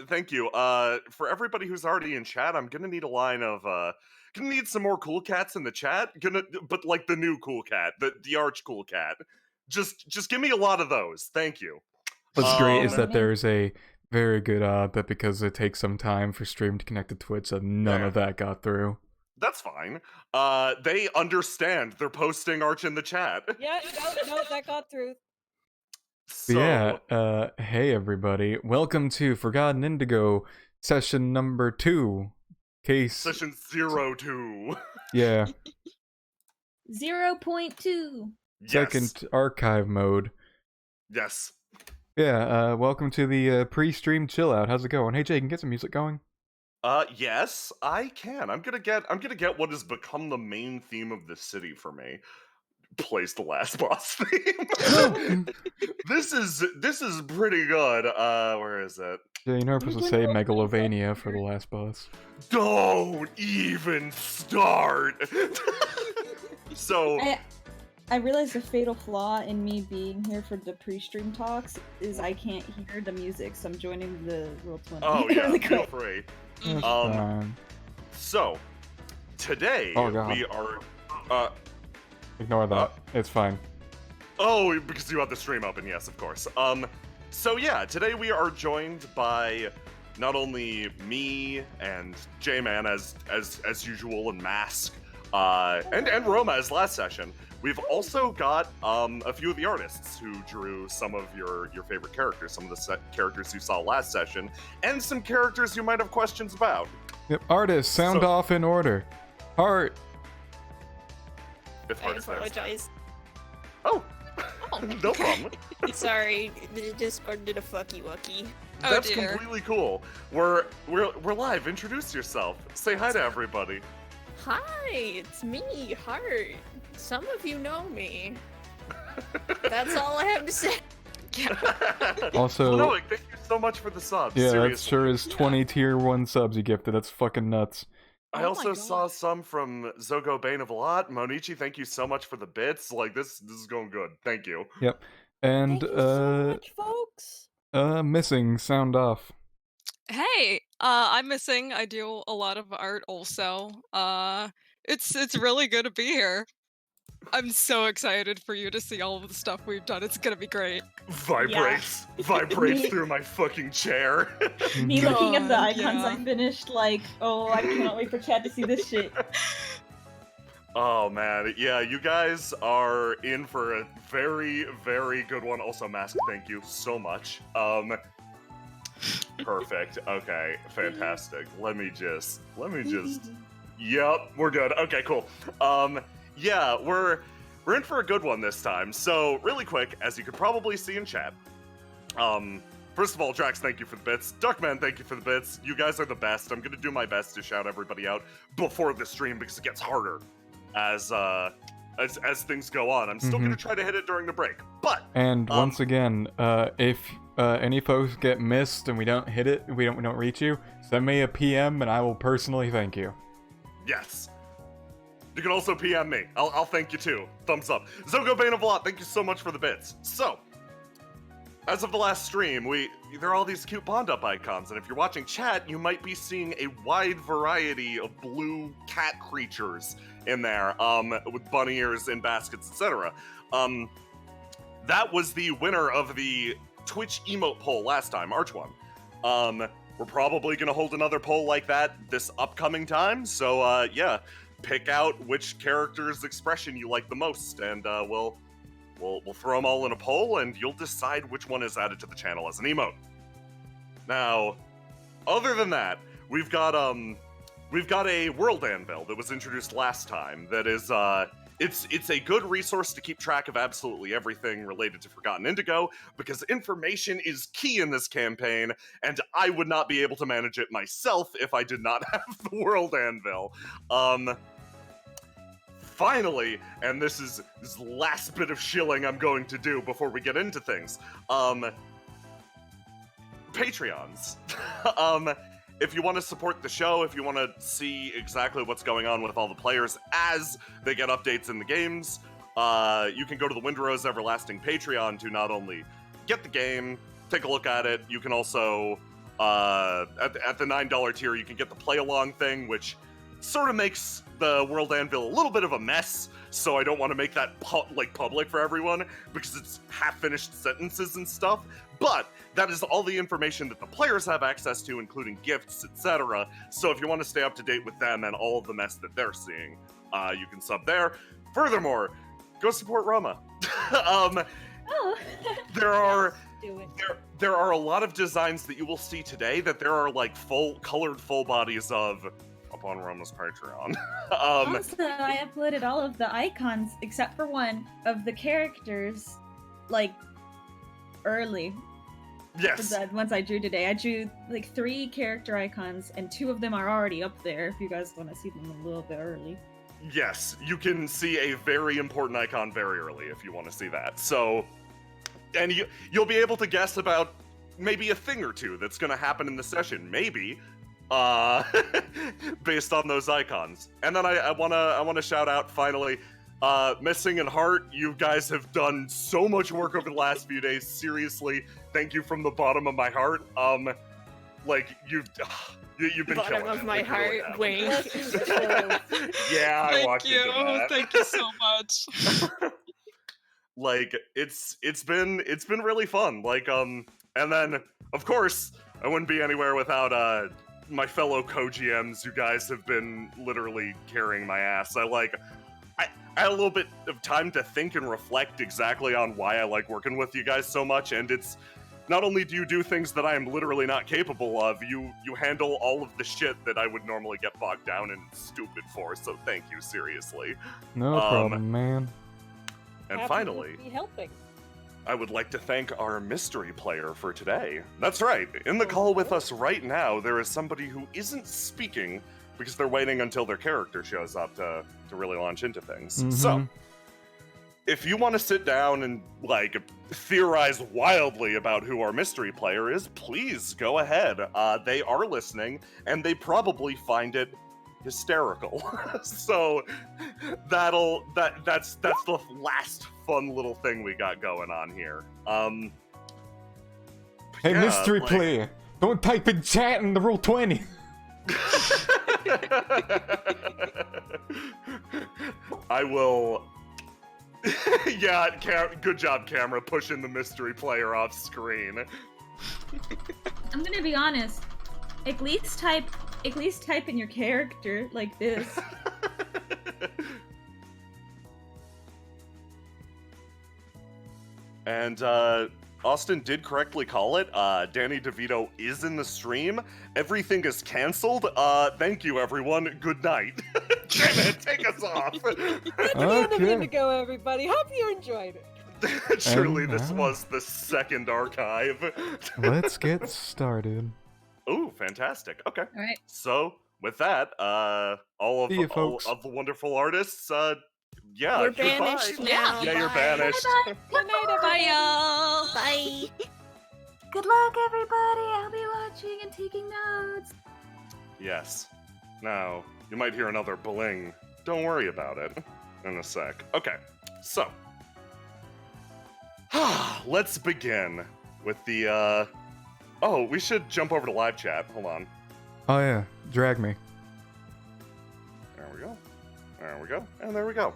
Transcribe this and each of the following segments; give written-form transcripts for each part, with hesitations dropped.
thank you. For everybody who's already in chat, I'm gonna need a line of gonna need some more cool cats in the chat. But like the new cool cat, the arch cool cat. Just give me a lot of those. Thank you. What's great is that Amazing. there's a very good that because it takes some time for stream to connect to Twitch, that none of that got through. That's fine. They understand. They're posting Arch in the chat. Yeah, no, that got through. So Hey everybody, welcome to Forgotten Indigo session number 2. Session 02. Yeah. 0.2. Second archive mode. Yes. Yeah, welcome to the pre-stream chill out. How's it going? Hey Jay, can you get some music going? Yes, I can. I'm gonna get what has become the main theme of the city for me. Plays the last boss theme. This is pretty good. Where is it? Yeah, you know we're supposed to say Megalovania for the last boss. Don't even start. So I realized the fatal flaw in me being here for the pre-stream talks is I can't hear the music, so I'm joining the Roll20. Oh yeah, really feel quick. free. That's fine. So today we are Ignore that. It's fine. Oh, because you have the stream open, yes, of course. So yeah, today we are joined by not only me and J-Man as usual and Mask, and Roma as last session. We've also got a few of the artists who drew some of your favorite characters, some of the characters you saw last session, and some characters you might have questions about. Yep, artists, sound off in order. Heart. If I apologize. Oh, no problem. Sorry, the Discord did a fucky wucky. That's completely cool. We're live. Introduce yourself. Say hi to everybody. Hi, it's me, Heart. Some of you know me. That's all I have to say. Also, no, thank you so much for the subs. Yeah, seriously. that sure is 20 tier 1 subs you gifted. That's fucking nuts. I also saw some from Zogo Bane of a lot. Monichi, thank you so much for the bits. Like this is going good. Thank you. Yep. And Thank you so much, folks. missing sound off. Hey, I'm missing. I do a lot of art also. It's really good to be here. I'm so excited for you to see all of the stuff we've done. It's gonna be great. Vibrates through my fucking chair. Me looking at the icons yeah. I finished, like, oh, I cannot wait for Chad to see this shit. Oh man, yeah, you guys are in for a very, very good one. Also, Mask, thank you so much. Perfect. Okay, fantastic. Let me just. Yep, we're good. Okay, cool. Yeah, we're in for a good one this time. So, really quick, as you could probably see in chat, first of all, Drax, thank you for the bits. Duckman, thank you for the bits. You guys are the best. I'm gonna do my best to shout everybody out before the stream because it gets harder as things go on. I'm still gonna try to hit it during the break, but and once again, if any folks get missed and we don't hit it, we don't reach you, send me a PM and I will personally thank you. Yes. You can also PM me. I'll thank you too. Thumbs up. Zogo Bane of Lot, thank you so much for the bits. So, as of the last stream, there are all these cute Bond Up icons, and if you're watching chat, you might be seeing a wide variety of blue cat creatures in there, with bunny ears in baskets, etc. That was the winner of the Twitch emote poll last time, Arch won. We're probably gonna hold another poll like that this upcoming time, so yeah, pick out which character's expression you like the most, and we'll throw them all in a poll, and you'll decide which one is added to the channel as an emote. Now, other than that, we've got a world anvil that was introduced last time. That is, it's a good resource to keep track of absolutely everything related to Forgotten Indigo, because information is key in this campaign, and I would not be able to manage it myself if I did not have the world anvil. Finally, and this is the last bit of shilling I'm going to do before we get into things, Patreons. If you want to support the show, if you want to see exactly what's going on with all the players as they get updates in the games, you can go to the Windrose Everlasting Patreon to not only get the game, take a look at it, you can also At the $9 tier, you can get the play-along thing, which sort of makes the World Anvil a little bit of a mess, so I don't want to make that public for everyone, because it's half-finished sentences and stuff, but that is all the information that the players have access to, including gifts, etc. So if you want to stay up to date with them and all of the mess that they're seeing, you can sub there. Furthermore, go support Roma. Oh. There are Do it. there are a lot of designs that you will see today that there are like colored full bodies of up on Roma's Patreon. Also, I uploaded all of the icons except for one of the characters, like early. Yes. The ones I drew today. I drew like 3 character icons, and 2 of them are already up there. If you guys want to see them a little bit early. Yes, you can see a very important icon very early if you want to see that. So, and you'll be able to guess about maybe a thing or two that's going to happen in the session, maybe, based on those icons. And then I wanna shout out finally, Missing and Heart. You guys have done so much work over the last few days. Seriously, thank you from the bottom of my heart. Like you've been Bottom killing of it. my You really heart, have. wink. Yeah, I walked Thank you. into that. Thank you so much. Like it's been really fun. Like and then of course I wouldn't be anywhere without my fellow co-GMs. You guys have been literally carrying my ass. I had a little bit of time to think and reflect exactly on why I like working with you guys so much, and it's not only do you do things that I am literally not capable of, you handle all of the shit that I would normally get bogged down and stupid for, so thank you, seriously. No problem, man. And Happy finally, to be helping. I would like to thank our mystery player for today. That's right, in the call with us right now, there is somebody who isn't speaking because they're waiting until their character shows up to really launch into things. So, if you want to sit down and, like, theorize wildly about who our mystery player is, please go ahead. They are listening, and they probably find it hysterical. So, that's the last fun little thing we got going on here. Hey, yeah, mystery like- player, don't type in chat in the roll 20. I will. Yeah, good job, camera, pushing the mystery player off screen. I'm gonna be honest. At least type in your character like this. And Austin did correctly call it. Danny DeVito is in the stream. Everything is canceled. Thank you, everyone. Good night. Damn it, take us off. That's the end of Indigo, everybody. Hope you enjoyed it. Surely And this now- was the second archive. Let's get started. Ooh, fantastic. Okay. All right. So, with that, all See ya, of folks. the wonderful artists, yeah, We're goodbye. banished now. Yeah, you're Bye. banished. Good night, Bye, everybody. y'all. Bye. Good luck, everybody. I'll be watching and taking notes. Yes. Now, you might hear another bling. Don't worry about it. In a sec. Okay, so. Let's begin with the, Oh, we should jump over to live chat. Hold on. Oh yeah, drag me. There we go. There we go. And there we go.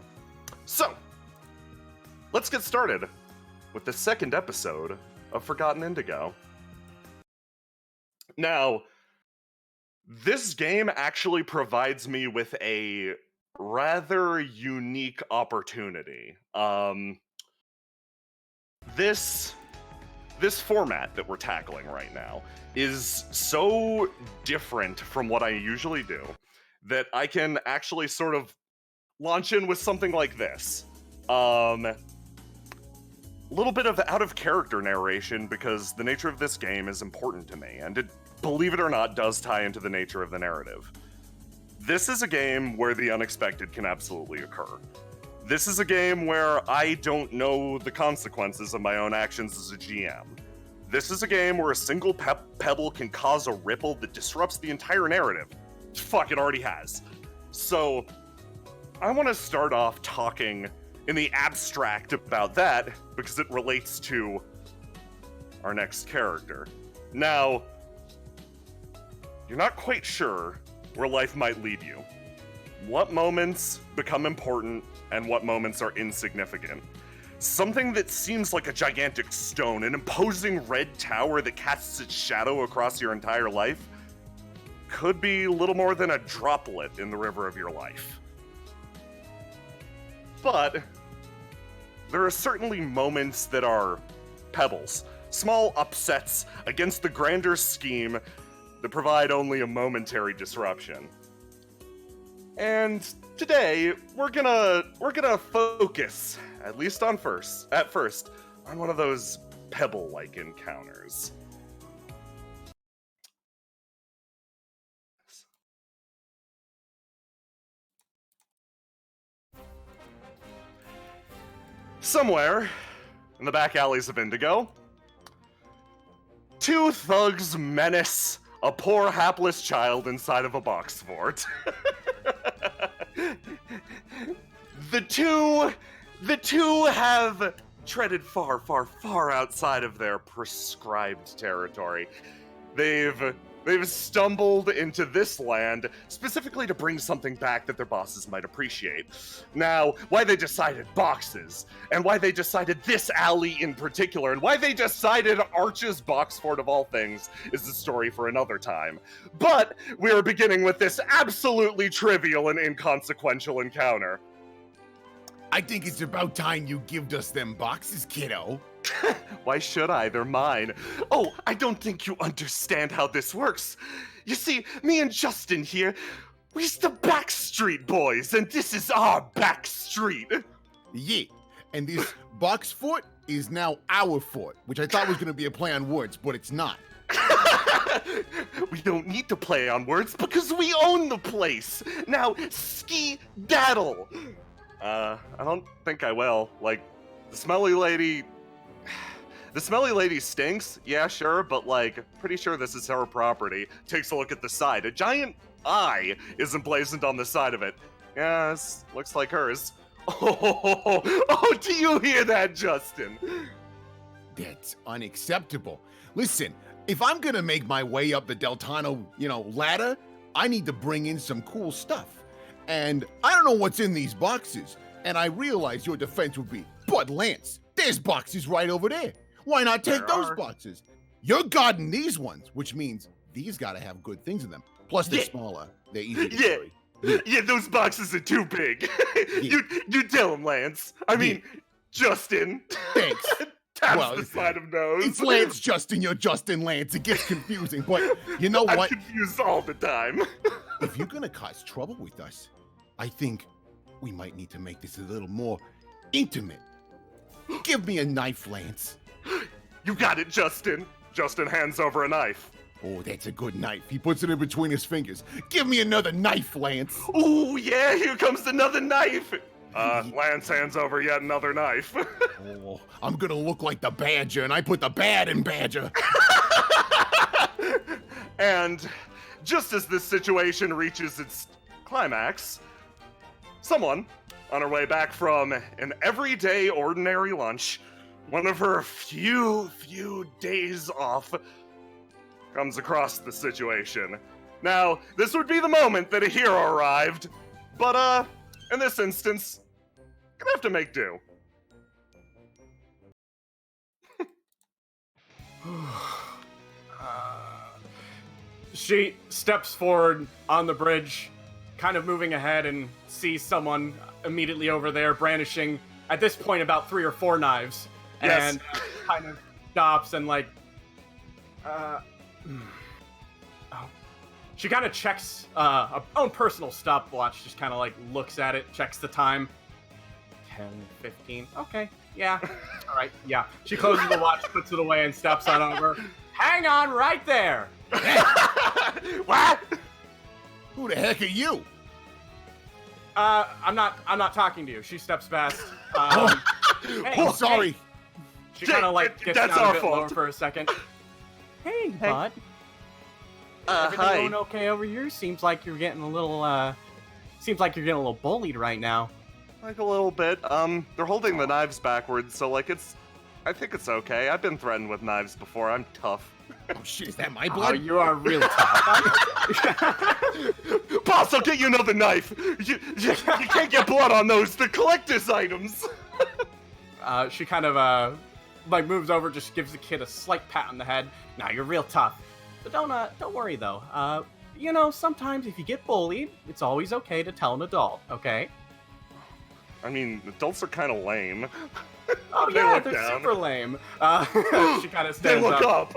So, let's get started with the second episode of Forgotten Indigo. Now, this game actually provides me with a rather unique opportunity. This format that we're tackling right now is so different from what I usually do that I can actually sort of launch in with something like this. A little bit of out-of-character narration because the nature of this game is important to me, and it, believe it or not, does tie into the nature of the narrative. This is a game where the unexpected can absolutely occur. This is a game where I don't know the consequences of my own actions as a GM. This is a game where a single pebble can cause a ripple that disrupts the entire narrative. Fuck, it already has. So, I want to start off talking in the abstract about that because it relates to our next character. Now, you're not quite sure where life might lead you. What moments become important and what moments are insignificant. Something that seems like a gigantic stone, an imposing red tower that casts its shadow across your entire life, could be little more than a droplet in the river of your life. But there are certainly moments that are pebbles, small upsets against the grander scheme that provide only a momentary disruption. And today, we're gonna focus, at least at first, on one of those pebble-like encounters. Somewhere in the back alleys of Indigo, two thugs menace a poor hapless child inside of a box fort. The two have treaded far, far, far outside of their prescribed territory. They've stumbled into this land specifically to bring something back that their bosses might appreciate. Now, why they decided boxes, and why they decided this alley in particular, and why they decided Arch's box fort of all things is the story for another time. But we are beginning with this absolutely trivial and inconsequential encounter. I think it's about time you gived us them boxes, kiddo. Why should I? They're mine. Oh, I don't think you understand how this works. You see, me and Justin here, we're the Backstreet Boys, and this is our back street. Yeah, and this box fort is now our fort, which I thought was going to be a play on words, but it's not. We don't need to play on words because we own the place. Now, ski-daddle. I don't think I will. Like, the smelly lady stinks, yeah, sure, but, like, pretty sure this is her property. Takes a look at the side. A giant eye is emblazoned on the side of it. Yeah, this looks like hers. Oh, do you hear that, Justin? That's unacceptable. Listen, if I'm gonna make my way up the Deltano, ladder, I need to bring in some cool stuff. And I don't know what's in these boxes, and I realize your defense would be, but Lance, there's boxes right over there. Why not take those boxes? You're guarding these ones, which means these gotta have good things in them. Plus, they're smaller. They're easy to carry. Yeah, those boxes are too big. You tell him, Lance. I mean, Justin. Thanks. Taps the side of nose. It's Lance Justin, you're Justin Lance. It gets confusing, but you know I'm what? confused all the time. If you're gonna cause trouble with us, I think we might need to make this a little more intimate. Give me a knife, Lance. You got it, Justin. Justin hands over a knife. Oh, that's a good knife. He puts it in between his fingers. Give me another knife, Lance. Ooh, yeah, here comes another knife. Lance hands over yet another knife. Oh, I'm gonna look like the Badger, and I put the bad in Badger. And just as this situation reaches its climax, someone, on her way back from an everyday ordinary lunch, one of her few days off, comes across the situation. Now, this would be the moment that a hero arrived, but, in this instance, gonna have to make do. She steps forward on the bridge, kind of moving ahead, and sees someone immediately over there brandishing, at this point, about 3 or 4 knives. Yes. And kind of stops and, like, she kind of checks her own personal stopwatch, just kind of, like, looks at it, checks the time. 10, 15, okay, yeah, all right, yeah. She closes the watch, puts it away, and steps on over. Hang on right there! What? Who the heck are you? I'm not talking to you. She steps past. Hey, Oh, sorry. Hey. She kind of like gets That's down our a bit fault. lower for a second. Hey, bud. Everything Hi. going okay over here? Seems like you're getting a little bullied right now. Like a little bit. They're holding the knives backwards, so like I think it's okay. I've been threatened with knives before. I'm tough. Oh shit, is that my Oh, blood? you are real tough. Boss, I'll get you another knife. You can't get blood on those. They're collector's items. She kind of like moves over, just gives the kid a slight pat on the head. Now you're real tough, but don't worry though. You know, sometimes if you get bullied, it's always okay to tell an adult. Okay? I mean, adults are kind of lame. Oh They yeah, look they're down. super lame. She kind of They stands look up.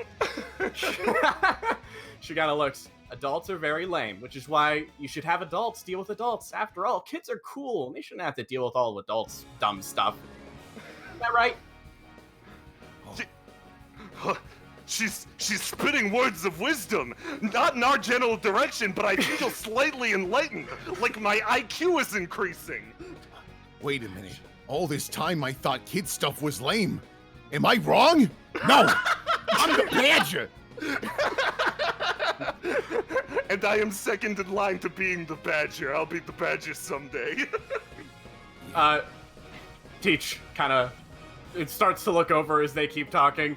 up. She kind of looks. Adults are very lame, which is why you should have adults deal with adults. After all, kids are cool, and they shouldn't have to deal with all adults' dumb stuff. Is that right? She's spitting words of wisdom, not in our general direction, but I feel slightly enlightened, like my IQ is increasing. Wait a minute. All this time I thought kid stuff was lame. Am I wrong? No! I'm the badger! And I am second in line to being the badger. I'll be the badger someday. Teach kind of it starts to look over as they keep talking.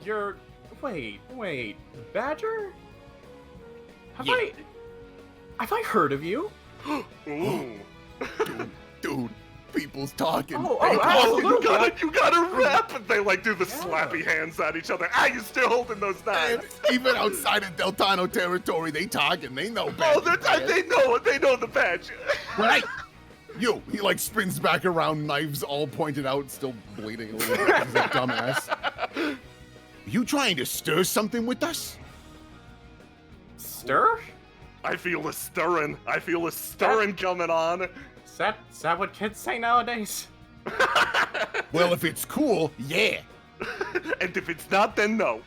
You're wait, Badger? Have I heard of you? Ooh. Dude, people's talking. Oh, Oh, absolutely. you gotta rap! And they like do the slappy hands at each other. Ah, you're still holding those And knives. even outside of Deltano territory, they talk and they know Oh, badger. they know it. They know the badger. Right? He like spins back around, knives all pointed out, still bleeding a little bit. He's a dumbass. You trying to stir something with us? Stir? I feel a stirring. I feel a stirring coming on. Is that what kids say nowadays? Well, if it's cool, yeah. And if it's not, then no.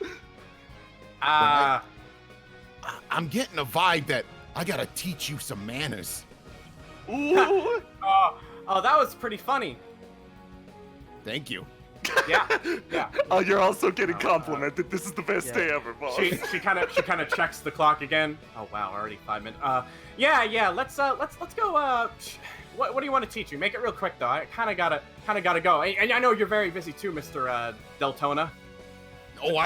I'm getting a vibe that I gotta teach you some manners. Ooh. Oh, that was pretty funny. Thank you. Yeah. Oh, you're also getting complimented. This is the best yeah. day ever, boss. She kind of checks the clock again. Oh wow, already 5 minutes. Yeah. Let's go. What do you want to teach me? Make it real quick though. I kind of gotta go. And I know you're very busy too, Mr. Deltona. Oh,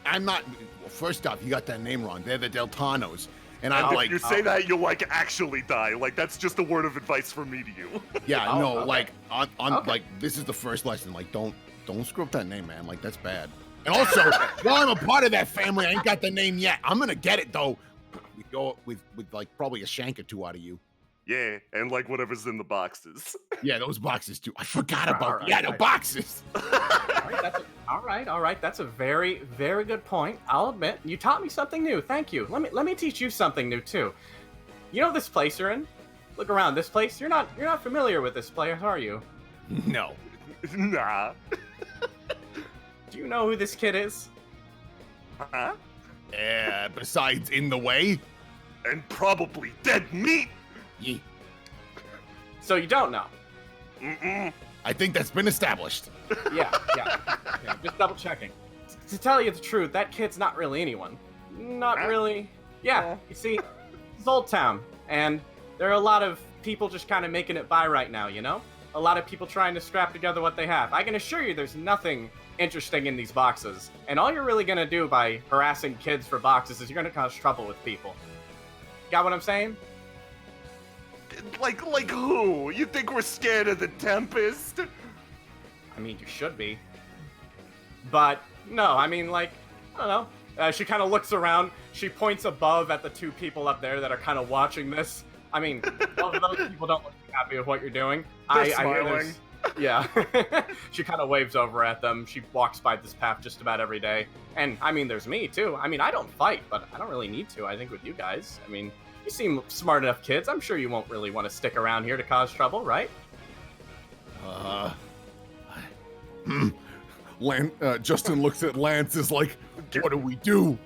I'm not. Well, first off, you got that name wrong. They're the Deltanos, and And I'm if like, you say that, you'll like actually die. Like that's just a word of advice from me to you. yeah, Oh, no, okay. like on Okay. like this is the first lesson. Like, don't screw up that name, man. Like that's bad. And also, while I'm a part of that family, I ain't got the name yet. I'm gonna get it though. We go with like probably a shank or two out of you. Yeah, and like whatever's in the boxes. Yeah, those boxes too. I forgot about. All right, Yeah, the right. boxes. All right. That's a very, very good point. I'll admit, you taught me something new. Thank you. Let me teach you something new too. You know this place you're in? Look around. This place. You're not familiar with this place, are you? No. Nah. Do you know who this kid is? Huh? Besides, in the way. And probably dead meat. Yeah, So you don't know. Mm-mm. I think that's been established. Yeah. Just double checking. To tell you the truth, that kid's not really anyone. Not Huh? really. Yeah. You see, it's Old Town, and there are a lot of people just kind of making it by right now. You know, a lot of people trying to scrap together what they have. I can assure you, there's nothing interesting in these boxes, and all you're really gonna do by harassing kids for boxes is you're gonna cause trouble with people. Got what I'm saying? Like who? You think we're scared of the Tempest? I mean, you should be. But, no, I mean, like, I don't know. She kind of looks around. She points above at the two people up there that are kind of watching this. I mean, both of those people don't look too happy with what you're doing. They're I hear smiling. Yeah. She kind of waves over at them. She walks by this path just about every day. And, I mean, there's me, too. I mean, I don't fight, but I don't really need to, I think, with you guys. I mean, you seem smart enough kids. I'm sure you won't really want to stick around here to cause trouble, right? Justin looks at Lance is like, what do we do?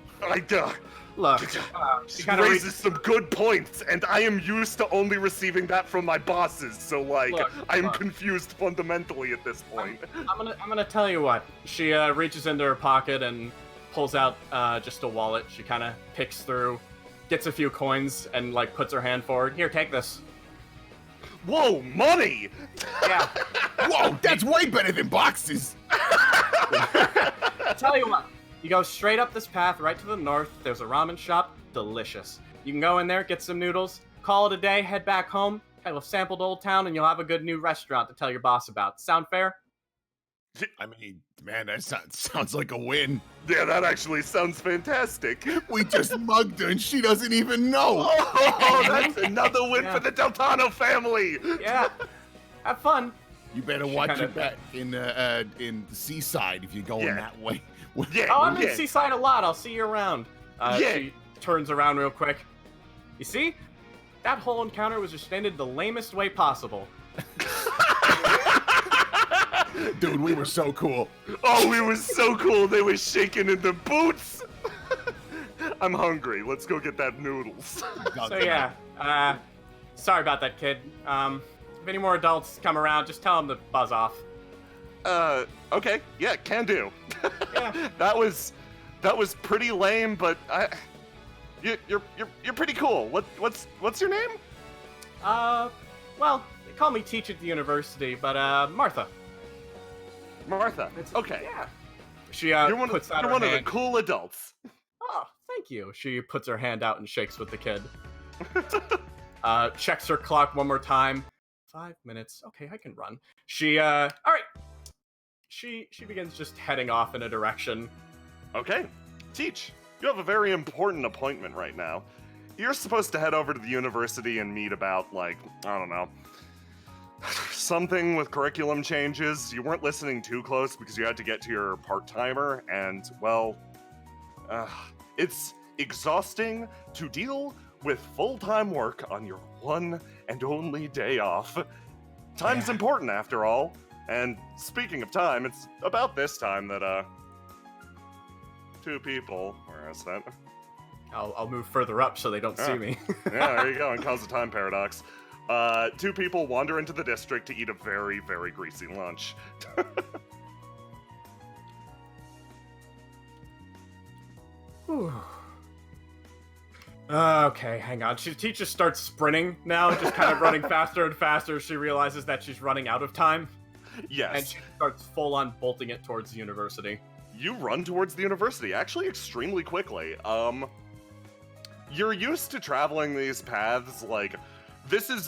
Look, she She kind of raises some good points, and I am used to only receiving that from my bosses. So like, Look, I'm look. confused fundamentally at this point. I'm gonna tell you what. She reaches into her pocket and pulls out just a wallet. She kind of picks through, gets a few coins, and like puts her hand forward. Here, take this. Whoa, money! Yeah. Whoa, that's way better than boxes. Tell you what. You go straight up this path, right to the north. There's a ramen shop. Delicious. You can go in there, get some noodles, call it a day, head back home, have a sampled Old Town, and you'll have a good new restaurant to tell your boss about. Sound fair? I mean, man, that sounds like a win. Yeah, that actually sounds fantastic. We just mugged her and she doesn't even know. Oh, that's another win for the Deltano family. Yeah. Have fun. You better watch your back in the seaside if you're going that way. Yeah. Oh, I'm in Seaside a lot. I'll see you around. She turns around real quick. You see? That whole encounter was just ended the lamest way possible. Dude, we were so cool. Oh, we were so cool. They were shaking in the boots. I'm hungry. Let's go get that noodles. So yeah, sorry about that, kid. If any more adults come around, just tell them to buzz off. Okay. Yeah, can do. Yeah. That was pretty lame, but you're pretty cool. What's your name? Well, they call me Teach at the university, but Martha. Martha. Okay. Yeah. She You're one puts of, out you're her one of the hand. cool adults. Oh, thank you. She puts her hand out and shakes with the kid. Checks her clock one more time. 5 minutes. Okay, I can run. She all right. She begins just heading off in a direction. Okay. Teach, you have a very important appointment right now. You're supposed to head over to the university and meet about, like, I don't know, something with curriculum changes. You weren't listening too close because you had to get to your part-timer, and, well, it's exhausting to deal with full-time work on your one and only day off. Time's important, after all. And speaking of time, it's about this time that, two people, where is that? I'll move further up so they don't see me. Yeah, there you go, and cause a time paradox. Two people wander into the district to eat a very, very greasy lunch. Okay, hang on. She just starts sprinting now, just kind of running faster and faster. She realizes that she's running out of time. Yes. And she starts full-on bolting it towards the university. You run towards the university, actually extremely quickly. You're used to traveling these paths, like,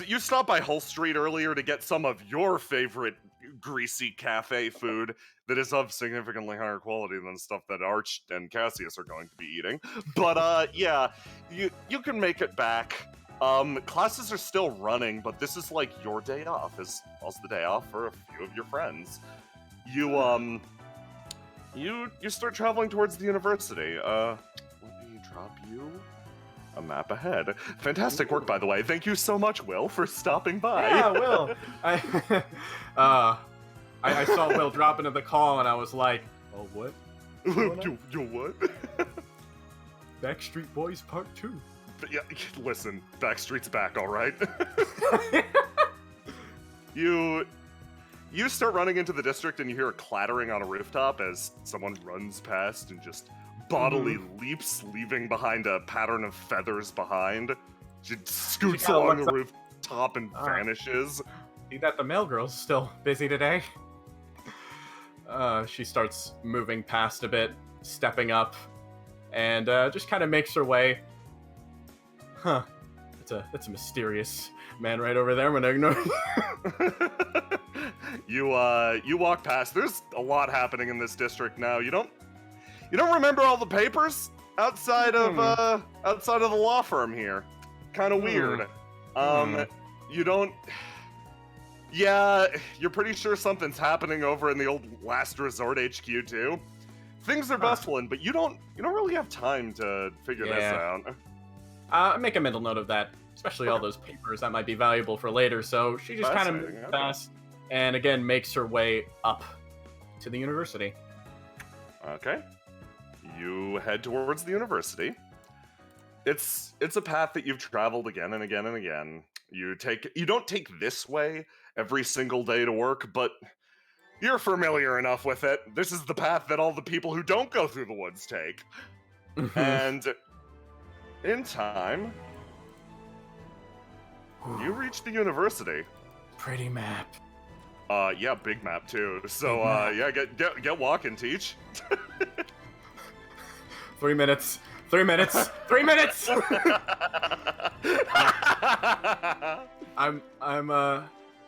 you stopped by Hull Street earlier to get some of your favorite greasy cafe food that is of significantly higher quality than stuff that Arch and Cassius are going to be eating. But, yeah, you can make it back. Classes are still running, but this is like your day off, is also the day off for a few of your friends. You start traveling towards the university. Let me drop you a map ahead. Fantastic work, by the way. Thank you so much, Will, for stopping by. Yeah, Will. I saw Will drop into the call and I was like, oh, what? You what? Backstreet Boys Part 2. Yeah, listen, Backstreet's back, all right? You start running into the district and you hear a clattering on a rooftop as someone runs past and just bodily leaps, leaving behind a pattern of feathers behind. She scoots along the rooftop and vanishes. See that the mail girl's still busy today. She starts moving past a bit, stepping up, and just kind of makes her way. Huh. That's a mysterious man right over there. I'm gonna ignore you. You walk past. There's a lot happening in this district now. You don't remember all the papers outside of the law firm here. Kind of weird. You don't. Yeah, you're pretty sure something's happening over in the old Last Resort HQ too. Things are bustling, but you don't really have time to figure this out. Make a mental note of that, especially all those papers that might be valuable for later. So she just kind of moves fast, and again makes her way up to the university. Okay. You head towards the university. It's a path that you've traveled again and again and again. You don't take this way every single day to work, but you're familiar enough with it. This is the path that all the people who don't go through the woods take. And in time, you reach the university. Pretty map. Yeah, big map too. So, yeah, get walking, Teach. 3 minutes. 3 minutes. 3 minutes.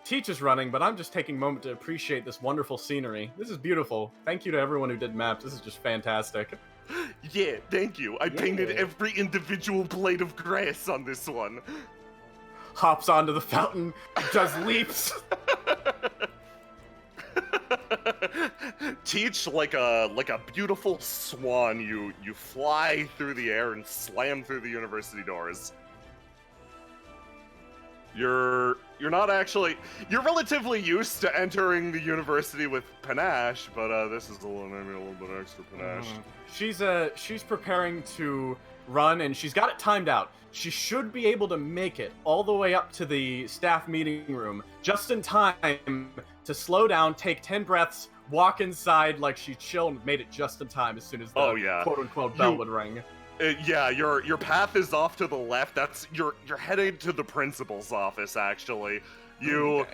Teach is running, but I'm just taking a moment to appreciate this wonderful scenery. This is beautiful. Thank you to everyone who did maps. This is just fantastic. Yeah, thank you. I painted every individual blade of grass on this one. Hops onto the fountain, does leaps. Teach, like a beautiful swan, you fly through the air and slam through the university doors. You're not actually... You're relatively used to entering the university with panache, but this is maybe a little bit extra panache. She's preparing to run, and she's got it timed out. She should be able to make it all the way up to the staff meeting room just in time to slow down, take 10 breaths, walk inside like she's chill, and made it just in time as soon as the quote-unquote bell would ring. Yeah, your path is off to the left. That's you're headed to the principal's office. Actually, you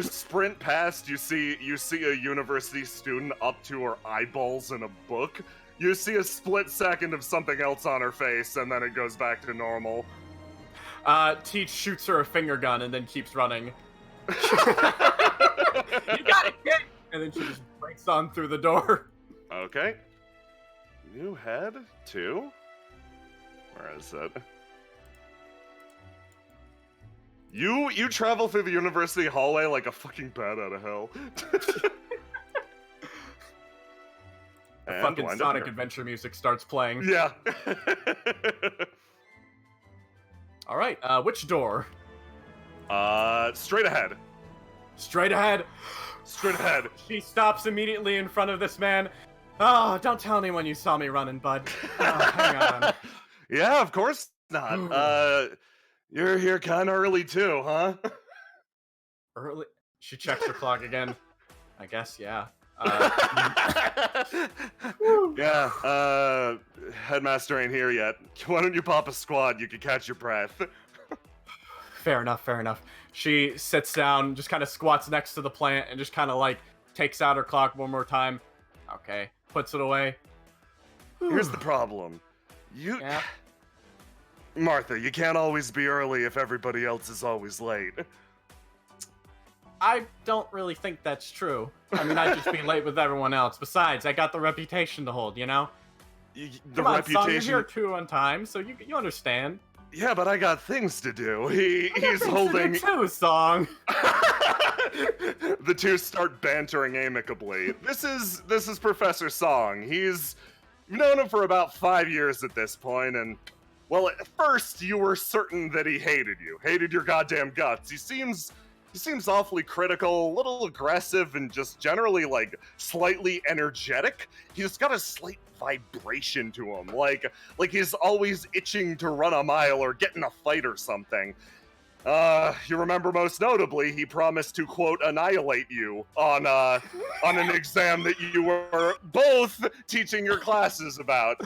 sprint past. You see a university student up to her eyeballs in a book. You see a split second of something else on her face, and then it goes back to normal. Teach shoots her a finger gun and then keeps running. You got it, kid! And then she just breaks on through the door. Okay. You head to... Where is it? You travel through the university hallway like a fucking bat out of hell. The fucking Sonic Adventure music starts playing. Yeah. All right, which door? Straight ahead. Straight ahead. Straight ahead. She stops immediately in front of this man. Oh, don't tell anyone you saw me running, bud. Oh, hang on. Yeah, of course not. You're here kind of early too, huh? Early? She checks her clock again. I guess, yeah. Headmaster ain't here yet. Why don't you pop a squad? You can catch your breath. Fair enough. She sits down, just kind of squats next to the plant, and just kind of like takes out her clock one more time. Okay, puts it away. Here's the problem. Martha, you can't always be early if everybody else is always late. I don't really think that's true. I mean, I'd just be late with everyone else. Besides, I got the reputation to hold, you know? Come on, son, you're here too on time, so you understand. Yeah, but I got things to do. He's holding... too, Song. The two start bantering amicably. This is Professor Song. You've known him for about 5 years at this point, and... Well, at first, you were certain that he hated you. Hated your goddamn guts. He seems awfully critical, a little aggressive, and just generally, like, slightly energetic. He's got a slight vibration to him, like he's always itching to run a mile or get in a fight or something. You remember most notably, he promised to, quote, annihilate you on an exam that you were both teaching your classes about.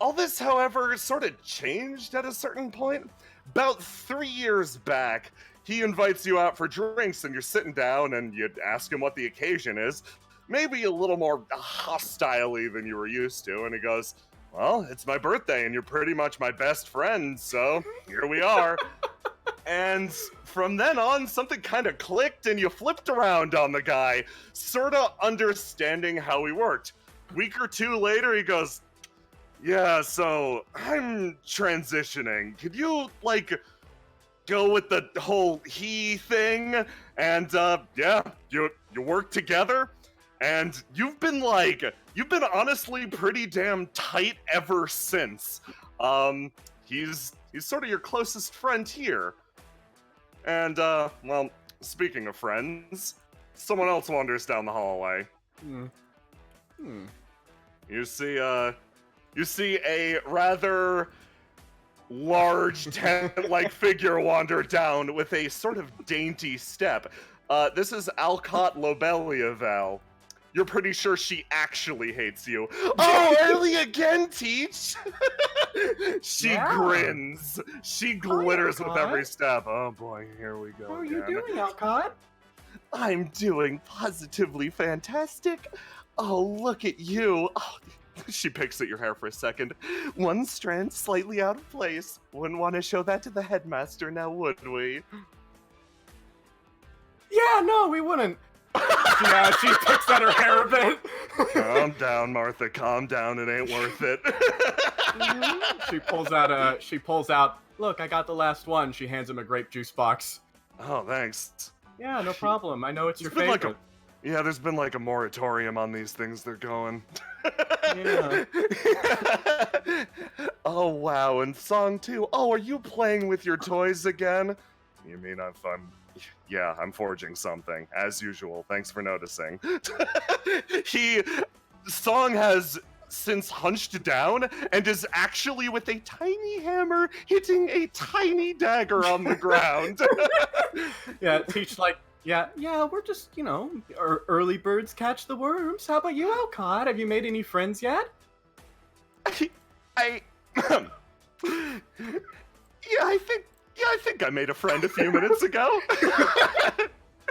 All this, however, sort of changed at a certain point. About 3 years back, he invites you out for drinks, and you're sitting down, and you ask him what the occasion is. Maybe a little more hostile-y than you were used to, and he goes, well, it's my birthday, and you're pretty much my best friend, so here we are. And from then on, something kind of clicked, and you flipped around on the guy, sort of understanding how he worked. Week or two later, he goes, yeah, so I'm transitioning. Could you, like, go with the whole he thing? And, yeah, you work together, and you've been honestly pretty damn tight ever since. He's sort of your closest friend here. And, well, speaking of friends, someone else wanders down the hallway. You see a rather large tent-like figure wander down with a sort of dainty step. This is Alcott Lobeliaval. You're pretty sure she actually hates you. Oh, early again, Teach! She grins. She glitters with every step. Oh boy, here we go. How are you doing, Alcott? I'm doing positively fantastic. Oh, look at you. Oh, she picks at your hair for a second. One strand slightly out of place. Wouldn't want to show that to the headmaster now, would we? Yeah, no, we wouldn't. She picks at her hair a bit. Calm down, Martha. Calm down. It ain't worth it. She pulls out. Look, I got the last one. She hands him a grape juice box. Oh, thanks. Yeah, no problem. I know it's your There's been favorite. Yeah, there's been like a moratorium on these things they're going. Yeah. Oh, wow, and song 2. Oh, are you playing with your toys again? You mean I'm forging something, as usual. Thanks for noticing. Song has since hunched down and is actually with a tiny hammer hitting a tiny dagger on the ground. Yeah, Teach like, yeah, we're just, early birds catch the worms. How about you, Alcott? Have you made any friends yet? I think I made a friend a few minutes ago.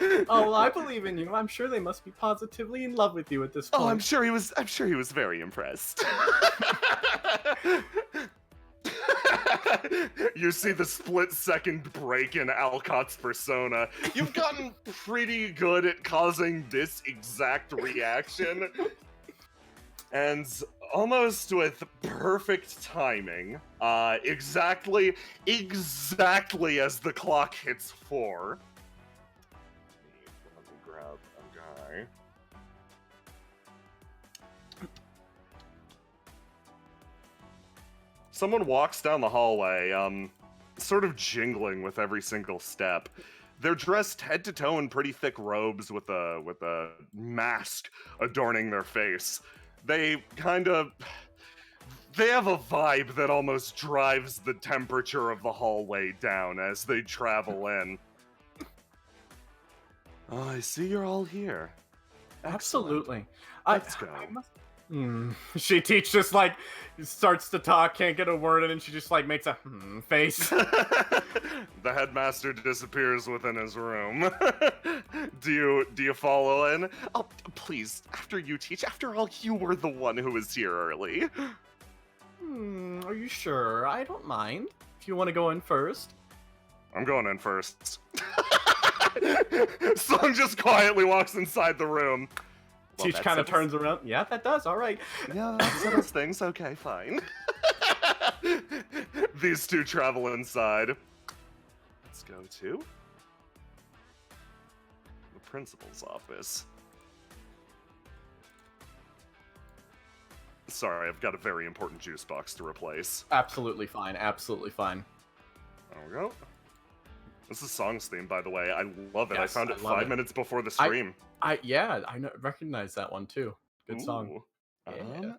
Oh, well, I believe in you. I'm sure they must be positively in love with you at this point. Oh, I'm sure he was very impressed. You see the split-second break in Alcott's persona. You've gotten pretty good at causing this exact reaction. And almost with perfect timing, exactly as the clock hits 4. Let me grab a guy. Someone walks down the hallway, sort of jingling with every single step. They're dressed head to toe in pretty thick robes with a mask adorning their face. They have a vibe that almost drives the temperature of the hallway down as they travel in. Oh, I see you're all here. Excellent. Absolutely. Let's go. She just like starts to talk, can't get a word in, and she just like makes a face. The headmaster disappears within his room. Do you follow in? Oh, please, after you teach. After all, you were the one who was here early. Are you sure? I don't mind. If you want to go in first. I'm going in first. Song just quietly walks inside the room. Well, Teach kind of turns around. Yeah, that does. All right. Yeah, that settles things. Okay, fine. These two travel inside. Let's go to the principal's office. Sorry, I've got a very important juice box to replace. Absolutely fine. Absolutely fine. There we go. This is Song's theme, by the way. I love it. Yes, I found it I love 5 it. minutes before the stream. I recognize that one too. Good song. Ooh. Yeah.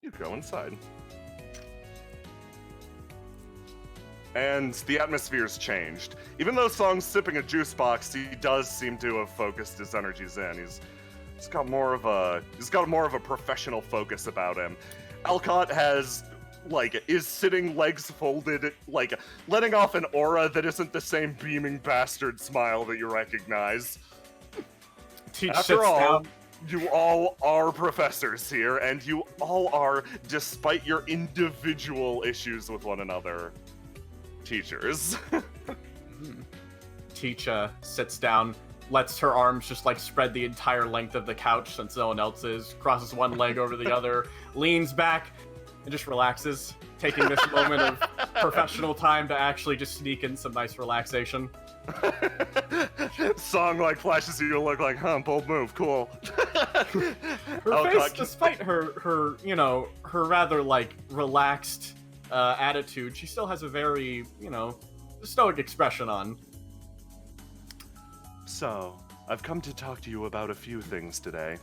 You go inside. And the atmosphere's changed. Even though Song's sipping a juice box, he does seem to have focused his energies in. He's got more of a professional focus about him. Alcott is sitting legs folded, letting off an aura that isn't the same beaming bastard smile that you recognize. After all, you all are professors here, and you all are, despite your individual issues with one another, teachers. Teacha sits down, lets her arms just spread the entire length of the couch since no one else is, crosses one leg over the other, leans back, and just relaxes, taking this moment of professional time to actually just sneak in some nice relaxation. Song flashes you a look bold move, cool. Her face, despite her rather relaxed attitude, she still has a very, stoic expression on. So, I've come to talk to you about a few things today.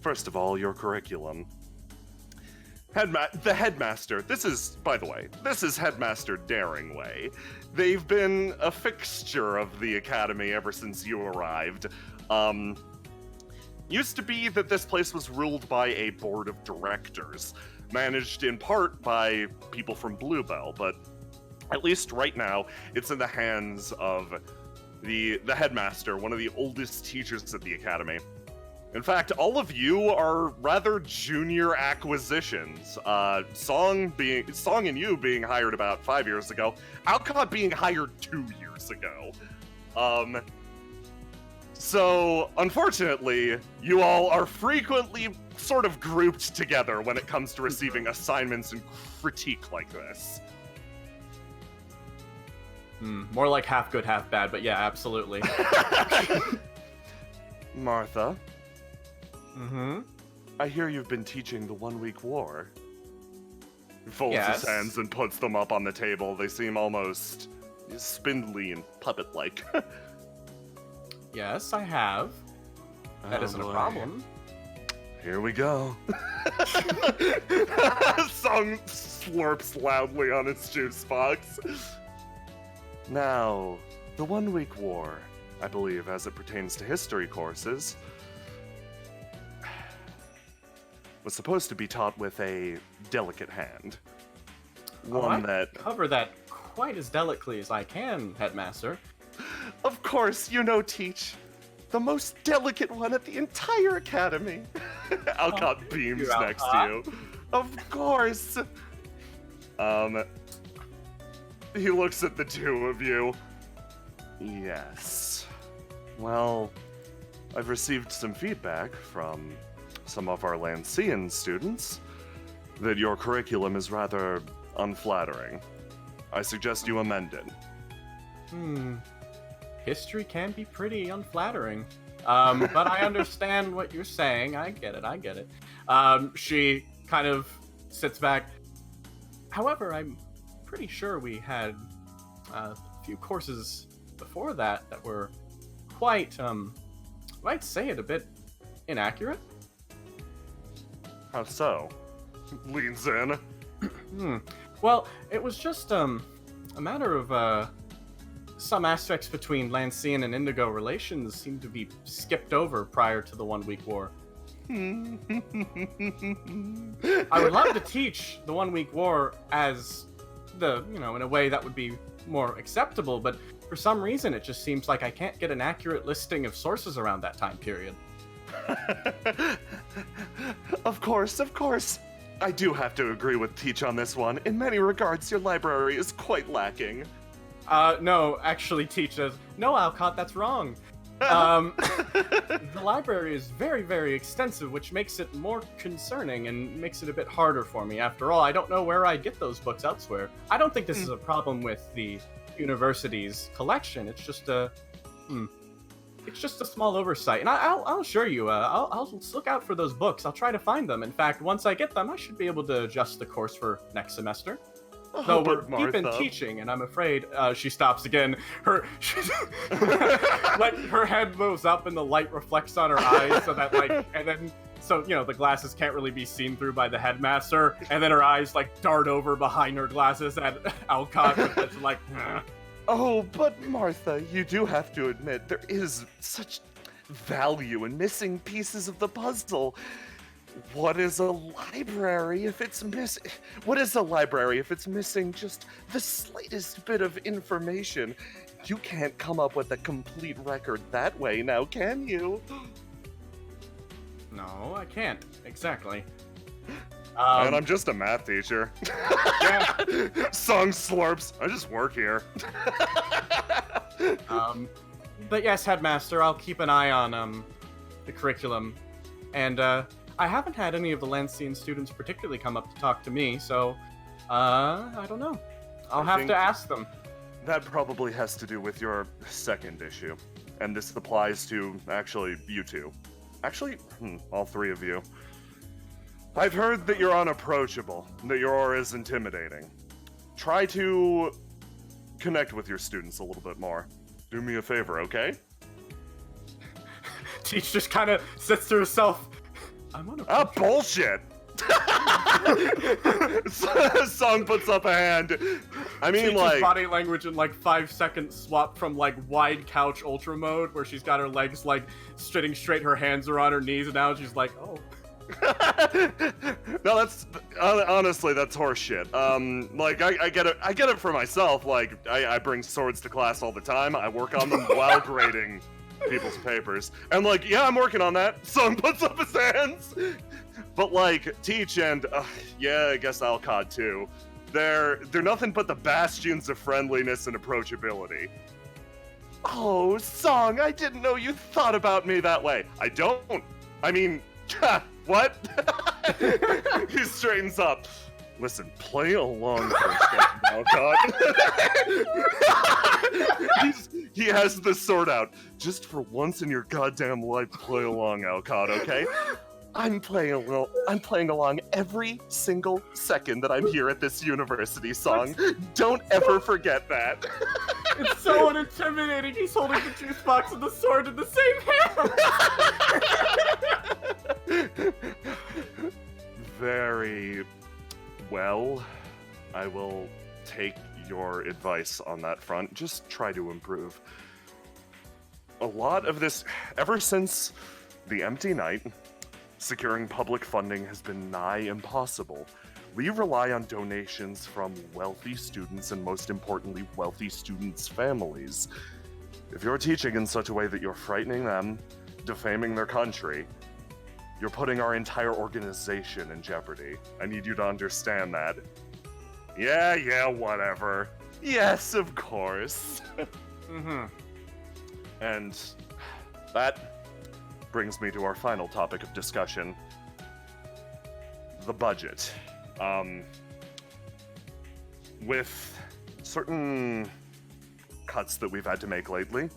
First of all, your curriculum. The headmaster, this is Headmaster Daringway. They've been a fixture of the academy ever since you arrived. Used to be that this place was ruled by a board of directors, managed in part by people from Bluebell, but at least right now, it's in the hands of the headmaster, one of the oldest teachers at the academy. In fact, all of you are rather junior acquisitions. Song and you being hired about 5 years ago. Alcott being hired 2 years ago. So, unfortunately, you all are frequently sort of grouped together when it comes to receiving assignments and critique like this. More like half good, half bad, but yeah, absolutely. Martha, Mm-hmm. I hear you've been teaching the 1 week war. He folds Yes. his hands and puts them up on the table. They seem almost spindly and puppet-like. Yes, I have. That isn't a boy. problem. Here we go. Song slurps loudly on its juice box. Now, the 1 week war, I believe, as it pertains to history courses, was supposed to be taught with a delicate hand. One that... cover that quite as delicately as I can, Headmaster. Of course, you know, Teach. The most delicate one at the entire academy. Alcott beams you, next to you. Of course. He looks at the two of you. Yes. Well, I've received some feedback from some of our Lancean students that your curriculum is rather unflattering. I suggest you amend it. History can be pretty unflattering. But I understand what you're saying. I get it. She kind of sits back. However, I'm pretty sure we had a few courses before that were quite, I'd say it, a bit inaccurate. How so? Leans in. Well, it was just a matter of some aspects between Lancean and Indigo relations seemed to be skipped over prior to the 1 week war. I would love to teach the 1 week war as in a way that would be more acceptable, but for some reason it just seems like I can't get an accurate listing of sources around that time period. Of course. I do have to agree with Teach on this one. In many regards, your library is quite lacking. No, actually, Teach says, no, Alcott, that's wrong. The library is very, very extensive, which makes it more concerning and makes it a bit harder for me. After all, I don't know where I get those books elsewhere. I don't think this is a problem with the university's collection. It's just a small oversight. And I'll assure you, I'll look out for those books. I'll try to find them. In fact, once I get them, I should be able to adjust the course for next semester. Though we're deep in teaching, and I'm afraid she stops again. Her head moves up, and the light reflects on her eyes, so that the glasses can't really be seen through by the headmaster, and then her eyes dart over behind her glasses at Alcott, and it's like. Oh, but Martha, you do have to admit there is such value in missing pieces of the puzzle. What is a library if it's missing just the slightest bit of information? You can't come up with a complete record that way now, can you? No, I can't. Exactly. And I'm just a math teacher. Yeah. Song slurps. I just work here. But yes, Headmaster, I'll keep an eye on the curriculum. And I haven't had any of the Lancean students particularly come up to talk to me, so I don't know. I'll have to ask them. That probably has to do with your second issue. And this applies to, actually, you two. Actually, all three of you. I've heard that you're unapproachable, that your aura is intimidating. Try to connect with your students a little bit more. Do me a favor, okay? Teach just kind of sits to herself. I'm unapproachable. Bullshit! Song puts up a hand. I mean, Teach's body language in 5 seconds swap from wide couch ultra mode, where she's got her legs sitting straight, her hands are on her knees, and now she's like, oh. No, that's honestly, that's horseshit. I get it for myself. I bring swords to class all the time. I work on them while grading people's papers. And like, yeah, I'm working on that. Song puts up his hands. But like, Teach and, yeah, I guess Alcott too. They're nothing but the bastions of friendliness and approachability. Oh, Song, I didn't know you thought about me that way. I don't. I mean, what? He straightens up. Listen, play along for a second, Alcott. He has the sword out. Just for once in your goddamn life, play along, Alcott, okay? I'm playing along every single second that I'm here at this university, Song. Don't ever forget that. It's so unintimidating. He's holding the juice box and the sword in the same hand. Very well. I will take your advice on that front. Just try to improve. A lot of this, ever since the Empty Night, securing public funding has been nigh impossible. We rely on donations from wealthy students and, most importantly, wealthy students' families. If you're teaching in such a way that you're frightening them, defaming their country, you're putting our entire organization in jeopardy. I need you to understand that. Yeah, whatever. Yes, of course. Mm-hmm. And that brings me to our final topic of discussion. The budget. With certain cuts that we've had to make lately,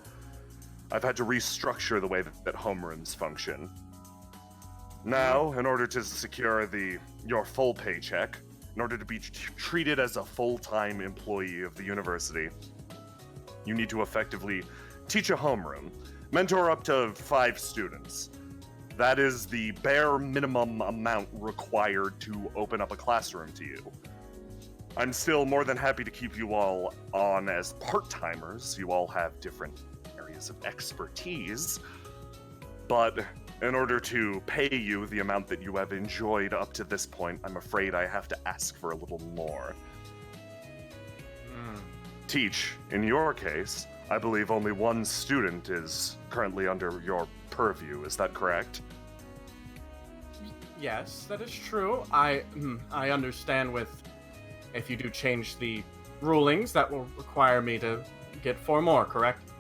I've had to restructure the way that homerooms function. Now, in order to secure your full paycheck, in order to be treated as a full-time employee of the university, you need to effectively teach a homeroom, mentor up to 5 students. That is the bare minimum amount required to open up a classroom to you. I'm still more than happy to keep you all on as part-timers. You all have different areas of expertise. But in order to pay you the amount that you have enjoyed up to this point, I'm afraid I have to ask for a little more. Teach, in your case, I believe only one student is currently under your purview. Is that correct? Yes, that is true. I understand if you do change the rulings, that will require me to get 4 more, correct?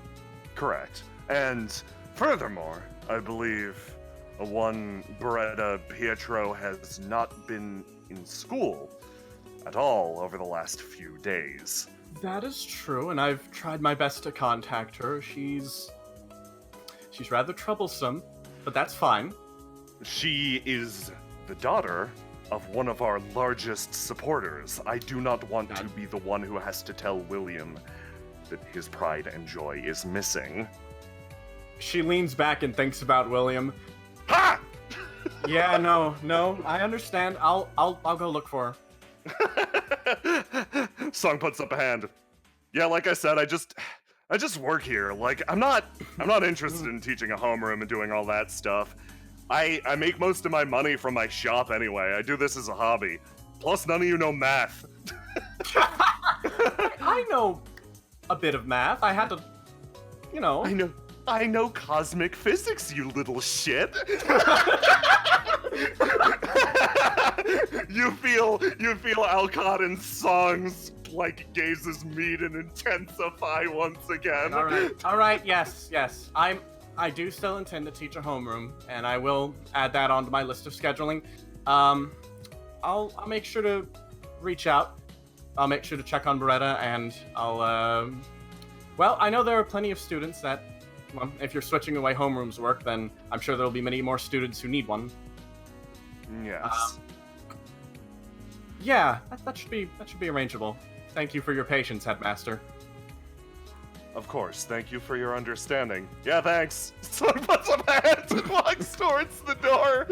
Correct. And furthermore, I believe one Beretta Pietro has not been in school at all over the last few days. That is true, and I've tried my best to contact her. She's rather troublesome, but that's fine. She is the daughter of one of our largest supporters. I do not want to be the one who has to tell William that his pride and joy is missing. She leans back and thinks about William. Ha! Yeah, no, I understand. I'll go look for her. Song puts up a hand. Yeah, like I said, I just work here. Like, I'm not interested in teaching a homeroom and doing all that stuff. I make most of my money from my shop anyway. I do this as a hobby. Plus, none of you know math. I know a bit of math. I had to, I know cosmic physics, you little shit. You feel Alcott and Song's like gazes meet and intensify once again. All right. Yes. I do still intend to teach a homeroom, and I will add that onto my list of scheduling. I'll make sure to reach out. I'll make sure to check on Beretta, and I'll. Well, I know there are plenty of students that. Well, if you're switching the way homerooms work, then I'm sure there'll be many more students who need one. Yes. Yeah, that should be arrangeable. Thank you for your patience, Headmaster. Of course, thank you for your understanding. Yeah, thanks. Son puts up a hand and walks towards the door.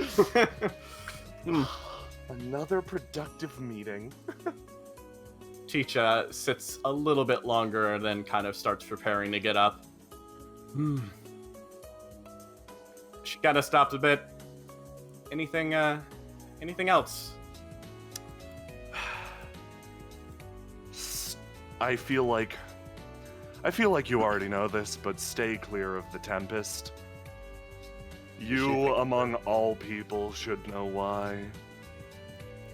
Another productive meeting. Chicha sits a little bit longer and then kind of starts preparing to get up. She kind of stopped a bit. Anything else? I feel like I feel like you already know this, but stay clear of the Tempest. You, among all people, should know why.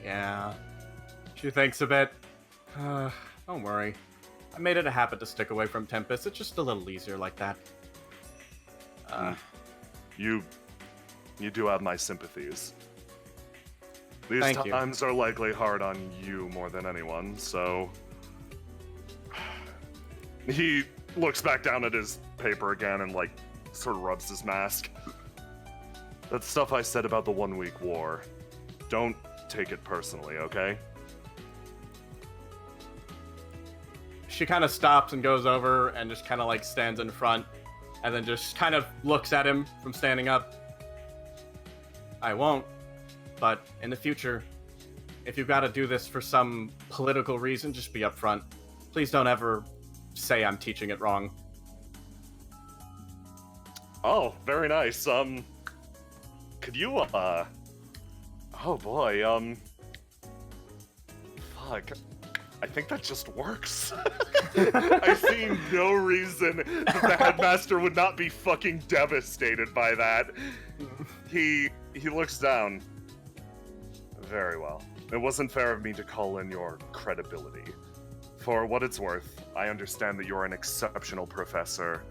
Yeah. She thinks a bit. Don't worry. I made it a habit to stick away from Tempest. It's just a little easier like that. You do have my sympathies. These Thank you. times are likely hard on you more than anyone, so... He looks back down at his paper again and, like, sort of rubs his mask. That stuff I said about the 1-week war. Don't take it personally, okay? She kind of stops and goes over and just kind of like stands in front and then just kind of looks at him from standing up. I won't, but in the future, if you've got to do this for some political reason, just be upfront. Please don't ever say I'm teaching it wrong. Oh, very nice. Could you, oh boy, fuck. I think that just works. I see no reason that the headmaster would not be fucking devastated by that. He looks down. Very well. It wasn't fair of me to call in your credibility. For what it's worth, I understand that you're an exceptional professor.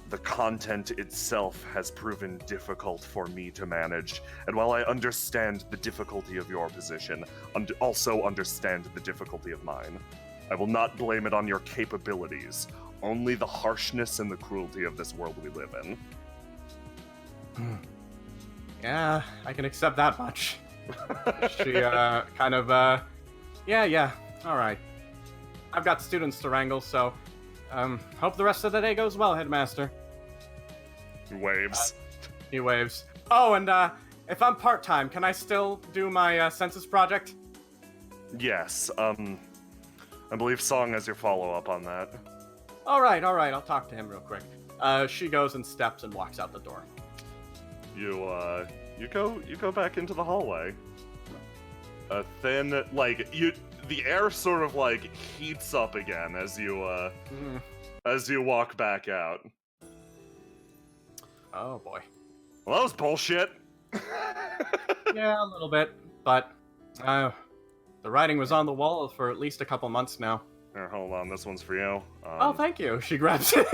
The content itself has proven difficult for me to manage, and while I understand the difficulty of your position, also understand the difficulty of mine. I will not blame it on your capabilities, only the harshness and the cruelty of this world we live in. Yeah, I can accept that much. She, kind of, yeah, alright. I've got students to wrangle, so, hope the rest of the day goes well, Headmaster. He waves. He waves. Oh, and, if I'm part-time, can I still do my, census project? Yes, I believe Song has your follow-up on that. Alright, I'll talk to him real quick. She goes and steps and walks out the door. You go back into the hallway. A thin, the air sort of, heats up again as you walk back out. Oh, boy. Well, that was bullshit. Yeah, a little bit, but, the writing was on the wall for at least a couple months now. Here, hold on, this one's for you. Oh, thank you. She grabs it.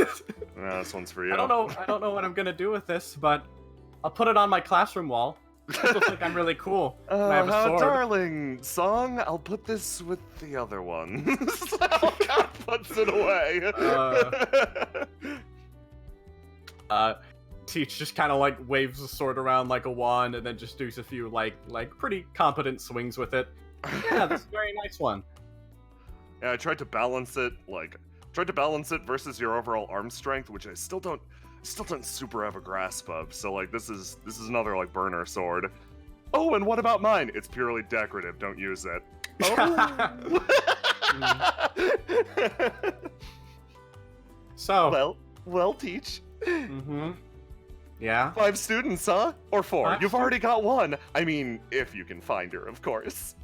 Yeah, this one's for you. I don't know what I'm gonna do with this, but I'll put it on my classroom wall. It looks like I'm really cool. And I have a how sword. darling, Song, I'll put this with the other one. God puts it away. Teach just kind of waves the sword around like a wand, and then just does a few like pretty competent swings with it. Yeah, that's a very nice one. Yeah, I tried to balance it versus your overall arm strength, which I still don't super have a grasp of. So this is another burner sword. Oh, and what about mine? It's purely decorative. Don't use it. Oh. So. Well, teach. Mm-hmm. Yeah. 5 students, huh? Or 4? 5 You've already got 1. I mean, if you can find her, of course.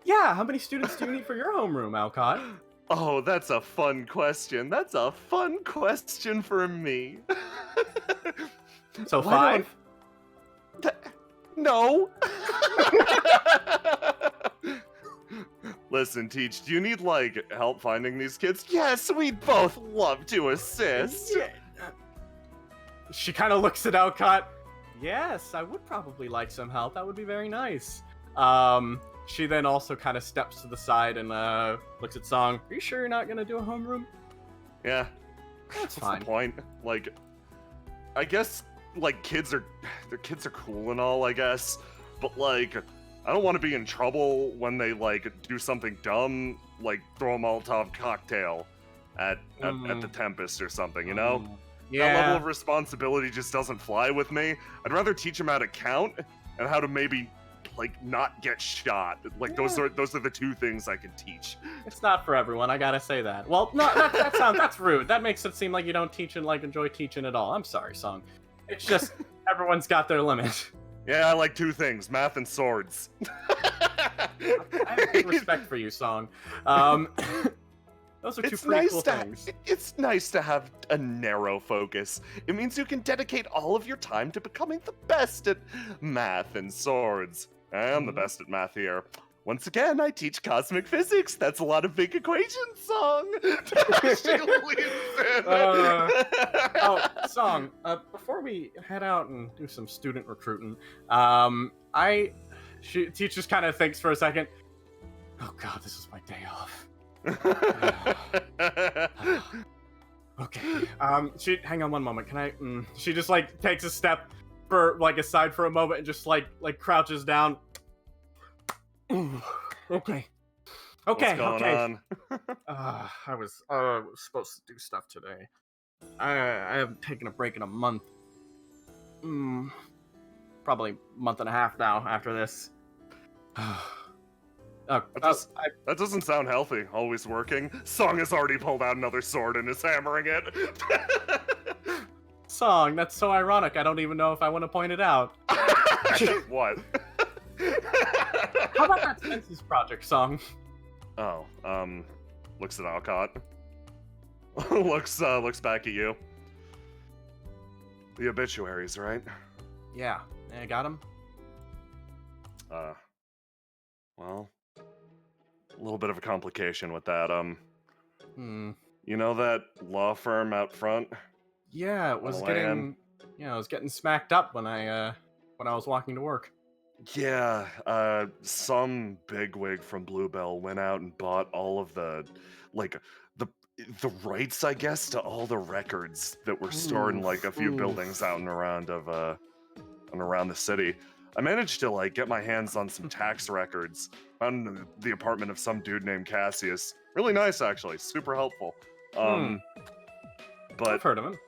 Yeah. How many students do you need for your homeroom, Alcott? Oh, that's a fun question. That's a fun question for me. So 5? No. Listen, Teach, do you need, help finding these kids? Yes, we'd both love to assist. She kind of looks at Alcott. Yes, I would probably like some help. That would be very nice. She then also kind of steps to the side and looks at Song. Are you sure you're not going to do a homeroom? Yeah. That's What's fine. the point? I guess, kids are cool and all, I guess. But, I don't want to be in trouble when they, do something dumb, throw a Molotov cocktail at the Tempest or something, you know? Yeah. That level of responsibility just doesn't fly with me. I'd rather teach them how to count and how to maybe, not get shot. Those are the 2 things I can teach. It's not for everyone, I gotta say that. Well, no, that's rude. That makes it seem like you don't teach and, enjoy teaching at all. I'm sorry, Song. It's just, everyone's got their limit. Yeah, I like 2 things, math and swords. I have big respect for you, Song. Those are two pretty cool things. It's nice to have a narrow focus. It means you can dedicate all of your time to becoming the best at math and swords. I am the best at math here. Once again, I teach cosmic physics. That's a lot of big equations, Song. She leans in. Song, before we head out and do some student recruiting, Teach just kind of thinks for a second. Oh God, this is my day off. Okay. Hang on one moment. Can I? She just like takes a step aside for a moment and just like crouches down. Okay. What's going on? I was supposed to do stuff today. I haven't taken a break in a month. Probably a month and a half now after this. That doesn't sound healthy. Always working. Song has already pulled out another sword and is hammering it. Song, that's so ironic. I don't even know if I want to point it out. What? How about that census project, Song? Oh, looks at Alcott. looks back at you. The obituaries, right? Yeah, I got him. Well, a little bit of a complication with that. You know that law firm out front? Yeah, it was getting smacked up when I was walking to work. Yeah, some bigwig from Bluebell went out and bought all of the rights, I guess, to all the records that were stored in like a few buildings out and around the city. I managed to get my hands on some tax records found in the apartment of some dude named Cassius. Really nice, actually, super helpful. But I've heard of him.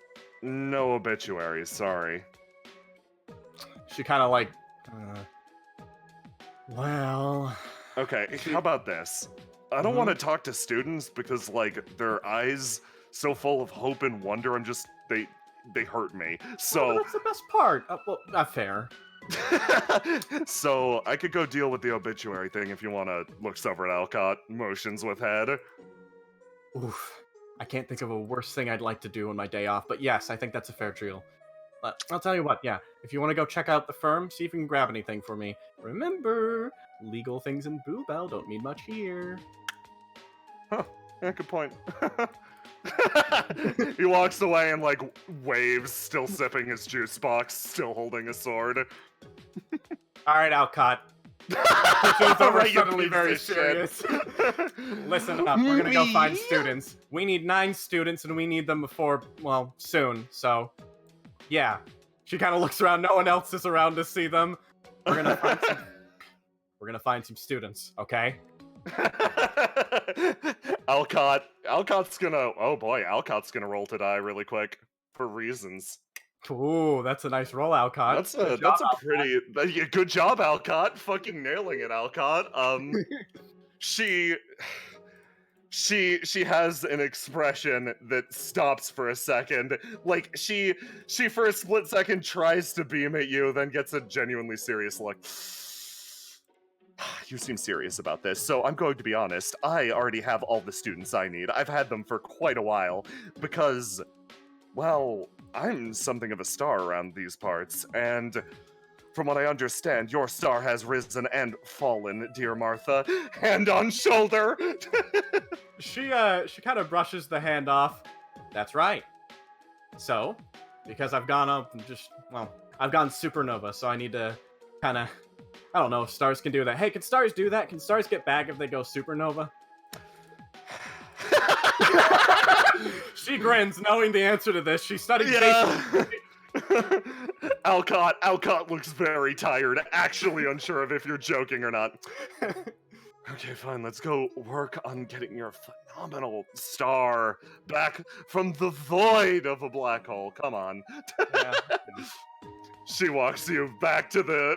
No obituaries, sorry. She kind of well... Okay, how about this? I don't want to talk to students because, their eyes so full of hope and wonder, they hurt me. So... Well, that's the best part. Not fair. So, I could go deal with the obituary thing if you want to look over at Alcott, motions with head. Oof. I can't think of a worse thing I'd like to do on my day off, but yes, I think that's a fair deal. But I'll tell you what, yeah, if you want to go check out the firm, see if you can grab anything for me. Remember, legal things in Bluebell don't mean much here. Huh, yeah, good point. He walks away and, waves, still sipping his juice box, still holding a sword. Alright, Alcott. It's over suddenly very serious. Listen up, we're gonna go find students. We need 9 students, and we need them before, soon, so... Yeah. She kind of looks around, no one else is around to see them. We're gonna find some students, okay? Alcott's gonna roll to die really quick for reasons. Ooh, that's a nice roll, Alcott. That's a pretty good job, Alcott. Fucking nailing it, Alcott. She has an expression that stops for a second. She for a split second tries to beam at you, then gets a genuinely serious look. You seem serious about this, so I'm going to be honest. I already have all the students I need. I've had them for quite a while, because, I'm something of a star around these parts, and from what I understand, your star has risen and fallen, dear Martha. Hand on shoulder! She kind of brushes the hand off. That's right. So, because I've gone up and I've gone supernova, so I need to kind of... I don't know if stars can do that. Hey, can stars do that? Can stars get back if they go supernova? She grins, knowing the answer to this. She studied Alcott looks very tired, actually unsure of if you're joking or not. Okay, fine, let's go work on getting your phenomenal star back from the void of a black hole. Come on. Yeah. She walks you back to the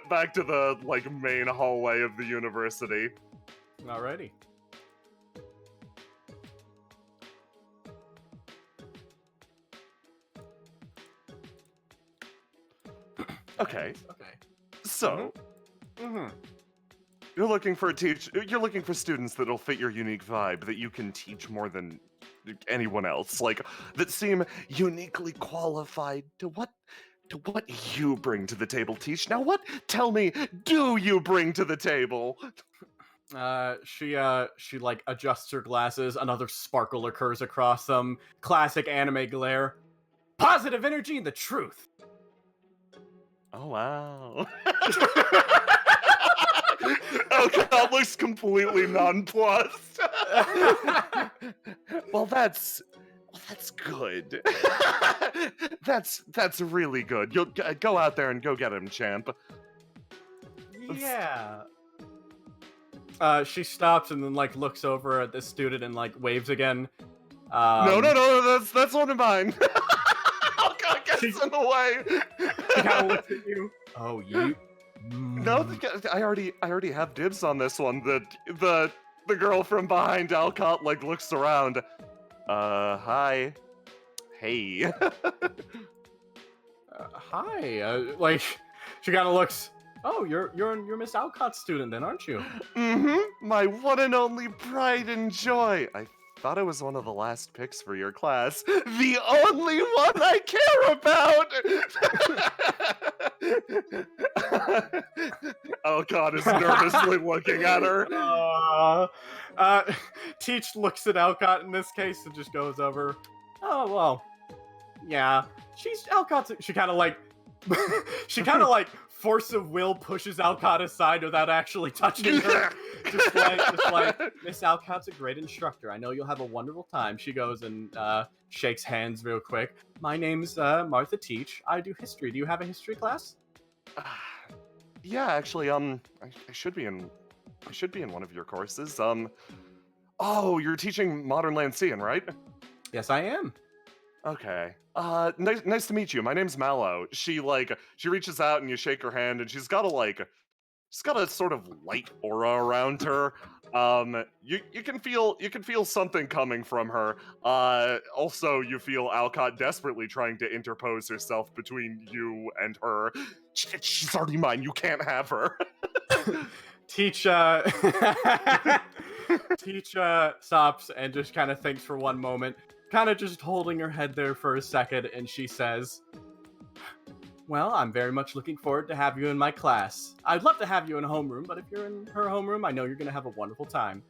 main hallway of the university. Alrighty. Okay. So, You're looking for You're looking for students that'll fit your unique vibe, that you can teach more than anyone else, like that seem uniquely qualified to what you bring to the table. Teach now. Tell me, do you bring to the table? She like adjusts her glasses. Another sparkle occurs across them. Classic anime glare. Positive energy and the truth. Oh wow. Oh, God looks completely nonplussed. Well, that's good. That's really good. You'll go out there and go get him, champ. Yeah. She stops and then like looks over at this student and like waves again. No, that's one of mine. Oh God, gets in the way. She kind of looks at you. Oh, you. No, I already have dibs on this one. The girl from behind Alcott like looks around. Hi. Hey. Hi. Like, she kind of looks. Oh, you're Miss Alcott's student then, aren't you? Mm-hmm. My one and only pride and joy. I thought I was one of the last picks for your class. The only one I care about. Oh God, is nervously looking at her. Teach looks at Alcott in this case and just goes over. Oh well, yeah. She's Alcott's. She kind of like force of will pushes Alcott aside without actually touching her. just like, Miss Alcott's a great instructor. I know you'll have a wonderful time. She goes and shakes hands real quick. My name's Martha Teach. I do history. Do you have a history class? Yeah, actually, I should be in one of your courses. Oh, you're teaching Modern Lancian, right? Yes, I am. Okay. Nice to meet you. My name's Mallow. She reaches out and you shake her hand, and she's got a sort of light aura around her. You can feel something coming from her. Also, you feel Alcott desperately trying to interpose herself between you and her. She's already mine. You can't have her. Teach stops and just kind of thinks for one moment, kind of just holding her head there for a second, and she says, well, I'm very much looking forward to have you in my class. I'd love to have you in homeroom, but if you're in her homeroom, I know you're going to have a wonderful time.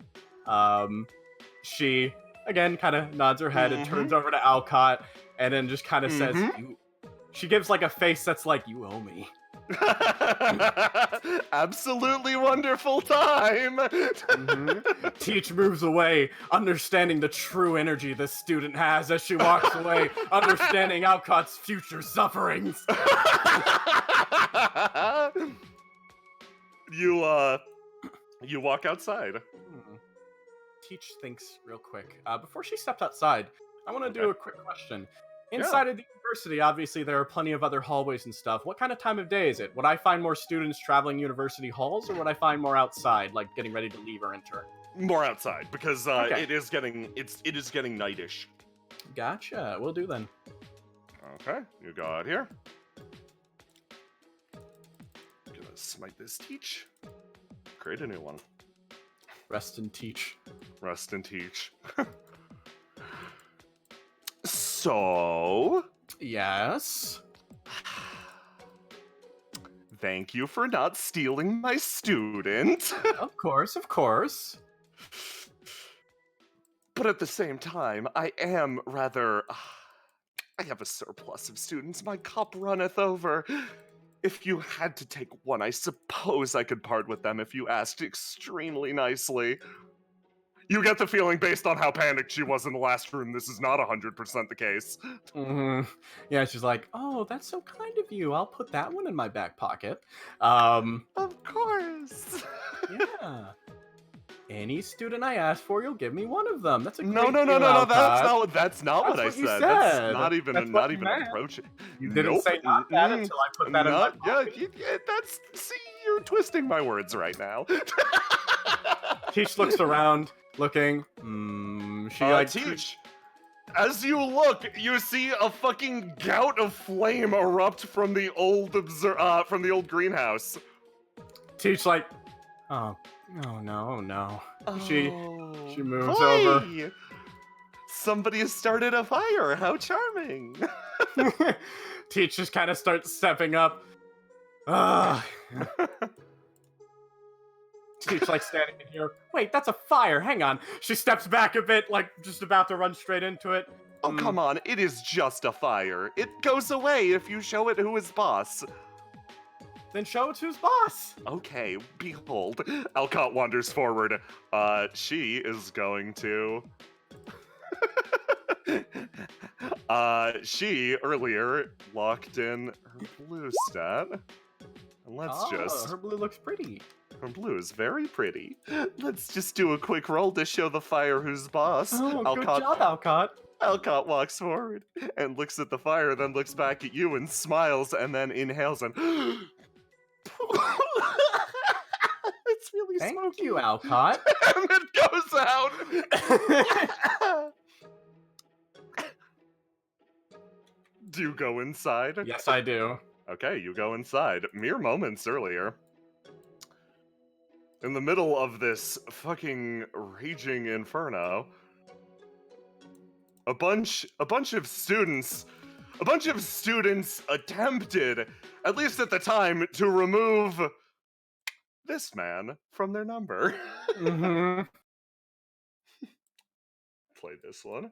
She, again, kind of nods her head and turns over to Alcott, and then just kind of says, she gives like a face that's like, you owe me. Absolutely wonderful time. Teach moves away, understanding the true energy this student has as she walks away, understanding Alcott's future sufferings. You walk outside. Teach thinks real quick. Before she steps outside, I want to do a quick question. Inside of the university, obviously, there are plenty of other hallways and stuff. What kind of time of day is it? Would I find more students traveling university halls, or would I find more outside, like getting ready to leave or enter? More outside, because it is getting nightish. Gotcha. Will do then. Okay, you go out here. Gonna smite this Teach. Create a new one. Rest and teach. Rest and teach. So... Yes? Thank you for not stealing my student. Of course, of course. But at the same time, I am rather... I have a surplus of students. My cup runneth over. If you had to take one, I suppose I could part with them if you asked extremely nicely. You get the feeling, based on how panicked she was in the last room, this is not 100% the case. Yeah, she's like, oh, that's so kind of you. I'll put that one in my back pocket. Of course. Yeah. Any student I ask for, you'll give me one of them. That's a great No. That's not what I said. That's not even an approach. You didn't say not that until I put that in my pocket. Yeah, see, you're twisting my words right now. Teach looks around, looking. Teach. As you look, you see a fucking gout of flame erupt from the old greenhouse. Teach like, Oh no. Oh, She moves over. boy! Somebody has started a fire. How charming. Teach just kind of starts stepping up. Ugh. Teach like standing in here. Wait, that's a fire. Hang on. She steps back a bit, like just about to run straight into it. Oh, come on. It is just a fire. It goes away if you show it who is boss. Then show it who's boss. Okay, behold. Alcott wanders forward. She is going to... she earlier locked in her blue stat. And let's just... her blue looks pretty. Her blue is very pretty. Let's just do a quick roll to show the fire who's boss. Oh, good job, Alcott. Alcott walks forward and looks at the fire, then looks back at you and smiles, and then inhales and... It's really Thank smoky. you, Alcott. And it goes out. Do you go inside? Yes, I do. Okay, you go inside. Mere moments earlier, in the middle of this fucking raging inferno, a bunch of students attempted, at least at the time, to remove this man from their number. Mm-hmm. Play this one.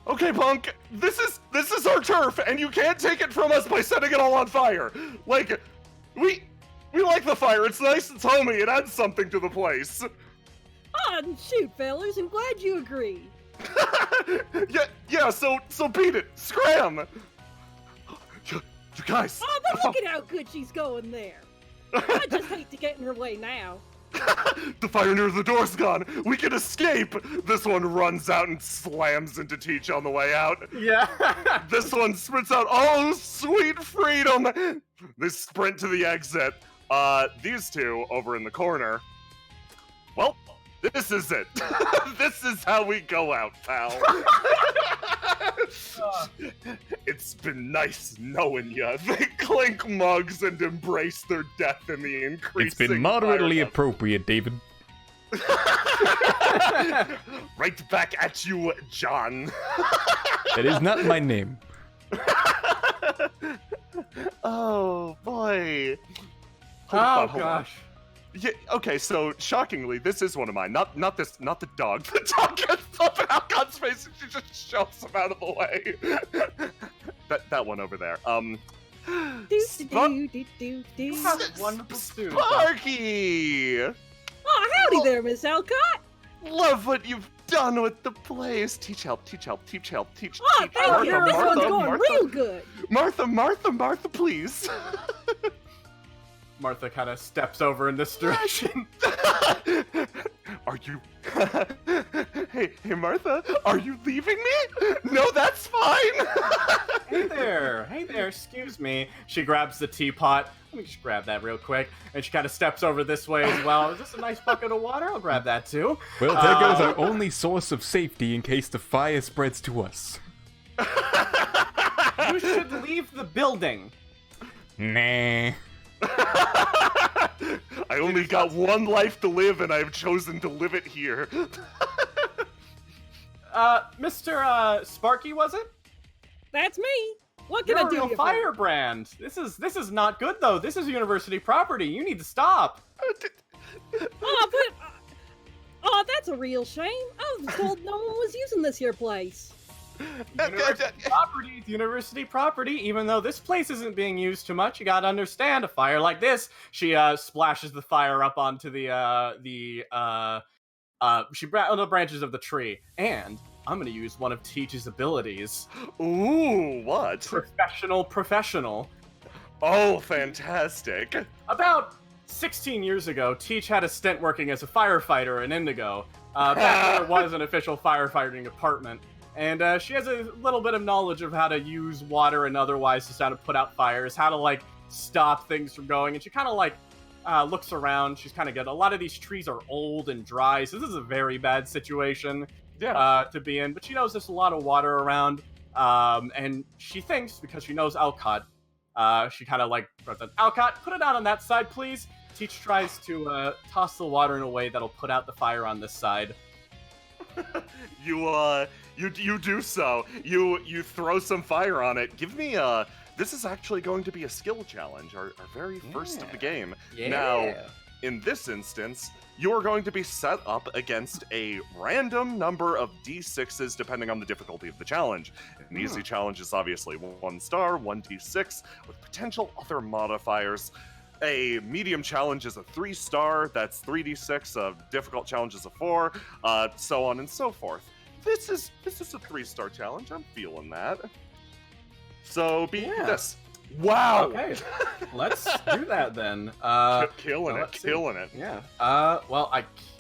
Okay, punk, this is our turf, and you can't take it from us by setting it all on fire. Like, we like the fire. It's nice, it's homey, it adds something to the place. Oh, shoot, fellas, I'm glad you agree. yeah, so beat it. Scram! You guys. Oh, but look at how good she's going there. I just hate to get in her way now. The fire near the door's gone. We can escape. This one runs out and slams into Teach on the way out. Yeah. This one sprints out. Oh, sweet freedom. They sprint to the exit. These two over in the corner. Well, this is it. This is how we go out, pal. It's been nice knowing ya. They clink mugs and embrace their death in the increasing It's been moderately fire. appropriate, David. Right back at you, John. That is not my name. Oh, boy. Oh, Hold on. gosh. Yeah, okay, so shockingly, this is one of mine. Not the dog. The dog gets up in Alcott's face and she just shoves him out of the way. that one over there. Wonderful student. Sparky! Oh, howdy there, Miss Alcott. Love what you've done with the place. Teach help. Oh, thank you. This one's going real good. Martha, please. Martha kind of steps over in this direction. Are you... hey, Martha, are you leaving me? No, that's fine. Hey there, excuse me. She grabs the teapot. Let me just grab that real quick. And she kind of steps over this way as well. Is this a nice bucket of water? I'll grab that too. Well, there goes our only source of safety in case the fire spreads to us. You should leave the building. Nah. I only got one life to live, and I've chosen to live it here. Mr. Sparky, was it? That's me. What can You're I do a real you firebrand. This is not good though. This is university property. You need to stop. Oh, that's a real shame. I was told no one was using this here place. University property, even though this place isn't being used too much, you gotta understand, a fire like this, she splashes the fire up onto the branches of the tree, and I'm gonna use one of Teach's abilities. Ooh, what? Professional. Oh, fantastic. About 16 years ago, Teach had a stint working as a firefighter in Indigo, back when there was an official firefighting department. And she has a little bit of knowledge of how to use water and otherwise just how to put out fires, how to, like, stop things from going. And she kind of, like, looks around. She's kind of good. A lot of these trees are old and dry, so this is a very bad situation to be in. But she knows there's a lot of water around. And she thinks, because she knows Alcott, She kind of like throws that. Alcott, put it out on that side, please. Teach tries to toss the water in a way that'll put out the fire on this side. You do so. You throw some fire on it. Give me this is actually going to be a skill challenge, our very first of the game. Yeah. Now, in this instance, you are going to be set up against a random number of d6s depending on the difficulty of the challenge. An easy challenge is obviously 1 star, 1d6, with potential other modifiers. A medium challenge is a 3-star, that's 3d6. A difficult challenge is a 4, so on and so forth. This is a 3-star challenge. I'm feeling that. So be this. Wow. Okay, let's do that then. Killing it. Yeah. Well,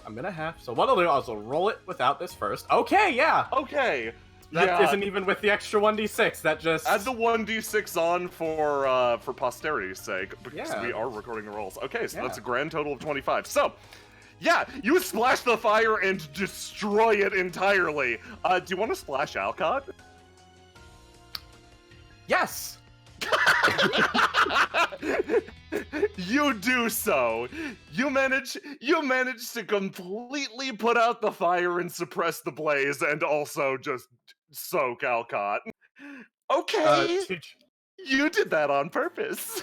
I'm gonna have. So what I'll do is I'll roll it without this first. Okay. Yeah. Okay. That isn't even with the extra 1d6. That just add the 1d6 on for posterity's sake because we are recording the rolls. Okay, so that's a grand total of 25. So, yeah, you splash the fire and destroy it entirely. Do you want to splash Alcott? Yes. You do so. You manage to completely put out the fire and suppress the blaze, and also just soak Alcott. Okay, you did that on purpose.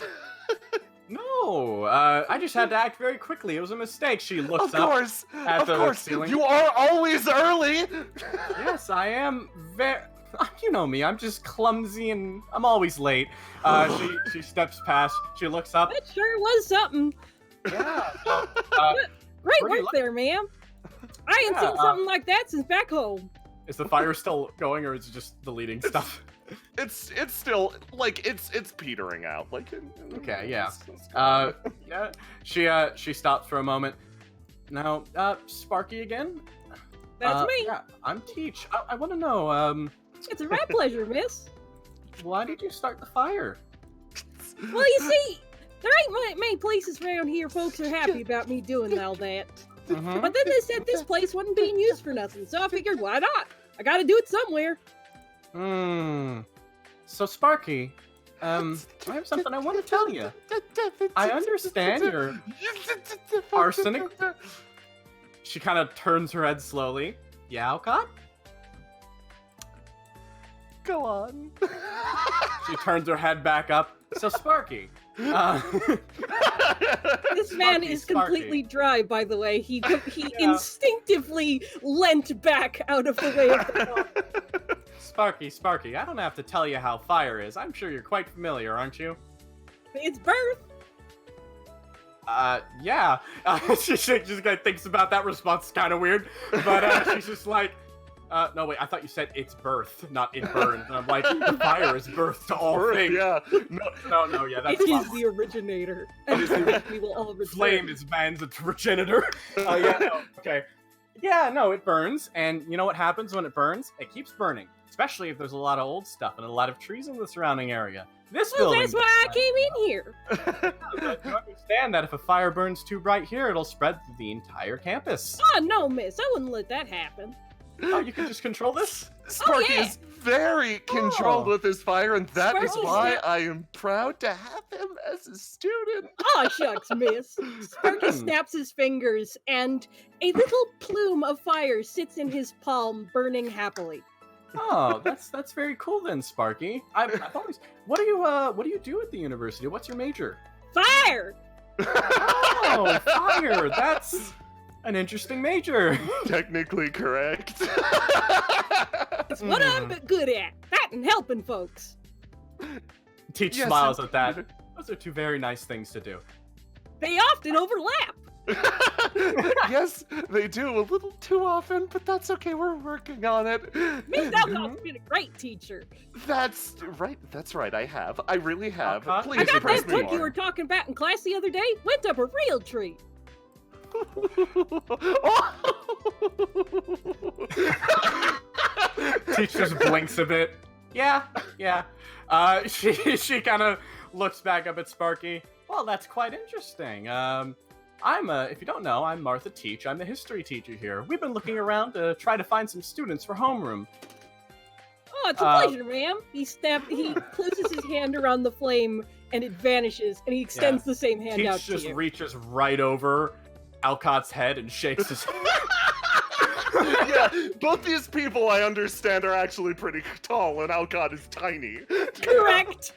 No, I just had to act very quickly. It was a mistake. She looks up at the ceiling. You are always early. Yes, I am very. You know me, I'm just clumsy and I'm always late. She steps past, she looks up. That sure was something. Yeah. Great work there, ma'am. I ain't seen something like that since back home. Is the fire still going, or is it just deleting stuff? It's still like it's petering out. Like okay, yeah. Yeah. She stops for a moment. Now, Sparky again. That's me. Yeah, I'm Teach. I want to know. It's a right pleasure, miss. Why did you start the fire? Well, you see, there ain't many places around here folks are happy about me doing all that. Mm-hmm. But then they said this place wasn't being used for nothing, so I figured, why not? I gotta do it somewhere. So, Sparky, I have something I want to tell you. I understand your arsenic. She kind of turns her head slowly. Yeah, Alcott? Go on. She turns her head back up. So, Sparky. This man is completely dry, by the way. He instinctively leant back out of the way of the car. Sparky, I don't have to tell you how fire is. I'm sure you're quite familiar, aren't you? It's birth. Yeah. She just kind of thinks about that response. It's kind of weird. But she's just like, no, wait, I thought you said it's birth, not it burns. And I'm like, the fire is birth to all things. Yeah. No, yeah, that's It is the originator. And we will all return. Flame is man's progenitor. Yeah, no, okay. Yeah, no, it burns. And you know what happens when it burns? It keeps burning. Especially if there's a lot of old stuff and a lot of trees in the surrounding area. This building. That's why I came in here. But you understand that if a fire burns too bright here, it'll spread through the entire campus. Oh, no, miss. I wouldn't let that happen. Oh, you can just control this? Sparky is very controlled with his fire, and that is Sparky's why I am proud to have him as a student. Oh, shucks, miss. Sparky snaps his fingers, and a little plume of fire sits in his palm, burning happily. Oh, that's very cool then, Sparky. I've always. What do you do at the university? What's your major? Fire! Oh, fire! That's an interesting major. Technically correct. It's what I'm good at. That and helping folks. Teach smiles at that. Those are two very nice things to do. They often overlap. Yes, they do a little too often, but that's okay. We're working on it. Miss Alcott's been a great teacher. That's right. I have. I really have. Alcott? Please I got impress that me book you more. were talking about in class the other day. Went up a real treat. Teach just blinks a bit. Yeah. She kind of looks back up at Sparky. Well, that's quite interesting. If you don't know, I'm Martha Teach. I'm the history teacher here. We've been looking around to try to find some students for homeroom. Oh, it's a pleasure, ma'am. He closes his hand around the flame and it vanishes, and he extends the same hand out Teach to just you. reaches right over Alcott's head and shakes his Yeah, both these people I understand are actually pretty tall, and Alcott is tiny. Correct!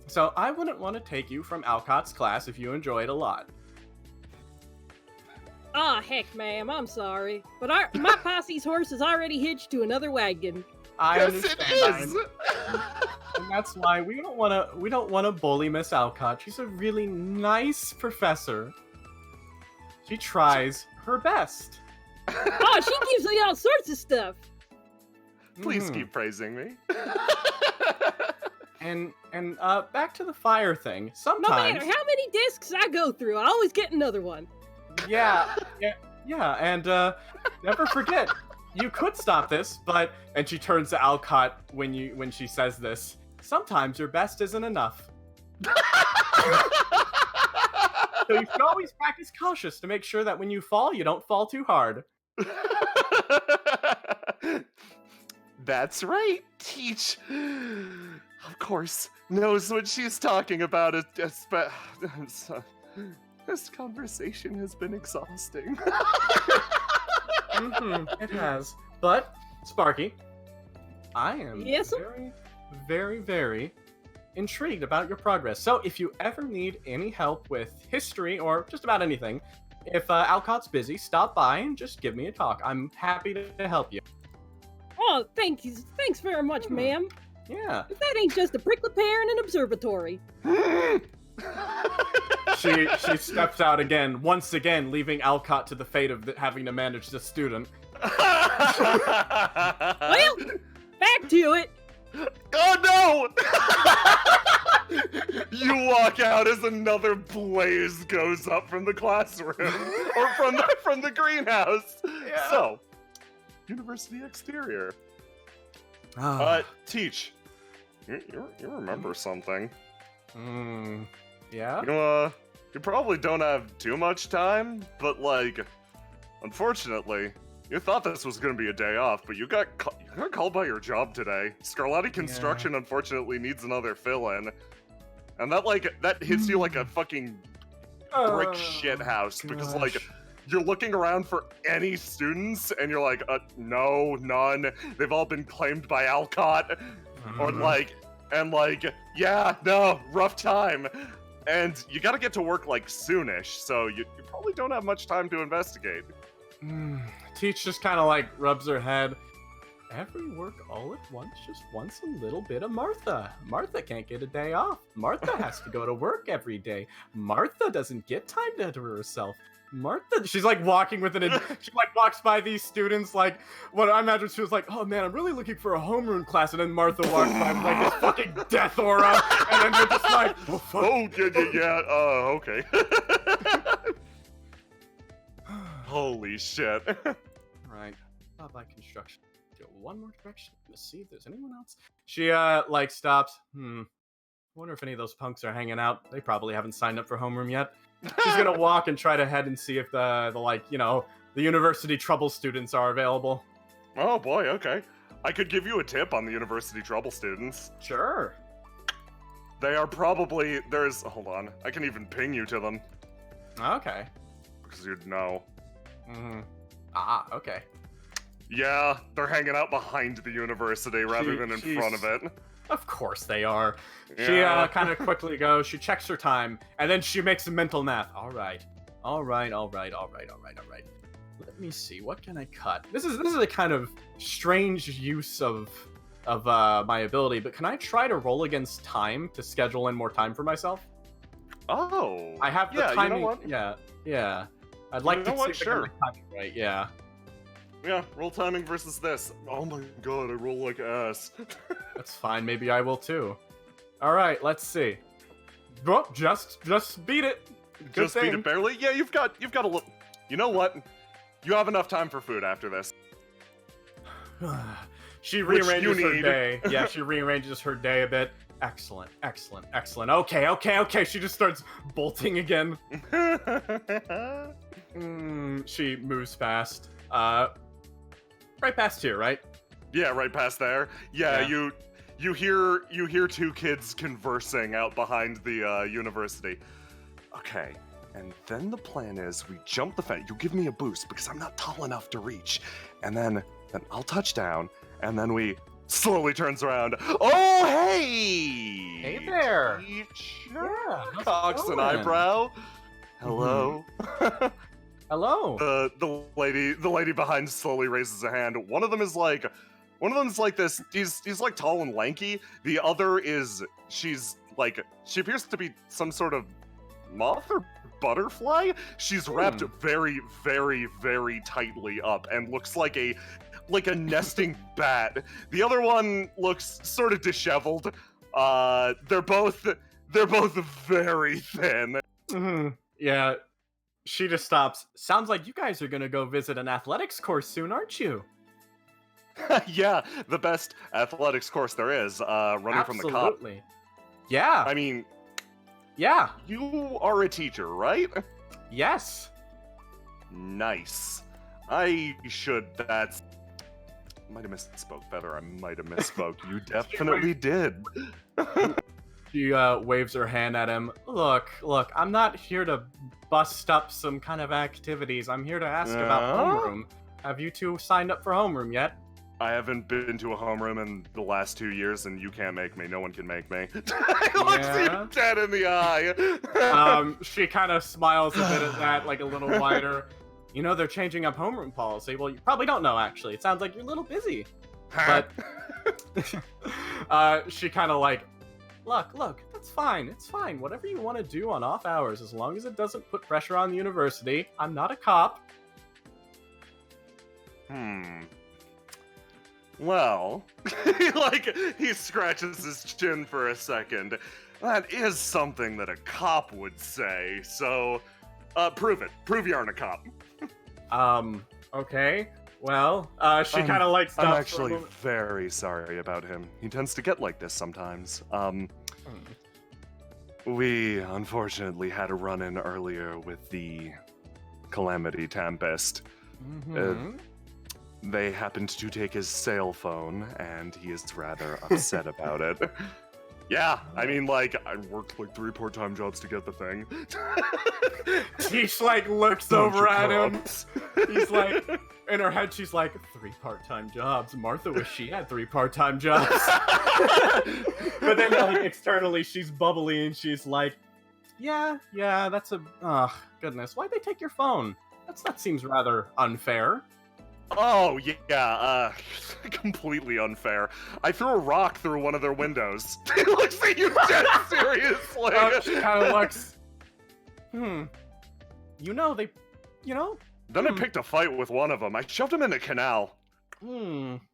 So I wouldn't want to take you from Alcott's class if you enjoy it a lot. Ah, heck, ma'am, I'm sorry. But my posse's horse is already hitched to another wagon. I Yes, understand. it is! And that's why we don't want to bully Miss Alcott. She's a really nice professor. She tries her best. Oh, she gives me all sorts of stuff. Please Mhm. keep praising me. And back to the fire thing. No Sometimes, matter how many discs I go through, I always get another one. yeah, and never forget, you could stop this, but and she turns to Alcott when she says this. Sometimes your best isn't enough. So you should always practice cautious to make sure that when you fall, you don't fall too hard. That's right, Teach. Of course, knows what she's talking about. This conversation has been exhausting. It has. But, Sparky, I am Yes, sir? very, very, very intrigued about your progress. So if you ever need any help with history or just about anything, if Alcott's busy, stop by and just give me a talk. I'm happy to help you. Oh, thank you. Thanks very much, ma'am. Yeah. If that ain't just a prickly pear and an observatory. She steps out again, once again, leaving Alcott to the fate of having to manage the student. Well, back to it. Oh no! You walk out as another blaze goes up from the classroom or from the greenhouse. Yeah. So, university exterior. Teach. You remember something? Yeah? You probably don't have too much time, but like, unfortunately, you thought this was gonna be a day off, but you got called by your job today. Scarlatti Construction unfortunately needs another fill-in, and that hits you like a fucking brick shit house because like you're looking around for any students and you're like, no, none. They've all been claimed by Alcott, or yeah, no, rough time. And you gotta get to work like soonish, so you probably don't have much time to investigate. Teach just kind of like rubs her head. Every work all at once just wants a little bit of Martha. Martha can't get a day off. Martha has to go to work every day. Martha doesn't get time to herself. Martha, she's like walking with she like walks by these students like, what I imagine she was like, oh man, I'm really looking for a homeroom class, and then Martha walks by with like this fucking death aura, and then they're just like, oh fuck. Oh, yeah, okay. Holy shit. Right. By construction. Go one more direction. Let's see if there's anyone else. She like stops. Wonder if any of those punks are hanging out. They probably haven't signed up for homeroom yet. She's gonna walk and try to head and see if the university trouble students are available. Oh boy, okay. I could give you a tip on the university trouble students. Sure. They are probably hold on. I can even ping you to them. Okay. Because you'd know. Okay. Yeah, they're hanging out behind the university rather than in front of it. Of course they are. Yeah. She kind of quickly goes, she checks her time, and then she makes some mental math. All right. Let me see, what can I cut? This is a kind of strange use of my ability, but can I try to roll against time to schedule in more time for myself? Oh. I have the yeah, timing. You know what? Yeah. I'd like to see if I sure. can timing right, yeah. Yeah, roll timing versus this. Oh my god, I roll like ass. That's fine, maybe I will too. Alright, let's see. Oh, just beat it. Good Just beat thing. it barely? Yeah, you've got a look. You know what? You have enough time for food after this. She Which rearranges you her need. day. Yeah, she rearranges her day a bit. Excellent. Okay. She just starts bolting again. She moves fast. Right past here, right? Yeah, right past there. Yeah, Yeah. You hear two kids conversing out behind the university. Okay, and then the plan is we jump the fence. You give me a boost because I'm not tall enough to reach, and then I'll touch down, and then we slowly turns around. Oh, hey! Hey there. Teacher Yeah, how's it cocks an going? eyebrow. Hello. Hello. The lady behind slowly raises a hand. One of them is like this. He's like tall and lanky. The other is she appears to be some sort of moth or butterfly. She's wrapped very, very, very tightly up and looks like a nesting bat. The other one looks sort of disheveled. They're both very thin. Yeah. She just stops. Sounds like you guys are gonna go visit an athletics course soon, aren't you? Yeah, the best athletics course there is. Running from the cop. Absolutely. Yeah. I mean, yeah. you are a teacher, right? Yes. Nice. I might have misspoke better. I might have misspoke. You definitely did. She waves her hand at him. Look, I'm not here to bust up some kind of activities. I'm here to ask about homeroom. Have you two signed up for homeroom yet? I haven't been to a homeroom in the last 2 years, and you can't make me. No one can make me. He looks you dead in the eye. She kind of smiles a bit at that, like a little wider. You know, they're changing up homeroom policy. Well, you probably don't know, actually. It sounds like you're a little busy. But she kind of like, look, that's fine. It's fine. Whatever you want to do on off hours, as long as it doesn't put pressure on the university. I'm not a cop. Well, he scratches his chin for a second. That is something that a cop would say. So, prove it. Prove you aren't a cop. Okay. Well, she kind of like stops. I'm actually very sorry about him. He tends to get like this sometimes. We unfortunately had a run-in earlier with the Calamity Tempest. They happened to take his cell phone, and he is rather upset about it. Yeah, I mean, I worked 3 part-time jobs to get the thing. She looks over at him. He's like, in her head, she's like, 3 part-time jobs. Martha wished she had 3 part-time jobs. But then, externally, she's bubbly and she's like, yeah, that's oh, goodness. Why'd they take your phone? That seems rather unfair. Oh, yeah, completely unfair. I threw a rock through one of their windows. He looks at you dead seriously. She kind of looks, Then I picked a fight with one of them. I shoved him in the canal.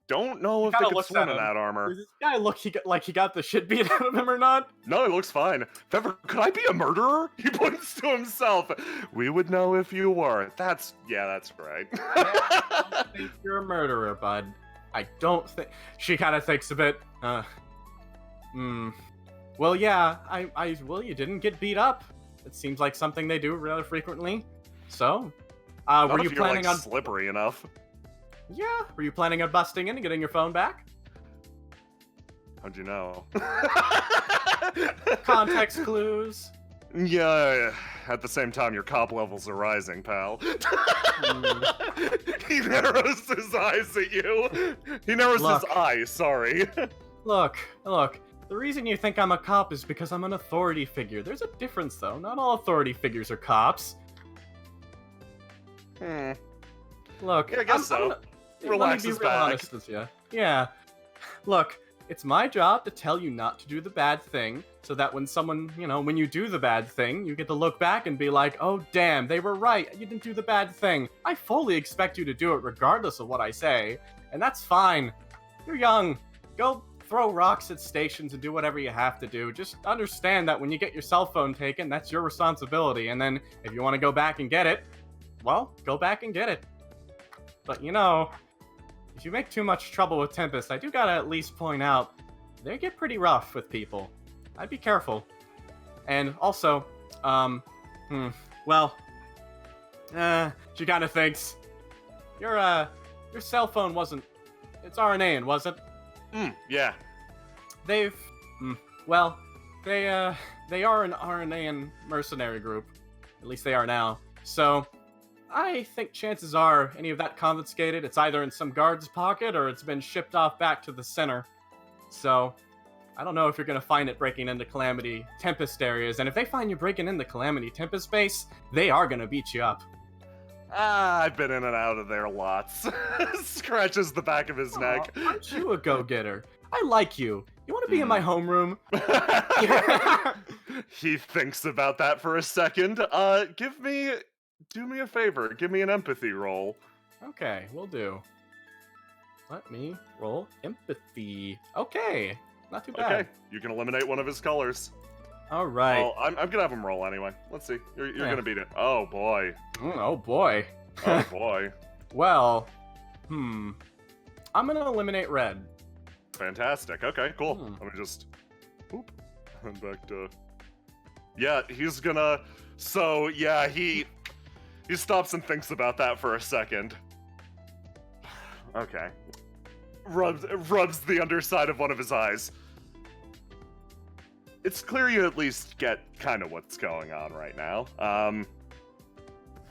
Don't know if they could swim in that armor. Does this guy look he got the shit beat out of him or not? No, he looks fine. If ever, could I be a murderer? He points to himself. We would know if you were. That's right. I don't think you're a murderer, bud. I don't think. She kind of thinks a bit. Well, yeah. Well, you didn't get beat up. It seems like something they do rather frequently. So, were you planning on slippery enough? Yeah. Were you planning on busting in and getting your phone back? How'd you know? Context clues. Yeah, at the same time, your cop levels are rising, pal. He narrows his eyes at you. He narrows his eyes, sorry. Look. The reason you think I'm a cop is because I'm an authority figure. There's a difference, though. Not all authority figures are cops. Look, yeah, I guess so. Relax his back. Yeah. Look, it's my job to tell you not to do the bad thing, so that when someone, when you do the bad thing, you get to look back and be like, oh damn, they were right, you didn't do the bad thing. I fully expect you to do it regardless of what I say, and that's fine. You're young. Go throw rocks at stations and do whatever you have to do. Just understand that when you get your cell phone taken, that's your responsibility, and then if you want to go back and get it, well, go back and get it. But if you make too much trouble with Tempest, I do gotta at least point out, they get pretty rough with people. I'd be careful. And also, she kinda thinks, your cell phone wasn't, it's RNA-ing, was it? Yeah. they've, well, they are an RNA mercenary group. At least they are now. So, I think chances are any of that confiscated, it's either in some guard's pocket or it's been shipped off back to the center. So, I don't know if you're gonna find it breaking into Calamity Tempest areas, and if they find you breaking into Calamity Tempest base, they are gonna beat you up. I've been in and out of there lots. Scratches the back of his neck. Aren't you a go-getter? I like you. You want to be in my homeroom? He thinks about that for a second. Do me a favor. Give me an empathy roll. Okay, will do. Let me roll empathy. Okay, not too bad. Okay, you can eliminate one of his colors. All right. Well, I'm gonna have him roll anyway. Let's see. You're gonna beat it. Oh boy. Oh boy. Oh boy. Well, I'm gonna eliminate red. Fantastic. Okay, cool. Let me just... Oop. And back to... Yeah, he's gonna... So, yeah, he stops and thinks about that for a second. Okay. Rubs the underside of one of his eyes. It's clear you at least get kind of what's going on right now.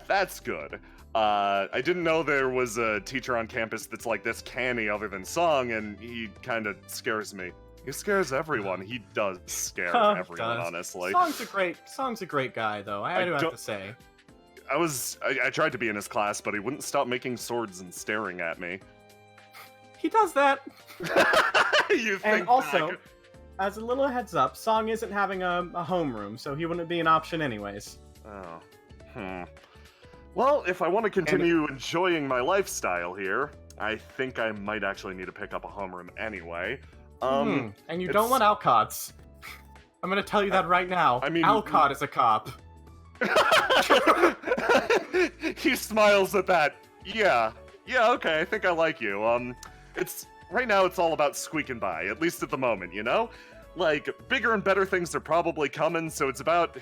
That's good. I didn't know there was a teacher on campus that's like this canny other than song, and he kind of scares me. He scares everyone. He does scare everyone, honestly. Song's a great guy, though. I do have to say. I tried to be in his class, but he wouldn't stop making swords and staring at me. He does that. You think and also, back. as a little heads up, Song isn't having a homeroom, so he wouldn't be an option anyways. Oh. Well, if I want to continue enjoying my lifestyle here, I think I might actually need to pick up a homeroom anyway. And you don't want Alcott's. I'm gonna tell you that right now. I mean, Alcott is a cop. He smiles at that. Yeah, okay, I think I like you. Right now it's all about squeaking by, at least at the moment, you know? Like, bigger and better things are probably coming, so it's about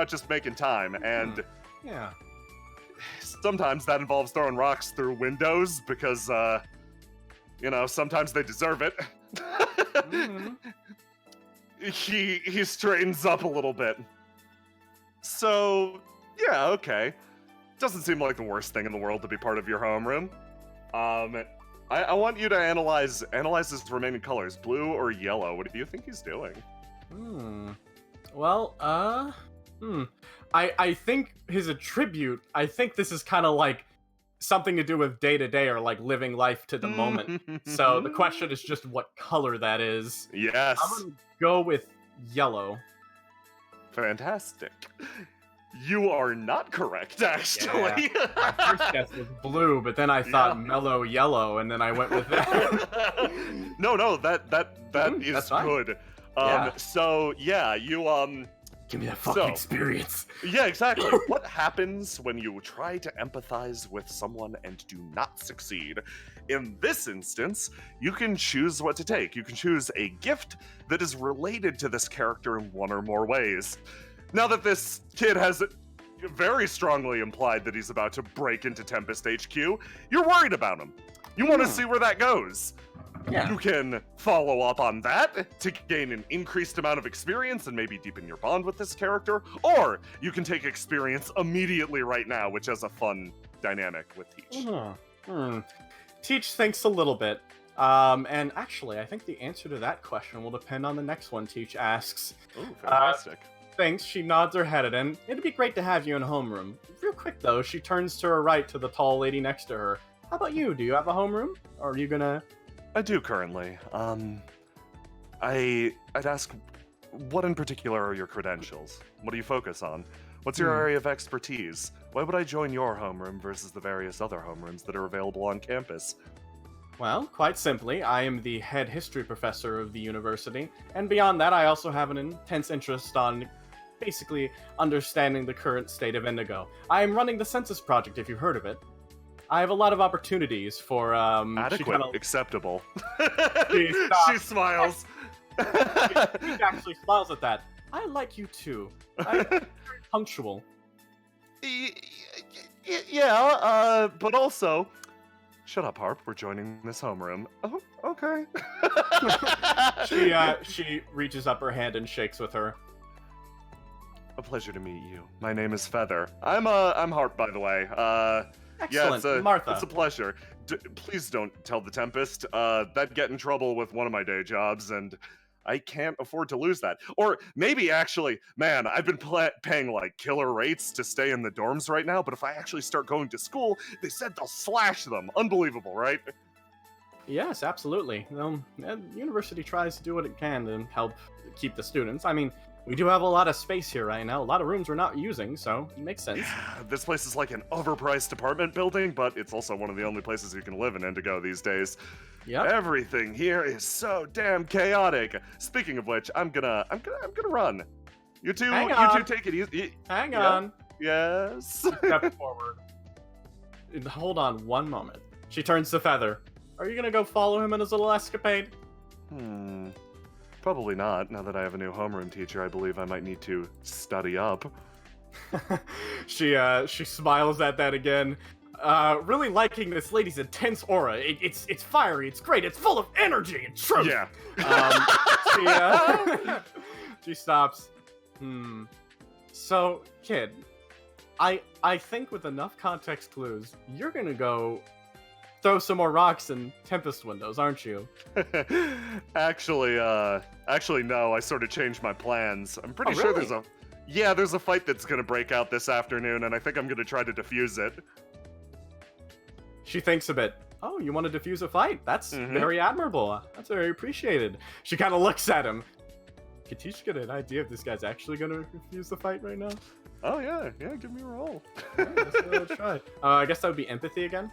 just making time, and... Yeah. Sometimes that involves throwing rocks through windows, because, sometimes they deserve it. He straightens up a little bit. So, yeah, okay. Doesn't seem like the worst thing in the world to be part of your homeroom. I want you to analyze his remaining colors, blue or yellow. What do you think he's doing? Well, I think his attribute, I think this is kind of like something to do with day-to-day or like living life to the moment. So the question is just what color that is. Yes. I'm gonna go with yellow. Fantastic. You are not correct, actually. Yeah. My first guess was blue, but then I thought mellow yellow, and then I went with that. No, that is good. So yeah, you give me that fucking experience. Yeah, exactly. What happens when you try to empathize with someone and do not succeed? In this instance, you can choose what to take. You can choose a gift that is related to this character in one or more ways. Now that this kid has very strongly implied that he's about to break into Tempest HQ, you're worried about him. You want to see where that goes. Yeah. You can follow up on that to gain an increased amount of experience and maybe deepen your bond with this character, or you can take experience immediately right now, which has a fun dynamic with Teach. Teach thinks a little bit. And actually, I think the answer to that question will depend on the next one Teach asks. Ooh, fantastic. Thanks, she nods her head at him. It'd be great to have you in homeroom. Real quick though, she turns to her right to the tall lady next to her. How about you? Do you have a homeroom? Or are you gonna... I do currently. I'd ask, what in particular are your credentials? What do you focus on? What's your area of expertise? Why would I join your homeroom versus the various other homerooms that are available on campus? Well, quite simply, I am the head history professor of the university, and beyond that I also have an intense interest on basically understanding the current state of Indigo. I am running the census project, if you've heard of it. I have a lot of opportunities for, Adequate, acceptable. She smiles. She actually smiles at that. I like you too. I'm very punctual. Yeah, but also, Shut up, Harp. We're joining this homeroom. Oh, okay. She reaches up her hand and shakes with her. A pleasure to meet you. My name is Feather. I'm Harp, by the way. Excellent, yeah, Martha. It's a pleasure. Please don't tell the Tempest. That'd get in trouble with one of my day jobs, and I can't afford to lose that. Or maybe actually, man, I've been paying like killer rates to stay in the dorms right now, but if I actually start going to school, they said they'll slash them. Unbelievable, right? Yes, absolutely. The university tries to do what it can to help keep the students. I mean, we do have a lot of space here right now. A lot of rooms we're not using, so it makes sense. This place is like an overpriced apartment building, but it's also one of the only places you can live in Indigo these days. Yep. Everything here is so damn chaotic. Speaking of which, I'm gonna run. You two take it easy. Hang on. Yes. Step forward. Hold on one moment. She turns to Feather. Are you gonna go follow him in his little escapade? Probably not. Now that I have a new homeroom teacher, I believe I might need to study up. She smiles at that again. Really liking this lady's intense aura. It's fiery. It's great. It's full of energy and truth. Yeah. She stops. So, kid, I think with enough context clues, you're gonna go throw some more rocks in Tempest windows, aren't you? Actually, no. I sort of changed my plans. I'm pretty sure really? there's a fight that's gonna break out this afternoon, and I think I'm gonna try to defuse it. She thinks a bit. Oh, you want to defuse a fight? That's very admirable. That's very appreciated. She kind of looks at him. Could Teach get an idea if this guy's actually gonna defuse the fight right now? Oh yeah, give me a roll. Let's try. I guess that would be empathy again.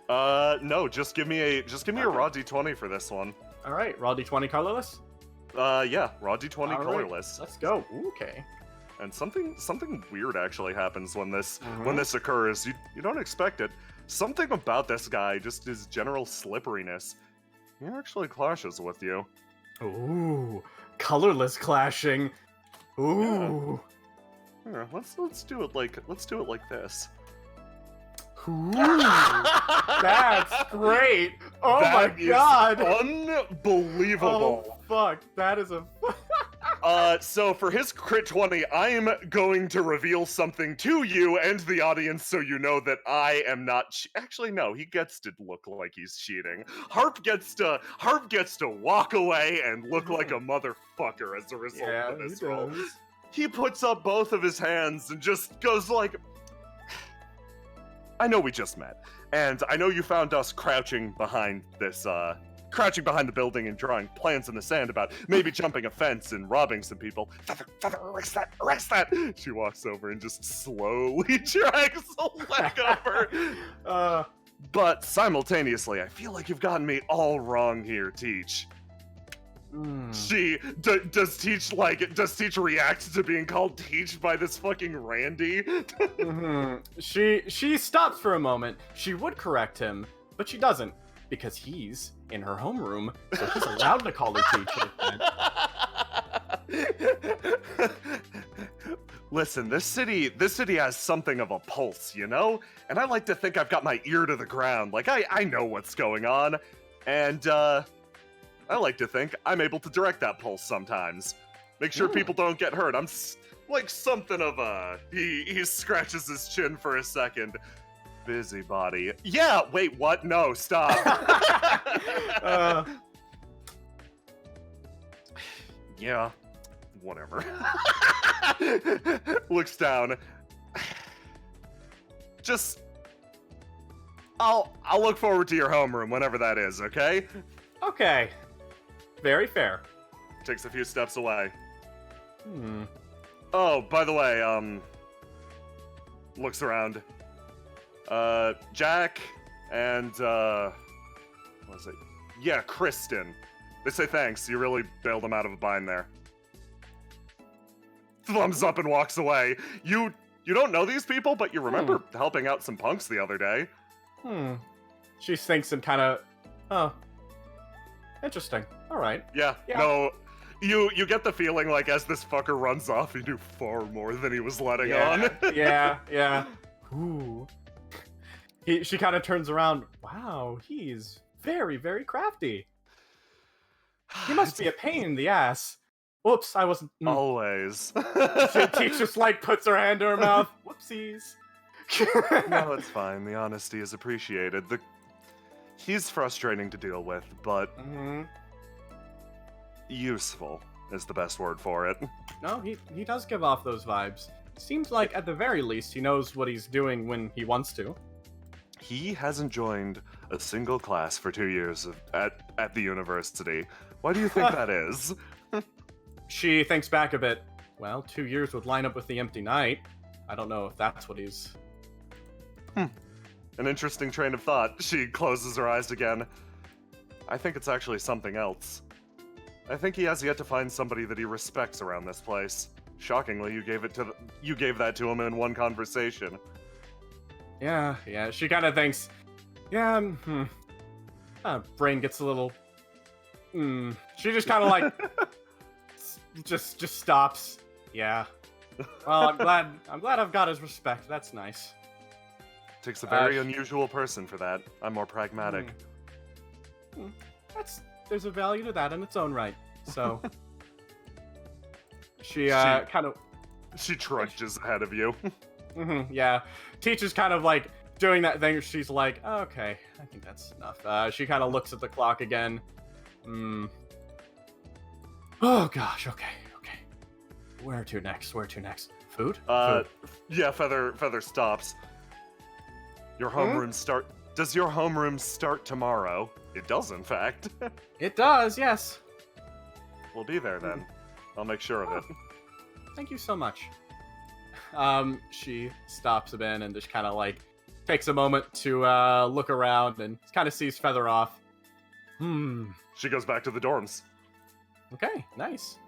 No, just give me a raw d20 for this one. All right, raw d20 colorless. Yeah, raw d20 All right, colorless. let's go. Okay. And something weird actually happens when this occurs. You don't expect it. Something about this guy, just his general slipperiness, he actually clashes with you. Ooh, colorless clashing. Ooh. Yeah. Here, let's do it like this. Ooh, that's great. Oh That my is god. Unbelievable. Oh fuck, that is a. So for his crit 20, I'm going to reveal something to you and the audience so you know that I am not actually no, he gets to look like he's cheating. Harp gets to walk away and look like a motherfucker as a result of this roll. He puts up both of his hands and just goes like, I know we just met, and I know you found us crouching behind the building and drawing plans in the sand about maybe jumping a fence and robbing some people. Feather, erase that! She walks over and just slowly drags the leg over. But simultaneously, I feel like you've gotten me all wrong here, Teach. Does Teach react to being called Teach by this fucking Randy? She stops for a moment. She would correct him, but she doesn't. Because he's in her homeroom, so she's allowed to call her teacher. Listen, this city has something of a pulse, you know? And I like to think I've got my ear to the ground. Like, I know what's going on. And, I like to think I'm able to direct that pulse sometimes. Make sure people don't get hurt. I'm like something of a... He scratches his chin for a second. Busybody. Yeah, wait, what? No, stop. Yeah, whatever. Looks down. Just... I'll look forward to your homeroom whenever that is, okay? Okay. Very fair. Takes a few steps away. Oh, by the way, looks around. Jack and, what was it? Yeah, Kristen. They say thanks, you really bailed them out of a bind there. Thumbs up and walks away. You don't know these people, but you remember helping out some punks the other day. She thinks and kind of, oh, interesting. All right. Yeah, no, you get the feeling like as this fucker runs off, he knew far more than he was letting on. Yeah. Ooh. She kind of turns around. Wow, he's very, very crafty. He must be a pain in the ass. Whoops, I wasn't. Always. Teach just like puts her hand to her mouth. Whoopsies. No, it's fine. The honesty is appreciated. He's frustrating to deal with, but useful is the best word for it. No, he does give off those vibes. Seems like at the very least he knows what he's doing when he wants to. He hasn't joined a single class for 2 years at the university. Why do you think that is? She thinks back a bit. Well, 2 years would line up with the empty night. I don't know if that's what he's... An interesting train of thought. She closes her eyes again. I think it's actually something else. I think he has yet to find somebody that he respects around this place. Shockingly, you gave that to him in one conversation. Yeah, she kind of thinks, yeah, brain gets a little, She just kind of like, just stops. Yeah. Well, I'm glad I've got his respect. That's nice. Takes a very unusual person for that. I'm more pragmatic. There's a value to that in its own right. So, she kind of... She trudges ahead of you. Yeah. Teacher's kind of like doing that thing where she's like, oh, okay, I think that's enough. She kind of looks at the clock again. Oh gosh, okay. Where to next? Food? Food? Yeah, Feather stops. Your homeroom Does your homeroom start tomorrow? It does, in fact. It does, yes. We'll be there then. I'll make sure of it. Thank you so much. She stops a bit and just kind of like takes a moment to look around and kind of sees Feather off. She goes back to the dorms. Okay, nice.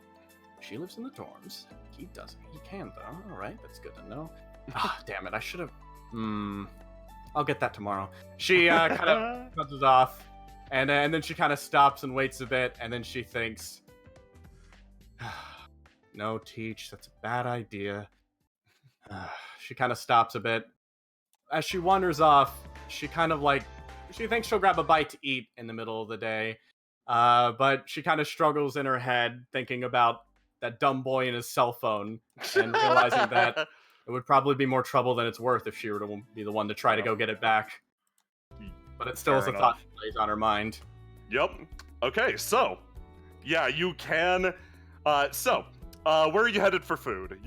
She lives in the dorms. He doesn't. He can though. All right, that's good to know. Ah, damn it! I should have. I'll get that tomorrow. She kind of cuts it off, and then she kind of stops and waits a bit, and then she thinks, "No, Teach, that's a bad idea." She kind of stops a bit. As she wanders off, she kind of like, she thinks she'll grab a bite to eat in the middle of the day, but she kind of struggles in her head thinking about that dumb boy and his cell phone, and realizing that it would probably be more trouble than it's worth if she were to be the one to try to go get it back. But it still is a thought that plays on her mind. Yep. Okay, so, yeah, you can, where are you headed for food?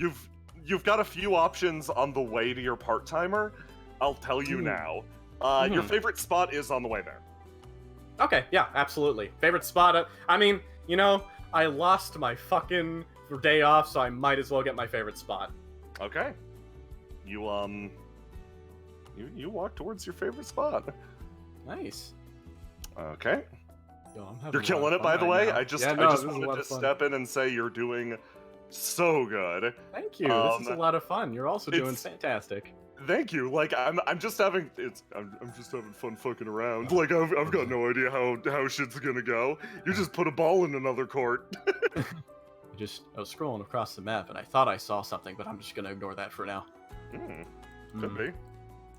You've got a few options on the way to your part-timer. I'll tell you now. Your favorite spot is on the way there. Okay, yeah, absolutely. Favorite spot, I mean, you know, I lost my fucking day off, so I might as well get my favorite spot. Okay. You walk towards your favorite spot. Nice. Okay. Yo, you're killing it, by the way. Now. I just wanted to step in and say you're doing so good. Thank you. This is a lot of fun. You're also doing fantastic. Thank you. Like I'm just having fun fucking around. Like I've got no idea how shit's gonna go. You just put a ball in another court. I was scrolling across the map and I thought I saw something, but I'm just gonna ignore that for now. Could be.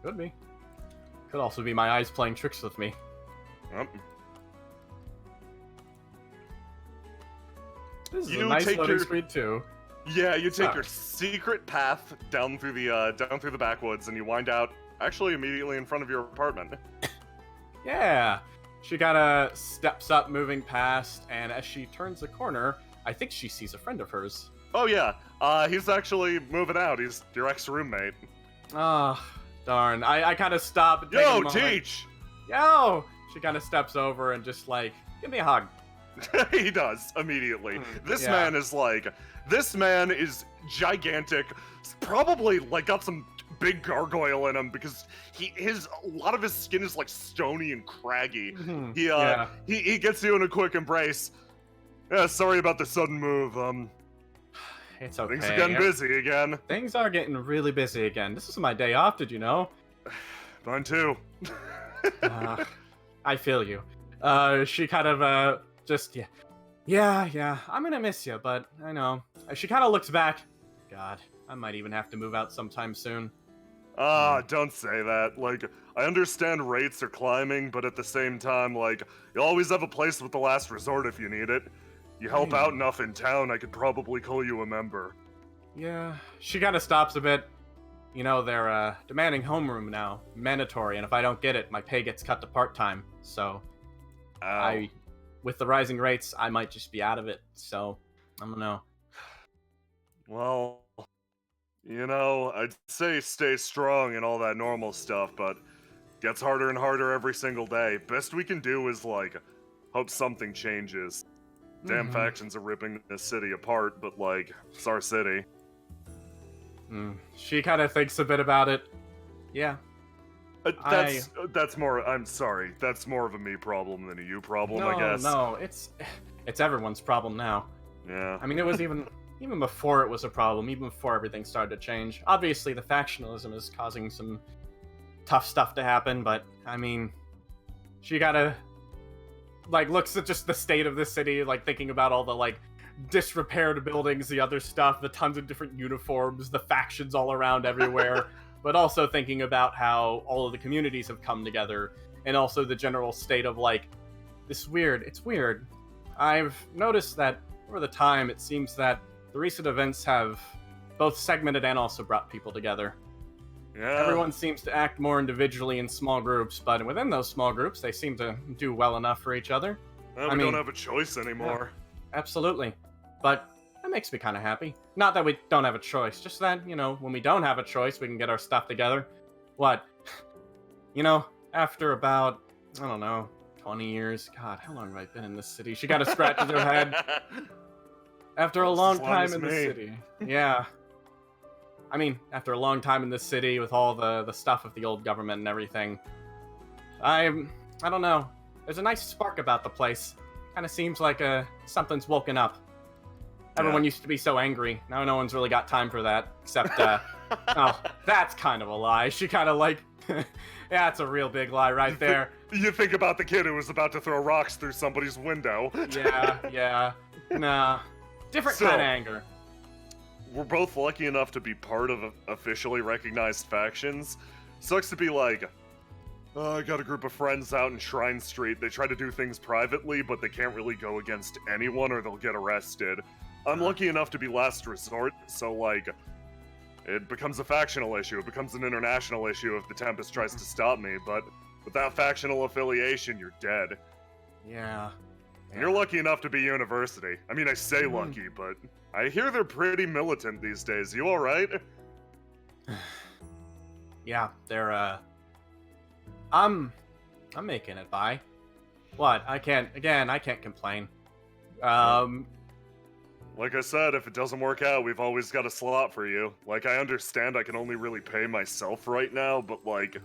Could be. Could also be my eyes playing tricks with me. Yep. This is a nice loading screen too. Yeah, you take your secret path down through the backwoods, and you wind out actually immediately in front of your apartment. Yeah. She kind of steps up, moving past, and as she turns the corner, I think she sees a friend of hers. Oh yeah, he's actually moving out. He's your ex-roommate. Ah, darn. I kind of stop. And Yo, Teach! Yo! She kind of steps over and just like, give me a hug. He does, immediately. This man is gigantic. Probably like got some big gargoyle in him because a lot of his skin is like stony and craggy. He gets you in a quick embrace. Yeah, sorry about the sudden move. It's okay. Things are getting busy again. Things are getting really busy again. This is my day off, did you know? Mine too. I feel you. She kind of, yeah, I'm gonna miss you, but I know. She kind of looks back. God, I might even have to move out sometime soon. Don't say that. Like, I understand rates are climbing, but at the same time, like, you always have a place with the last resort if you need it. You help out enough in town, I could probably call you a member. Yeah. She kind of stops a bit. You know, they're demanding homeroom now, mandatory, and if I don't get it, my pay gets cut to part-time. So, with the rising rates, I might just be out of it. So, I don't know. Well, you know, I'd say stay strong and all that normal stuff, but gets harder and harder every single day. Best we can do is, like, hope something changes. Damn factions are ripping this city apart, but, like, it's our city. She kind of thinks a bit about it. Yeah. That's more, I'm sorry, that's more of a me problem than a you problem, I guess. No, it's everyone's problem now. Yeah. I mean, it was even before it was a problem, even before everything started to change. Obviously, the factionalism is causing some tough stuff to happen, but, I mean, she gotta, like, looks at just the state of the city, like, thinking about all the, like, disrepaired buildings, the other stuff, the tons of different uniforms, the factions all around everywhere, but also thinking about how all of the communities have come together, and also the general state of, like, it's weird. I've noticed that over the time, it seems that the recent events have both segmented and also brought people together. Yeah. Everyone seems to act more individually in small groups, but within those small groups, they seem to do well enough for each other. Well, we don't have a choice anymore. Yeah, absolutely. But that makes me kind of happy. Not that we don't have a choice, just that, you know, when we don't have a choice, we can get our stuff together. What? You know, after about, I don't know, 20 years. God, how long have I been in this city? She kind of scratches her head. After a long time in the city. Yeah. I mean, after a long time in this city with all the stuff of the old government and everything, I don't know. There's a nice spark about the place. Kind of seems like something's woken up. Everyone used to be so angry. Now no one's really got time for that, except, oh, that's kind of a lie. She kind of like, yeah, it's a real big lie right there. You think about the kid who was about to throw rocks through somebody's window. Yeah. Nah. Different kind of anger. We're both lucky enough to be part of officially recognized factions. Sucks to be like, I got a group of friends out in Shrine Street. They try to do things privately, but they can't really go against anyone or they'll get arrested. I'm lucky enough to be last resort, so, like, it becomes a factional issue. It becomes an international issue if the Tempest tries to stop me, but without factional affiliation, you're dead. Yeah. And you're lucky enough to be university. I mean, I say lucky, but I hear they're pretty militant these days. You alright? Yeah, they're, I'm making it by. What? I can't complain. Like I said, if it doesn't work out, we've always got a slot for you. Like, I understand I can only really pay myself right now, but, like,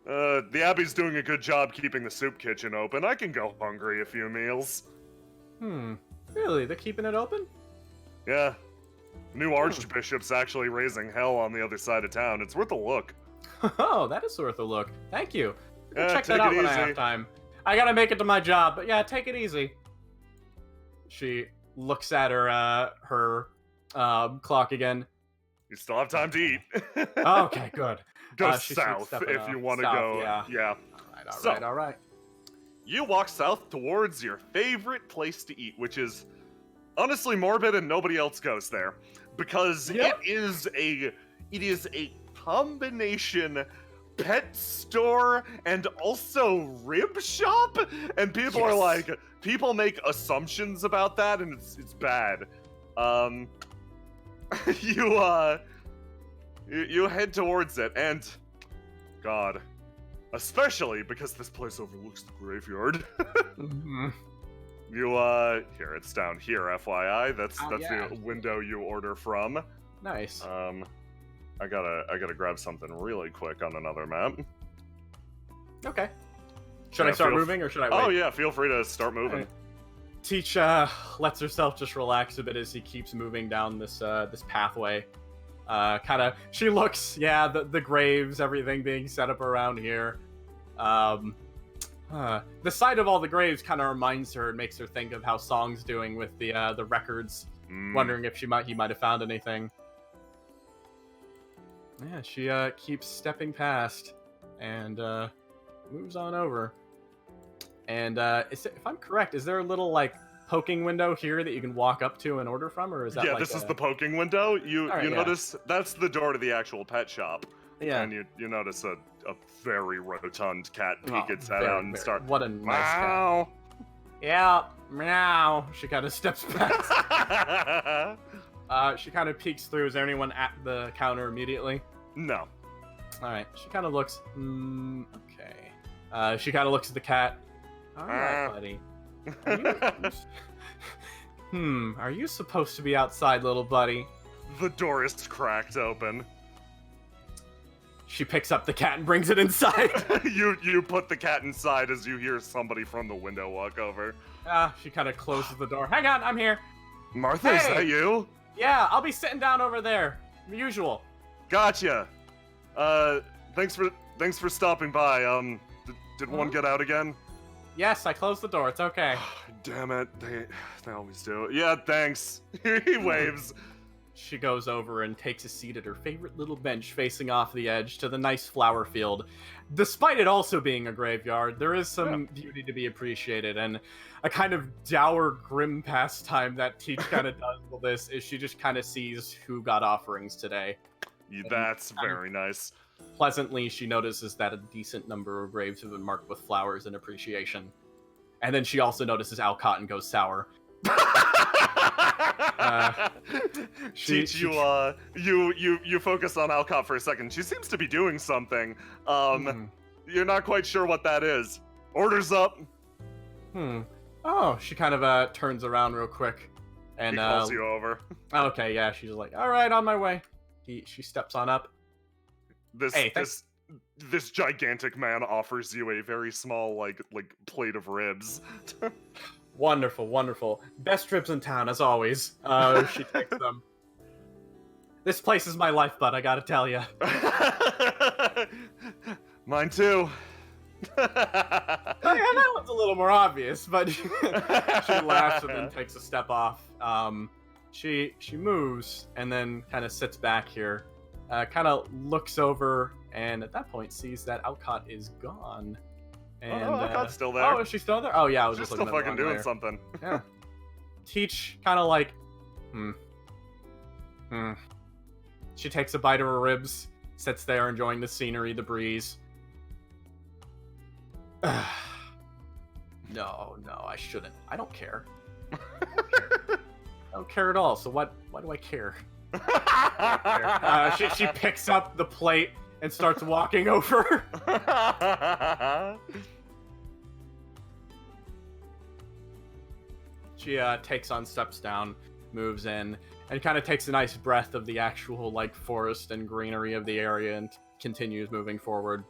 the Abbey's doing a good job keeping the soup kitchen open. I can go hungry a few meals. Really? They're keeping it open? Yeah. New Archbishop's actually raising hell on the other side of town. It's worth a look. Oh, that is worth a look. Thank you. Yeah, check that out when I have time. I gotta make it to my job, but yeah, take it easy. She looks at her clock again. You still have time to eat. Okay, good. Go south if you want to go. Yeah. All right. You walk south towards your favorite place to eat, which is honestly morbid, and nobody else goes there because it is a combination pet store and also rib shop, and people are like, people make assumptions about that, and it's bad. You head towards it, and God, especially because this place overlooks the graveyard. Here, it's down here, FYI. That's the window you order from. Nice. I gotta grab something really quick on another map. Okay. Should I start moving or should I wait? Oh yeah, feel free to start moving. Right. Teach lets herself just relax a bit as he keeps moving down this this pathway. She looks, the graves, everything being set up around here. The sight of all the graves kind of reminds her and makes her think of how Song's doing with the records. Wondering if he might have found anything. Yeah, she keeps stepping past and moves on over. And if I'm correct, is there a little like poking window here that you can walk up to and order from, or is that Yeah, like this is the poking window. You Alright, you yeah. notice that's the door to the actual pet shop. Yeah. And you notice a very rotund cat peek Oh, its head very, out and very- start. What a nice cat. Meow. Yeah, meow. She kind of steps past. She kind of peeks through. Is there anyone at the counter immediately? No. All right. She kind of looks. Okay. She kind of looks at the cat. All right, buddy. Are you supposed to be outside, little buddy? The door is cracked open. She picks up the cat and brings it inside. you put the cat inside as you hear somebody from the window walk over. She kind of closes the door. Hang on, I'm here. Martha, is Hey! that you? Yeah, I'll be sitting down over there. Usual. Gotcha. Thanks for stopping by. Did one get out again? Yes, I closed the door. It's okay. Damn it, they always do. Yeah, thanks. He waves. She goes over and takes a seat at her favorite little bench facing off the edge to the nice flower field. Despite it also being a graveyard, there is some beauty to be appreciated, and a kind of dour, grim pastime that Teach kind of does with this is she just kind of sees who got offerings today. That's very nice. Pleasantly, she notices that a decent number of graves have been marked with flowers in appreciation. And then she also notices Alcott and goes sour. Teach, you focus on Alcott for a second. She seems to be doing something. You're not quite sure what that is. Orders up. Oh, she kind of turns around real quick. And He calls you over. Okay, yeah, she's like, all right, on my way. She steps on up. This gigantic man offers you a very small like plate of ribs. Wonderful, wonderful. Best ribs in town, as always. She takes them. This place is my lifeblood, I gotta tell you. Mine too. That one's a little more obvious, but she laughs and then takes a step off. She moves and then kind of sits back here, kind of looks over, and at that point sees that Alcott is gone. And, Alcott's still there. Oh, is she still there? Oh yeah, I was She's just still looking at fucking the wrong doing layer. something. Yeah. Teach kind of like, She takes a bite of her ribs, sits there enjoying the scenery, the breeze. No, I shouldn't. I don't care. I don't care at all. So why do I care? She picks up the plate and starts walking over. She takes on steps down, moves in, and kind of takes a nice breath of the actual like forest and greenery of the area and continues moving forward.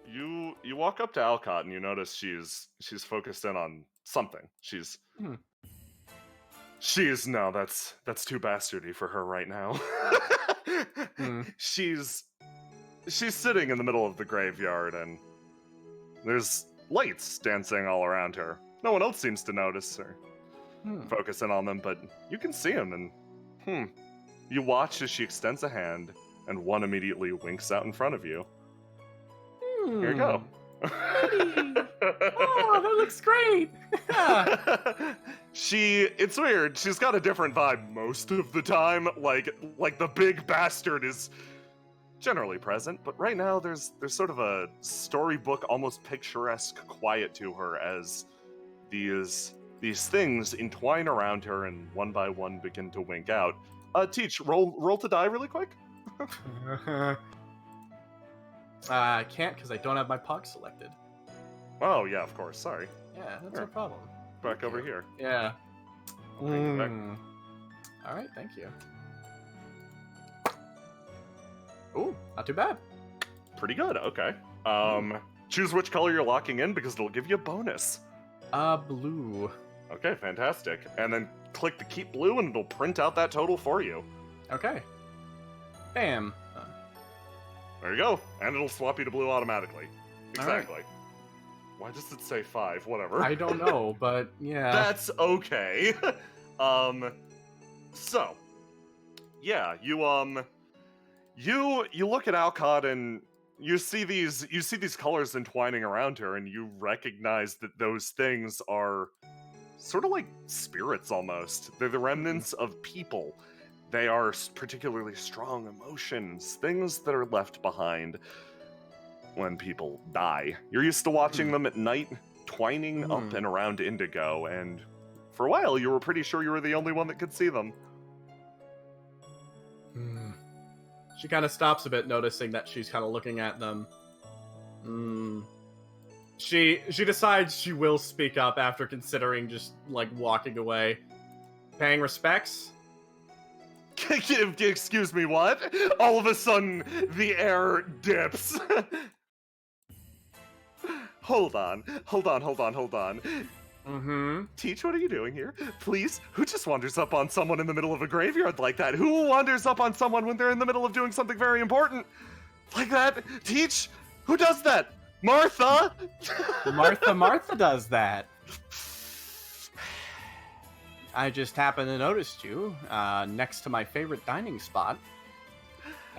You walk up to Alcott and you notice she's focused in on something. She's no, that's too bastardy for her right now. She's sitting in the middle of the graveyard and there's lights dancing all around her. No one else seems to notice or focus in on them, but you can see them and you watch as she extends a hand and one immediately winks out in front of you. Here you go. Oh, that looks great. It's weird. She's got a different vibe most of the time. Like the big bastard is generally present, but right now there's sort of a storybook, almost picturesque quiet to her as these things entwine around her and one by one begin to wink out. Teach, roll to die really quick. I can't because I don't have my pog selected. Oh yeah, of course. Sorry. Yeah, that's Sure. no problem. Back over here. Yeah. Bring it back. All right, thank you. Ooh, not too bad. Pretty good. Okay. Choose which color you're locking in because it'll give you a bonus. Blue. Okay, fantastic. And then click the keep blue and it'll print out that total for you. Okay. Bam. There you go. And it'll swap you to blue automatically. All right. Exactly. Why does it say 5? Whatever. I don't know, but yeah. That's okay. So, yeah, You look at Alcott and you see these colors entwining around her, and you recognize that those things are sort of like spirits almost. They're the remnants of people. They are particularly strong emotions, things that are left behind when people die. You're used to watching them at night, twining up and around Indigo, and for a while you were pretty sure you were the only one that could see them. She kind of stops a bit, noticing that she's kind of looking at them. She decides she will speak up after considering just, like, walking away. Paying respects? Excuse me, what? All of a sudden, the air dips. Hold on. Teach, what are you doing here? Please, who just wanders up on someone in the middle of a graveyard like that? Who wanders up on someone when they're in the middle of doing something very important? Like that? Teach? Who does that? Martha? Martha does that. I just happened to notice you next to my favorite dining spot.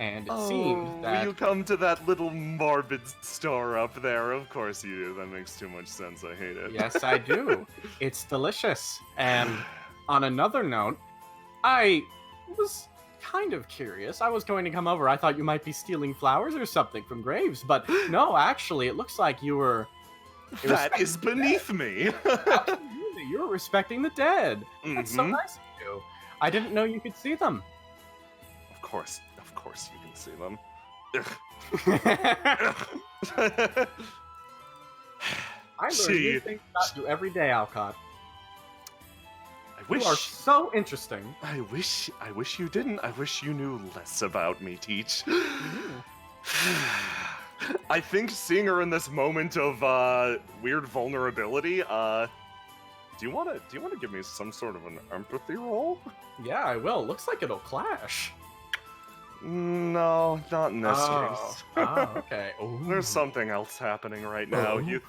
And it seemed that... Will you come to that little morbid store up there? Of course you do. That makes too much sense. I hate it. Yes, I do. It's delicious. And on another note, I was kind of curious. I was going to come over. I thought you might be stealing flowers or something from graves. But no, actually, it looks like you were... That is beneath me. Absolutely. You were respecting the dead. That's so nice of you. I didn't know you could see them. Of course you can see them. I learn new things about you every day, Alcott. You are so interesting. I wish you didn't. I wish you knew less about me, Teach. I think seeing her in this moment of weird vulnerability, do you want to give me some sort of an empathy roll? Yeah, I will. Looks like it'll clash. No, not in this case. Okay. Ooh. There's something else happening right now. You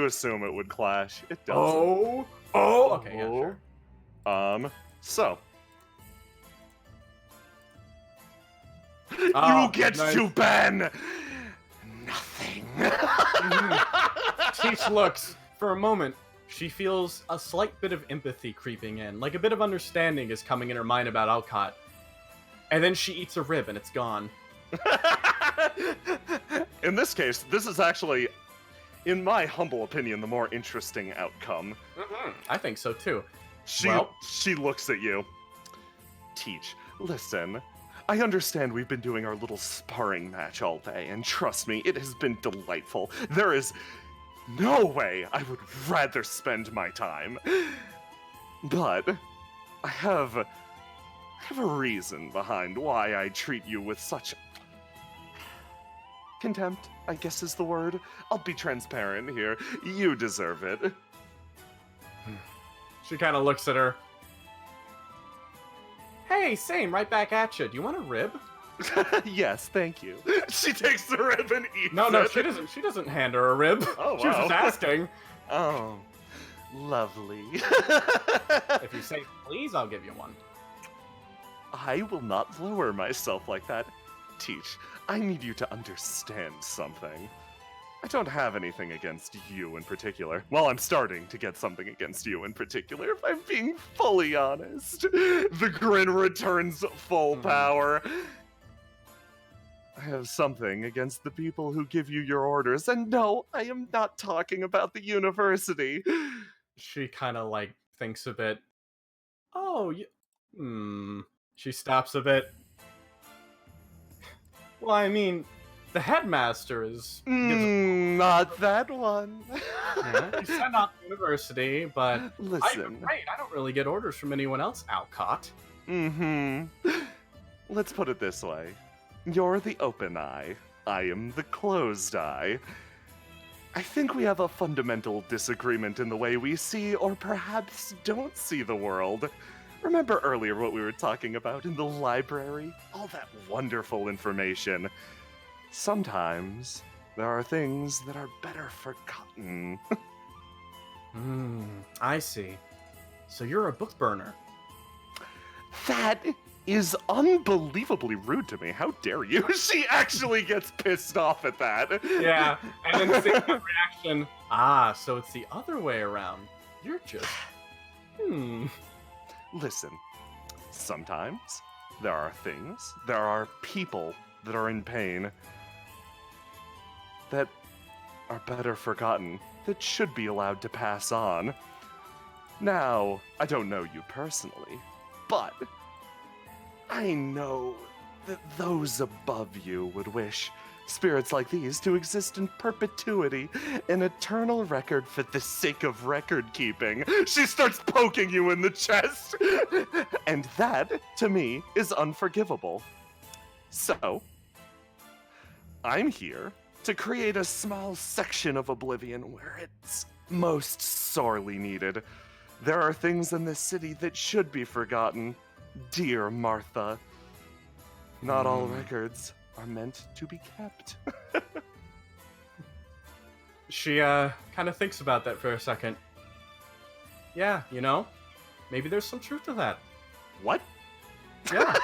assume it would clash. It doesn't. Okay, yeah, sure. So. You get to ban nothing. Teach looks. For a moment, she feels a slight bit of empathy creeping in. Like a bit of understanding is coming in her mind about Alcott. And then she eats a rib and it's gone. In this case, this is actually, in my humble opinion, the more interesting outcome. I think so too. She looks at you. Teach, listen. I understand we've been doing our little sparring match all day, and trust me, it has been delightful. There is no way I would rather spend my time. But I have a reason behind why I treat you with such contempt, I guess is the word. I'll be transparent here. You deserve it. She kind of looks at her. Hey, same, right back at you. Do you want a rib? Yes, thank you. She takes the rib and eats it. No, she doesn't. She doesn't hand her a rib. Oh, wow. She was just asking. Oh, lovely. If you say please, I'll give you one. I will not lower myself like that. Teach, I need you to understand something. I don't have anything against you in particular. Well, I'm starting to get something against you in particular, if I'm being fully honest. The grin returns full power. I have something against the people who give you your orders, and no, I am not talking about the university. She kind of, like, thinks a bit. Oh, She stops a bit. Well, I mean, the headmaster is... Not that one. Yeah, you said not the university, but... Listen. I don't really get orders from anyone else, Alcott. Let's put it this way. You're the open eye. I am the closed eye. I think we have a fundamental disagreement in the way we see, or perhaps don't see the world. Remember earlier what we were talking about in the library? All that wonderful information. Sometimes there are things that are better forgotten. I see. So you're a book burner. That is unbelievably rude to me. How dare you? She actually gets pissed off at that. Yeah, and then seeing the reaction. Ah, so it's the other way around. You're just. Listen, sometimes there are things, there are people that are in pain that are better forgotten, that should be allowed to pass on. Now, I don't know you personally, but I know that those above you would wish spirits like these to exist in perpetuity, an eternal record for the sake of record keeping. She starts poking you in the chest. And that, to me, is unforgivable. So, I'm here to create a small section of oblivion where it's most sorely needed. There are things in this city that should be forgotten, dear Martha. Not all records are meant to be kept. She kind of thinks about that for a second. Yeah, maybe there's some truth to that. What? Yeah.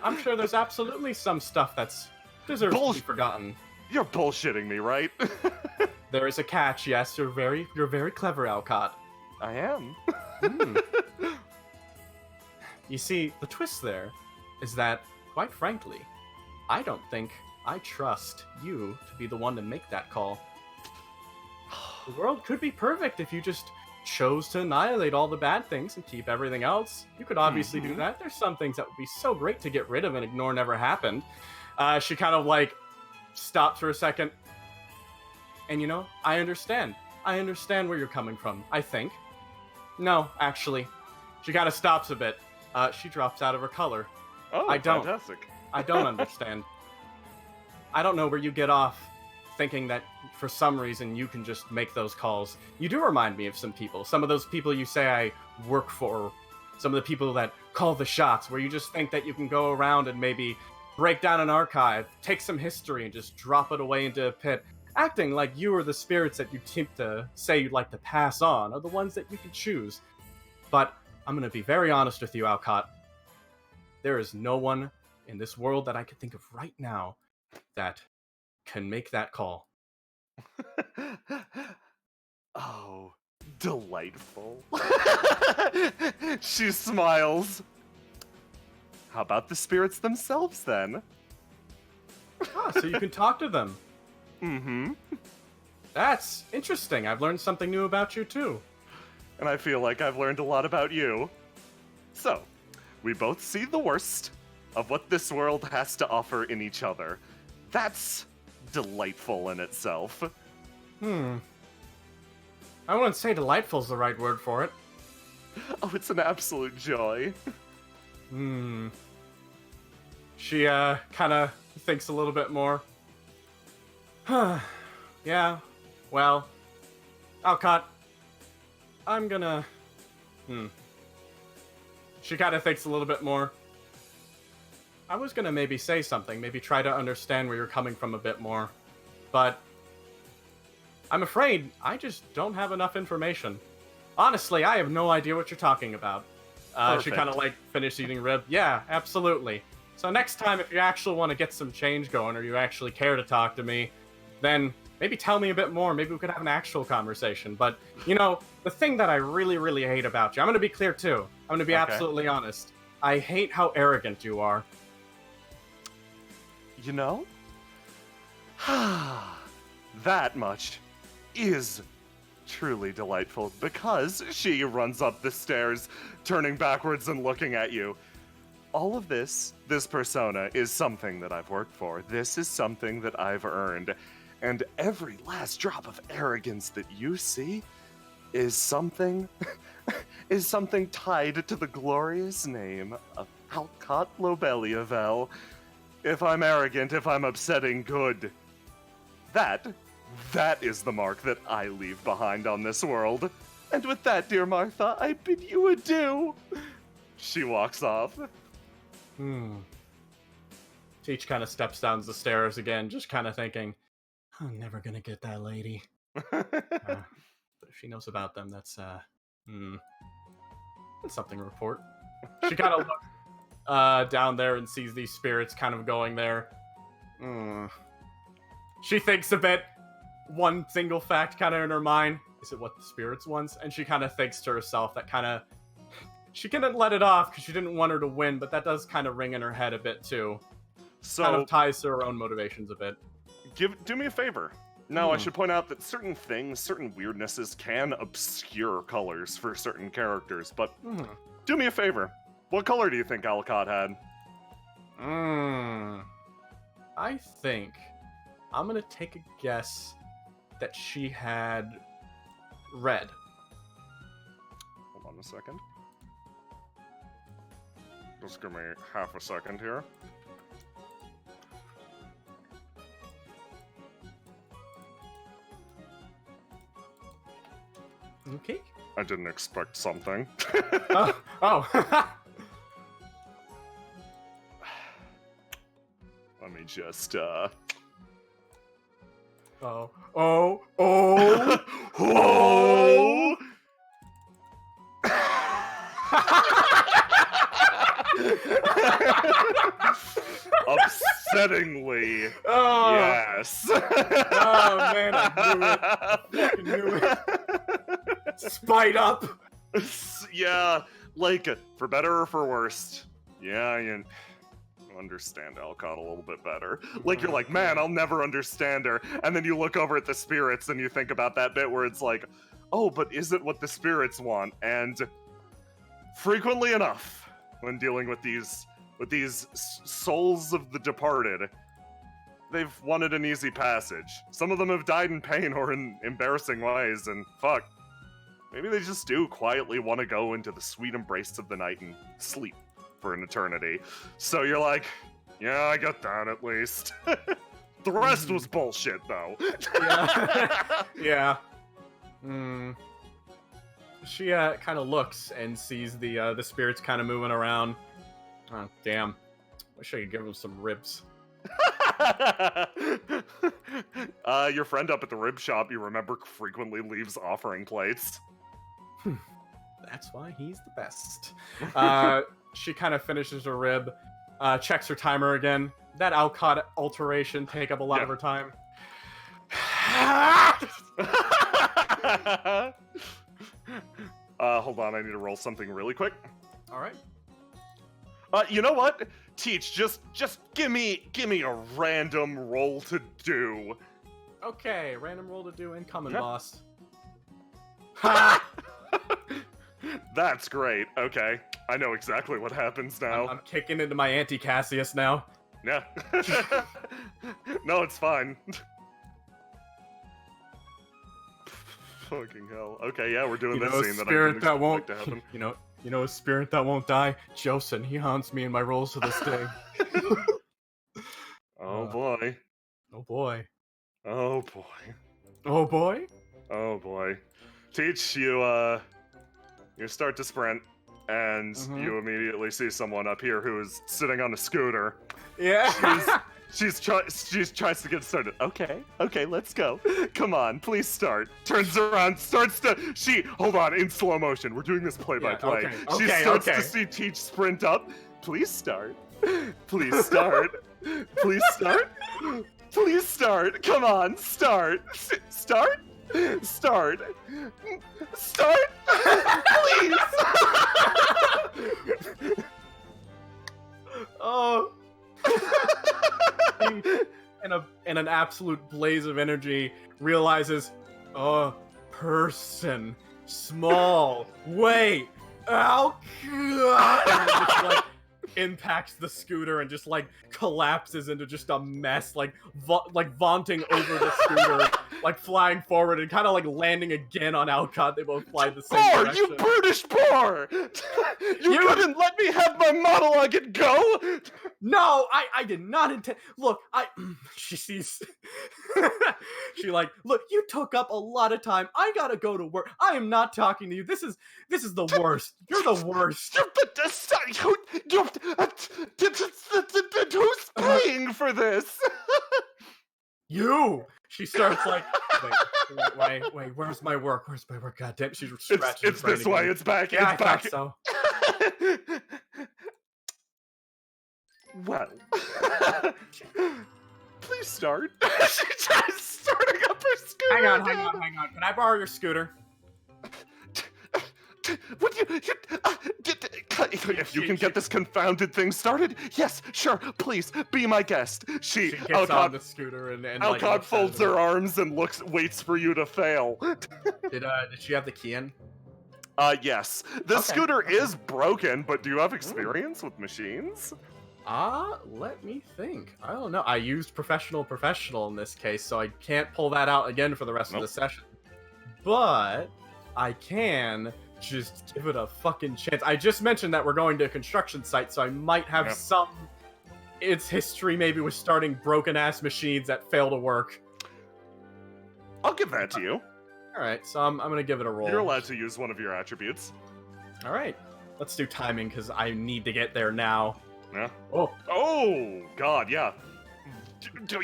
I'm sure there's absolutely some stuff that's deserves to be forgotten. You're bullshitting me, right? There is a catch, yes. You're very clever, Alcott. I am. You see, the twist there is that, quite frankly, I don't think I trust you to be the one to make that call. The world could be perfect if you just chose to annihilate all the bad things and keep everything else. You could obviously do that. There's some things that would be so great to get rid of and ignore never happened. She kind of stops for a second. And I understand. I understand where you're coming from, I think. No, actually. She kind of stops a bit. She drops out of her color. Oh, I don't. Fantastic. I don't understand. I don't know where you get off thinking that for some reason you can just make those calls. You do remind me of some people. Some of those people you say I work for. Some of the people that call the shots, where you just think that you can go around and maybe break down an archive, take some history, and just drop it away into a pit, acting like you are the spirits that you seem to say you'd like to pass on, are the ones that you can choose. But I'm going to be very honest with you, Alcott. There is no one in this world that I can think of right now that can make that call. Oh, delightful. She smiles. How about the spirits themselves, then? Ah, so you can talk to them. Mm-hmm. That's interesting. I've learned something new about you, too. And I feel like I've learned a lot about you. So, we both see the worst of what this world has to offer in each other. That's delightful in itself. I wouldn't say delightful's the right word for it. Oh, it's an absolute joy. She, kind of thinks a little bit more. Yeah, well, Alcott, I'm gonna... She kind of thinks a little bit more. I was gonna maybe say something, maybe try to understand where you're coming from a bit more, but I'm afraid I just don't have enough information. Honestly, I have no idea what you're talking about. She kind of finished eating rib. Yeah, absolutely. So next time, if you actually want to get some change going, or you actually care to talk to me, then maybe tell me a bit more. Maybe we could have an actual conversation. But, the thing that I really, really hate about you, I'm going to be clear too. I'm going to be absolutely honest. I hate how arrogant you are. That much is truly delightful, because she runs up the stairs, turning backwards and looking at you. All of this persona, is something that I've worked for. This is something that I've earned. And every last drop of arrogance that you see is something tied to the glorious name of Alcott Lobeliavel. If I'm arrogant, if I'm upsetting good, that is the mark that I leave behind on this world. And with that, dear Martha, I bid you adieu. She walks off. Teach kind of steps down the stairs again, just kind of thinking, I'm never gonna get that lady. But if she knows about them, that's something to report. She kind of looks down there and sees these spirits kind of going there. She thinks a bit. One single fact kind of in her mind. Is it what the spirits wants? And she kind of thinks to herself that kind of... She couldn't let it off because she didn't want her to win, but that does kind of ring in her head a bit too. So kind of ties to her own motivations a bit. do me a favor. Now, I should point out that certain things, certain weirdnesses can obscure colors for certain characters, but do me a favor. What color do you think Alcott had? I think I'm gonna take a guess that she had red. Hold on a second. Just give me half a second here. Okay. I didn't expect something. Oh. Let me just, Oh. Oh! Upsettingly, Oh. yes. Oh man, I knew it. I fucking knew it. Spite up. Yeah, like, for better or for worse. Yeah, you understand Alcott a little bit better. Like, you're like, man, I'll never understand her. And then you look over at the spirits and you think about that bit where it's like, oh, but is it what the spirits want? And frequently enough, when dealing with these souls of the departed, they've wanted an easy passage. Some of them have died in pain or in embarrassing ways, and fuck, maybe they just do quietly want to go into the sweet embrace of the night and sleep for an eternity. So you're like, yeah, I get that at least. The rest was bullshit, though. Yeah. She kind of looks and sees the spirits kind of moving around. Oh, damn. Wish I could give him some ribs. Your friend up at the rib shop, you remember, frequently leaves offering plates. That's why he's the best. She kind of finishes her rib, checks her timer again. That Alcott alteration take up a lot of her time. Hold on, I need to roll something really quick. All right. You know what? Teach, just give me a random roll to do. Okay, random roll to do incoming, Yep. boss. That's great. Okay, I know exactly what happens now. I'm kicking into my anti-Cassius now. Yeah. No, it's fine. Fucking hell. Okay, yeah, we're doing You this know, a scene that I spirit didn't that expect won't. to happen. You know, a spirit that won't die. Josen, he haunts me in my rolls to this day. Oh boy. Oh boy. Oh boy. Oh boy. Oh boy. Teach, you start to sprint, and you immediately see someone up here who is sitting on a scooter. Yeah. She tries to get started. Okay, let's go. Come on, please start. Turns around, hold on, in slow motion. We're doing this play by play. She starts to see Teach sprint up. Please start. Please start. Please start. Please start. Come on, start. Start. Start. Start. Please. Oh. In an absolute blaze of energy, realizes, oh, person, small, wait, ow, and just like impacts the scooter and just like collapses into just a mess, like vaunting over the scooter, like flying forward and kind of like landing again on Alcott. They both fly the same Poor, direction. you brutish poor! You couldn't let me have my monologue and go? No, I did not intend. Look, she sees. She like, look, you took up a lot of time. I gotta go to work. I am not talking to you. This is the worst. You're the worst. Who's paying for this? You. She starts like, wait, where's my work? Where's my work? God damn, she's scratching. It's this way. It's back. Yeah, it's back. I thought so. Well, please start. She tries starting up her scooter. Hang on. Can I borrow your scooter? Would you if you can get this confounded thing started, yes, sure, please be my guest. She gets on the scooter and like, Alcott looks at folds it. her arms and waits for you to fail. Did she have the key in? Yes. The scooter is broken, but do you have experience with machines? Let me think. I don't know. I used professional in this case, so I can't pull that out again for the rest of the session. But I can just give it a fucking chance. I just mentioned that we're going to a construction site, so I might have some its history maybe with starting broken-ass machines that fail to work. I'll give that to you. Alright, so I'm gonna give it a roll. You're allowed to use one of your attributes. Alright, let's do timing, because I need to get there now. Yeah. Oh, God, yeah.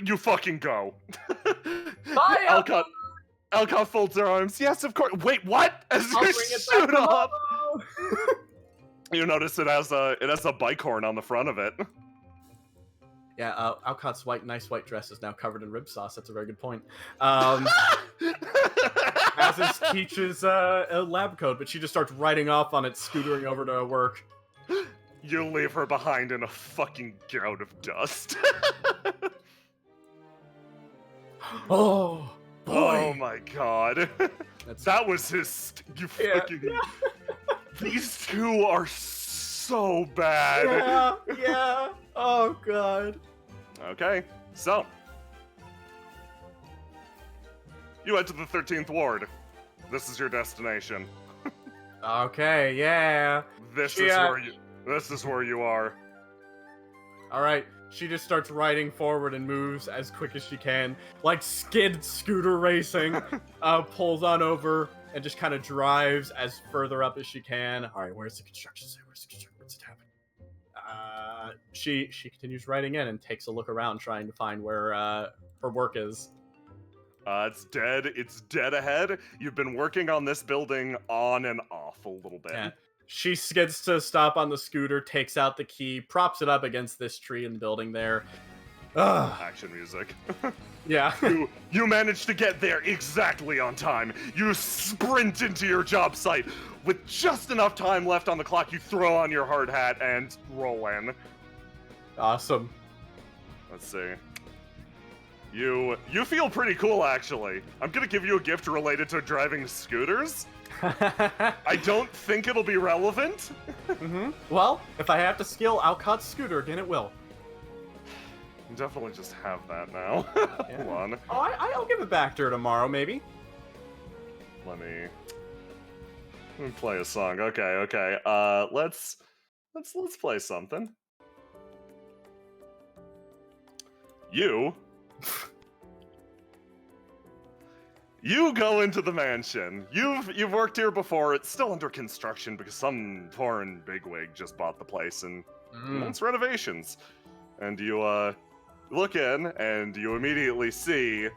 You fucking go. Bye, Alcott folds her arms. Yes, of course. Wait, what? As I'll you bring it shoot back up, tomorrow. you notice it has a bike horn on the front of it. Yeah, Alcott's nice white dress is now covered in rib sauce. That's a very good point. Azis teaches a lab code, but she just starts riding off on it, scootering over to work. You leave her behind in a fucking gout of dust. Oh, boy. Oh my god. That's... That was his... You fucking... These two are so bad. Yeah. Oh, God. Okay, so... You head to the 13th Ward. This is your destination. Okay, yeah. This is where you are. Alright, she just starts riding forward and moves as quick as she can. Like skid scooter racing. Pulls on over and just kind of drives as further up as she can. Alright, where's the construction site? What's it happening? She continues riding in and takes a look around trying to find where her work is. It's dead. It's dead ahead. You've been working on this building on and off a little bit. Yeah. She skids to stop on the scooter, takes out the key, props it up against this tree in the building there. Action music. Yeah. You managed to get there exactly on time. You sprint into your job site. With just enough time left on the clock, you throw on your hard hat and roll in. Awesome. Let's see. You feel pretty cool, actually. I'm gonna give you a gift related to driving scooters. I don't think it'll be relevant. Well, if I have to skill Alcott's scooter again, it will. Definitely just have that now. Yeah. Hold on. Oh, I'll give it back to her tomorrow, maybe. Let me play a song. Okay. Let's play something. You go into the mansion. You've worked here before. It's still under construction because some foreign bigwig just bought the place and wants renovations. And you look in and you immediately see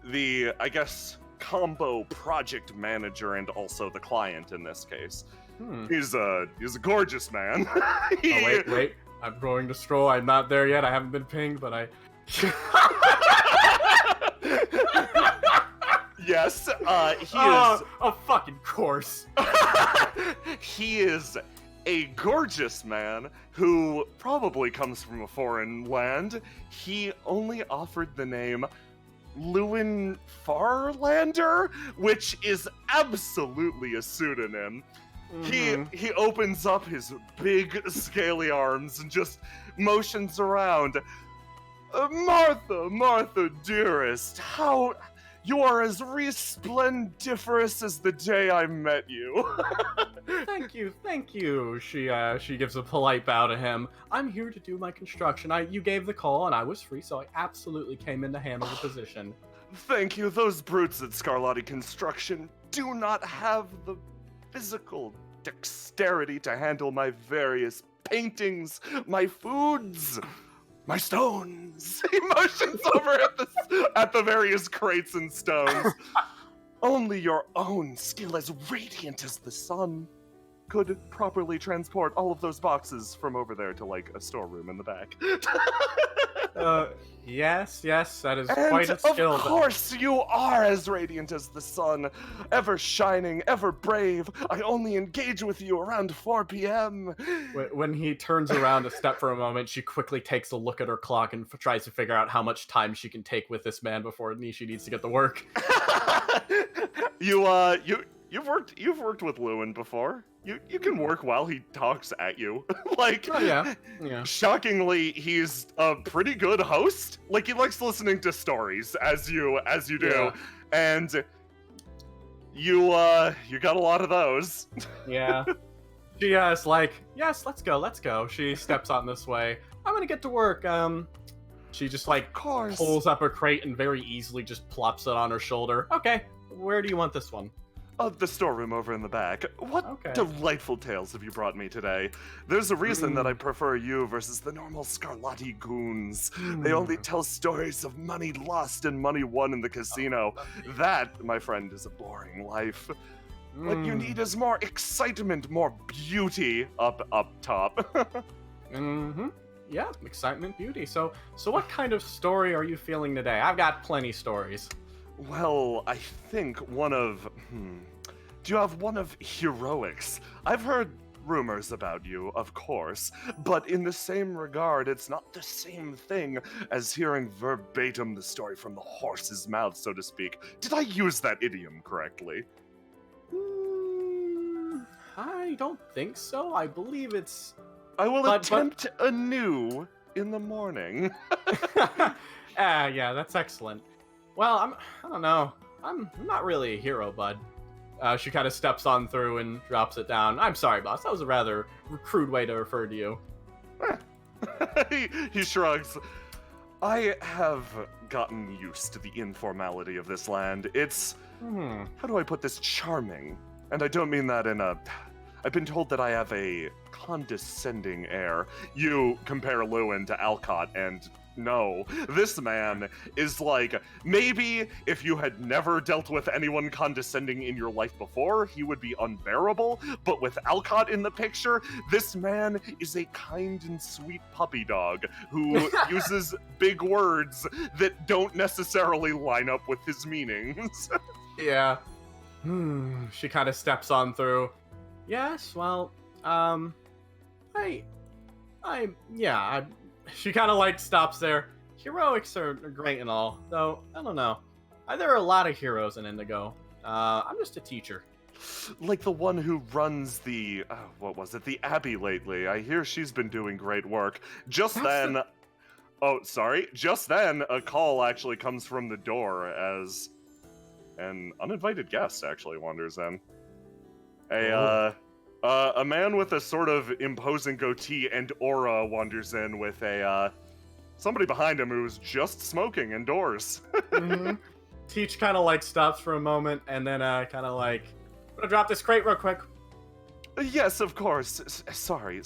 the, I guess, combo project manager and also the client in this case. He's a gorgeous man. Wait. I'm going to stroll. I'm not there yet. I haven't been pinged, but I... Yes, he is... Of fucking course. He is a gorgeous man who probably comes from a foreign land. He only offered the name Lewin Farlander, which is absolutely a pseudonym. He opens up his big, scaly arms and just motions around. Martha, dearest, how... You are as resplendiferous as the day I met you. Thank you. She gives a polite bow to him. I'm here to do my construction. You gave the call and I was free, so I absolutely came in to handle the position. Thank you. Those brutes at Scarlatti Construction do not have the physical dexterity to handle my various paintings, my foods, my stones. He motions over at the various crates and stones. Only your own skill as radiant as the sun could properly transport all of those boxes from over there to, like, a storeroom in the back. Yes, that is And quite a skill. of course you are as radiant as the sun, ever shining, ever brave. I only engage with you around 4 p.m. When he turns around to step for a moment, she quickly takes a look at her clock and tries to figure out how much time she can take with this man before she needs to get to work. You've worked with Lewin before. You can work while he talks at you. Like, Oh, yeah. shockingly, he's a pretty good host. Like, he likes listening to stories as you do, Yeah. and you got a lot of those. Yeah. She is like, yes, let's go. She steps on this way. I'm gonna get to work. She just like Of course. pulls up a crate and very easily just plops it on her shoulder. Okay, where do you want this one? The storeroom over in the back. What Okay. delightful tales have you brought me today? There's a reason that I prefer you versus the normal Scarlatti goons. They only tell stories of money lost and money won in the casino. That, my friend, is a boring life. What you need is more excitement, more beauty up top. Mm-hmm. Yeah, excitement, beauty. So what kind of story are you feeling today? I've got plenty stories. Well, I think one of... Do you have one of heroics? I've heard rumors about you, of course, but in the same regard, it's not the same thing as hearing verbatim the story from the horse's mouth, so to speak. Did I use that idiom correctly? I don't think so. I believe it's... I will But- attempt anew in the morning. Yeah, that's excellent. Well, I don't know. I'm not really a hero, bud. She kind of steps on through and drops it down. I'm sorry, boss. That was a rather crude way to refer to you. He shrugs. I have gotten used to the informality of this land. It's, how do I put this, charming. And I don't mean that in a... I've been told that I have a condescending air. You compare Lewin to Alcott, and no, this man is like, maybe if you had never dealt with anyone condescending in your life before, he would be unbearable, but with Alcott in the picture, this man is a kind and sweet puppy dog who uses big words that don't necessarily line up with his meanings. Yeah. She kind of steps on through. Yes, well, she kind of like stops there. Heroics are great and all, though, I don't know. There are a lot of heroes in Indigo. I'm just a teacher. Like the one who runs the, what was it, the Abbey lately. I hear she's been doing great work. Just then, a call actually comes from the door as an uninvited guest actually wanders in. A man with a sort of imposing goatee and aura wanders in with somebody behind him who's just smoking indoors. Teach kind of like stops for a moment and then kind of like, I'm gonna drop this crate real quick. Yes, of course. Sorry.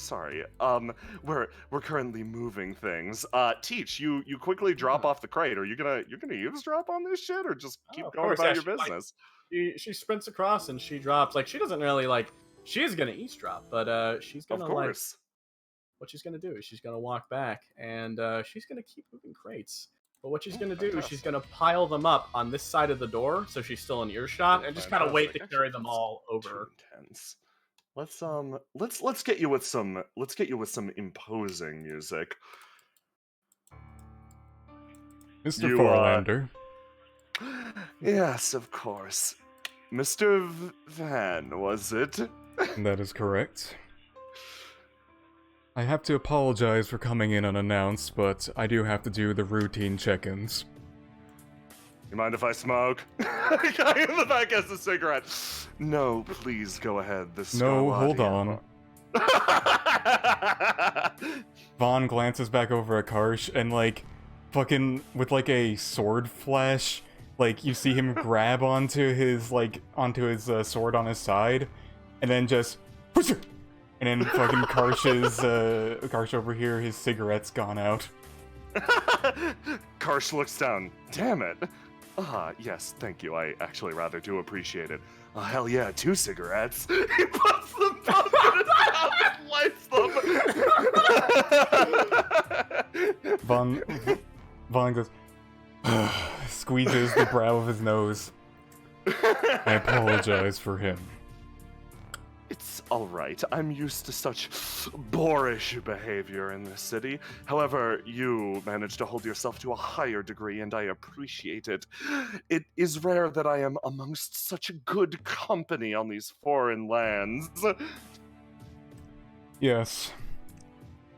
We're currently moving things. Teach, you quickly drop off the crate. Are you gonna eavesdrop on this shit or just keep of going course, about yeah, your business? She sprints across and she drops. Like, she doesn't really like. She is gonna eavesdrop, but she's Of gonna course. what she's gonna do is she's gonna walk back and she's gonna keep moving crates. But what she's gonna do is she's gonna pile them up on this side of the door, so she's still in earshot, and just kind of wait to Fantastic. carry Actually, them that's all too over. intense. Let's get you with some imposing music. Mr. You, Forlander. Yes, of course. Mr. Van, was it? That is correct. I have to apologize for coming in unannounced, but I do have to do the routine check-ins. You mind if I smoke? The guy in the back has a cigarette. No, please go ahead. No, hold on. Vaughn glances back over at Karsh and, like, fucking, with, like, a sword flash, like, you see him grab onto his sword on his side, and then just, and then fucking Karsh over here, his cigarette's gone out. Karsh looks down. Damn it. Yes, thank you. I actually rather do appreciate it. Oh, hell yeah, 2 cigarettes. He puts them both in his mouth and lights them. Vaughn goes, squeezes the brow of his nose. I apologize for him. It's alright. I'm used to such boorish behavior in this city. However, you managed to hold yourself to a higher degree, and I appreciate it. It is rare that I am amongst such good company on these foreign lands. Yes.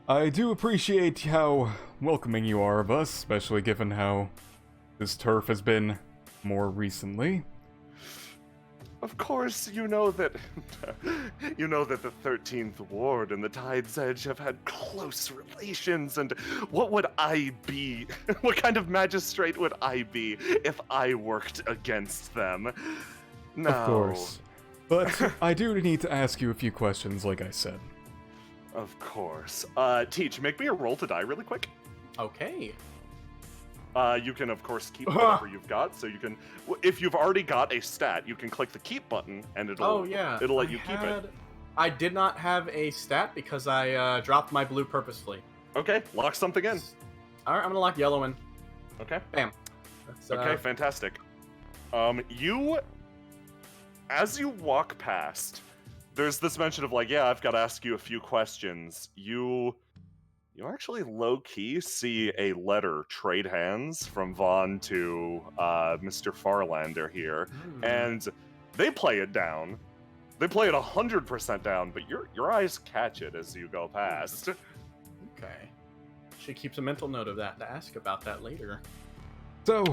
I do appreciate how welcoming you are of us, especially given how this turf has been more recently. Of course, you know that the 13th Ward and the Tide's Edge have had close relations, and what would I be? What kind of magistrate would I be if I worked against them? No. Of course. But I do need to ask you a few questions, like I said. Of course. Teach, make me a roll to die really quick. Okay. You can, of course, keep whatever you've got. So you can, if you've already got a stat, you can click the keep button, and it'll let you keep it. I did not have a stat because I dropped my blue purposefully. Okay, lock something in. All right, I'm gonna lock yellow in. Okay. Bam. That's, Okay, fantastic. As you walk past, there's this mention of like, yeah, I've got to ask you a few questions. You actually low-key see a letter trade hands from Vaughn to Mr. Farlander here, and they play it down. They play it 100% down, but your eyes catch it as you go past. Okay. She keeps a mental note of that to ask about that later. So,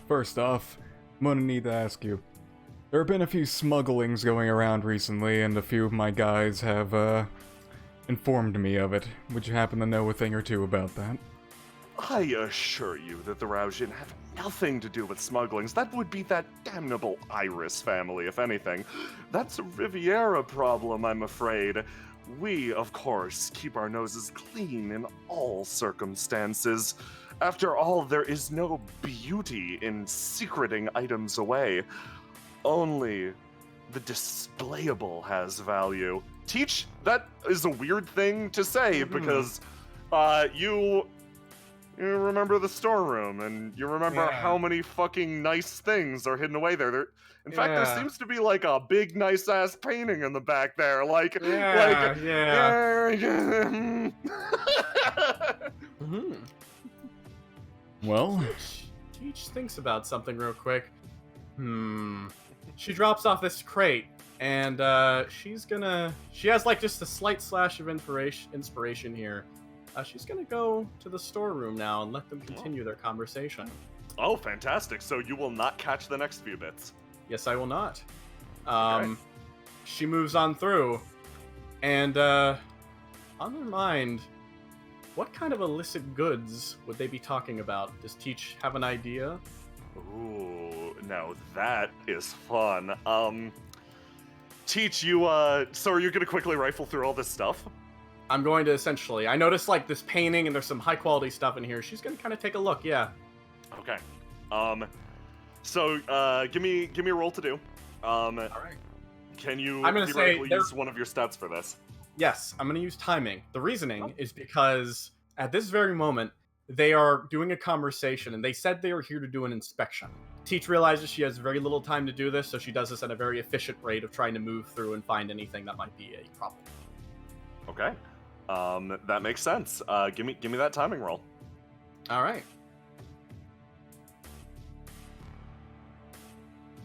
first off, I'm gonna need to ask you. There have been a few smugglings going around recently, and a few of my guys have, informed me of it. Would you happen to know a thing or two about that? I assure you that the Raujin have nothing to do with smugglings. That would be that damnable Iris family, if anything. That's a Riviera problem, I'm afraid. We, of course, keep our noses clean in all circumstances. After all, there is no beauty in secreting items away. Only the displayable has value. Teach, that is a weird thing to say because you remember the storeroom and you remember how many fucking nice things are hidden away there. In fact, there seems to be like a big nice ass painting in the back there. Well, Teach thinks about something real quick. She drops off this crate. And she has like just a slight slash of inspiration here. She's gonna go to the storeroom now and let them continue their conversation. Oh, fantastic. So you will not catch the next few bits. Yes, I will not. Okay. She moves on through, and on their mind, what kind of illicit goods would they be talking about? Does Teach have an idea? Ooh, now that is fun. Teach, you, so are you gonna quickly rifle through all this stuff? I'm going to essentially. I noticed, like, this painting, and there's some high-quality stuff in here. She's gonna kind of take a look, yeah. Okay. So, give me a roll to do. Alright. Can you I'm gonna say use one of your stats for this? Yes, I'm gonna use timing. The reasoning is because, at this very moment, they are doing a conversation, and they said they were here to do an inspection. Teach realizes she has very little time to do this, so she does this at a very efficient rate of trying to move through and find anything that might be a problem. Okay. That makes sense. Give me that timing roll. All right.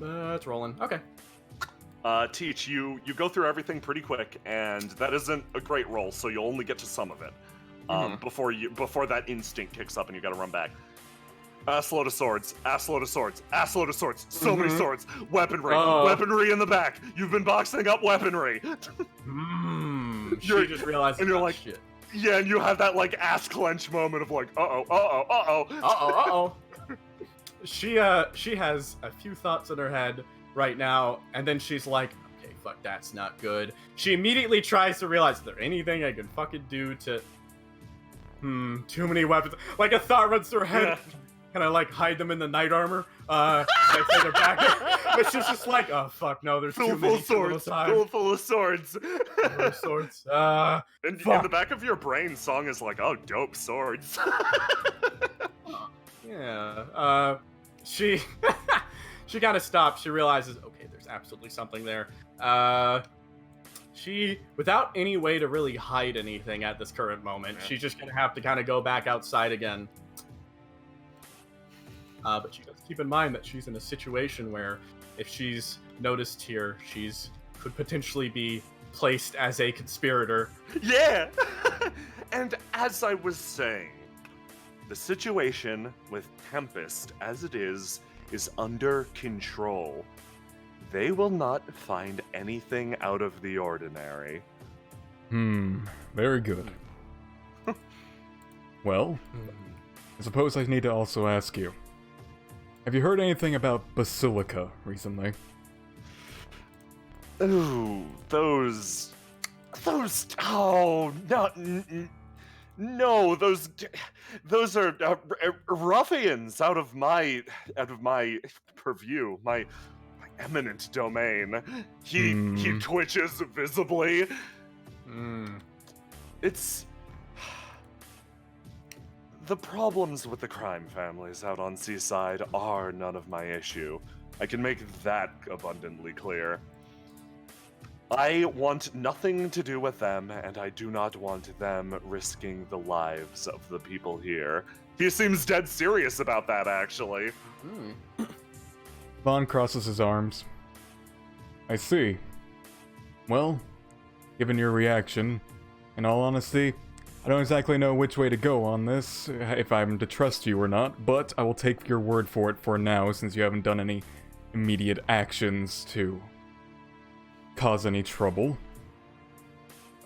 It's rolling. Okay. Teach, you go through everything pretty quick, and that isn't a great roll, so you'll only get to some of it. Before that instinct kicks up and you gotta run back. Ass load of swords, ass load of swords, ass load of swords, so many swords, weaponry, weaponry in the back. You've been boxing up weaponry. She just realized, and you're like, shit. Yeah, and you have that like ass clench moment of like, She has a few thoughts in her head right now, and then she's like, okay, fuck, that's not good. She immediately tries to realize, is there anything I can fucking do to... too many weapons. Like a thought runs through her head. kind of like hide them in the knight armor. Like say they're back. But she's just like, oh fuck, no, there's too many swords. Full of swords. Swords. In the back of your brain, Song is like, oh, dope swords. Yeah. She she kind of stops. She realizes, okay, there's absolutely something there. She, without any way to really hide anything at this current moment, she's just gonna have to kind of go back outside again. But she does keep in mind that she's in a situation where if she's noticed here, could potentially be placed as a conspirator. Yeah! And as I was saying, the situation with Tempest, as it is under control. They will not find anything out of the ordinary. Very good. Well, I suppose I need to also ask you. Have you heard anything about Basilica recently? Ooh, those, oh, no, those are ruffians out of my purview, my eminent domain. He twitches visibly. It's the problems with the crime families out on Seaside are none of my issue. I can make that abundantly clear. I want nothing to do with them, and I do not want them risking the lives of the people here. He seems dead serious about that, actually. Vaughn crosses his arms. I see. Well, given your reaction, in all honesty, I don't exactly know which way to go on this, if I'm to trust you or not, but I will take your word for it for now, since you haven't done any immediate actions to cause any trouble.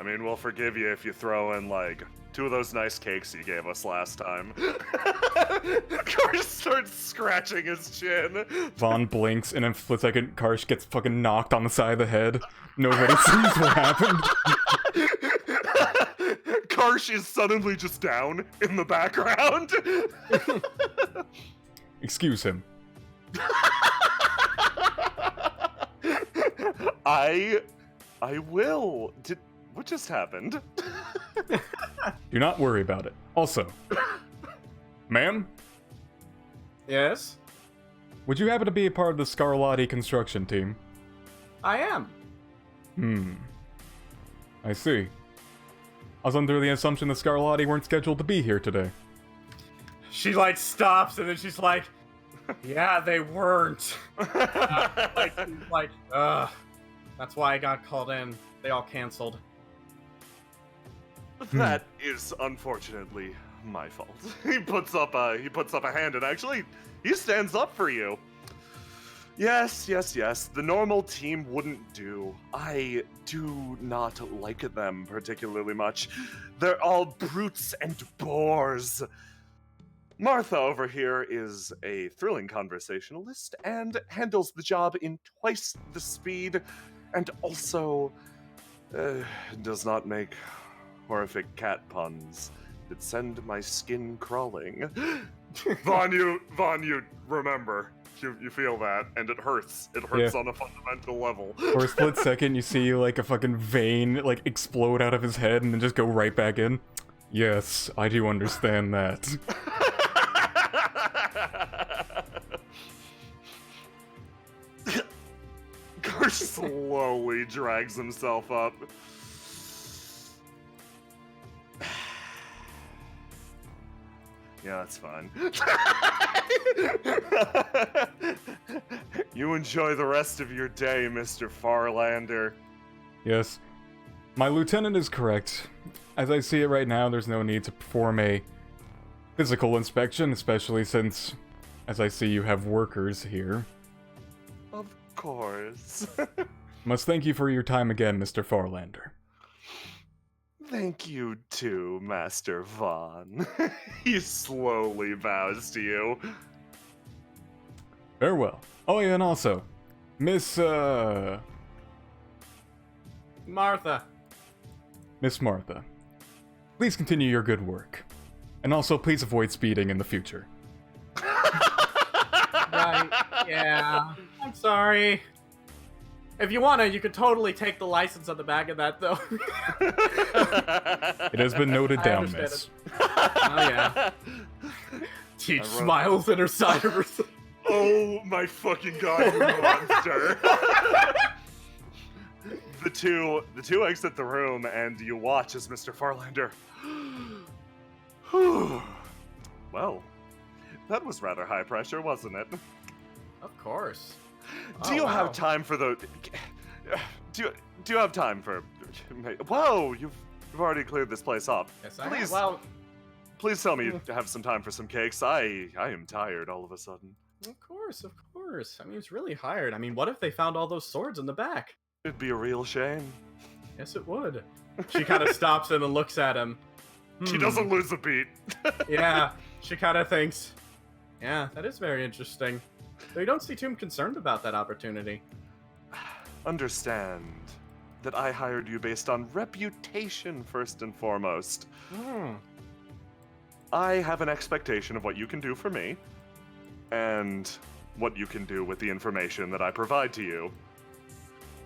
I mean, we'll forgive you if you throw in, like, 2 of those nice cakes you gave us last time. Karsh starts scratching his chin. Vaughn blinks, and in a split second, Karsh gets fucking knocked on the side of the head. Nobody sees what happened. Karsh is suddenly just down in the background. Excuse him. I will. What just happened? Do not worry about it. Also, ma'am? Yes? Would you happen to be a part of the Scarlatti construction team? I am. I see. I was under the assumption the Scarlatti weren't scheduled to be here today. She, like, stops, and then she's like, yeah, they weren't. That's why I got called in. They all canceled. That is unfortunately my fault. He puts up a hand, and actually, he stands up for you. Yes. The normal team wouldn't do. I do not like them particularly much. They're all brutes and bores. Martha over here is a thrilling conversationalist and handles the job in twice the speed, and also does not make horrific cat puns that send my skin crawling. Vaughn, you remember. You feel that, and it hurts. It hurts on a fundamental level. For a split second, you see like a fucking vein like explode out of his head and then just go right back in. Yes, I do understand that. Karsh slowly drags himself up. Yeah, that's fine. You enjoy the rest of your day, Mr. Farlander. Yes. My lieutenant is correct. As I see it right now, there's no need to perform a physical inspection, especially since, as I see, you have workers here. Of course. Must thank you for your time again, Mr. Farlander. Thank you too, Master Vaughn. He slowly bows to you. Farewell. Oh yeah, and also, Miss Martha. Miss Martha, please continue your good work. And also, please avoid speeding in the future. Yeah, I'm sorry. If you wanna, you could totally take the license on the back of that, though. It has been noted I down, understand miss. Oh yeah. Teach I wrote- smiles in her side of her. Oh my fucking god, you monster! The two exit the room, and you watch as Mr. Farlander. Well, that was rather high pressure, wasn't it? Of course. Do you have time for the? Do you have time for? Whoa, you've already cleared this place up. Yes, I Please, well, please tell me you have some time for some cakes. I am tired all of a sudden. of course, of course. I mean, it's really hired. I mean, what if they found all those swords in the back? It'd be a real shame. Yes, it would. She kind of stops him and looks at him. She doesn't lose a beat. Yeah, she kind of thinks, yeah, that is very interesting. Though you don't seem too concerned about that opportunity. Understand that I hired you based on reputation first and foremost. Hmm. I have an expectation of what you can do for me, and what you can do with the information that I provide to you.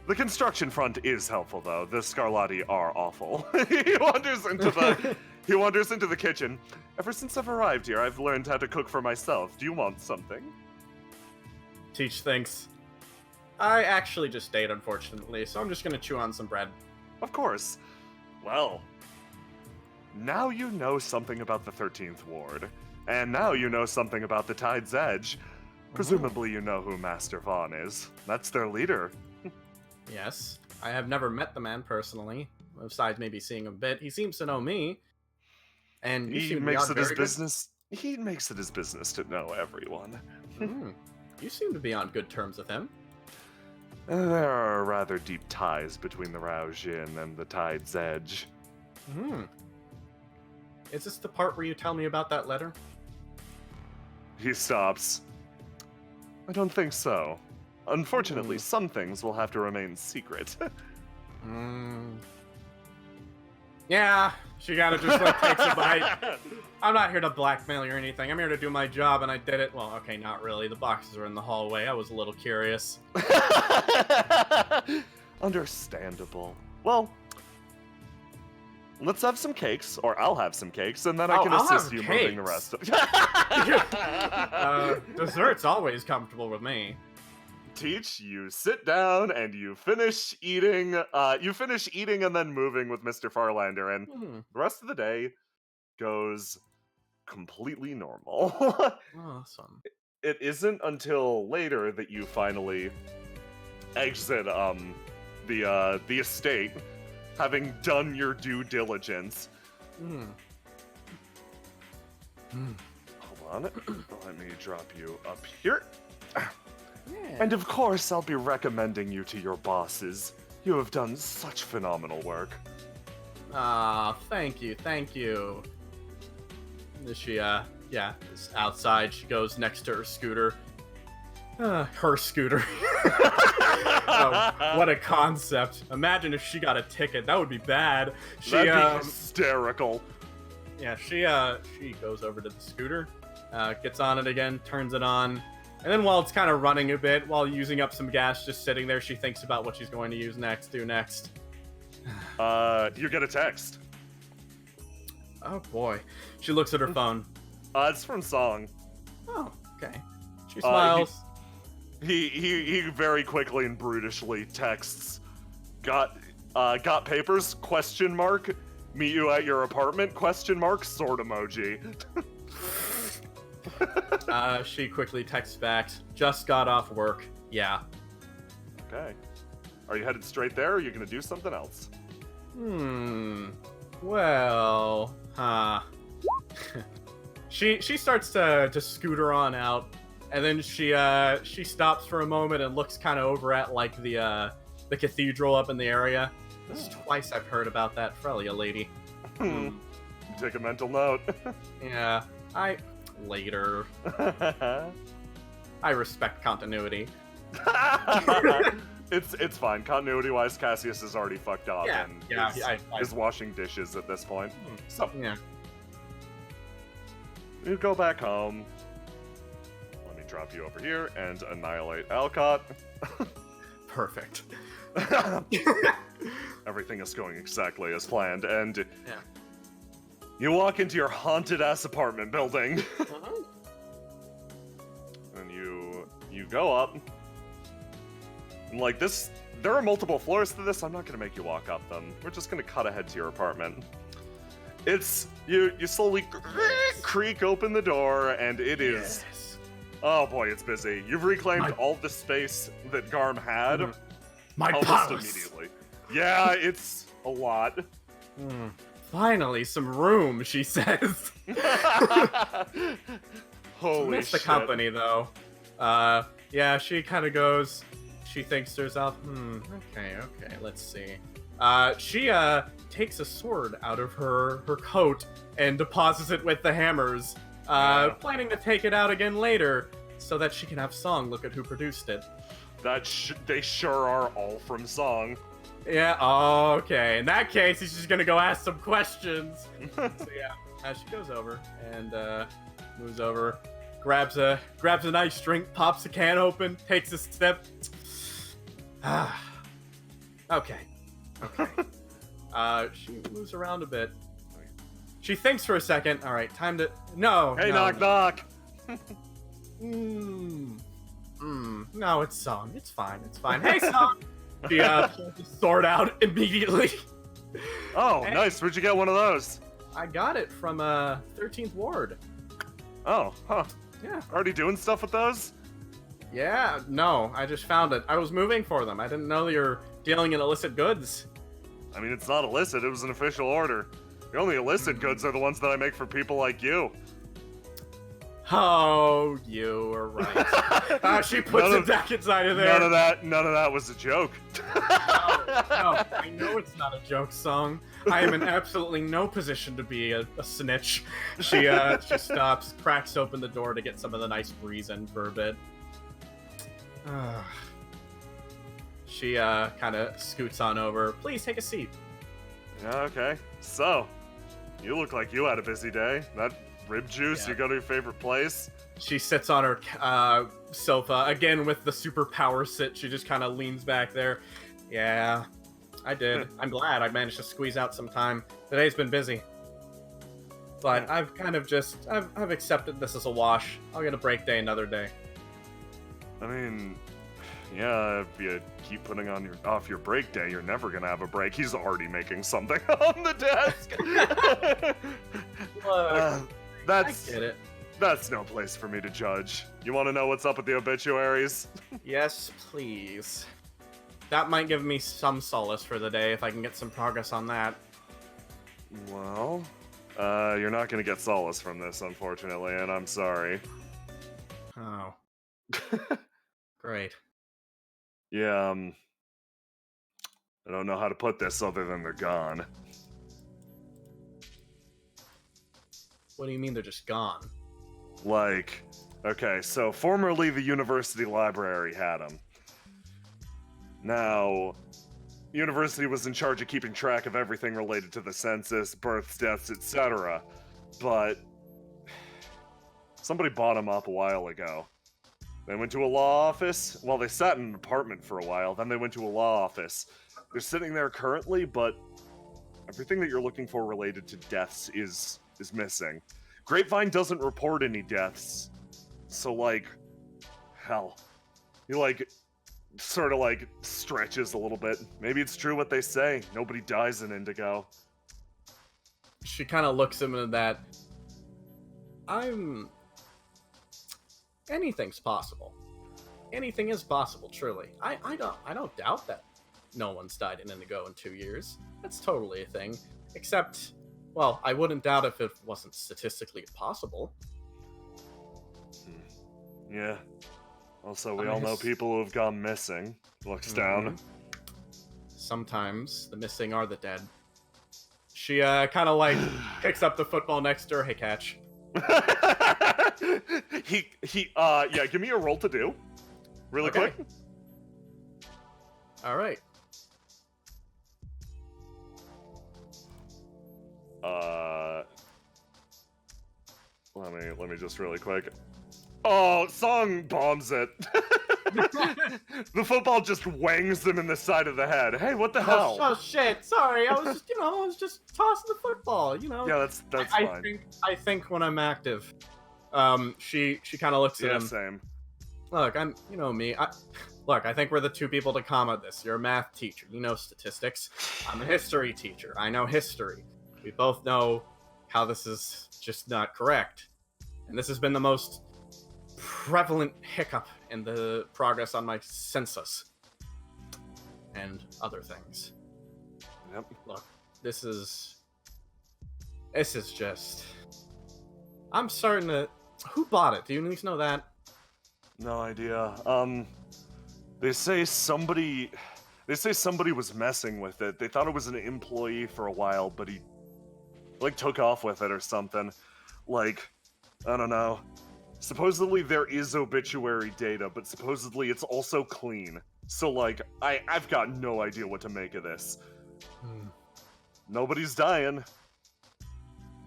The construction front is helpful, though. The Scarlatti are awful. He wanders into the kitchen. Ever since I've arrived here, I've learned how to cook for myself. Do you want something? Teach thinks, I actually just ate, unfortunately, so I'm just gonna chew on some bread. Of course. Well, now you know something about the 13th Ward, and now you know something about the Tide's Edge. Presumably you know who Master Vaughn is. That's their leader. Yes, I have never met the man personally, besides maybe seeing him a bit. He seems to know me, and you He seem to be makes on it his very good- business. He makes it his business to know everyone. You seem to be on good terms with him. There are rather deep ties between the Raojin and the Tide's Edge. Is this the part where you tell me about that letter? He stops. I don't think so. Unfortunately, some things will have to remain secret. Yeah, she kinda just like takes a bite. I'm not here to blackmail you or anything. I'm here to do my job, and I did it. Well, okay, not really. The boxes are in the hallway. I was a little curious. Understandable. Well, let's have some cakes, or I'll have some cakes, and then I can I'll assist have you moving the cakes. rest of Dessert's always comfortable with me. Teach, you sit down and you finish eating. You finish eating and then moving with Mr. Farlander, and the rest of the day goes completely normal. Awesome. It isn't until later that you finally exit the estate, having done your due diligence. Hold on, let me drop you up here. Yeah. And of course, I'll be recommending you to your bosses. You have done such phenomenal work. Thank you, thank you. She, is outside. She goes next to her scooter. Her scooter. Oh, what a concept. Imagine if she got a ticket. That would be bad. That'd be hysterical. Yeah, she goes over to the scooter, gets on it again, turns it on, and then while it's kind of running a bit, while using up some gas, just sitting there, she thinks about what she's going to do next. You get a text. Oh boy. She looks at her phone. It's from Song. Oh, okay. She smiles. He very quickly and brutishly texts, got papers, question mark, meet you at your apartment, question mark, sword emoji. She quickly texts back, just got off work. Yeah. Okay. Are you headed straight there, or are you gonna do something else? Well, She starts to scooter on out, and then she stops for a moment and looks kind of over at like the cathedral up in the area. This is twice I've heard about that Frelia lady. Take a mental note. Yeah, later. I respect continuity. It's fine. Continuity-wise, Cassius is already fucked up and is washing dishes at this point. So yeah. you go back home. Let me drop you over here and annihilate Alcott. Perfect. Everything is going exactly as planned, and Yeah. you walk into your haunted-ass apartment building, Uh-huh. and you go up. And like this, there are multiple floors to this. I'm not gonna make you walk up them. We're just gonna cut ahead to your apartment. It's you slowly creak open the door, and it is. Yes. Oh boy, it's busy. You've reclaimed My- all the space that Garm had Mhm. My almost palace. immediately. Yeah, it's a lot. Hmm. Finally, some room, she says. Holy Miss the shit. company, though. Yeah, she kind of goes. She thinks to herself, okay, let's see. She takes a sword out of her coat and deposits it with the hammers, Yeah. planning to take it out again later so that she can have Song look at who produced it. They sure are all from Song. Yeah, okay. In that case, he's just gonna go ask some questions. So yeah, she goes over and moves over, grabs a nice drink, pops the can open, takes a step. Okay. She moves around a bit. She thinks for a second. All right, time to. No. Hey, no, knock. No, it's Song. It's fine. Hey, Song. She pulls the sword out immediately. Oh, Hey. nice. Where'd you get one of those? I got it from 13th Ward. Oh, huh. Yeah. Already doing stuff with those? Yeah, no, I just found it. I was moving for them. I didn't know you're dealing in illicit goods. I mean, it's not illicit. It was an official order. The only illicit goods are the ones that I make for people like you. Oh, you are right. She puts None it of- back inside of there. None of that was a joke. No, I know it's not a joke, Song. I am in absolutely no position to be a snitch. She stops, cracks open the door to get some of the nice breeze in for a bit. She kind of scoots on over. Please take a seat. Yeah, okay. So, you look like you had a busy day. That rib juice, Yeah. you go to your favorite place? She sits on her sofa again with the super power sit. She just kind of leans back there. Yeah, I did. I'm glad I managed to squeeze out some time. Today's been busy, but I've kind of just I've accepted this as a wash. I'll get a break day another day. I mean, yeah, if you keep putting on off your break day, you're never gonna have a break. He's already making something on the desk. Look, That's I get it. That's no place for me to judge. You want to know what's up with the obituaries? Yes, please. That might give me some solace for the day if I can get some progress on that. Well, you're not gonna get solace from this, unfortunately, and I'm sorry. Oh. Great. Yeah, I don't know how to put this other than they're gone. What do you mean they're just gone? Like, okay, so formerly the university library had them. Now, university was in charge of keeping track of everything related to the census, births, deaths, etc. But somebody bought them up a while ago. They went to a law office. Well, they sat in an apartment for a while, then they went to a law office. They're sitting there currently, but everything that you're looking for related to deaths is missing. Grapevine doesn't report any deaths. So, like, hell. He, like, sort of, like, stretches a little bit. Maybe it's true what they say. Nobody dies in Indigo. She kind of looks him into that. Anything's possible. Anything is possible, truly. I don't doubt that no one's died in Indigo in 2 years. That's totally a thing. Except, well, I wouldn't doubt if it wasn't statistically possible. Yeah. Also, we I all know guess- people who have gone missing. Looks down. Sometimes the missing are the dead. She kind of like picks up the football next to her. Hey, catch. Yeah, give me a roll to do. Really Okay. quick. All right. Let me just really quick. Oh, Song bombs it. The football just whangs him in the side of the head. Hey, what the hell? Oh shit! Sorry, I was just tossing the football. Yeah, that's I fine. think when I'm active, she kind of looks at Yeah, him. same. Look, me. Look, I think we're the two people to comment this. You're a math teacher. You know statistics. I'm a history teacher. I know history. We both know how this is just not correct. And this has been the most prevalent hiccup in the progress on my census. And other things. Yep. Look, this is just... I'm starting to... Who bought it? Do you at least know that? No idea. They say somebody was messing with it. They thought it was an employee for a while, but he like took off with it or something. Like, I don't know. Supposedly there is obituary data, but supposedly it's also clean. So like, I've got no idea what to make of this. Nobody's dying.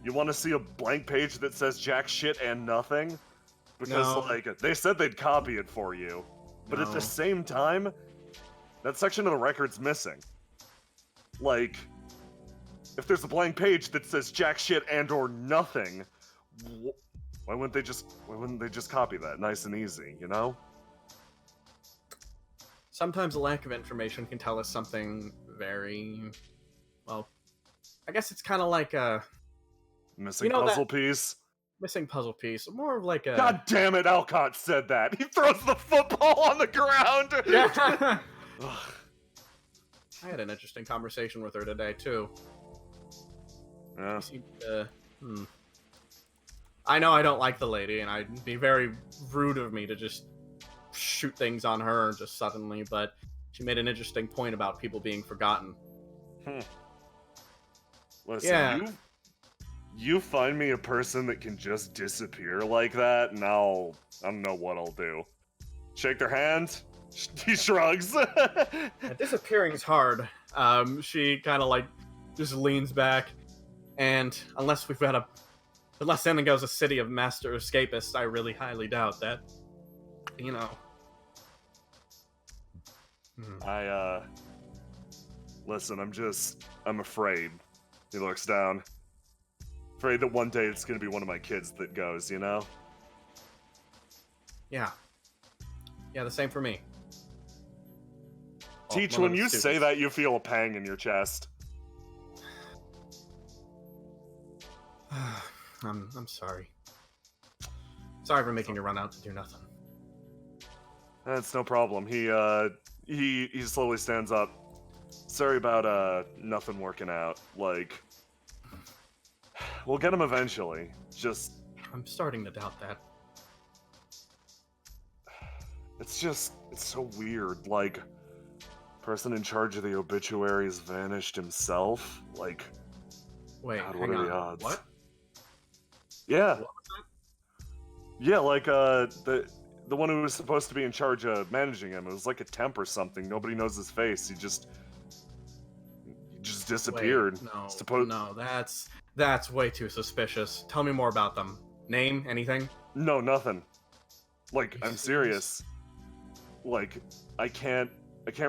You want to see a blank page that says jack shit and nothing? Because No. like, they said they'd copy it for you. But at No. the same time, that section of the record's missing. Like, if there's a blank page that says jack shit and or nothing, why wouldn't they just copy that nice and easy, you know? Sometimes a lack of information can tell us something very... Well, I guess it's kind of like a Missing You know puzzle piece. missing puzzle piece. More of like a... God damn it, Alcott said that. He throws the football on the ground. Yeah. Ugh. I had an interesting conversation with her today, too. Yeah. She seemed, I know I don't like the lady, and I'd be very rude of me to just shoot things on her just suddenly, but she made an interesting point about people being forgotten. Listen, Yeah. you find me a person that can just disappear like that, and I don't know what I'll do. Shake their hand? He shrugs. Yeah, disappearing's hard. She kind of like just leans back, and unless Indigo's a city of master escapists, I really highly doubt that. You know. Listen, I'm afraid. He looks down. Afraid that one day it's gonna be one of my kids that goes, you know? Yeah. Yeah, the same for me. Teach, One when of the you say students. that, you feel a pang in your chest. I'm sorry. Sorry for making you run out to do nothing. That's no problem. He slowly stands up. Sorry about nothing working out. Like, we'll get him eventually. Just, I'm starting to doubt that. it's so weird. Like, person in charge of the obituaries vanished himself. Like, Wait, God, hang what are on. the odds? What? Yeah. What was Yeah, like the one who was supposed to be in charge of managing him. It was like a temp or something. Nobody knows his face. He just disappeared. Wait, no, Suppo- no, that's way too suspicious. Tell me more about them. Name, anything? No, nothing. Like, You I'm serious? serious. Like, I can't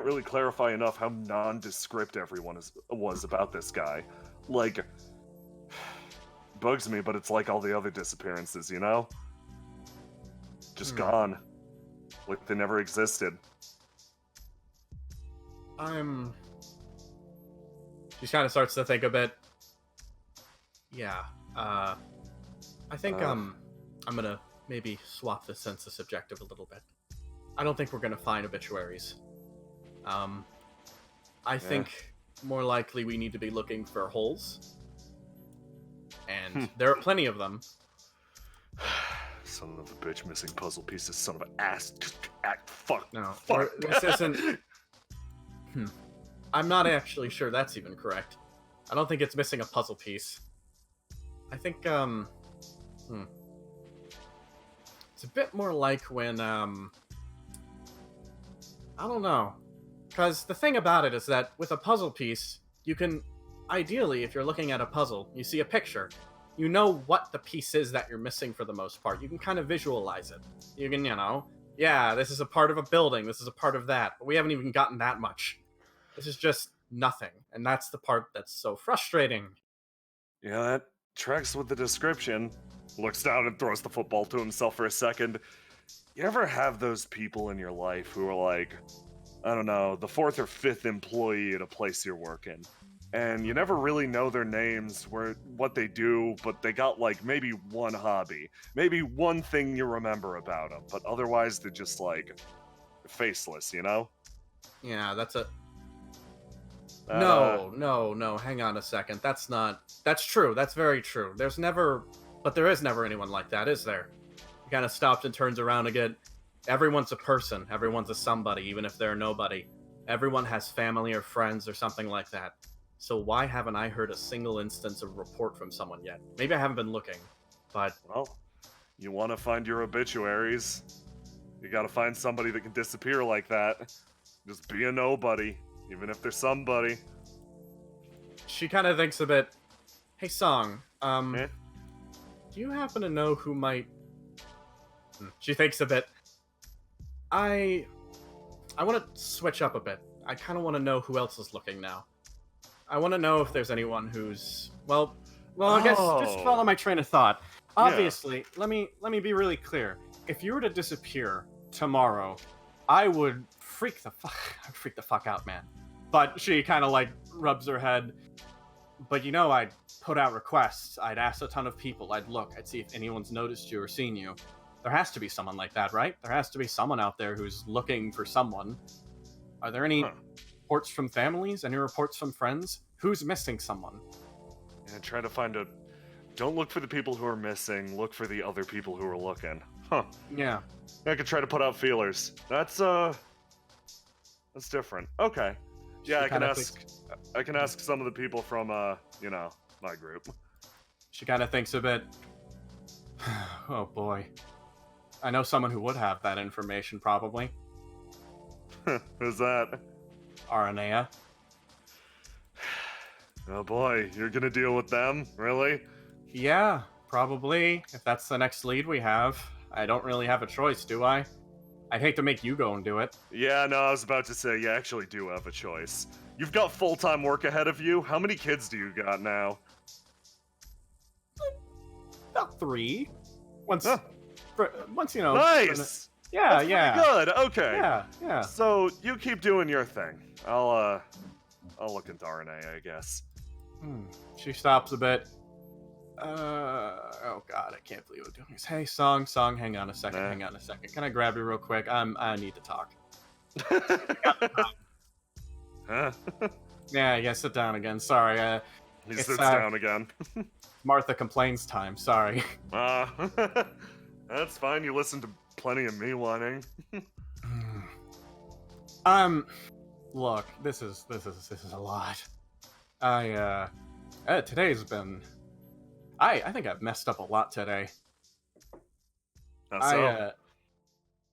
really clarify enough how nondescript everyone was about this guy. Like, bugs me, but it's like all the other disappearances, you know? Just gone. Like they never existed. She kind of starts to think a bit. Yeah, I think, I'm gonna maybe swap the census objective a little bit. I don't think we're gonna find obituaries. I think more likely we need to be looking for holes. And there are plenty of them. Son of a bitch, missing puzzle pieces. Son of an ass. Fuck. No, Fuck. this isn't... I'm not actually sure that's even correct. I don't think it's missing a puzzle piece. I think, it's a bit more like when, I don't know. Because the thing about it is that with a puzzle piece, you can, ideally, if you're looking at a puzzle, you see a picture. you know what the piece is that you're missing for the most part. You can kind of visualize it. You can, yeah, this is a part of a building, this is a part of that, but we haven't even gotten that much. This is just nothing, and that's the part that's so frustrating. Yeah, that tracks with the description. Looks down and throws the football to himself for a second. You ever have those people in your life who are like, I don't know, the 4th or 5th employee at a place you're working, and you never really know their names, what they do, but they got like maybe one hobby, maybe one thing you remember about them, but otherwise they're just like faceless, you know? Yeah, that's a... No, hang on a second. That's true, that's very true. There is never anyone like that, is there? He kind of stops and turns around again. Everyone's a person, everyone's a somebody, even if they're nobody. Everyone has family or friends or something like that. So why haven't I heard a single instance of report from someone yet? Maybe I haven't been looking, but... Well, you want to find your obituaries. You gotta find somebody that can disappear like that. Just be a nobody, even if they're somebody. She kind of thinks a bit. Hey, Song, Eh? do you happen to know who might... She thinks a bit. I want to switch up a bit. I kind of want to know who else is looking now. I want to know if there's anyone who's... Well, I guess just follow my train of thought. Obviously, let me be really clear. If you were to disappear tomorrow, I would freak the fuck out, man. But she kind of like rubs her head. But I'd put out requests. I'd ask a ton of people. I'd look. I'd see if anyone's noticed you or seen you. There has to be someone like that, right? There has to be someone out there who's looking for someone. Are there any reports from families? Any reports from friends? Who's missing someone? And try to find a... Don't look for the people who are missing. Look for the other people who are looking. Huh. Yeah. I could try to put out feelers. That's different. Okay. Yeah, I can ask some of the people from, my group. She kind of thinks a bit. Oh boy. I know someone who would have that information, probably. Who's that? Aranea. Oh boy, you're gonna deal with them? Really? Yeah, probably. If that's the next lead we have. I don't really have a choice, do I? I'd hate to make you go and do it. Yeah, no, I was about to say, you actually do have a choice. You've got full-time work ahead of you. How many kids do you got now? About 3. Once, Nice! Yeah, That's yeah. pretty good, okay. Yeah. So, you keep doing your thing. I'll look into RNA, I guess. She stops a bit. Oh god, I can't believe we're doing this. Hey, Song, hang on a second, Can I grab you real quick? I need to talk. Huh? Yeah, sit down again. Sorry, He sits down again. Martha complains time, sorry. That's fine, you listen to plenty of me whining. Look, this is a lot. Today's been... I think I've messed up a lot today. How so?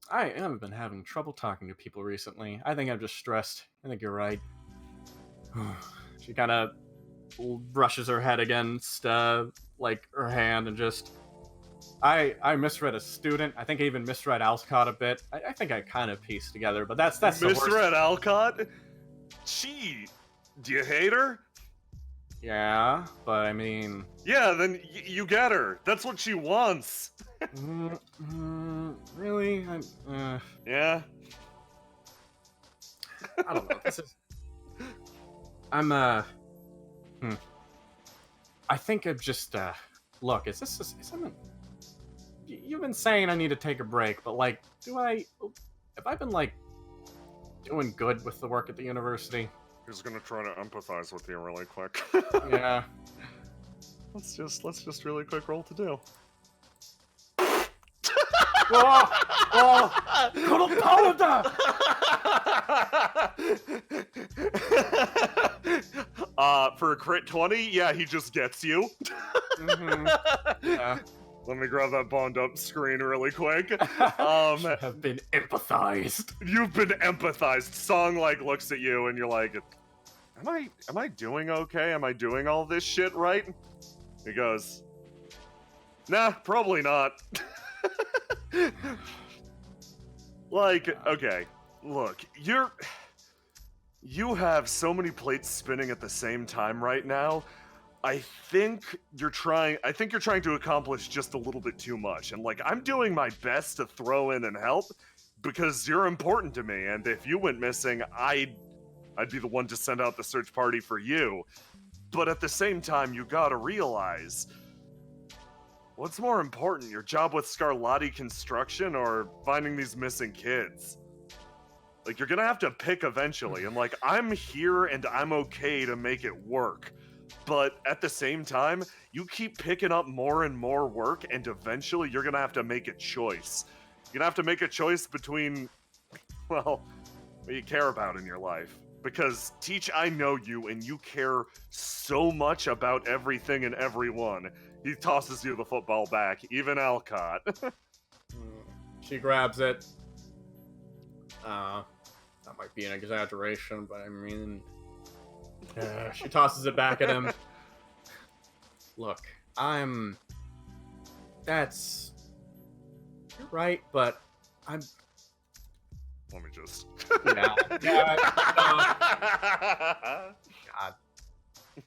I haven't been having trouble talking to people recently. I think I'm just stressed. I think you're right. She kind of brushes her head against, her hand and just... I misread a student. I think I even misread Alcott a bit. I think I kind of pieced together, but that's the worst. Misread Alcott? Gee, do you hate her? Yeah, but I mean... Yeah, then you get her. That's what she wants. Really? Yeah? I don't know. This is... I think I'm just, Look, is something... You've been saying I need to take a break, but, have I been, doing good with the work at the university? He's gonna try to empathize with you really quick. Yeah. Let's just really quick roll to do. For a crit 20, yeah, he just gets you. Yeah. Let me grab that bound up screen really quick. You have been empathized. You've been empathized. Song looks at you and you're like, am I doing okay? Am I doing all this shit right? He goes, Nah, probably not. Like, okay, look, you have so many plates spinning at the same time right now. I think you're trying to accomplish just a little bit too much. And like, I'm doing my best to throw in and help because you're important to me. And if you went missing, I'd be the one to send out the search party for you. But at the same time, you gotta realize, what's more important, your job with Scarlatti Construction or finding these missing kids? Like, you're gonna have to pick eventually, and like, I'm here and I'm okay to make it work. But at the same time, you keep picking up more and more work, and eventually you're gonna have to make a choice. You're gonna have to make a choice between, well, what you care about in your life. Because, Teach, I know you, and you care so much about everything and everyone. He tosses you the football back, even Alcott. She grabs it. That might be an exaggeration, but I mean... she tosses it back at him. Look, That's... You're right, but I'm... Let me just... Yeah. God.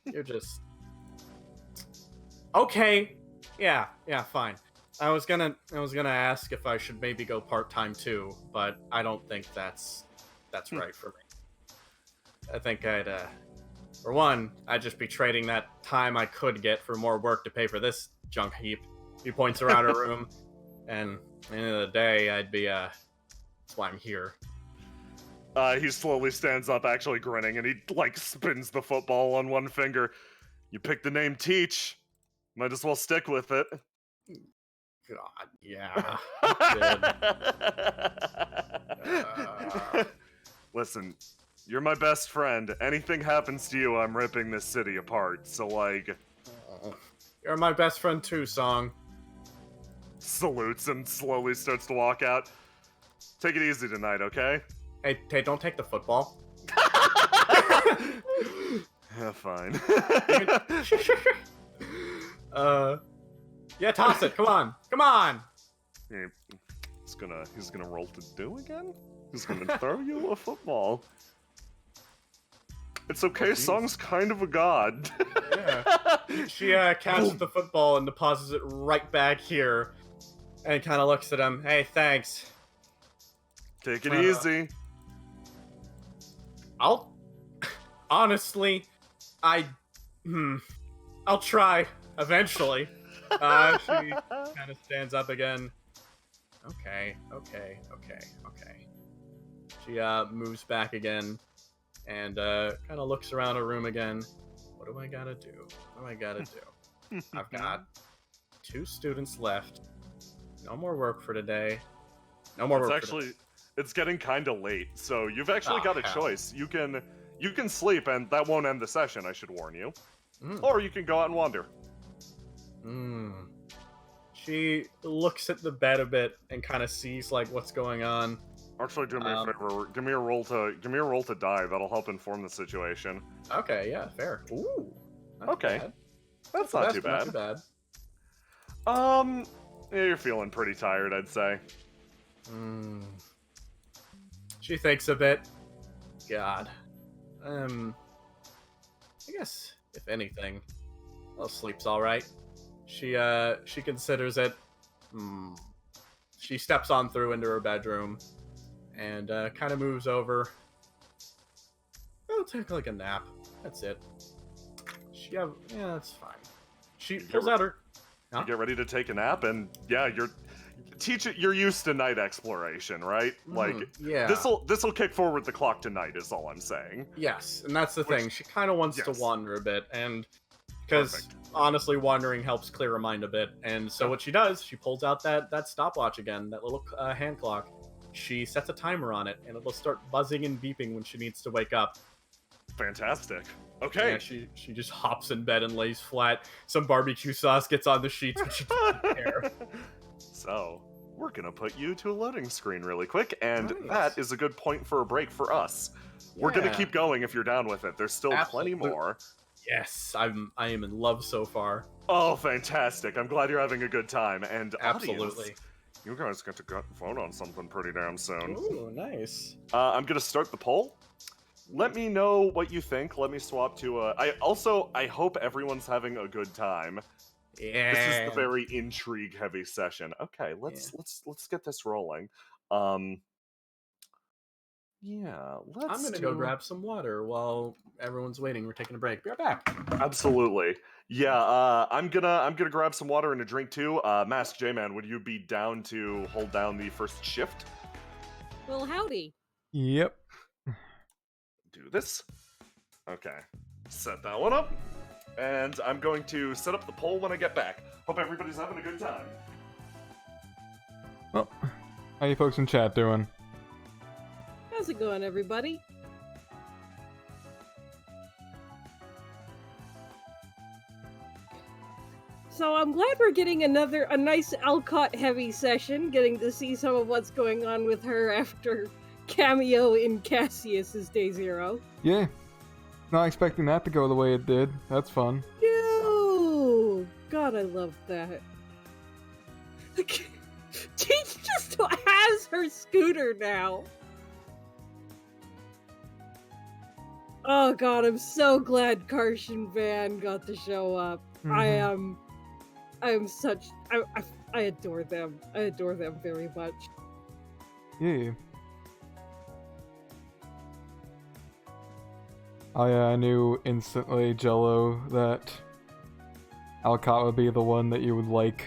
You're just... Okay. Yeah, fine. I was gonna ask if I should maybe go part-time too, but I don't think that's right for me. I think for one, I'd just be trading that time I could get for more work to pay for this junk heap. He points around her room, and at the end of the day, I'd be, that's why I'm here. He slowly stands up, actually grinning, and he, like, spins the football on one finger. You picked the name Teach. Might as well stick with it. God, yeah. Listen, you're my best friend. Anything happens to you, I'm ripping this city apart. So, like... You're my best friend too, Song. Salutes and slowly starts to walk out. Take it easy tonight, okay? Hey, don't take the football. Yeah, fine. Yeah, toss it. Come on. He's gonna roll to do again? He's gonna throw you a football. It's okay, Song's kind of a god. Yeah. She catches the football and deposits it right back here. And kind of looks at him. Hey, thanks. Take it easy. Honestly, I'll try eventually. She kind of stands up again. Okay. She moves back again and kind of looks around her room again. What do I gotta do? I've got 2 students left. No more work for today. It's getting kind of late, so you've actually got a choice. You can sleep, and that won't end the session, I should warn you. Or you can go out and wander. She looks at the bed a bit and kind of sees like what's going on. Actually, do me a favor. Give me a roll to die. That'll help inform the situation. Okay, yeah, fair. Ooh. Okay. That's not too bad. Yeah, you're feeling pretty tired, I'd say. She thinks a bit. God. I guess, if anything, well, sleep's alright. She considers it. She steps on through into her bedroom and kind of moves over. I'll take like a nap. That's it. Yeah, that's fine. She pulls out her... You get ready to take a nap, and yeah, you're used to night exploration, right? Like, yeah. This'll kick forward the clock to night, is all I'm saying. Yes, and that's the thing. She kind of wants to wander a bit, and because honestly, wandering helps clear her mind a bit. And so what she does, she pulls out that stopwatch again, that little hand clock. She sets a timer on it, and it'll start buzzing and beeping when she needs to wake up. Fantastic. Okay. Yeah, she just hops in bed and lays flat. Some barbecue sauce gets on the sheets, but she doesn't care. So, we're gonna put you to a loading screen really quick, and that is a good point for a break for us. Yeah. We're gonna keep going if you're down with it. There's still plenty more. Yes, I am in love so far. Oh, fantastic. I'm glad you're having a good time. And Absolutely. audience, you guys get to vote on something pretty damn soon. Ooh, nice. I'm going to start the poll. Let me know what you think. Let me swap to I hope everyone's having a good time. Yeah. This is the very intrigue heavy session. Okay, let's get this rolling. Yeah, I'm gonna go grab some water while everyone's waiting. We're taking a break. Be right back. Absolutely. Yeah, I'm gonna grab some water and a drink too. Mask J-Man, would you be down to hold down the first shift? Well, howdy. Yep. Do this. Okay. Set that one up. And I'm going to set up the poll when I get back. Hope everybody's having a good time. Well, how you folks in chat doing? How's it going, everybody? So I'm glad we're getting a nice Alcott heavy session, getting to see some of what's going on with her after cameo in Cassius's Day Zero. Yeah. Not expecting that to go the way it did. That's fun. No! God, I love that. She just has her scooter now. Oh god, I'm so glad Karsh and Van got to show up. Mhm. I adore them. I adore them very much. Yeah. Oh yeah, I knew instantly, Jello, that Alcott would be the one that you would like.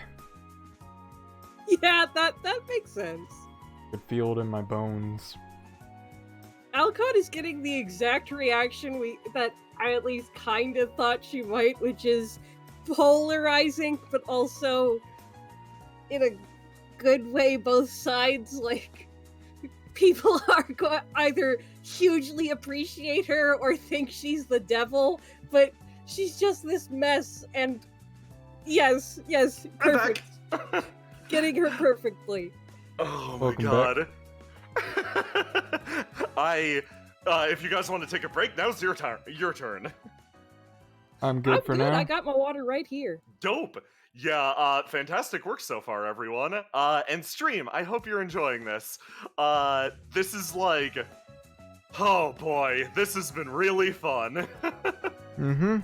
Yeah, that makes sense. Could feel it in my bones. Alcott is getting the exact reaction that I at least kind of thought she might, which is polarizing, but also in a good way, both sides. Like, people are either hugely appreciate her or think she's the devil, but she's just this mess, and yes, perfect. Getting her perfectly. Oh my Welcome god. If you guys want to take a break, now's your turn. I'm good for now. I got my water right here. Dope. Yeah, fantastic work so far, everyone. And stream, I hope you're enjoying this. This is like, oh boy, this has been really fun. Mm-hmm.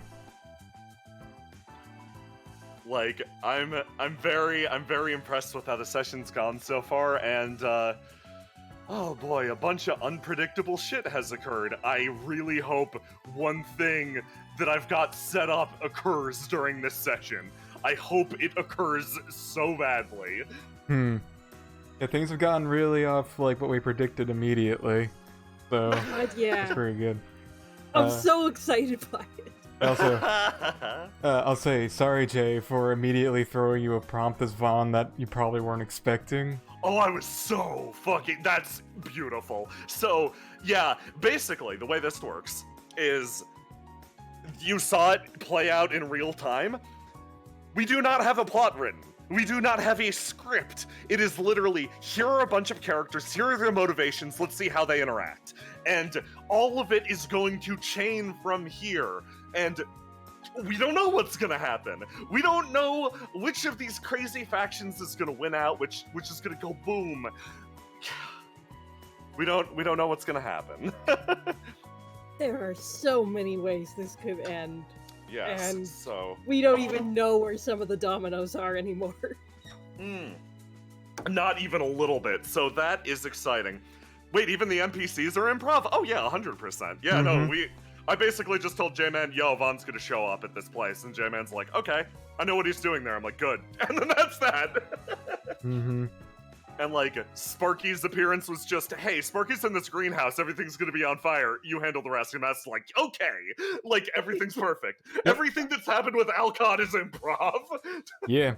Like, I'm very impressed with how the session's gone so far, and oh boy, a bunch of unpredictable shit has occurred. I really hope one thing that I've got set up occurs during this session. I hope it occurs so badly. Yeah, things have gotten really off like what we predicted immediately. So Yeah, that's pretty good. I'm so excited by it. Also, I'll say sorry, Jay, for immediately throwing you a prompt as Vaughn that you probably weren't expecting. Oh, I was so fucking... That's beautiful. So, yeah, basically, the way this works is you saw it play out in real time. We do not have a plot written. We do not have a script. It is literally, here are a bunch of characters, here are their motivations, let's see how they interact. And all of it is going to chain from here. And we don't know what's gonna happen. We don't know which of these crazy factions is gonna win out, which is gonna go boom. We don't know what's gonna happen. There are so many ways this could end. Yes, And so... we don't even know where some of the dominoes are anymore. Not even a little bit, so that is exciting. Wait, even the NPCs are improv? Oh yeah, 100%. Yeah, no, I basically just told J-Man, yo, Vaughn's gonna show up at this place, and J-Man's like, okay, I know what he's doing there. I'm like, good. And then that's that. And like, Sparky's appearance was just, hey, Sparky's in this greenhouse, everything's gonna be on fire, you handle the rest. And that's like, okay, like, everything's perfect. Everything that's happened with Alcott is improv. Yeah.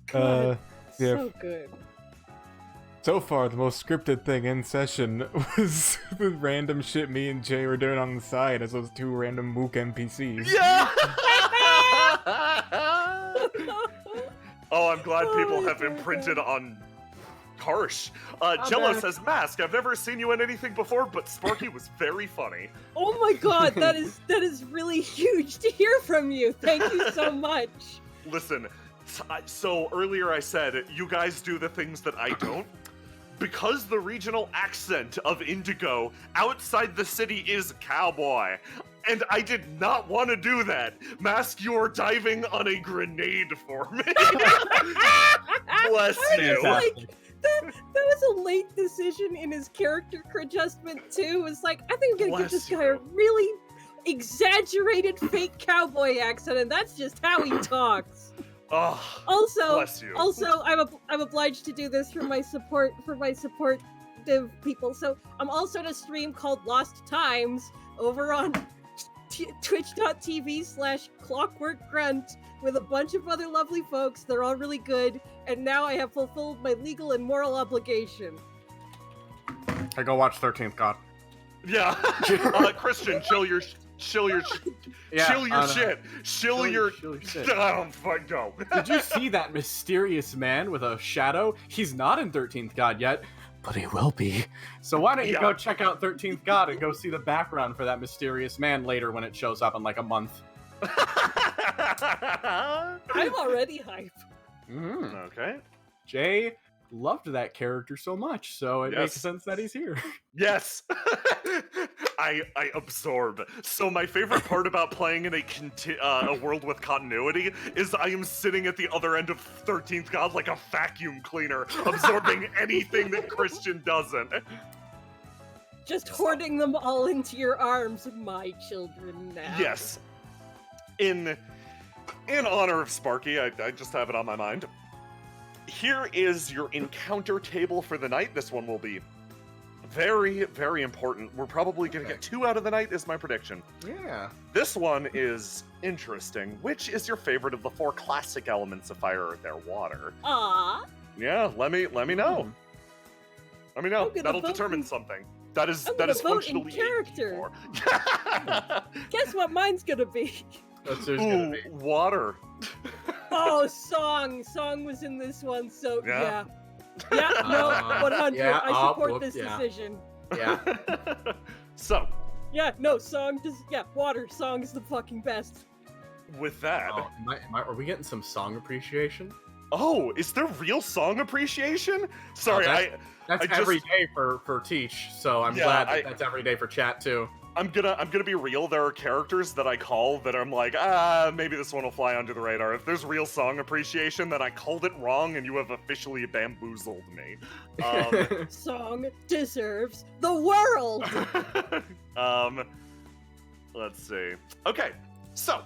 God, yeah. so good. So far, the most scripted thing in session was the random shit me and Jay were doing on the side as those two random Mook NPCs. Yeah! Oh, I'm glad people have imprinted on Karsh. Jello says, Mask, I've never seen you in anything before, but Sparky was very funny. Oh my god, that is really huge to hear from you. Thank you so much. Listen, so earlier I said you guys do the things that I don't. Because the regional accent of Indigo outside the city is cowboy, and I did not want to do that. Mask, you're diving on a grenade for me. Bless I was you. like, that was a late decision in his character adjustment too. It was like, I think I'm gonna give Bless this guy a you. really exaggerated fake cowboy accent, and that's just how he talks. Oh, Also, bless you. I'm obliged to do this for my supportive people. So I'm also in a stream called Lost Times over on twitch.tv/clockworkgrunt with a bunch of other lovely folks. They're all really good, and now I have fulfilled my legal and moral obligation. I go watch 13th God. Yeah. Christian, chill your Yeah, chill your no. shit. Chill your shit. I don't fucking know. Did you see that mysterious man with a shadow? He's not in 13th God yet, but he will be. So why don't you go check out 13th God and go see the background for that mysterious man later when it shows up in like a month. I'm already hype. Okay. Jay loved that character so much, so it makes Yes. sense that he's here. Yes. I absorb. So my favorite part about playing in a world with continuity is I am sitting at the other end of 13th God like a vacuum cleaner, absorbing anything that Christian doesn't. Just hoarding them all into your arms, my children now. Yes. In honor of Sparky, I just have it on my mind. Here is your encounter table for the night. This one will be very, very important. We're probably going to get 2 out of the night, is my prediction. Yeah. This one is interesting. Which is your favorite of the 4 classic elements of fire, earth, air, water? Aww. Yeah, let me know. Let me know. I'm gonna That'll vote determine in- something. That is I'm gonna vote in functionally character. 84. Guess what mine's gonna be? That's who's gonna Ooh, be. water. Oh, song. Song was in this one, so Yeah. yeah. No, 100. yeah, I support whoop, this yeah. decision. Yeah. So, Yeah, no, song does. Yeah, water. Song is the fucking best. with that, Oh, are we getting some song appreciation? oh, is there real song appreciation? Sorry, Oh, That's I every just- day for Teach, so I'm Yeah, glad that's every day for chat too. I'm gonna be real. There are characters that I call that I'm like, maybe this one will fly under the radar. If there's real song appreciation, then I called it wrong, and you have officially bamboozled me. Song deserves the world. Let's see. Okay, so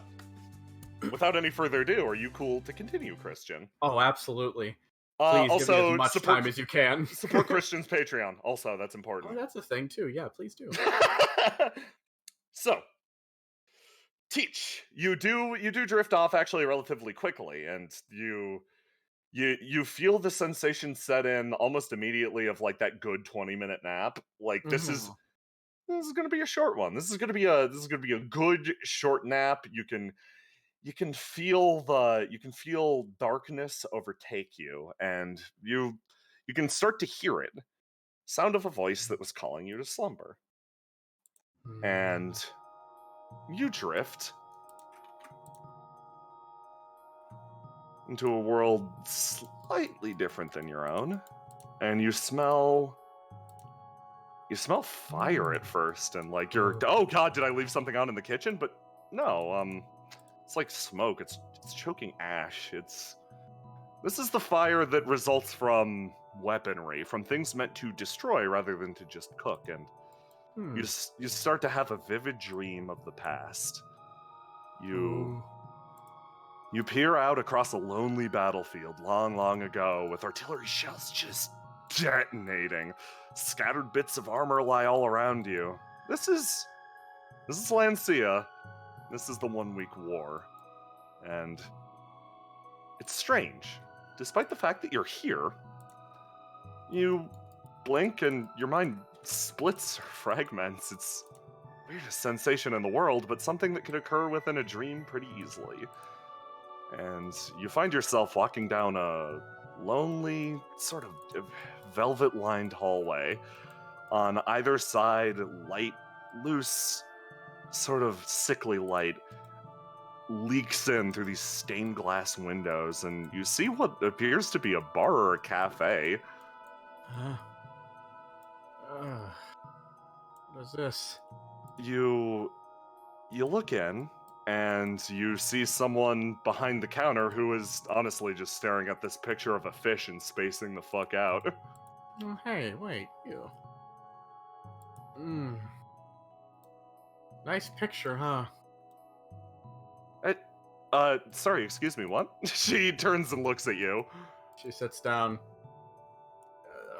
without any further ado, are you cool to continue, Christian? Oh, absolutely. Please give me Also, as much support, time as you can. support Christian's Patreon. Also, that's Oh, important. that's a thing too. Yeah, please do. So, Teach, you do drift off actually relatively quickly, and you feel the sensation set in almost immediately of like that good 20-minute nap. Like this is gonna be a short one. This is gonna be a good short nap. You can feel darkness overtake you, and you can start to hear it. Sound of a voice that was calling you to slumber. And you drift into a world slightly different than your own, and you smell fire at first, and like you're, oh god, did I leave something out in the kitchen? But no, it's like smoke. It's choking ash. This is the fire that results from weaponry, from things meant to destroy rather than to just cook, and you start to have a vivid dream of the past. You peer out across a lonely battlefield long, long ago with artillery shells just detonating. Scattered bits of armor lie all around you. This is Lancia. This is the 1-week war. And it's strange. Despite the fact that you're here, you blink and your mind splits or fragments. It's the weirdest sensation in the world, but something that can occur within a dream pretty easily. And you find yourself walking down a lonely, sort of velvet-lined hallway. On either side, light, loose, sort of sickly light. leaks in through these stained glass windows, and you see what appears to be a bar or a cafe. What is this? You look in, and you see someone behind the counter who is honestly just staring at this picture of a fish and spacing the fuck out. Oh, hey, wait, you. Nice picture, huh? Sorry, excuse me, what? She turns and looks at you. She sits down.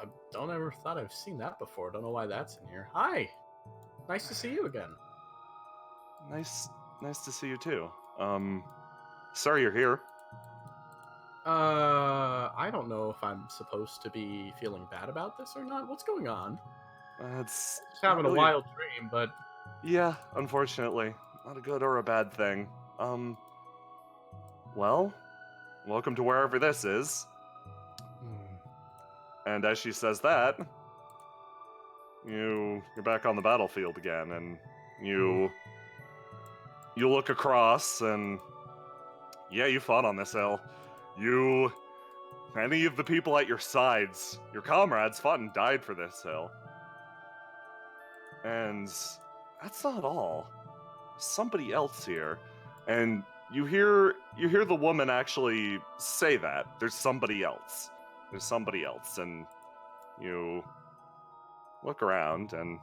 I don't ever thought I've seen that before. Don't know why that's in here. Hi. Nice to see you again. Nice to see you too. Sorry you're here. I don't know if I'm supposed to be feeling bad about this or not. What's going on? It's Just having really a wild dream, but yeah, unfortunately, not a good or a bad thing. Well, welcome to wherever this is. And as she says that, you're back on the battlefield again, and you look across, and yeah, you fought on this hill. Any of the people at your sides, your comrades, fought and died for this hill. And that's not all. Somebody else here, and you hear the woman actually say that there's somebody else. There's somebody else, and you look around, and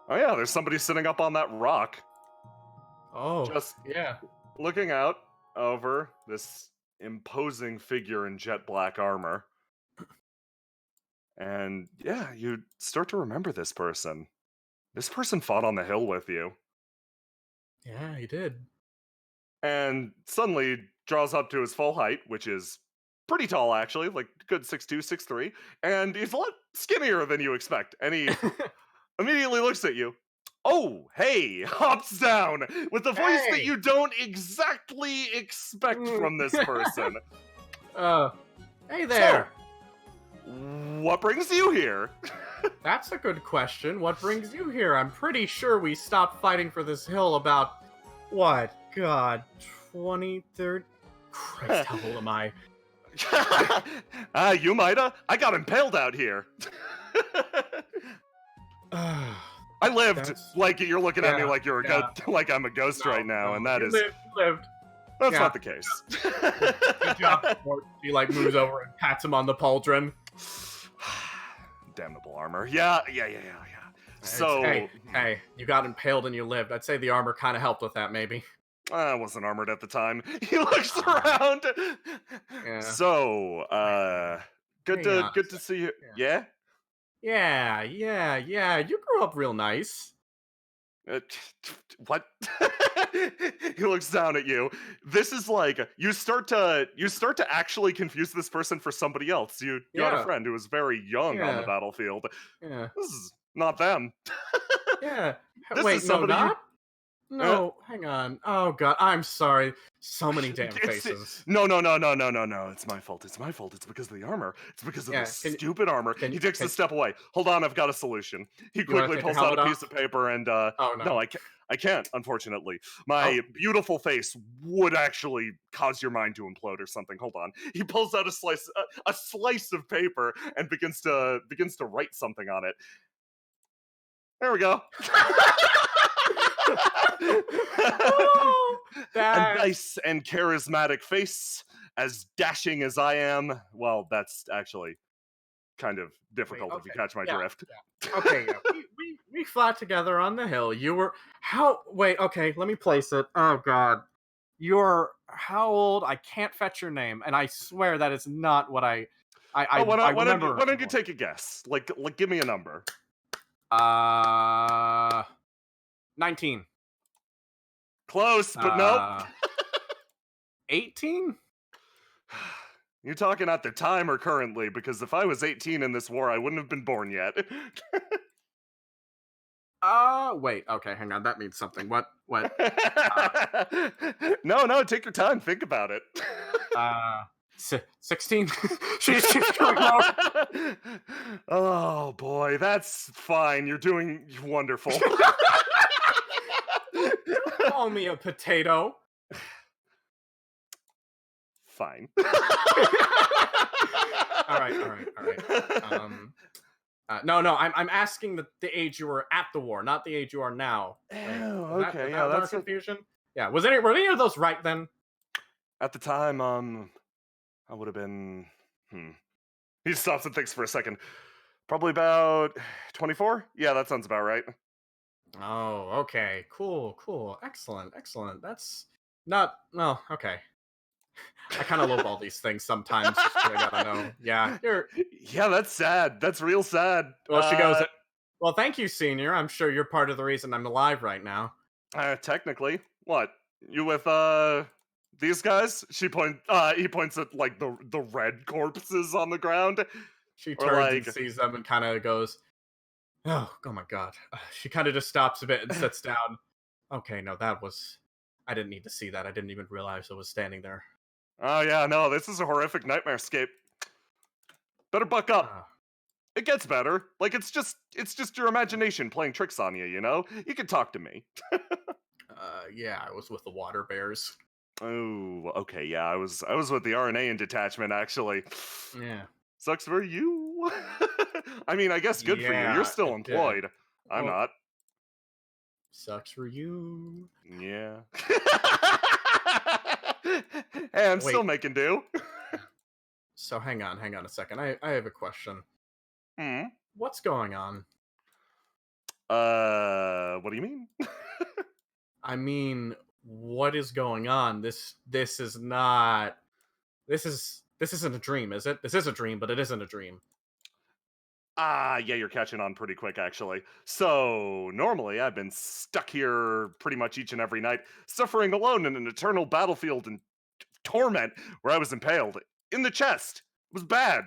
oh yeah, there's somebody sitting up on that rock. oh, Just yeah. looking out over this imposing figure in jet black armor. And yeah, you start to remember this person. This person fought on the hill with you. Yeah, he did. And suddenly draws up to his full height, which is pretty tall actually, like good 6'2", 6'3", and he's a lot skinnier than you expect. And he immediately looks at you. Oh, hey, hops down with the voice that Hey! you don't exactly expect from this person. Hey there. So, what brings you here? That's a good question. What brings you here? I'm pretty sure we stopped fighting for this hill about, what? God, 23rd? Christ, how old am I? You mighta. I got impaled out here. I lived. That's- Like you're looking at me yeah, like you're a yeah. ghost, like I'm a ghost right now, and that you is lived. that's yeah. not the case. Good job. Sport. He like moves over and pats him on the pauldron. Damnable armor. Yeah. So Hey, you got impaled and you lived. I'd say the armor kind of helped with that, maybe. I wasn't armored at the time. He looks around. Yeah. So, good Hang on a to see you. Yeah. Yeah. Yeah. You grew up real nice. What? He looks down at you. This is like you start to actually confuse this person for somebody else. You had a Yeah. friend who was very young on the Yeah. battlefield. Yeah. This is not them. Yeah. This Wait, is no, somebody you- not? No, hang on. Oh god, I'm sorry. So many damn It's- faces. No. It's my fault. It's because of the armor. It's because of Yeah, the can you- stupid armor. can He you- takes a can- step away. Hold on, I've got a solution. He wanna quickly take pulls your out a helmet piece off? of paper and Oh no. no, I can't, unfortunately. My beautiful face would actually cause your mind to implode or something. Hold on. He pulls out a slice of paper and begins to write something on it. There we go. Oh, A that- nice and charismatic face, as dashing as I am. Well, that's actually kind of difficult if you okay, catch my yeah, drift. Okay, yeah. we fought together on the hill. You were wait, okay, let me place it. Oh god. You're how old? I can't fetch your name, and I swear that is not what I Why remember. don't you take a guess? Like give me a number. 19. Close, but nope. 18? You talking at the time or currently? Because if I was 18 in this war, I wouldn't have been born yet. Wait, okay, hang on, that means something. What? No, take your time. Think about it. 16? she's going out. Oh boy, that's fine. You're doing wonderful. Call me a potato. fine. All right. No, I'm asking the age you were at the war, not the age you are now. Oh, Was okay, that yeah, our that's confusion. Yeah, were any of those right then? At the time, I would have been. He stops and thinks for a second. Probably about 24. Yeah, that sounds about right. Oh, okay, cool, excellent. That's not no, okay. I kind of lowball these things sometimes. Just 'cause I gotta know. Yeah, you're. Yeah, that's sad. That's real sad. Well, she goes. Well, thank you, Senior. I'm sure you're part of the reason I'm alive right now. Technically, what? You with these guys? He points at like the red corpses on the ground. She Or turns like- and sees them and kind of goes, oh my god. She kind of just stops a bit and sits down. Okay, no, I didn't need to see that. I didn't even realize I was standing there. Oh yeah, no, this is a horrific nightmare scape. Better buck up. It gets better. Like it's just your imagination playing tricks on you, you know? You can talk to me. Yeah, I was with the water bears. Oh, okay, yeah, I was with the RNA detachment actually. Yeah. Sucks for you. I mean, I guess good for you. Yeah, You're still it did. employed. I'm Well- not. Sucks for you. Yeah. Hey, I'm still Wait. making do. So hang on a second. I have a question. Hmm. What's going on? What do you mean? I mean, what is going on? This is not. This isn't a dream, is it? This is a dream, but it isn't a dream. Yeah, you're catching on pretty quick, actually. So, normally, I've been stuck here pretty much each and every night, suffering alone in an eternal battlefield and torment where I was impaled in the chest. It was bad.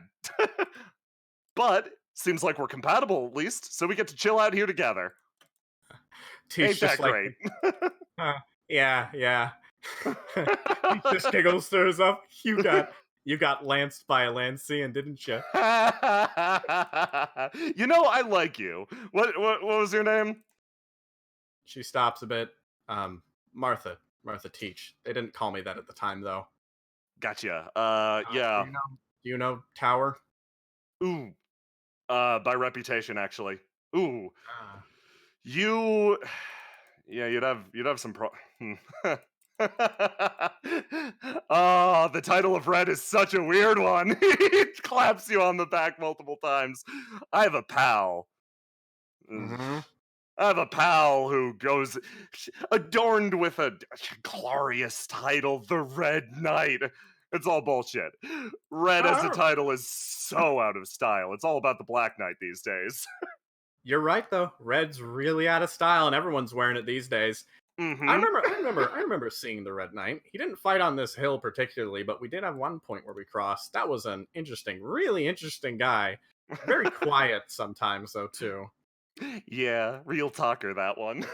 But, seems like we're compatible at least, so we get to chill out here together. Ain't that great? Yeah. He just giggles to herself. You got lanced by a Lancian, didn't you? You know, I like you. What was your name? She stops a bit. Martha Teach. They didn't call me that at the time, though. Gotcha. Yeah. Yeah. Do you know Tower? Ooh. By reputation, actually. Ooh. Yeah, you'd have some Oh, the title of Red is such a weird one. He claps you on the back multiple times. I have a pal. Mm-hmm. I have a pal who goes adorned with a glorious title, the Red Knight. It's all bullshit. Red as a title is so out of style. It's all about the Black Knight these days. You're right, though. Red's really out of style, and everyone's wearing it these days. Mm-hmm. I remember seeing the Red Knight. He didn't fight on this hill particularly, but we did have one point where we crossed. That was an really interesting guy. Very quiet sometimes, though, too. Yeah, real talker, that one.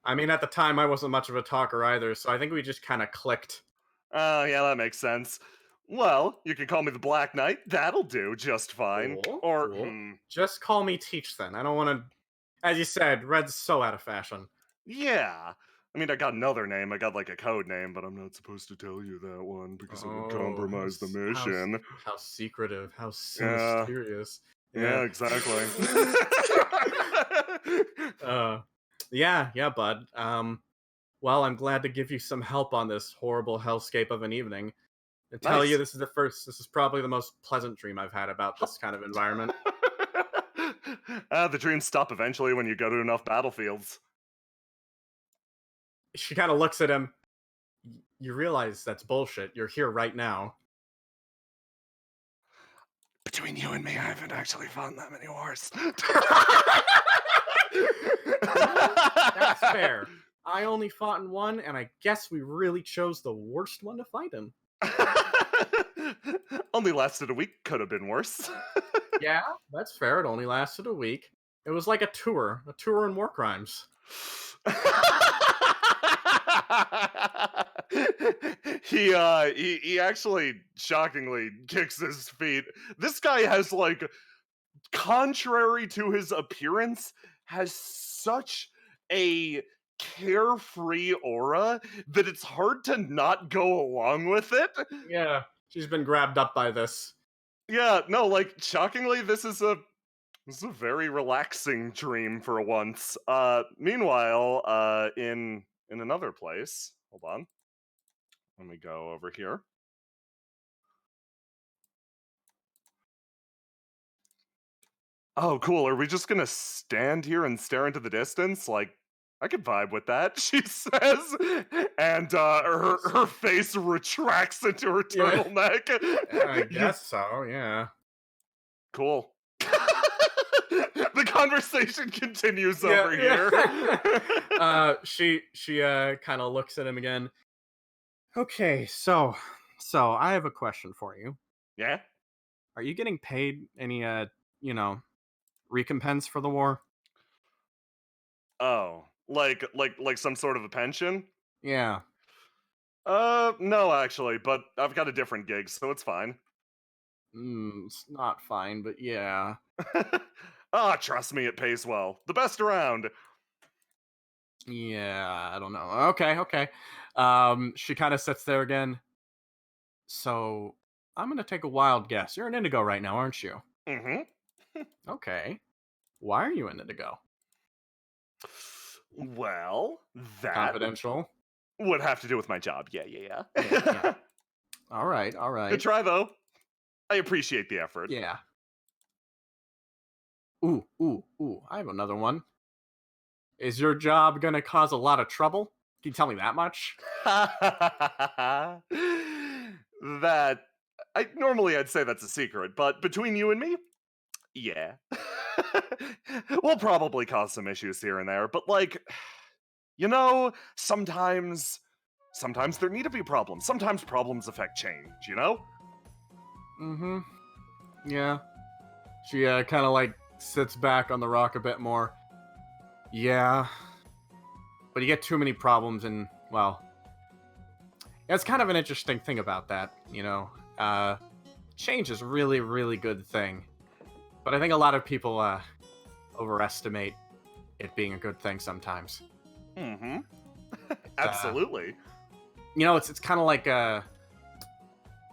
I mean, at the time, I wasn't much of a talker either, so I think we just kind of clicked. Oh, yeah, that makes sense. Well, you can call me the Black Knight. That'll do just fine. Cool, Or, cool. Just call me Teach, then. I don't want to... As you said, Red's so out of fashion. Yeah. I mean, I got another name. I got, like, a code name, but I'm not supposed to tell you that one because it would compromise the mission. How secretive. How mysterious. Yeah, exactly. Yeah, bud. Well, I'm glad to give you some help on this horrible hellscape of an evening. And tell you this is probably the most pleasant dream I've had about this kind of environment. The dreams stop eventually when you go to enough battlefields. She kind of looks at him. You realize that's bullshit. You're here right now. Between you and me, I haven't actually fought that many wars. That's fair. I only fought in one, and I guess we really chose the worst one to fight in. Only lasted a week. Could have been worse. Yeah, that's fair. It only lasted a week. It was like a tour in war crimes. He actually shockingly kicks his feet. This guy has, like, contrary to his appearance, has such a carefree aura that it's hard to not go along with it. Yeah, she's been grabbed up by this. Yeah, no, like shockingly, this is a very relaxing dream for once. Meanwhile, in another place, hold on. Let me go over here. Oh, cool. Are we just gonna stand here and stare into the distance? Like, I could vibe with that, she says. And her face retracts into her Yeah. turtleneck. I guess so, yeah. Cool. The conversation continues over here. She kind of looks at him again. Okay, so I have a question for you. Yeah? Are you getting paid any recompense for the war? Oh, like some sort of a pension? Yeah. No, actually, but I've got a different gig, so it's fine. It's not fine, but yeah. Trust me, it pays well. The best around. Yeah, I don't know. Okay. She kind of sits there again. So, I'm gonna take a wild guess. You're an Indigo right now, aren't you? Mm-hmm. Okay. Why are you in Indigo? Well, that Confidential. would have to do with my job. Yeah. Yeah. All right. Good try, though. I appreciate the effort. Yeah. Ooh. I have another one. Is your job gonna cause a lot of trouble? Can you tell me that much? That normally I'd say that's a secret, but between you and me, yeah. We'll probably cause some issues here and there, but like, sometimes there need to be problems. Sometimes problems affect change, Mm-hmm. Yeah. She kind of like sits back on the rock a bit more. Yeah. But you get too many problems and, well, it's kind of an interesting thing about that, change is really, really good thing. But I think a lot of people overestimate it being a good thing sometimes. Mm-hmm. Absolutely. It's kind of like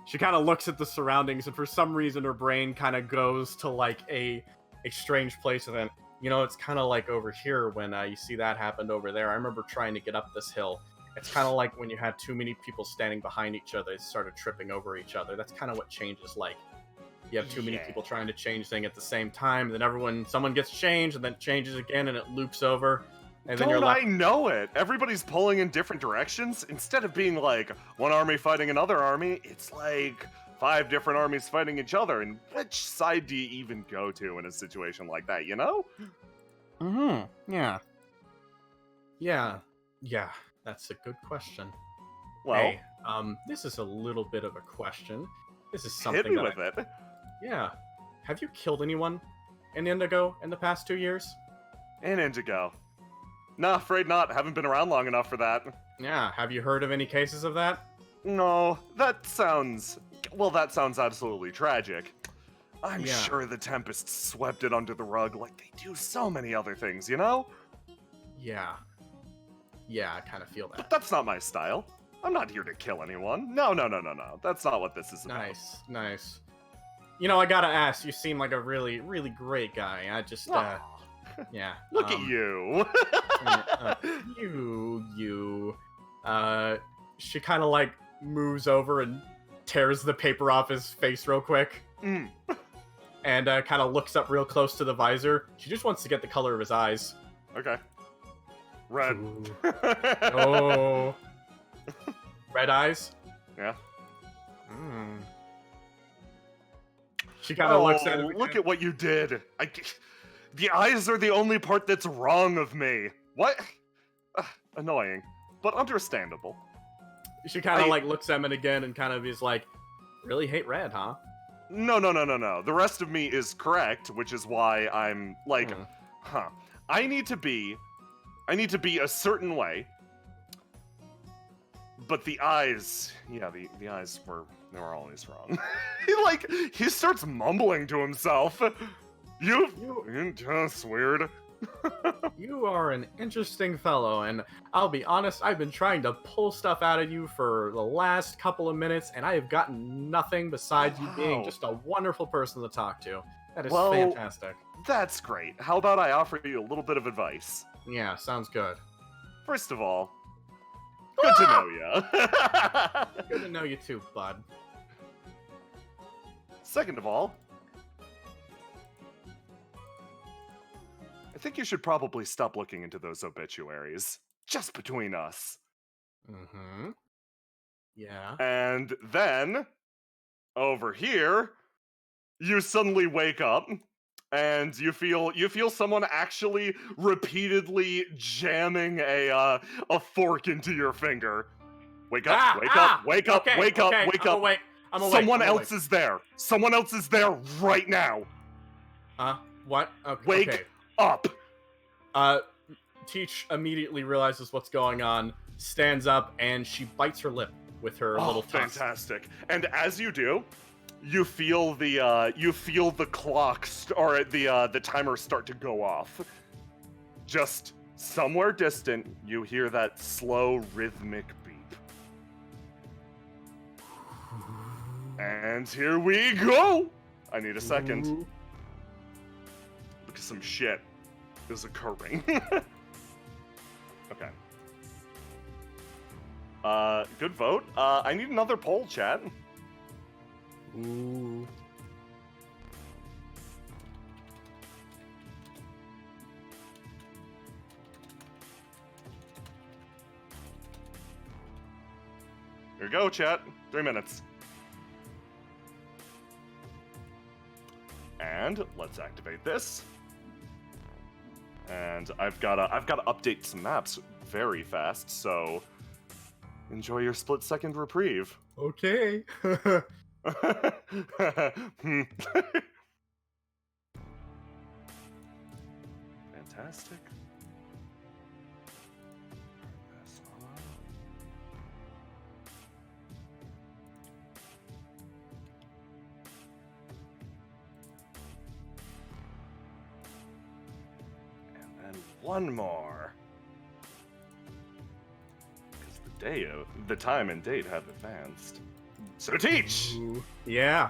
she kind of looks at the surroundings, and for some reason her brain kind of goes to like a strange place, and then it's kind of like over here when you see that happened over there. I remember trying to get up this hill. It's kind of like when you had too many people standing behind each other, they started tripping over each other. That's kind of what change is like. You have too many people trying to change things at the same time, then someone gets changed, and then changes again, and it loops over. And then I know it. Everybody's pulling in different directions. Instead of being like one army fighting another army, it's like 5 different armies fighting each other. And which side do you even go to in a situation like that, Mm-hmm. Yeah. That's a good question. Well, hey, this is a little bit of a question. This is something hit me with it. Yeah. Have you killed anyone in Indigo in the past 2 years? In Indigo? Nah, afraid not. Haven't been around long enough for that. Yeah. Have you heard of any cases of that? No, that sounds absolutely tragic. I'm sure the Tempest swept it under the rug like they do so many other things, Yeah. Yeah, I kind of feel that. But that's not my style. I'm not here to kill anyone. No. That's not what this is about. Nice. I gotta ask, you seem like a really, really great guy. I just, yeah. Look at you. You. She kind of like moves over and tears the paper off his face real quick. And kind of looks up real close to the visor. She just wants to get the color of his eyes. Okay. Red. Oh. Red eyes? Yeah. She kind of looks at him. Look at what you did. The eyes are the only part that's wrong of me. What? Annoying, but understandable. She kind of like looks at him again and kind of is like, really hate red, huh? No. The rest of me is correct, which is why I'm like, I need to be a certain way. But the eyes, the eyes were always wrong. He starts mumbling to himself. That's weird. You are an interesting fellow, and I'll be honest, I've been trying to pull stuff out of you for the last couple of minutes, and I have gotten nothing besides you being Wow. just a wonderful person to talk to. That is Well- fantastic. That's great. How about I offer you a little bit of advice? Yeah, sounds good. First of all, good to know ya. Good to know you too, bud. Second of all, I think you should probably stop looking into those obituaries. Just between us. Mm-hmm. Yeah. And then, over here, you suddenly wake up and you feel someone actually repeatedly jamming a fork into your finger. Wake up, wake up, wake up, okay, wake up, okay, wake I'm up. Awake. I'm awake. Someone I'm else is there. Someone else is there right now. What? Okay. Wake okay. up. Teach immediately realizes what's going on, stands up, and she bites her lip with her little tusk. Fantastic. And as you do, you feel the clock or the timer start to go off. Just somewhere distant, you hear that slow rhythmic beep. And here we go. I need a second. Ooh. Look at some shit is occurring. Okay. Good vote. I need another poll, chat. Ooh. Here we go, chat. 3 minutes. And let's activate this. And I've gotta update some maps very fast, so enjoy your split-second reprieve. Okay. Fantastic. This on. And then one more. Because the time and date have advanced. So Teach! Ooh. Yeah.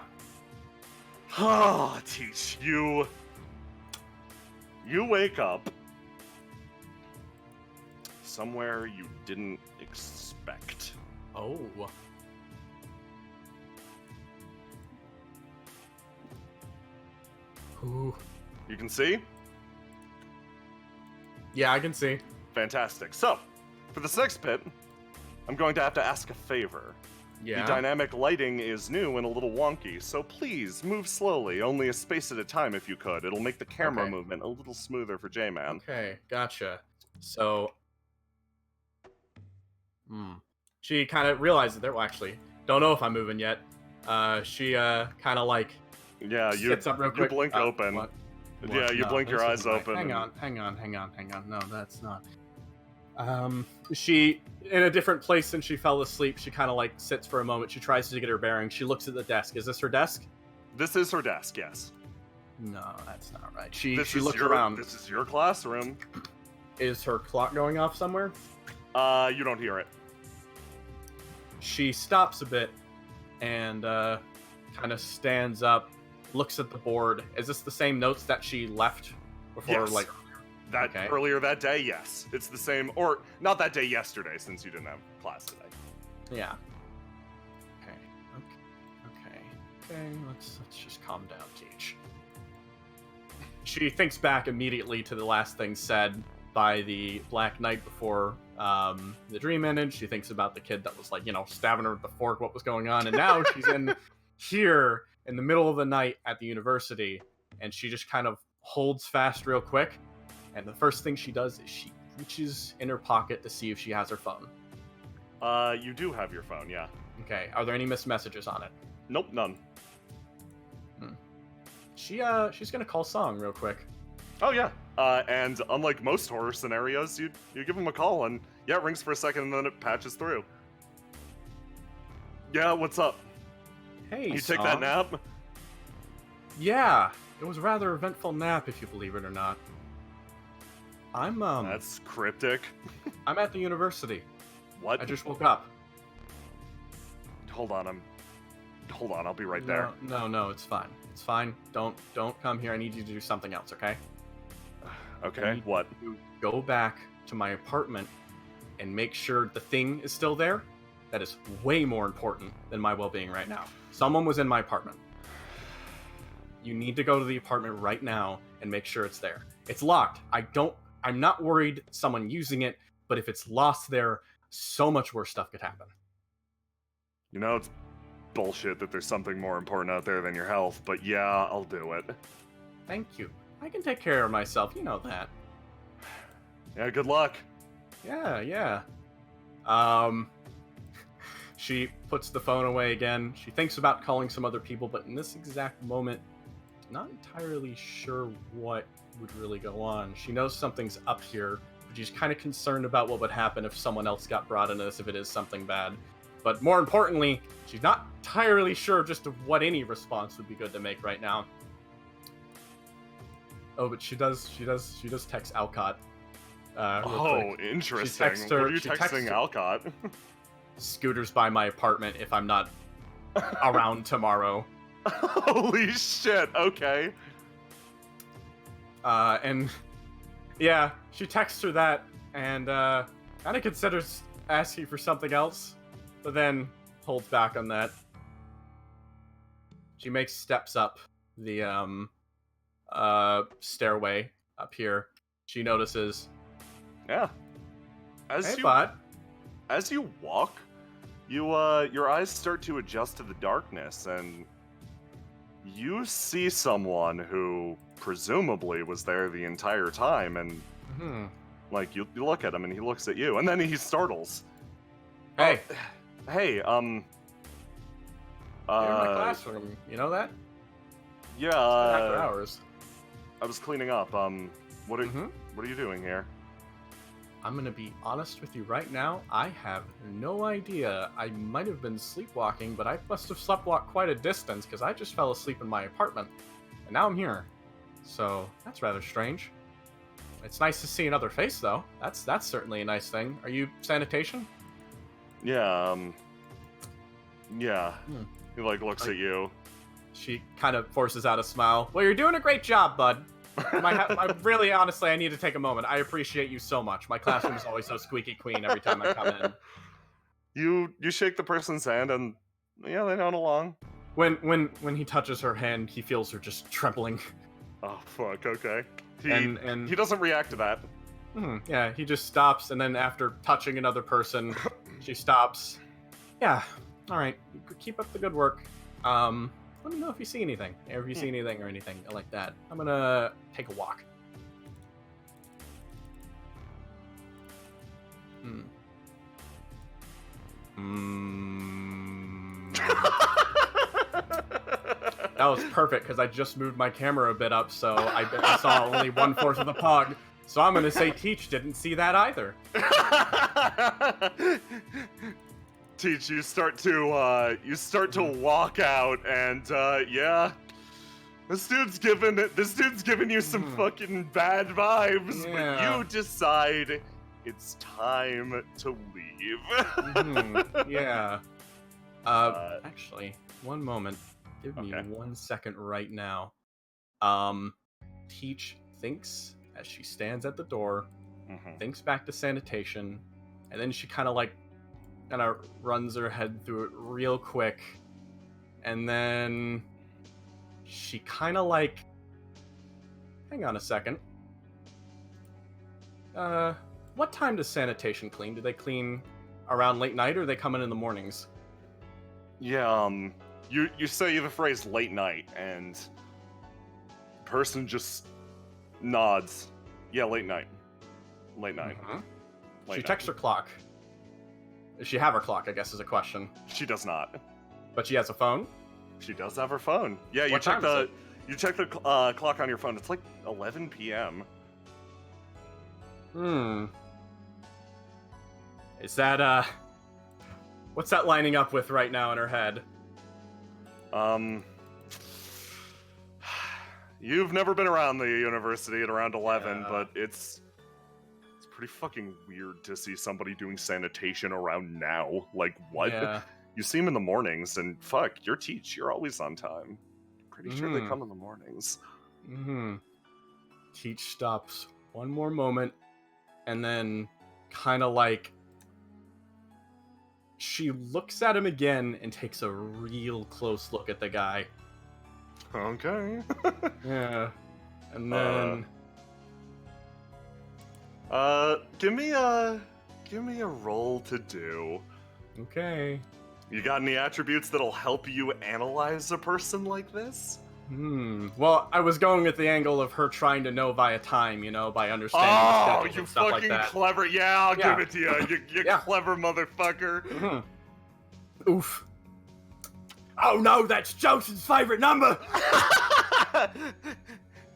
Ah, Teach, you wake up somewhere you didn't expect. Oh. Ooh. You can see? Yeah, I can see. Fantastic. So, for the sex pit, I'm going to have to ask a favor. Yeah. The dynamic lighting is new and a little wonky, so please move slowly, only a space at a time if you could. It'll make the camera Okay. movement a little smoother for J-Man. Okay, gotcha. So, she kind of realizes that. Well, actually, don't know if I'm moving yet. She kind of like Yeah, you sits up real quick. blink open. What? Yeah, you blink your this eyes isn't right. open Hang and- on. No, that's not. She in a different place since she fell asleep. She kind of like sits for a moment. She tries to get her bearings. She looks at the desk. Is this her desk? This is her desk, yes. No, that's not right. She This she is looks your, around. This is your classroom. Is her clock going off somewhere? You don't hear it. She stops a bit and kind of stands up, looks at the board. Is this the same notes that she left before? Yes. Like, That okay. earlier that day, yes. It's the same, or not that day, yesterday, since you didn't have class today. yeah. Okay. Let's just calm down, Teach. She thinks back immediately to the last thing said by the Black Knight before the dream ended. She thinks about the kid that was like, stabbing her with the fork, what was going on, and now she's in here in the middle of the night at the university, and she just kind of holds fast real quick, and the first thing she does is she reaches in her pocket to see if she has her phone. You do have your phone, yeah. Okay, are there any missed messages on it? Nope, none. She's gonna call Song real quick. Oh yeah. And unlike most horror scenarios, you give him a call and yeah, it rings for a second and then it patches through. Yeah, what's up? Hey, You take Song. that nap? Yeah, it was a rather eventful nap, if you believe it or not. I'm That's cryptic. I'm at the university. What? I just woke up. Hold on, I'll be right there. No, it's fine. It's fine. Don't come here. I need you to do something else, okay? Okay, what? You go back to my apartment and make sure the thing is still there. That is way more important than my well-being right now. Someone was in my apartment. You need to go to the apartment right now and make sure it's there. It's locked. I'm not worried someone using it, but if it's lost there, so much worse stuff could happen. You know, it's bullshit that there's something more important out there than your health, but yeah, I'll do it. Thank you. I can take care of myself, you know that. Yeah, good luck. Yeah. She puts the phone away again. She thinks about calling some other people, but in this exact moment, not entirely sure what would really go on. She knows something's up here, but she's kind of concerned about what would happen if someone else got brought into this, if it is something bad. But more importantly, she's not entirely sure just of what any response would be good to make right now. Oh, but she does text Alcott. Real quick. Interesting. She texts her- What are you she texts texting her- Alcott? Scooters by my apartment if I'm not around tomorrow. Holy shit, okay. And yeah, she texts her that and kind of considers asking for something else, but then holds back on that. She makes steps up the stairway up here. She notices, Yeah. hey, bud. As you walk, your eyes start to adjust to the darkness, and you see someone who presumably was there the entire time, and like you look at him, and he looks at you, and then he startles. Hey, Hey, you're in my classroom. You know that? Yeah, After hours. I was cleaning up. What are you doing here? I'm gonna be honest with you right now. I have no idea. I might have been sleepwalking, but I must have sleptwalked quite a distance because I just fell asleep in my apartment, and now I'm here. So that's rather strange. It's nice to see another face, though. That's certainly a nice thing. Are you sanitation? Yeah, yeah. He looks at you. She kind of forces out a smile. Well, you're doing a great job, bud. I really, honestly, I need to take a moment. I appreciate you so much. My classroom is always so squeaky clean every time I come in. You shake the person's hand, and yeah, they nod along. When he touches her hand, he feels her just trembling. Oh fuck. Okay. And He doesn't react to that. Yeah, he just stops, and then after touching another person, she stops. Yeah, all right. Keep up the good work. Let me know if you see anything, or if you see anything or anything like that. I'm gonna take a walk. That was perfect because I just moved my camera a bit up, so I saw only 1/4 of the pug. So I'm gonna say Teach didn't see that either. Teach, you start to walk out, and yeah, this dude's giving you some fucking bad vibes, Yeah. but you decide it's time to leave. Yeah. Actually, one moment. Give me Okay. 1 second right now. Teach thinks as she stands at the door, thinks back to sanitation, and then she kind of runs her head through it real quick, and then she kind of hang on a second. What time does sanitation clean? Do they clean around late night, or they come in the mornings? Yeah, you say the phrase late night, and person just nods. Yeah, late night. Late night. Late She night. checks her clock. Does she have her clock, I guess, is a question. She does not. But she has a phone? She does have her phone. Yeah, you What check time is the clock on your phone. It's like 11 p.m. Is that, what's that lining up with right now in her head? You've never been around the university at around 11, Yeah. but it's pretty fucking weird to see somebody doing sanitation around now. Like, what? Yeah. You see them in the mornings, and fuck, you're you're always on time. Pretty sure they Mhm. come in the mornings. Mm-hmm. Teach stops one more moment, and then kind of like she looks at him again and takes a real close look at the guy. Okay. Yeah. And then give me a roll to do. okay. You got any attributes that'll help you analyze a person like this? Well, I was going with the angle of her trying to know via time, by understanding the Oh, schedules you and stuff like fucking that. clever. Yeah, I'll Yeah. give it to you. You Yeah. clever motherfucker. Mhm. Oof. Oh no, that's Joseph's favorite number!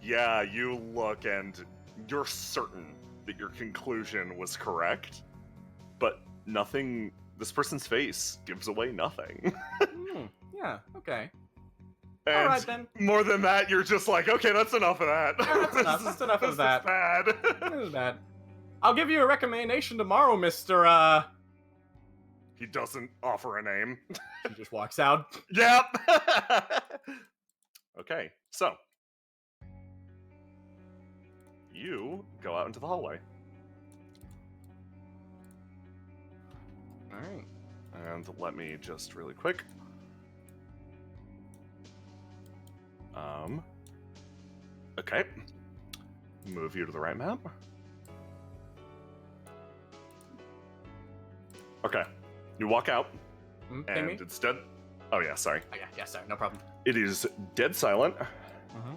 Yeah, you look and you're certain that your conclusion was correct, but nothing, this person's face gives away nothing. Yeah, okay. And Alright then. more than that, you're just like, okay, that's enough of that. Yeah, that's enough. That's enough of that. This is bad. This is bad. I'll give you a recommendation tomorrow, Mr. He doesn't offer a name. He just walks out. Yep. Okay, so you go out into the hallway. Alright. And let me just really quick. Okay. Move you to the right map. Okay. You walk out, Ping and me? it's dead. Oh yeah, sorry. Oh, yeah, sorry, no problem. It is dead silent.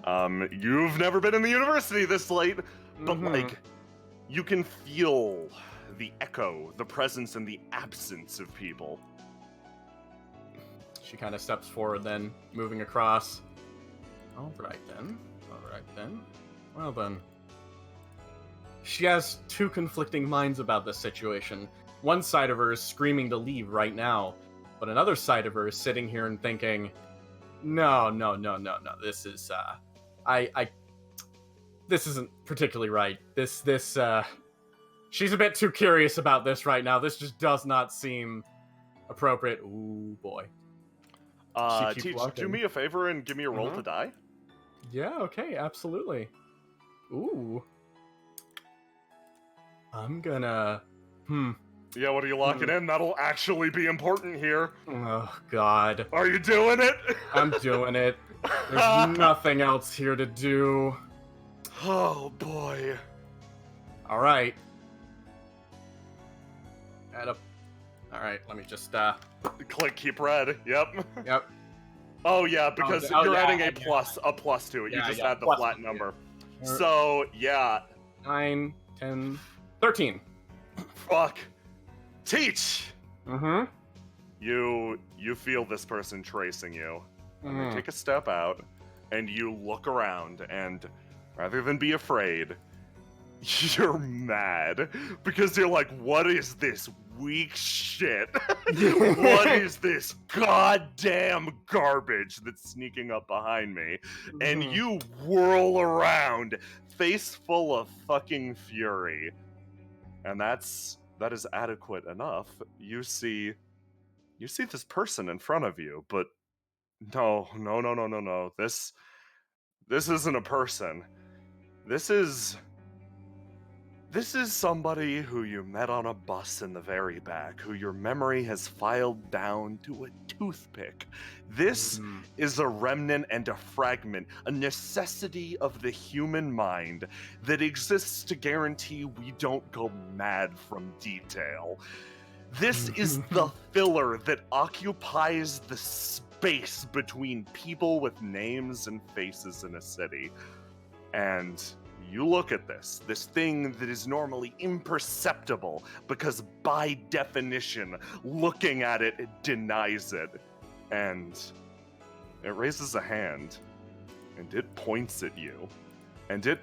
Mhm. You've never been in the university this late, but Mhm. like, you can feel the echo, the presence, and the absence of people. She kind of steps forward then, moving across. Alright then. Well then. She has two conflicting minds about this situation. One side of her is screaming to leave right now, but another side of her is sitting here and thinking, no. This is, this isn't particularly right. She's a bit too curious about this right now. This just does not seem appropriate. Ooh, boy. She keeps Teach, walking. do me a favor and give me a roll Mhm. to die. Yeah, okay, absolutely. Ooh. I'm gonna... Yeah, what are you locking in? That'll actually be important here. Oh, God. Are you doing it? I'm doing it. There's nothing else here to do. Oh, boy. Alright. Alright, let me just, Click keep red. Yep. Yep. Oh, yeah, because Oh, you're yeah, adding yeah. a plus to it. You Yeah, just yeah, add the plus flat one, number. yeah. So, yeah. 9, 10, 13. Fuck. Teach! Mm-hmm. You feel this person tracing you. And they take a step out, and you look around, and rather than be afraid, you're mad. Because you're like, what is this weak shit? What is this goddamn garbage that's sneaking up behind me? And you whirl around, face full of fucking fury. And that is adequate enough. You see this person in front of you, but no. This isn't a person. This is somebody who you met on a bus in the very back, who your memory has filed down to a toothpick. This is a remnant and a fragment, a necessity of the human mind that exists to guarantee we don't go mad from detail. This is the filler that occupies the space between people with names and faces in a city. And you look at this thing that is normally imperceptible because by definition, looking at it denies it. And it raises a hand, and it points at you, and it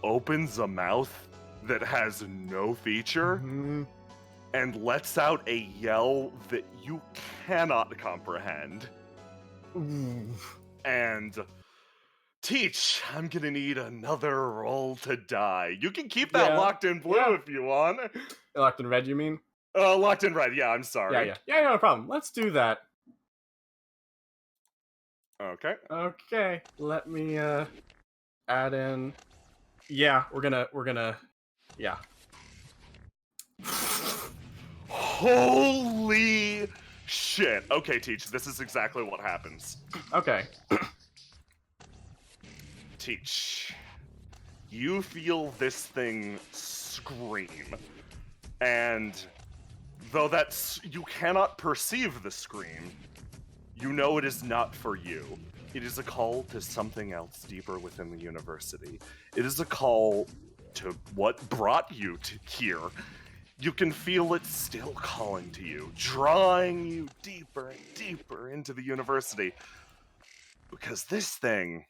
opens a mouth that has no feature, and lets out a yell that you cannot comprehend. And Teach, I'm gonna need another roll to die. You can keep that Yeah, locked in blue yeah. if you want. Locked in red, you mean? Locked in red, yeah, I'm sorry. Yeah, no problem. Let's do that. Okay. Okay, let me add in. Yeah, we're gonna. Yeah. Holy shit. Okay, Teach, this is exactly what happens. Okay. Teach, you feel this thing scream. And though you cannot perceive the scream, you know it is not for you. It is a call to something else deeper within the university. It is a call to what brought you to here. You can feel it still calling to you, drawing you deeper and deeper into the university. Because this thing,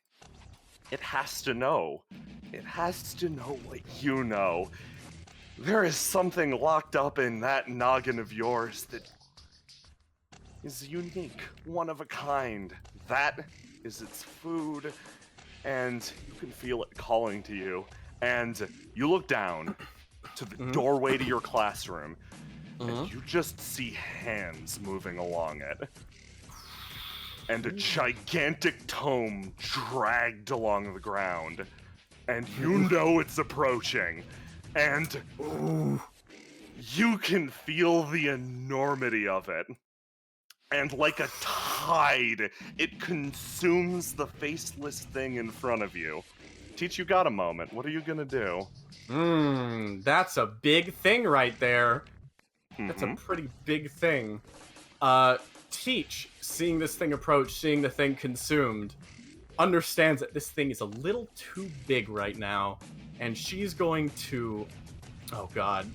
it has to know. It has to know what you know. There is something locked up in that noggin of yours that is unique, one of a kind. That is its food, and you can feel it calling to you. And you look down to the doorway to your classroom, and you just see hands moving along it. And a gigantic tome dragged along the ground. And you know it's approaching. And you can feel the enormity of it. And like a tide, it consumes the faceless thing in front of you. Teach, you got a moment. What are you gonna do? That's a big thing right there. That's a pretty big thing. Teach, seeing this thing approach, seeing the thing consumed, understands that this thing is a little too big right now, and she's going to... Oh god.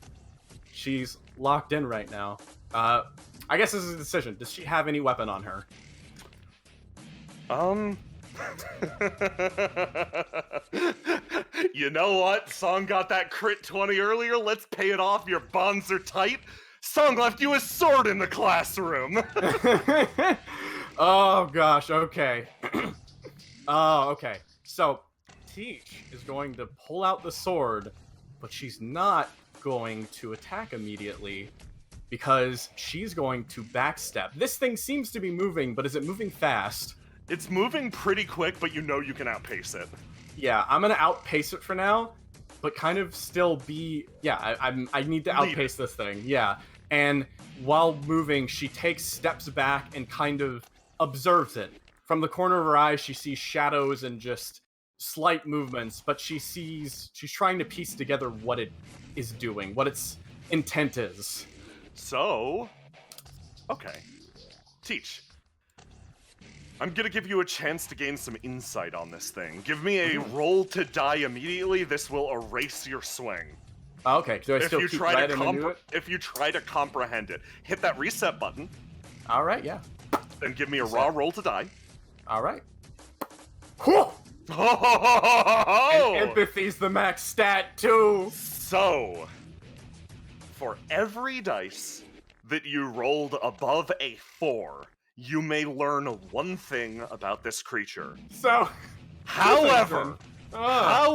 She's locked in right now. I guess this is a decision. Does she have any weapon on her? You know what? Song got that crit 20 earlier. Let's pay it off. Your bonds are tight. Song left you a sword in the classroom. Oh gosh, okay. Oh, okay. So, Teach is going to pull out the sword, but she's not going to attack immediately because she's going to backstep. This thing seems to be moving, but is it moving fast? It's moving pretty quick, but you know you can outpace it. Yeah, I'm gonna outpace it for now, but kind of still be... Yeah, I need to outpace this thing. Yeah, and while moving, she takes steps back and kind of observes it. From the corner of her eye, she sees shadows and just slight movements, but she's trying to piece together what it is doing, what its intent is. So, okay. Teach. I'm gonna give you a chance to gain some insight on this thing. Give me a roll to die immediately. This will erase your swing. Okay, do I still keep red and then do it? If you try to comprehend it, hit that reset button. All right, yeah. Then give me a raw roll to die. All right. Oh! And empathy's the max stat too. So, for every dice that you rolled above a 4, you may learn one thing about this creature. So, However, I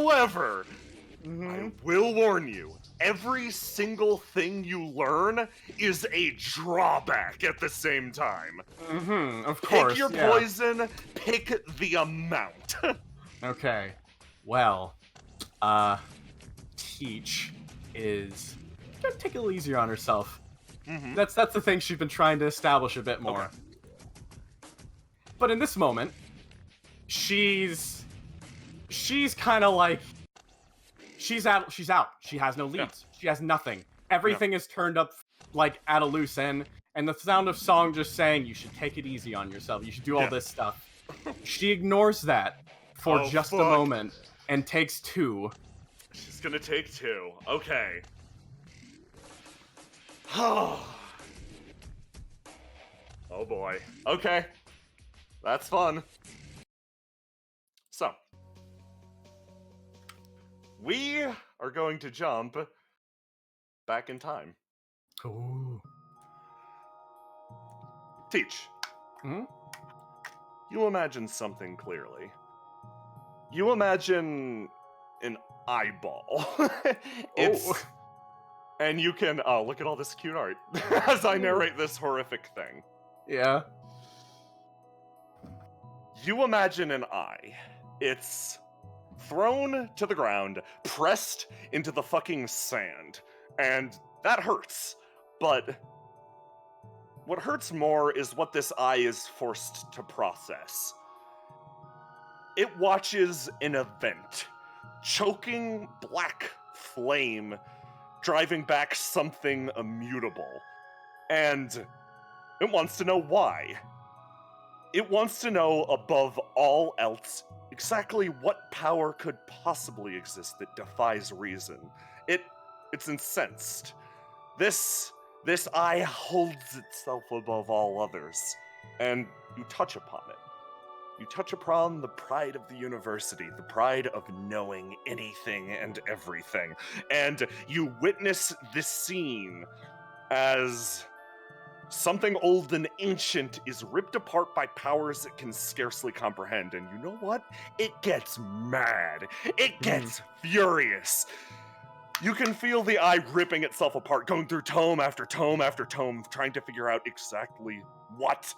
Mm-hmm. will warn you, every single thing you learn is a drawback at the same time. Of course. Pick your poison, pick the amount. Okay. Well, Teach is gonna take it a little easier on herself. That's the thing she's been trying to establish a bit more. Okay. But in this moment, she's kind of like she's out. She has no leads. Yeah. She has nothing. Everything is turned up like at a loose end, and the sound of Song just saying you should take it easy on yourself. You should do all this stuff. She ignores that for just a moment and takes 2. She's gonna take 2. Okay. Oh boy. Okay. That's fun. So, we are going to jump back in time. Ooh. Teach. Hmm? You imagine something clearly. You imagine an eyeball. It's and you can look at all this cute art as I narrate this horrific thing. Yeah. You imagine an eye. It's thrown to the ground, pressed into the fucking sand, and that hurts. But what hurts more is what this eye is forced to process. It watches an event, choking black flame, driving back something immutable. And it wants to know why. It wants to know, above all else, exactly what power could possibly exist that defies reason. It's incensed. This eye holds itself above all others, and you touch upon it. You touch upon the pride of the university, the pride of knowing anything and everything, and you witness this scene as something old and ancient is ripped apart by powers it can scarcely comprehend, and you know what? It gets mad. It gets furious. You can feel the eye ripping itself apart, going through tome after tome after tome, trying to figure out exactly what.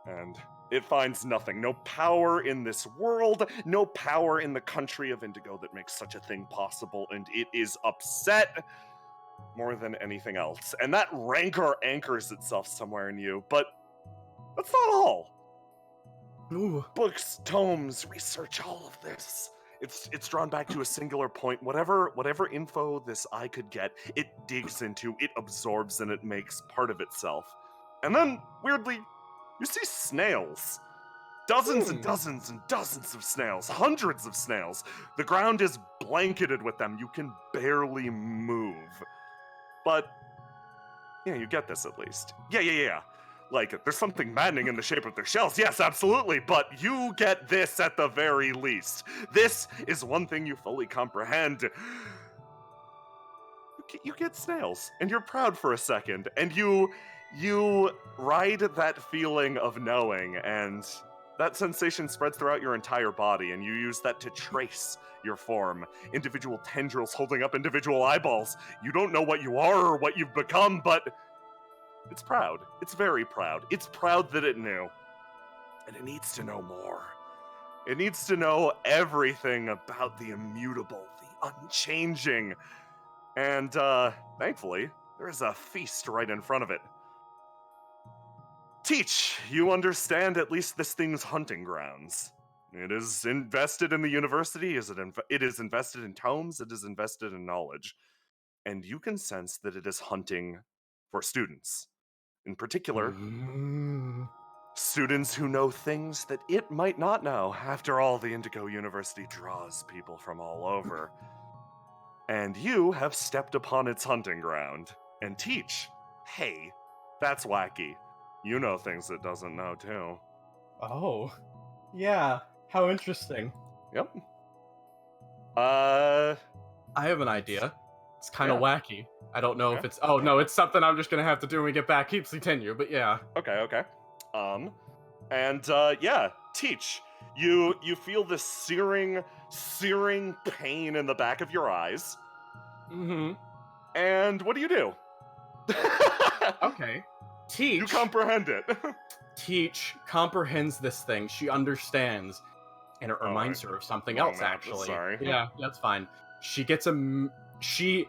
And it finds nothing. No power in this world, no power in the country of Indigo that makes such a thing possible, and it is upset more than anything else. And that rancor anchors itself somewhere in you, but that's not all. Ooh. Books, tomes, research, all of this. It's drawn back to a singular point. Whatever info this eye could get, it digs into, it absorbs, and it makes part of itself. And then, weirdly, you see snails. Dozens and dozens and dozens of snails. Hundreds of snails. The ground is blanketed with them. You can barely move. But, yeah, you get this at least. Yeah. Like, there's something maddening in the shape of their shells. Yes, absolutely. But you get this at the very least. This is one thing you fully comprehend. You get snails, and you're proud for a second, and you ride that feeling of knowing, and that sensation spreads throughout your entire body, and you use that to trace your form. Individual tendrils holding up individual eyeballs. You don't know what you are or what you've become, but it's proud. It's very proud. It's proud that it knew. And it needs to know more. It needs to know everything about the immutable, the unchanging. And, thankfully, there is a feast right in front of it. Teach, you understand at least this thing's hunting grounds. It is invested in the university, it is invested in tomes, it is invested in knowledge. And you can sense that it is hunting for students. In particular, students who know things that it might not know. After all, the Indigo University draws people from all over. And you have stepped upon its hunting ground. And Teach, hey, that's wacky. You know things it doesn't know, too. Oh. Yeah. How interesting. Yep. I have an idea. It's kind of wacky. I don't know if it's... Oh, no, it's something I'm just going to have to do when we get back. Keep continue, but yeah. Okay. Teach. You feel this searing pain in the back of your eyes. Mm-hmm. And what do? Okay. Teach... You comprehend it. Teach comprehends this thing. She understands. And it reminds her of something else, actually. Sorry. Yeah, that's fine. She gets she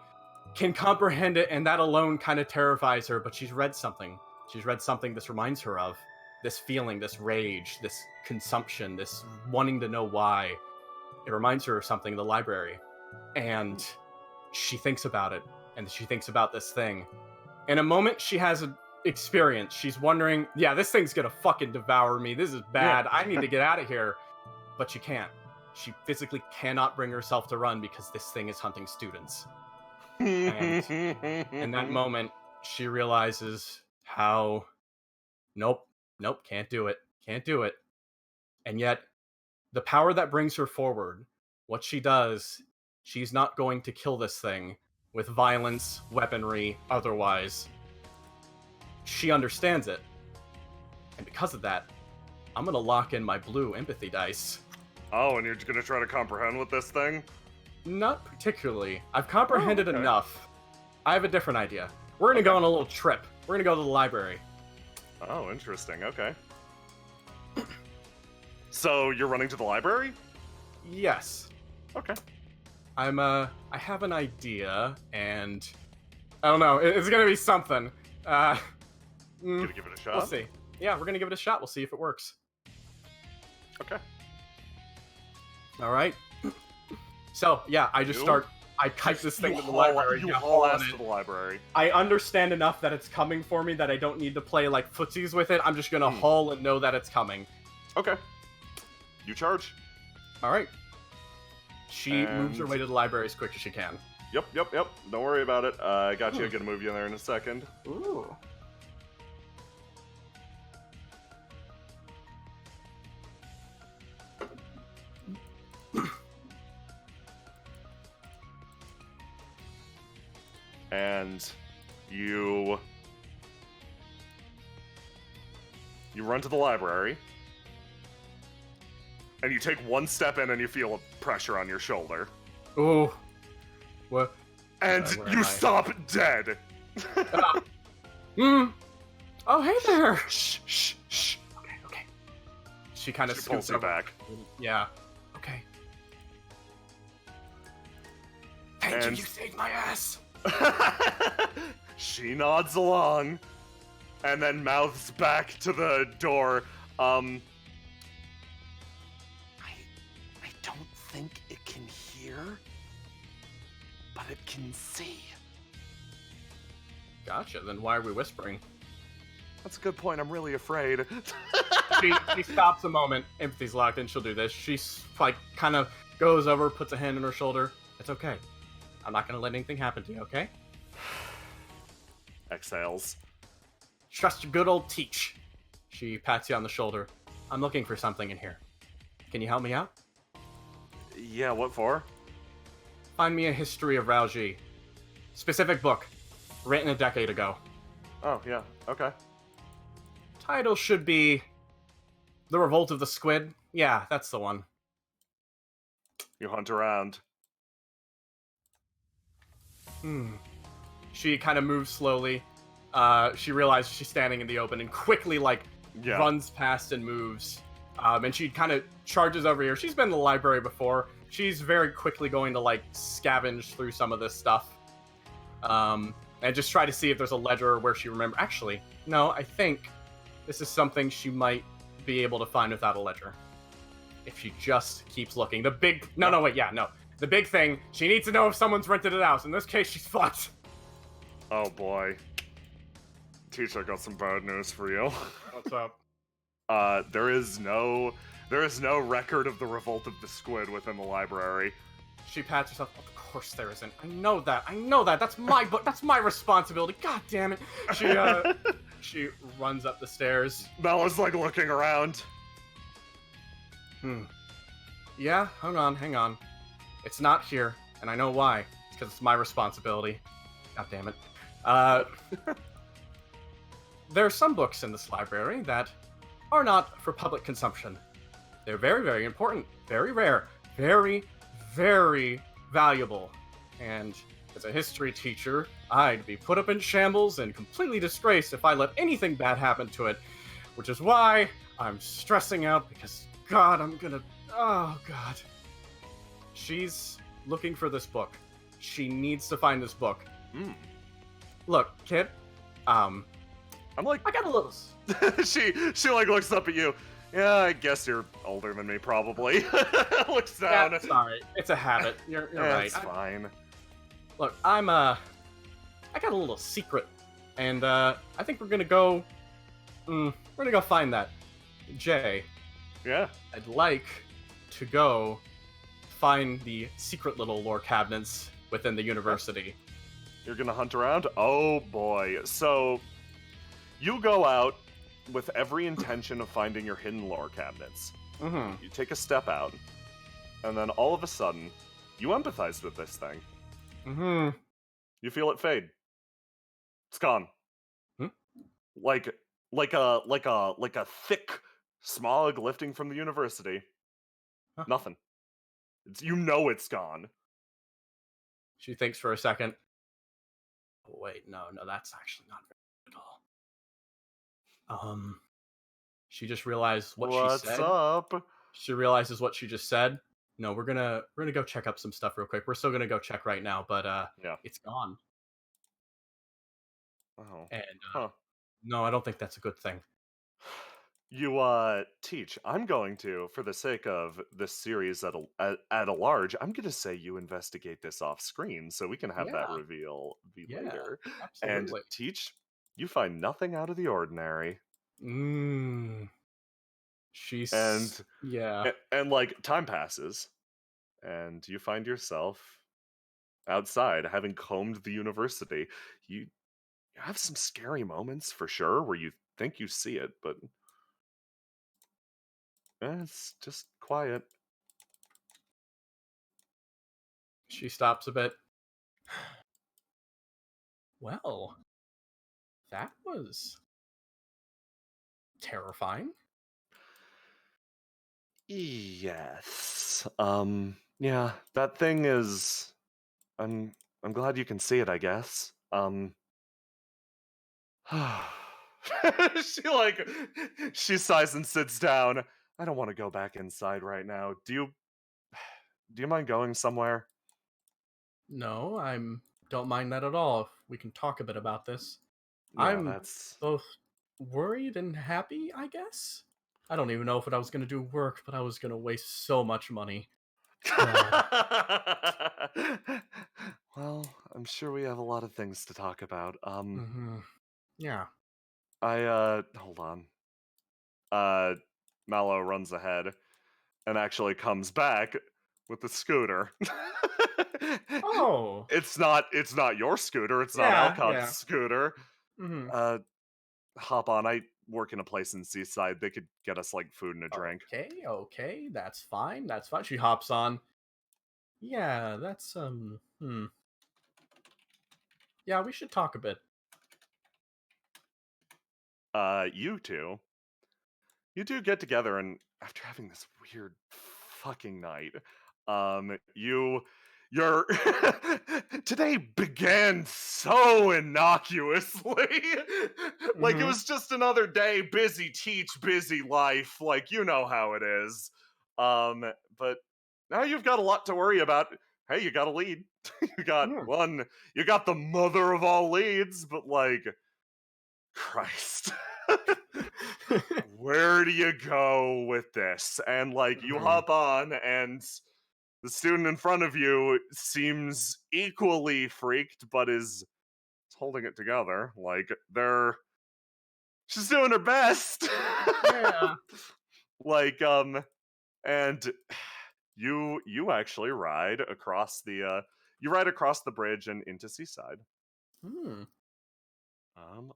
can comprehend it, and that alone kind of terrifies her, but she's read something. She's read something this reminds her of this feeling, this rage, this consumption, this wanting to know why. It reminds her of something in the library. And she thinks about it, and she thinks about this thing. In a moment, she has an experience. She's wondering, yeah, this thing's gonna fucking devour me. This is bad. I need to get out of here. But she can't. She physically cannot bring herself to run because this thing is hunting students. And in that moment, she realizes how, nope, can't do it. And yet, the power that brings her forward, what she does, she's not going to kill this thing with violence, weaponry, otherwise. She understands it. And because of that, I'm going to lock in my blue empathy dice. Oh, and you're just gonna try to comprehend with this thing? Not particularly. I've comprehended okay. enough. I have a different idea. We're gonna go on a little trip. We're gonna go to the library. Oh, interesting. Okay. So you're running to the library? Yes. Okay. I have an idea, and I don't know. It's gonna be something. Gonna give it a shot? We'll see. Yeah, we're gonna give it a shot. We'll see if it works. Okay. All right. So yeah, I just start. I kite this thing to the library. You yeah, haul ass on to it. the library. I understand enough that it's coming for me that I don't need to play like footsies with it. I'm just gonna haul and know that it's coming. Okay. You charge. All right. She moves her way to the library as quick as she can. Yep. Don't worry about it. I got you. I'm gonna move you in there in a second. Ooh. And you run to the library. And you take one step in and you feel a pressure on your shoulder. Ooh. What? And where am you I? stop dead. Oh, hey there. Shh. Okay. She kind of She pulls you back. Yeah. Okay. Thank And- you saved my ass. She nods along and then mouths back to the door. I don't think it can hear, but it can see. Gotcha, then why are we whispering? That's a good point. I'm really afraid. She stops a moment. Empathy's locked in. She'll do this. She's like kind of goes over, puts a hand on her shoulder. It's okay. I'm not gonna let anything happen to you, okay? Exhales. Trust your good old teach. She pats you on the shoulder. I'm looking for something in here. Can you help me out? Yeah, what for? Find me a history of Raoji. Specific book. Written a decade ago. Oh, yeah, okay. Title should be The Revolt of the Squid. Yeah, that's the one. You hunt around. She kind of moves slowly. She realizes she's standing in the open and quickly, Yeah. runs past and moves. And she kind of charges over here. She's been to the library before. She's very quickly going to, scavenge through some of this stuff. And just try to see if there's a ledger where she remembers. Actually, no, I think this is something she might be able to find without a ledger. If she just keeps looking. The big... No, wait, yeah, no. The big thing, she needs to know if someone's rented it out. In this case, she's fucked. Oh, boy. Teacher, I got some bad news for you. What's up? There is no record of the Revolt of the Squid within the library. She pats herself. Of course there isn't. I know that. That's my book. That's my responsibility. God damn it. She runs up the stairs. Bella's looking around. Yeah, hang on. It's not here, and I know why. It's because it's my responsibility. God damn it. There are some books in this library that are not for public consumption. They're very, very important, very rare, very, very valuable. And as a history teacher, I'd be put up in shambles and completely disgraced if I let anything bad happen to it. Which is why I'm stressing out because, God, oh, God. She's looking for this book. She needs to find this book. Look, kid, I'm I got a little... she looks up at you. Yeah, I guess you're older than me, probably. Looks down. Yeah, sorry. It's a habit. You're right. It's fine. Look, I got a little secret. And, I think we're gonna go... we're gonna go find that. Jay, Yeah. I'd like to go find the secret little lore cabinets within the university. You're gonna hunt around? Oh boy. So, you go out with every intention of finding your hidden lore cabinets. Mm-hmm. You take a step out, and then all of a sudden, you empathize with this thing. Mm-hmm. You feel it fade. It's gone. Like a thick smog lifting from the university. Huh. Nothing. You know it's gone. She thinks for a second. Oh, wait, no, that's actually not very good at all. She just realized what she What's said. up? She realizes what she just said. No, we're gonna go check up some stuff real quick. We're still gonna go check right now, but Yeah. it's gone. Oh. And Huh. no, I don't think that's a good thing. You teach. I'm going to, for the sake of this series at a large, I'm going to say you investigate this off screen so we can have that Yeah. reveal be Yeah, later. And absolutely. teach, you find nothing out of the ordinary. She's And yeah. and like time passes, and you find yourself outside, having combed the university. You have some scary moments for sure, where you think you see it, but it's just quiet. She stops a bit. Well, that was terrifying. Yes. Yeah, that thing is I'm glad you can see it, I guess. She like she sighs and sits down. I don't want to go back inside right now. Do you mind going somewhere? No, don't mind that at all. If we can talk a bit about this. Yeah, I'm that's both worried and happy, I guess. I don't even know if I was gonna do work, but I was gonna waste so much money. Well, I'm sure we have a lot of things to talk about. Yeah. Hold on. Mallow runs ahead and actually comes back with the scooter. Oh. It's not your scooter, it's not Yeah, Alcott's yeah. scooter. Mm-hmm. Hop on. I work in a place in Seaside. They could get us like food and a drink. Okay, that's fine. That's fine. She hops on. Yeah, that's Yeah, we should talk a bit. You two get together, and after having this weird fucking night, your today began so innocuously. Like it Mhm. was just another day, busy teach, busy life, like you know how it is. But now you've got a lot to worry about. Hey, you got a lead. You got you got the mother of all leads, but like Christ. Where do you go with this? And like you hop on, and the student in front of you seems equally freaked, but is holding it together. Like she's doing her best. Yeah. Like and you actually ride across the bridge and into Seaside.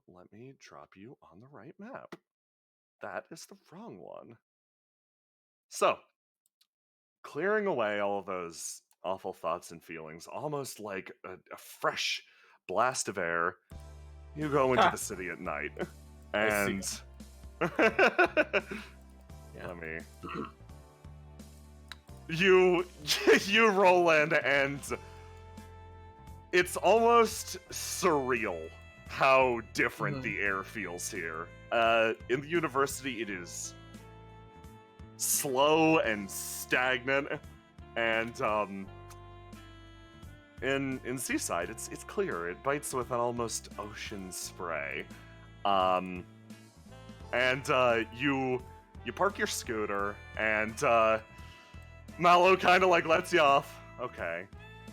Let me drop you on the right map. That is the wrong one. So, clearing away all of those awful thoughts and feelings, almost like a fresh blast of air, you go into the city at night. And let me you roll in, and it's almost surreal how different the air feels here. In the university, it is slow and stagnant, and in Seaside, it's clear. It bites with an almost ocean spray. And you park your scooter, and Mallow kind of like lets you off. Okay.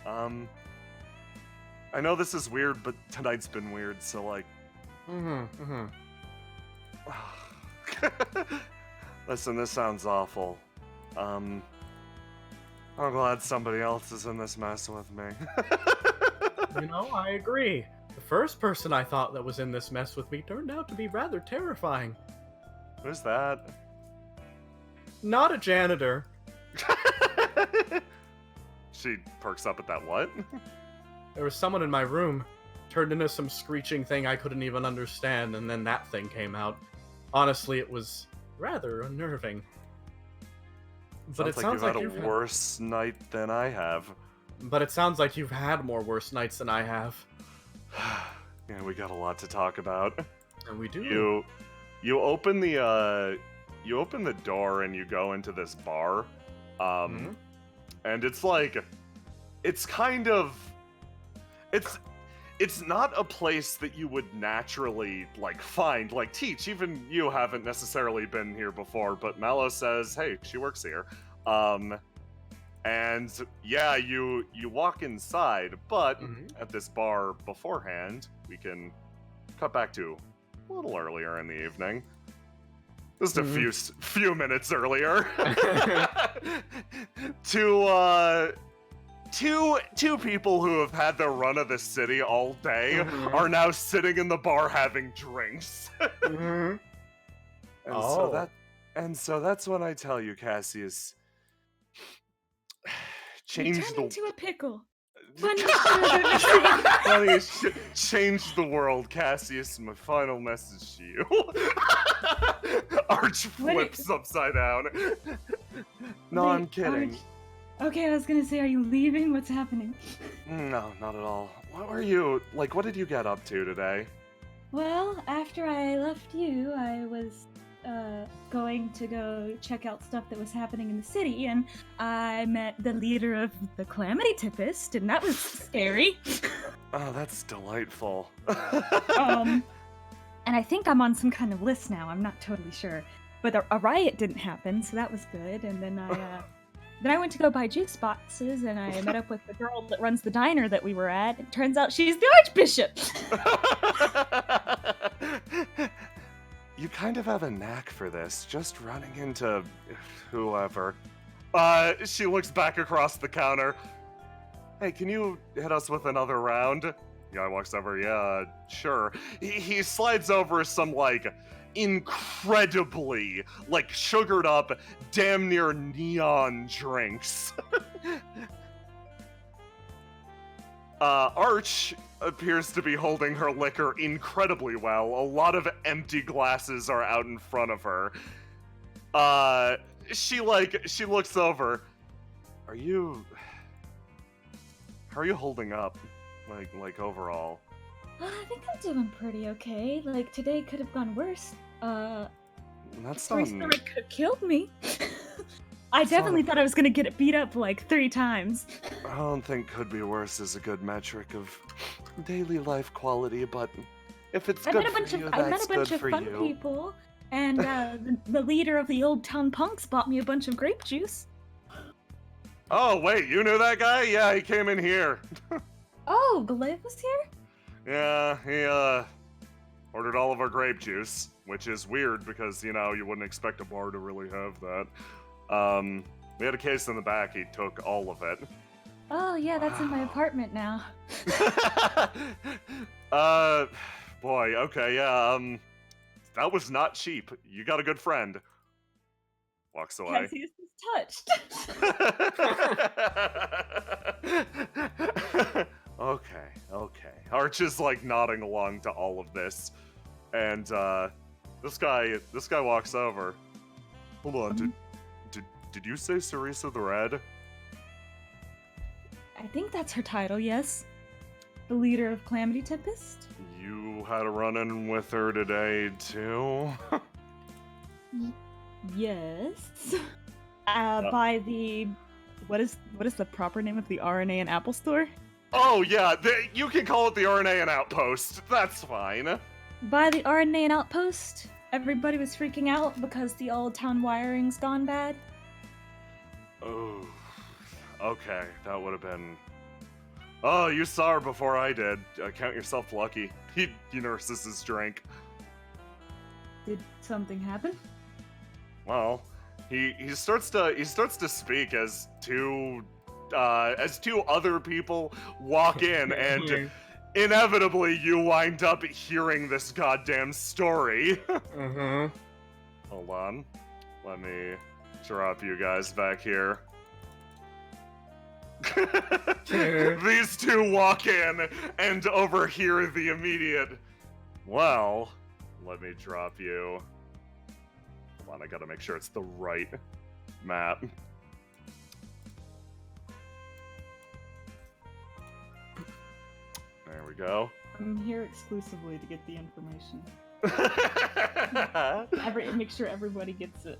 I know this is weird, but tonight's been weird, so like. Listen, this sounds awful. I'm glad somebody else is in this mess with me. You know, I agree. The first person I thought that was in this mess with me turned out to be rather terrifying. Who's that? Not a janitor. She perks up at that what? There was someone in my room, turned into some screeching thing I couldn't even understand, and then that thing came out. Honestly, it was rather unnerving. But it sounds like like you've you've had a worse night than I have. But it sounds like you've had more worse nights than I have. Yeah, we got a lot to talk about. And we do. You open the door and you go into this bar. And it's like it's not a place that you would naturally like find. Like Teach, even you haven't necessarily been here before, but Mallow says, "Hey, she works here." And yeah, you walk inside, but at this bar beforehand, we can cut back to a little earlier in the evening. Just a few minutes earlier. Two people who have had the run of the city all day are now sitting in the bar having drinks. So that's when I tell you, Cassius, change Turn into a pickle. Change the world, Cassius. My final message to you. Arch flips upside down. No, I'm kidding. Okay, I was gonna say, are you leaving? What's happening? No, not at all. What were you, like, what did you get up to today? Well, after I left you, I was going to go check out stuff that was happening in the city, and I met the leader of the Calamity Tipist, and that was scary. Oh, that's delightful. And I think I'm on some kind of list now. I'm not totally sure, but a riot didn't happen, so that was good. And then I went to go buy juice boxes, and I met up with the girl that runs the diner that we were at. It turns out she's the Archbishop. You kind of have a knack for this, just running into whoever. She looks back across the counter. Hey, can you hit us with another round? Guy walks over, yeah, sure. He slides over some, like, incredibly, like, sugared up, damn near neon drinks. Arch appears to be holding her liquor incredibly well. A lot of empty glasses are out in front of her. She looks over. How are you holding up? Like overall? I think I'm doing pretty okay. Like, today could have gone worse. That's Story could have killed me. I definitely thought I was gonna get it beat up like 3 times. I don't think could be worse is a good metric of daily life quality, but if it's good for you, I met that's a bunch good of for fun you. people, and the leader of the Old Town Punks bought me a bunch of grape juice. Oh, wait, you knew that guy? Yeah, he came in here. Oh, Glaive was here? Yeah, he ordered all of our grape juice, which is weird because, you know, you wouldn't expect a bar to really have that. We had a case in the back, he took all of it. Oh, yeah, that's in my apartment now. Boy, okay, yeah, that was not cheap. You got a good friend. Walks away. Cassius is touched. Okay. Arch is like nodding along to all of this, and this guy walks over. Hold on, did you say Cerisa the Red? I think that's her title, yes. The leader of Calamity Tempest? You had a run-in with her today too? Yes. By the what is the proper name of the RNA and Apple store? Oh yeah, you can call it the RNA and Outpost. That's fine. By the RNA and Outpost, everybody was freaking out because the old town wiring's gone bad. Oh, okay, that would have been. Oh, you saw her before I did. Count yourself lucky. He nurses his drink. Did something happen? Well, he starts to speak as two other people walk in, and inevitably you wind up hearing this goddamn story. Hold on, let me drop you guys back here. These two walk in and overhear the immediate. Well, let me drop you. Hold on, I gotta make sure it's the right map. go. I'm here exclusively to get the information. Make sure everybody gets it.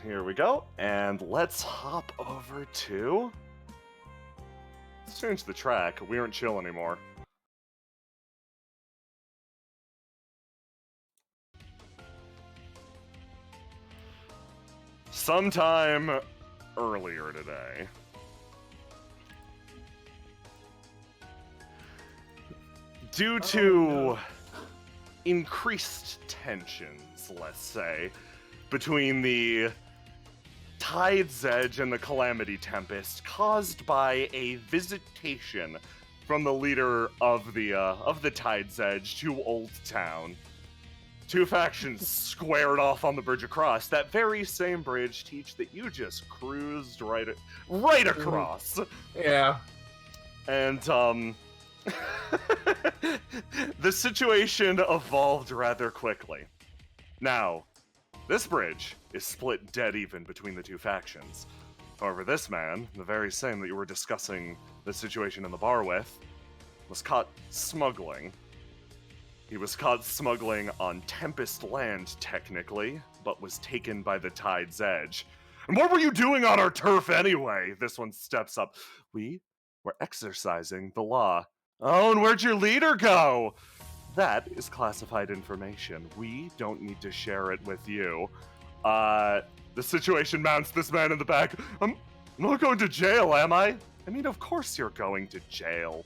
Here we go, and let's hop over to... Let's change the track. We aren't chill anymore. Sometime earlier today, due to increased tensions, let's say, between the Tide's Edge and the Calamity Tempest caused by a visitation from the leader of the Tide's Edge to Old Town. Two factions squared off on the bridge across. That very same bridge, Teach, that you just cruised right across. Yeah. And, the situation evolved rather quickly. Now, this bridge is split dead even between the two factions. However, this man, the very same that you were discussing the situation in the bar with, was caught smuggling. He was caught smuggling on Tempest land, technically, but was taken by the Tide's Edge. And what were you doing on our turf anyway? This one steps up. We were exercising the law. Oh, and where'd your leader go? That is classified information. We don't need to share it with you. The situation mounts this man in the back. I'm not going to jail, am I? I mean, of course you're going to jail.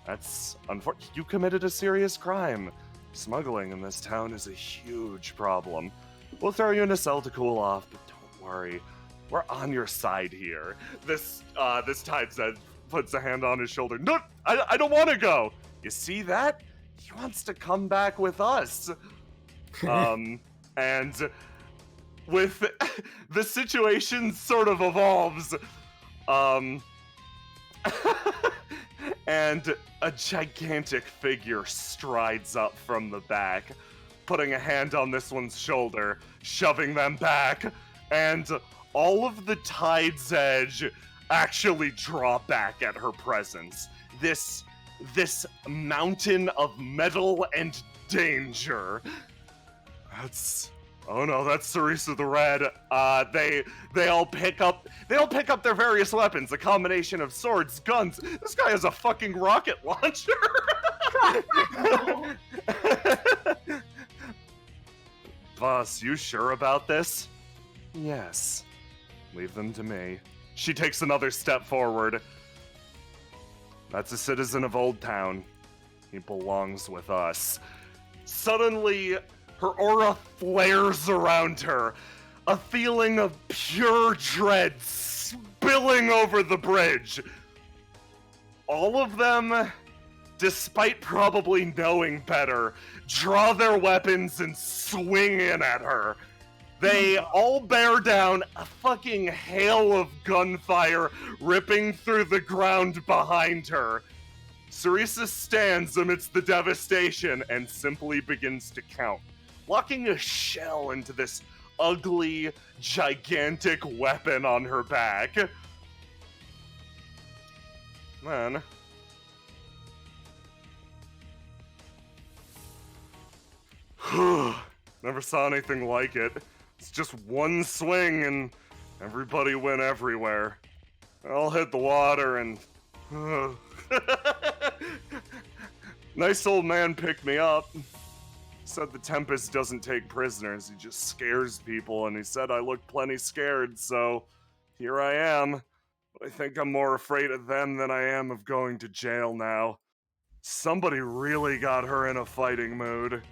That's unfortunate. You committed a serious crime. Smuggling in this town is a huge problem. We'll throw you in a cell to cool off, but don't worry. We're on your side here. This Tide's Edge puts a hand on his shoulder. No, I don't want to go. You see that? He wants to come back with us. And with the situation sort of evolves. And a gigantic figure strides up from the back, putting a hand on this one's shoulder, shoving them back, and all of the Tide's Edge actually draw back at her presence. This mountain of metal and danger. Oh no, that's Cerisa the Red. They all pick up their various weapons, a combination of swords, guns. This guy has a fucking rocket launcher. Boss, you sure about this? Yes. Leave them to me. She takes another step forward. That's a citizen of Old Town. He belongs with us. Suddenly, her aura flares around her, a feeling of pure dread spilling over the bridge. All of them, despite probably knowing better, draw their weapons and swing in at her. They all bear down, a fucking hail of gunfire ripping through the ground behind her. Cerisa stands amidst the devastation and simply begins to count, locking a shell into this ugly, gigantic weapon on her back. Man. Never saw anything like it. It's just one swing and everybody went everywhere. I'll hit the water and... Nice old man picked me up. Said the Tempest doesn't take prisoners, he just scares people, and he said I look plenty scared, so here I am. But I think I'm more afraid of them than I am of going to jail now. Somebody really got her in a fighting mood.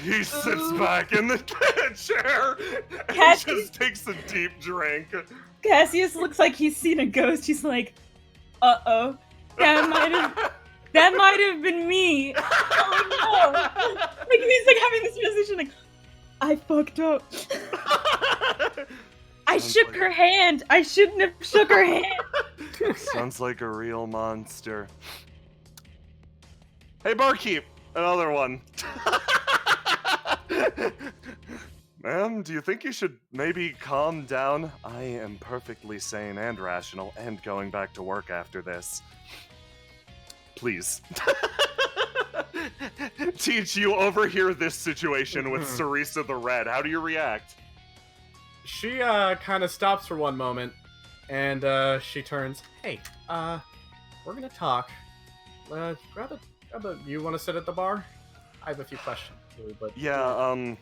He sits back in the chair and just takes a deep drink. Cassius looks like he's seen a ghost. He's like, uh-oh, that might have been me. Oh no! Like he's like having this position, like, I fucked up. I shook her hand. I shouldn't have shook her hand. Sounds like a real monster. Hey, barkeep, another one. Ma'am, do you think you should maybe calm down? I am perfectly sane and rational and going back to work after this. please. Teach, you overhear this situation with Sarisa the Red. How do you react? She kind of stops for one moment, and she turns. Hey, we're gonna talk. Grab a. You want to sit at the bar? I have a few questions too, but Yeah.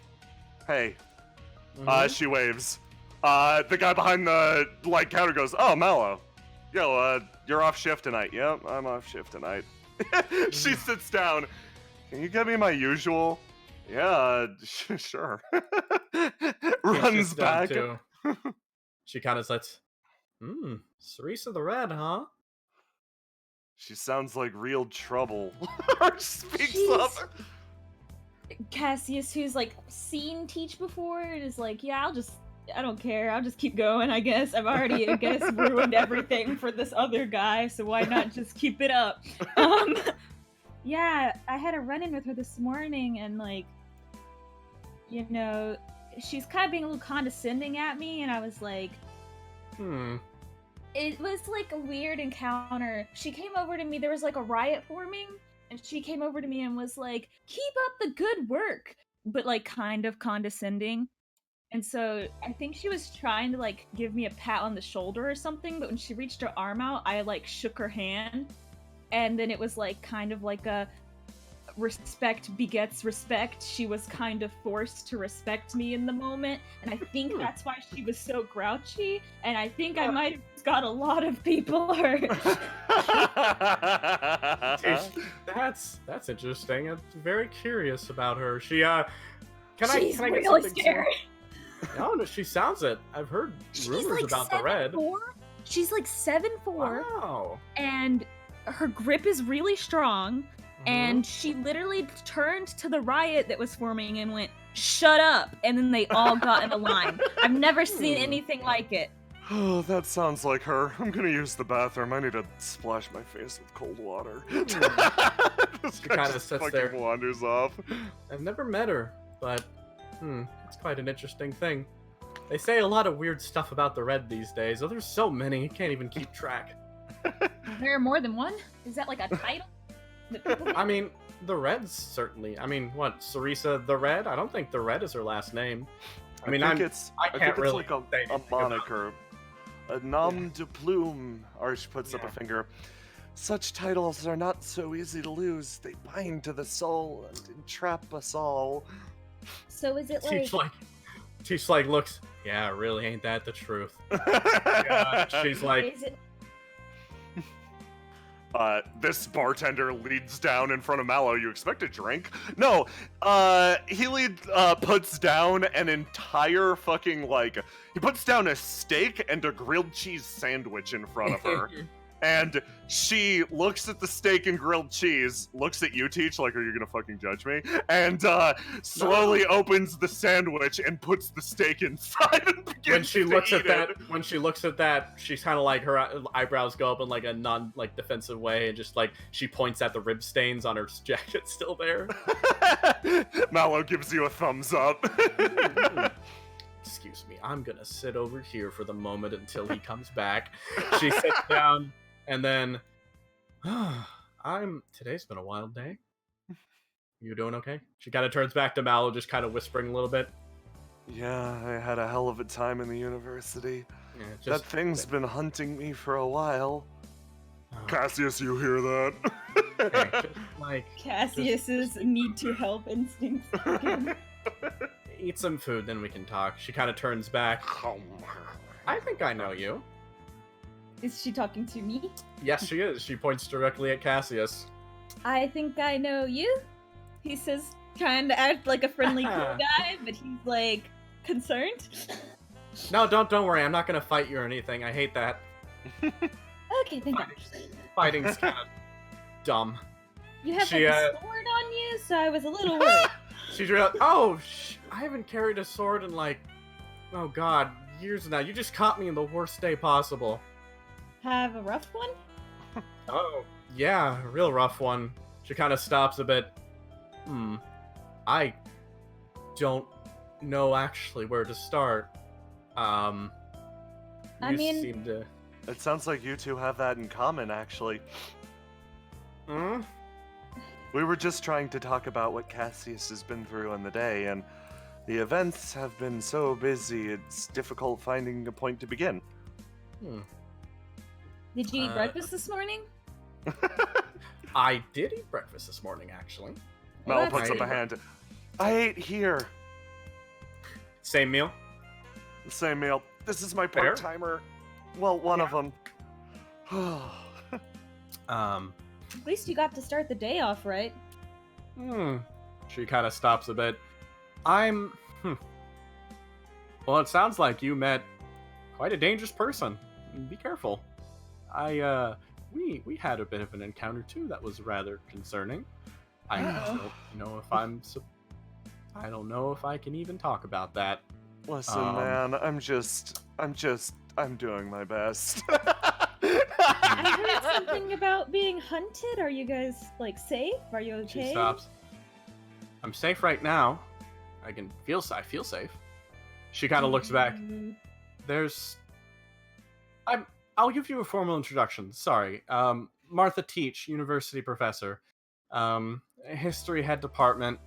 Hey. She waves. The guy behind the counter goes, "Oh, Mallow. Yo, you're off shift tonight." "Yep, I'm off shift tonight." She sits down. "Can you get me my usual?" "Yeah, sure." Runs back. Too. She kind of says, Sarisa the Red, huh?" She sounds like real trouble. Speaks up. Cassius, who's like seen Teach before, is like, yeah, I don't care. I'll just keep going, I guess. I've already, I guess, ruined everything for this other guy, so why not just keep it up? Yeah, I had a run-in with her this morning, and like, you know, she's kind of being a little condescending at me, and I was like, It was like a weird encounter. She came over to me, there was like a riot forming, and she came over to me and was like, "Keep up the good work," but like kind of condescending. And so I think she was trying to like give me a pat on the shoulder or something, but when she reached her arm out, I like shook her hand. And then it was like kind of like a respect begets respect. She was kind of forced to respect me in the moment. And I think that's why she was so grouchy. And I think I might have got a lot of people hurt. That's interesting. I'm very curious about her. She can She's I get really something scary. No, she sounds it. I've heard rumors like about the Red. 7'4". She's like 7'4". Wow. And her grip is really strong. And she literally turned to the riot that was forming and went, "Shut up!" And then they all got in a line. I've never seen anything like it. Oh, that sounds like her. I'm gonna use the bathroom. I need to splash my face with cold water. This She guy kinda just sits fucking there. wanders off. I've never met her, but it's quite an interesting thing. They say a lot of weird stuff about the Red these days. Oh, there's so many, you can't even keep track. There are more than one? Is that like a title? that people I mean, the Reds certainly. I mean, what, Sarisa the Red? I don't think the Red is her last name. I mean, I think can't it's really like say a anything about moniker. A nom de plume. Arch puts up a finger. Such titles are not so easy to lose. They bind to the soul and entrap us all. So is it like... Teach like looks, yeah, really ain't that the truth. Yeah, she's like, Is it... This bartender leads down in front of Mallow. "You expect a drink?" No, he puts down an entire fucking, he puts down a steak and a grilled cheese sandwich in front of her. And she looks at the steak and grilled cheese, looks at you, Teach, like, "Are you gonna fucking judge me?" And slowly opens the sandwich and puts the steak inside and begins when she to looks eat at that, she's kind of like, her eyebrows go up in like a defensive way, and just like she points at the rib stains on her jacket still there. Mallow gives you a thumbs up. Excuse me, I'm gonna sit over here for the moment until he comes back. She sits down, and then, today's been a wild day. You doing okay? She kind of turns back to Mallow, just kind of whispering a little bit. "Yeah, I had a hell of a time in the university. Yeah, That thing's been hunting me for a while." Oh. Cassius, you hear that? Okay, just, like, Cassius's need to help instincts. eat some food, then we can talk. She kind of turns back. I think I know you. Is she talking to me? Yes, she is. She points directly at Cassius. I think I know you. He says, trying to act like a friendly cool guy, but he's like concerned. No, don't worry. I'm not gonna fight you or anything. I hate that. Okay, thank God. Fighting's kind of dumb. You have She, like a sword on you, so I was a little worried. She's real. I haven't carried a sword in like, oh god, years now. You just caught me in the worst day possible. Have a rough one? Oh, yeah, a real rough one. She kind of stops a bit. I don't know actually where to start. I mean- seem to... It sounds like you two have that in common, actually. Hmm? We were just trying to talk about what Cassius has been through in the day, and the events have been so busy, it's difficult finding a point to begin. Did you eat breakfast this morning? I did eat breakfast this morning, actually. Well, Mel that's puts up a good. hand. I ate here. Same meal? Same meal. This is my Fair. part-timer. Well, one of them. At least you got to start the day off right. She kind of stops a bit. Well, it sounds like you met quite a dangerous person. Be careful. We had a bit of an encounter too that was rather concerning. I don't know if I don't know if I can even talk about that. Listen, man, I'm doing my best. I heard something about being hunted. Are you guys like safe? Are you okay? She stops. I'm safe right now. I feel safe. She kind of looks back. I'll give you a formal introduction. Sorry. Martha Teach, university professor. History head department.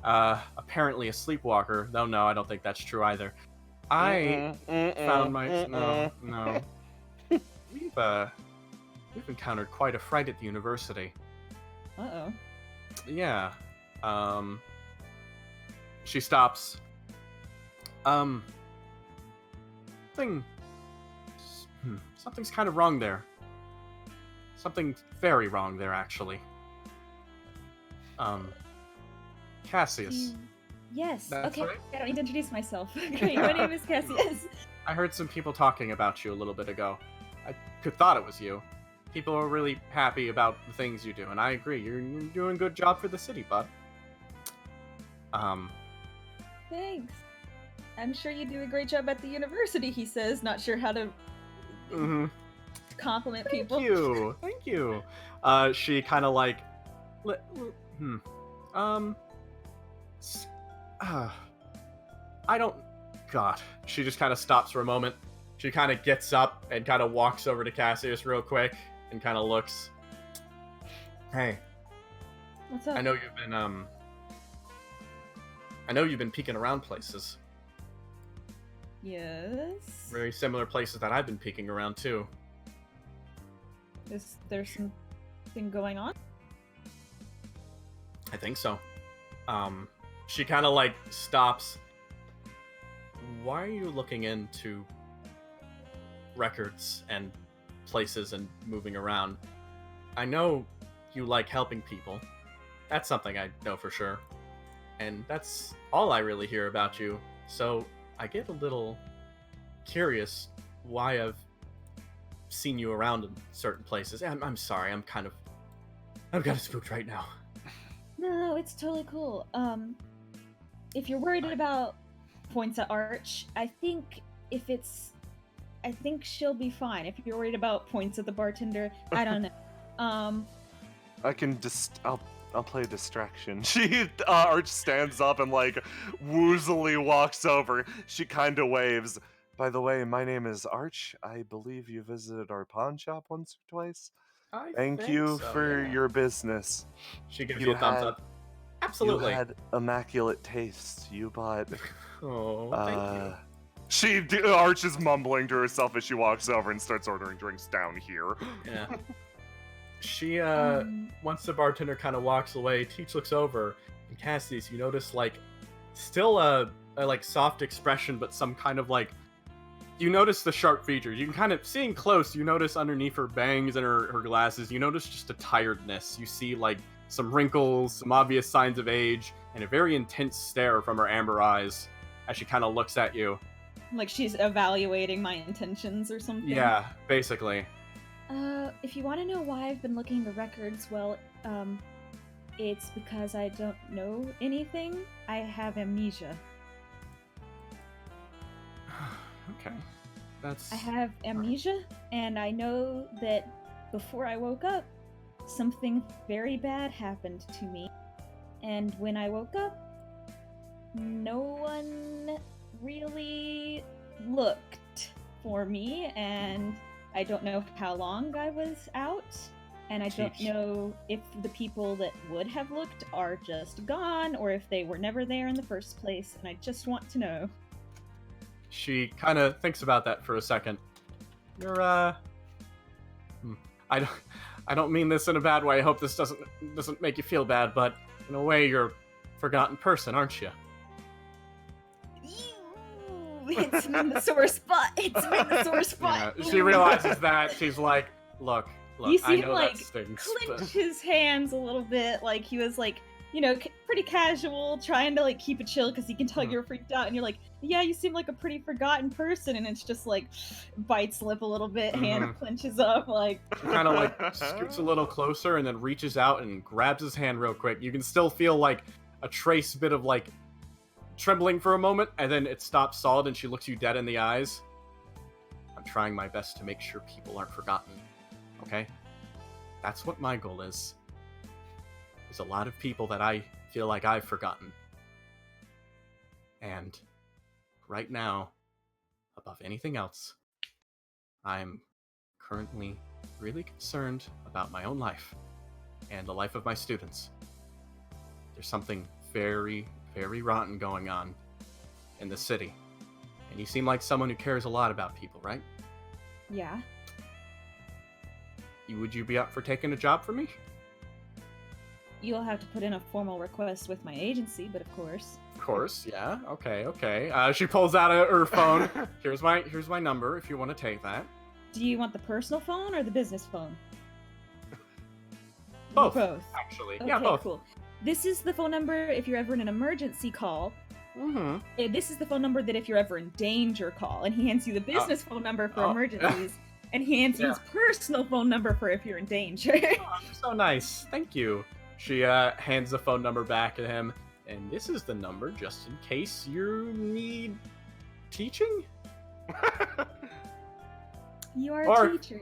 Apparently a sleepwalker. Though no, I don't think that's true either. I found my no. We've encountered quite a fright at the university. Uh-oh. Yeah. She stops. Something's kind of wrong there. Something very wrong there, actually. Cassius. Yes. That's Okay. right. I don't need to introduce myself. Great. My name is Cassius. I heard some people talking about you a little bit ago. I thought it was you. People are really happy about the things you do, and I agree. You're doing a good job for the city, bud. Thanks. I'm sure you do a great job at the university, he says, not sure how to compliment people. Thank you. She kind of like, I don't, God. She just kind of stops for a moment. She kind of gets up and kind of walks over to Cassius real quick and kind of looks. Hey. What's up? I know you've been peeking around places. Yes. Very similar places that I've been peeking around too. Is there something going on? I think so. She kind of like stops. Why are you looking into records and places and moving around? I know you like helping people. That's something I know for sure. And that's all I really hear about you. So I get a little curious why I've seen you around in certain places. I'm sorry, I'm kind of spooked right now. No, it's totally cool. If you're worried about points at Arch, I think she'll be fine. If you're worried about points at the bartender, I don't know. I can I'll play distraction. Arch stands up and like woozily walks over. She kind of waves. By the way, my name is Arch. I believe you visited our pawn shop once or twice. Thank you for your business. She gives you a thumbs up. Absolutely. You had immaculate taste. You bought. Oh, thank you. Arch is mumbling to herself as she walks over and starts ordering drinks down here. Yeah. She, once the bartender kind of walks away, Teach looks over, and Cassius, you notice, like, still a like, soft expression, but some kind of, like, you notice the sharp features. You can kind of, seeing close, you notice underneath her bangs and her glasses, you notice just a tiredness. You see, like, some wrinkles, some obvious signs of age, and a very intense stare from her amber eyes as she kind of looks at you. Like she's evaluating my intentions or something? Yeah, basically. If you want to know why I've been looking at the records, well, it's because I don't know anything. I have amnesia. Okay. I have amnesia, and I know that before I woke up, something very bad happened to me. And when I woke up, no one really looked for me, and I don't know how long I was out. and I don't Teach. know if the people that would have looked are just gone, or if they were never there in the first place, and I just want to know. She kind of thinks about that for a second. You're, I don't mean this in a bad way. I hope this doesn't make you feel bad, but in a way, you're a forgotten person, aren't you? It's in the sore spot. It's in the sore spot. Yeah, she realizes that. She's like, look, You see I him know like that stings, clench but... his hands a little bit, like he was like, pretty casual, trying to like keep it chill because he can tell you're freaked out, and you're like, yeah, you seem like a pretty forgotten person, and it's just like bites lip a little bit, hand clenches up, like. She kind of like scoots a little closer and then reaches out and grabs his hand real quick. You can still feel like a trace bit of like trembling for a moment, and then it stops solid, and she looks you dead in the eyes. I'm trying my best to make sure people aren't forgotten. Okay? That's what my goal is. There's a lot of people that I feel like I've forgotten. And right now, above anything else, I'm currently really concerned about my own life and the life of my students. There's something very, very rotten going on in the city. And you seem like someone who cares a lot about people, right? Yeah. Would you be up for taking a job for me? You'll have to put in a formal request with my agency, but of course. Of course, yeah. Okay. She pulls out her phone. Here's my number if you want to take that. Do you want the personal phone or the business phone? Both. Both. Actually. Okay, Yeah, both. cool. This is the phone number if you're ever in an emergency call. Mm-hmm. This is the phone number that if you're ever in danger call. And he hands you the business phone number for emergencies. And he hands you his personal phone number for if you're in danger. Oh, so nice. Thank you. She hands the phone number back to him. And this is the number just in case you need teaching? You are Or- a teacher.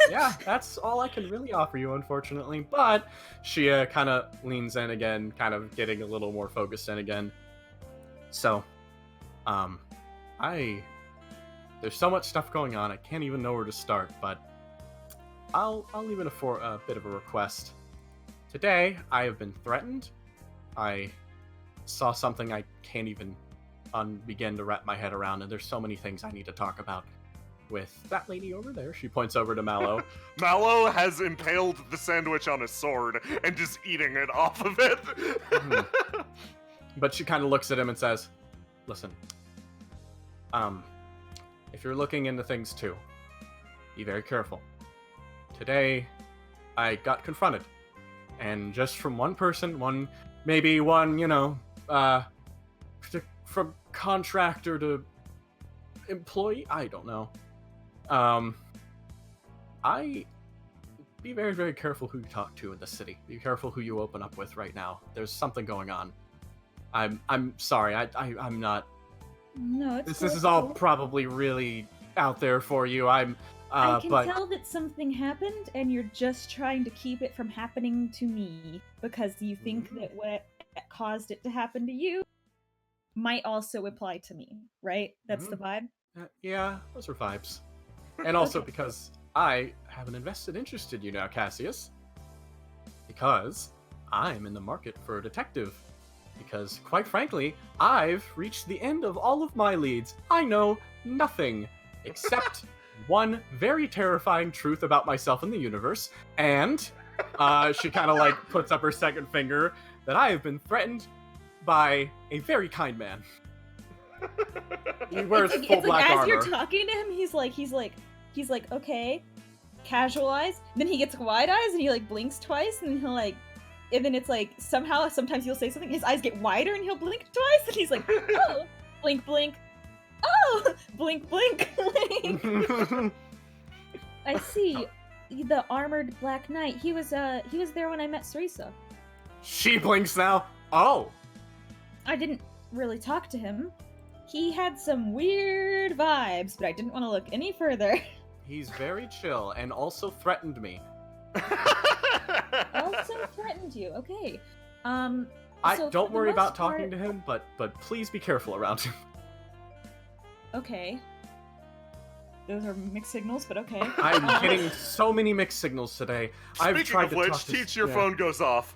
Yeah, that's all I can really offer you, unfortunately. But she kind of leans in again, kind of getting a little more focused in again. So, there's so much stuff going on, I can't even know where to start. But I'll leave it for a bit of a request. Today, I have been threatened. I saw something I can't even begin to wrap my head around, and there's so many things I need to talk about. With that lady over there, she points over to Mallow. Mallow has impaled the sandwich on a sword and is eating it off of it. But she kind of looks at him and says, listen, if you're looking into things too, be very careful. Today, I got confronted. And just from one person, one, from contractor to employee, I don't know. Be very, very careful who you talk to in the city. Be careful who you open up with right now. There's something going on. I'm sorry. I'm not. No, it's This is all probably really out there for you. I can but tell that something happened, and you're just trying to keep it from happening to me because you think that what caused it to happen to you might also apply to me, right? That's the vibe? Yeah, those are vibes. And also because I have an invested interest in you now, Cassius. Because I'm in the market for a detective. Because, quite frankly, I've reached the end of all of my leads. I know nothing except one very terrifying truth about myself and the universe. And she kind of like puts up her second finger that I have been threatened by a very kind man. He wears full black as armor. you're talking to him, he's like, okay, casual eyes. Then he gets wide eyes and he like blinks twice, and he'll like, and then it's like sometimes he'll say something, his eyes get wider and he'll blink twice, and he's like, oh, blink, blink, oh, blink, blink, blink. I see. The armored black knight. He was there when I met Cerisa. She blinks now. Oh. I didn't really talk to him. He had some weird vibes, but I didn't want to look any further. He's very chill and also threatened me. Also threatened you. Okay. So don't for worry the about most talking part- to him, but please be careful around him. Okay. those are mixed signals, but okay. I'm getting so many mixed signals today. I've Speaking tried of to which, talk to Teach, your yeah. phone goes off.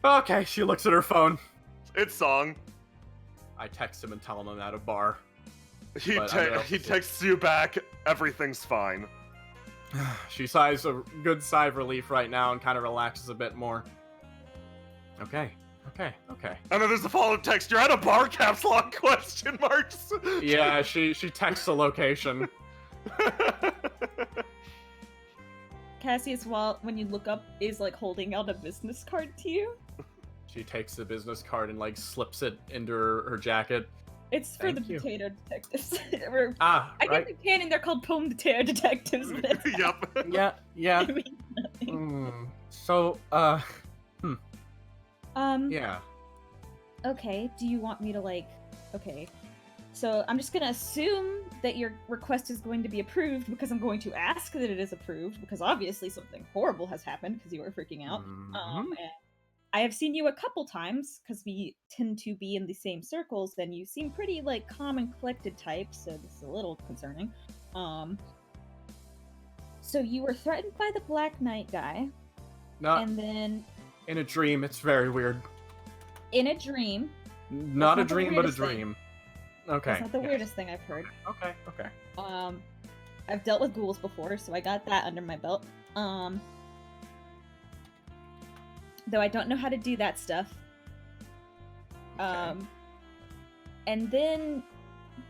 Okay, she looks at her phone. It's Song. I text him and tell him I'm at a bar. He But I'm gonna- texts you back, everything's fine. She sighs a good sigh of relief right now and kind of relaxes a bit more. Okay. And then there's a follow-up text, you're at a bar, caps lock, question marks. Yeah, she texts the location. Cassius, when you look up, is like holding out a business card to you. She takes the business card and like slips it into her jacket. It's for Thank the you. potato detectives. Ah, I right. guess in canon they're called poem potato detectives, but it's Yep. Yeah. it means nothing. So, yeah. Okay, do you want me to okay. So I'm just gonna assume that your request is going to be approved because I'm going to ask that it is approved because obviously something horrible has happened because you were freaking out. Mhm. And I have seen you a couple times because we tend to be in the same circles, and you seem pretty calm and collected type, so this is a little concerning. So you were threatened by the Black Knight guy, Not and then in a dream. It's very weird. in a dream. Not a not the dream, but a weirdest thing. dream. Okay. That's not the yes. weirdest thing I've heard. Okay. I've dealt with ghouls before, so I got that under my belt. Though I don't know how to do that stuff. Okay. And then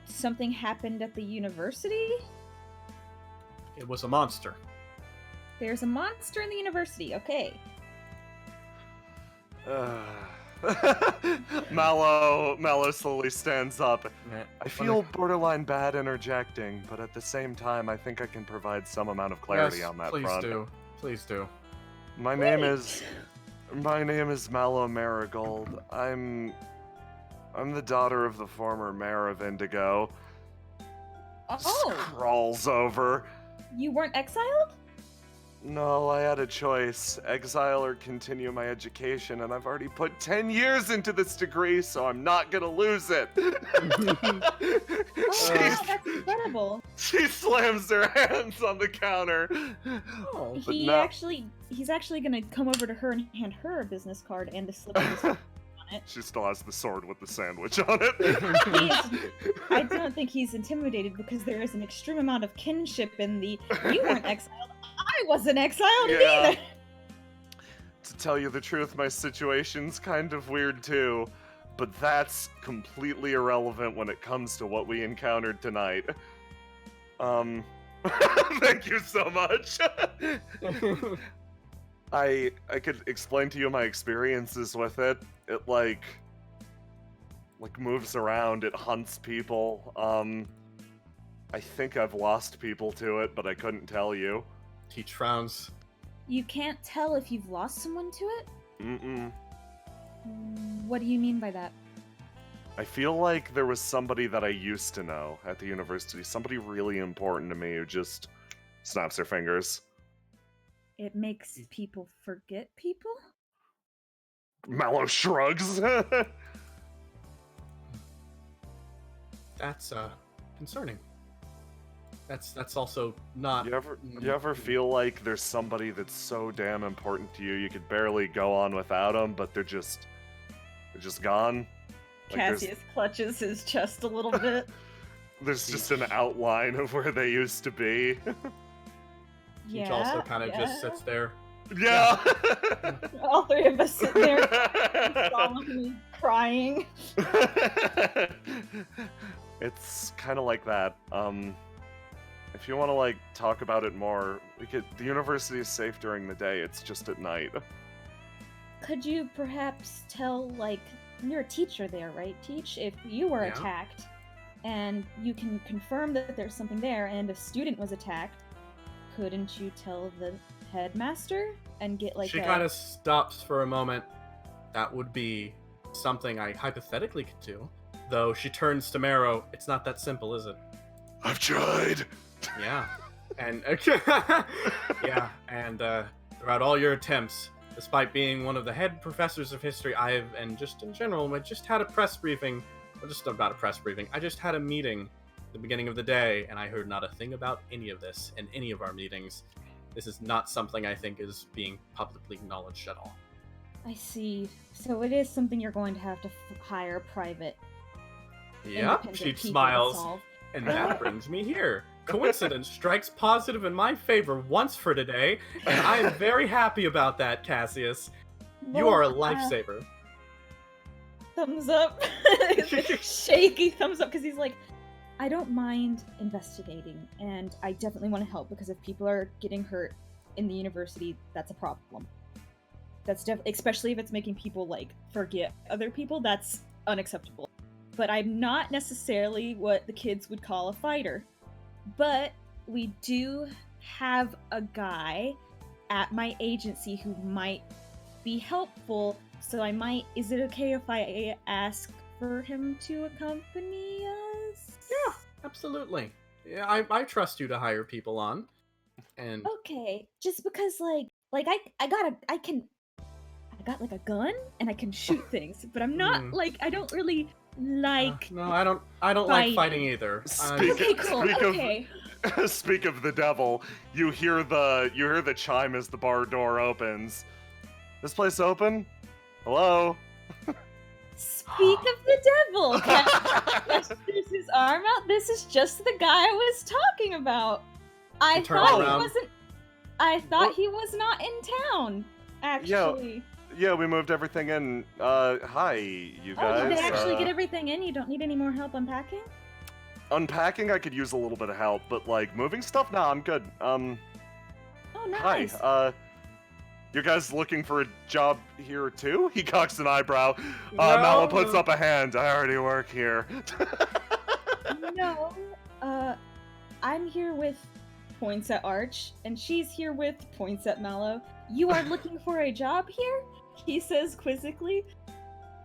something happened at the university. It was a monster. There's a monster in the university. Okay. Mallow slowly stands up. Yeah. I feel borderline bad interjecting, but at the same time, I think I can provide some amount of clarity Yes, on that please front. do. Please do. My name is Mallow Marigold. I'm the daughter of the former mayor of Indigo. Oh, Scrawls over. you weren't exiled? No, I had a choice. Exile or continue my education, and I've already put 10 years into this degree, so I'm not gonna lose it. Oh, wow, that's incredible. She slams her hands on the counter. Oh, But He's actually gonna come over to her and hand her a business card and a slip of his on it. She still has the sword with the sandwich on it. I don't think he's intimidated because there is an extreme amount of kinship in the you weren't exiled, I wasn't exiled Yeah. either. To tell you the truth, my situation's kind of weird too, but that's completely irrelevant when it comes to what we encountered tonight. Thank you so much. I could explain to you my experiences with it. It like moves around, it hunts people. I think I've lost people to it, but I couldn't tell you. Teach frowns. You can't tell if you've lost someone to it? Mm-mm. What do you mean by that? I feel like there was somebody that I used to know at the university, somebody really important to me who just snaps her fingers. It makes people forget people? Mallow shrugs. That's concerning. That's also not. You ever feel like there's somebody that's so damn important to you, you could barely go on without them, but they're just gone? Like Cassius clutches his chest a little bit. there's just an outline of where they used to be. Teach also kind of just sits there. Yeah. All three of us sit there solemnly crying. It's kind of like that. If you want to talk about it more, the university is safe during the day. It's just at night. Could you perhaps tell, you're a teacher there, right, Teach? If you were Yeah. attacked, and you can confirm that there's something there, and a student was attacked, couldn't you tell the headmaster and get She kind of stops for a moment. That would be something I hypothetically could do. Though she turns to Marrow. It's not that simple, is it? I've tried. Yeah. And yeah, and throughout all your attempts, despite being one of the head professors of history, and just in general, I just had a press briefing. Well, just not a press briefing. I just had a meeting the beginning of the day, and I heard not a thing about any of this in any of our meetings. This is not something I think is being publicly acknowledged at all. I see. So it is something you're going to have to hire private. Yeah, independent she people to smiles, solve. and that brings me here. Coincidence strikes positive in my favor once for today, and I am very happy about that, Cassius. You are a lifesaver. Thumbs up. Shaky thumbs up, because he's like, I don't mind investigating, and I definitely want to help, because if people are getting hurt in the university, that's a problem. That's especially if it's making people, like, forget other people, that's unacceptable. But I'm not necessarily what the kids would call a fighter. But we do have a guy at my agency who might be helpful, so I might... Is it okay if I ask for him to accompany us? Yeah, absolutely. Yeah, I trust you to hire people on. And Okay, just because, like I got like a gun and I can shoot things, but I'm not like, I don't really like. no, I don't like fighting either. Okay, cool. Okay. Speak of the devil, you hear the chime as the bar door opens. This place open? Hello? Speak of the devil. Gestures his arm out. This is just the guy I was talking about. I thought he was not in town. Actually. Yeah, we moved everything in. Hi, you guys. Oh, did they actually get everything in? You don't need any more help unpacking? Unpacking, I could use a little bit of help, but like moving stuff, nah, I'm good. Oh, nice. Hi. You guys looking for a job here too? He cocks an eyebrow. No. Mallow puts up a hand. I already work here. No. I'm here with points at Arch, and she's here with points at Mallow. You are looking for a job here? He says quizzically.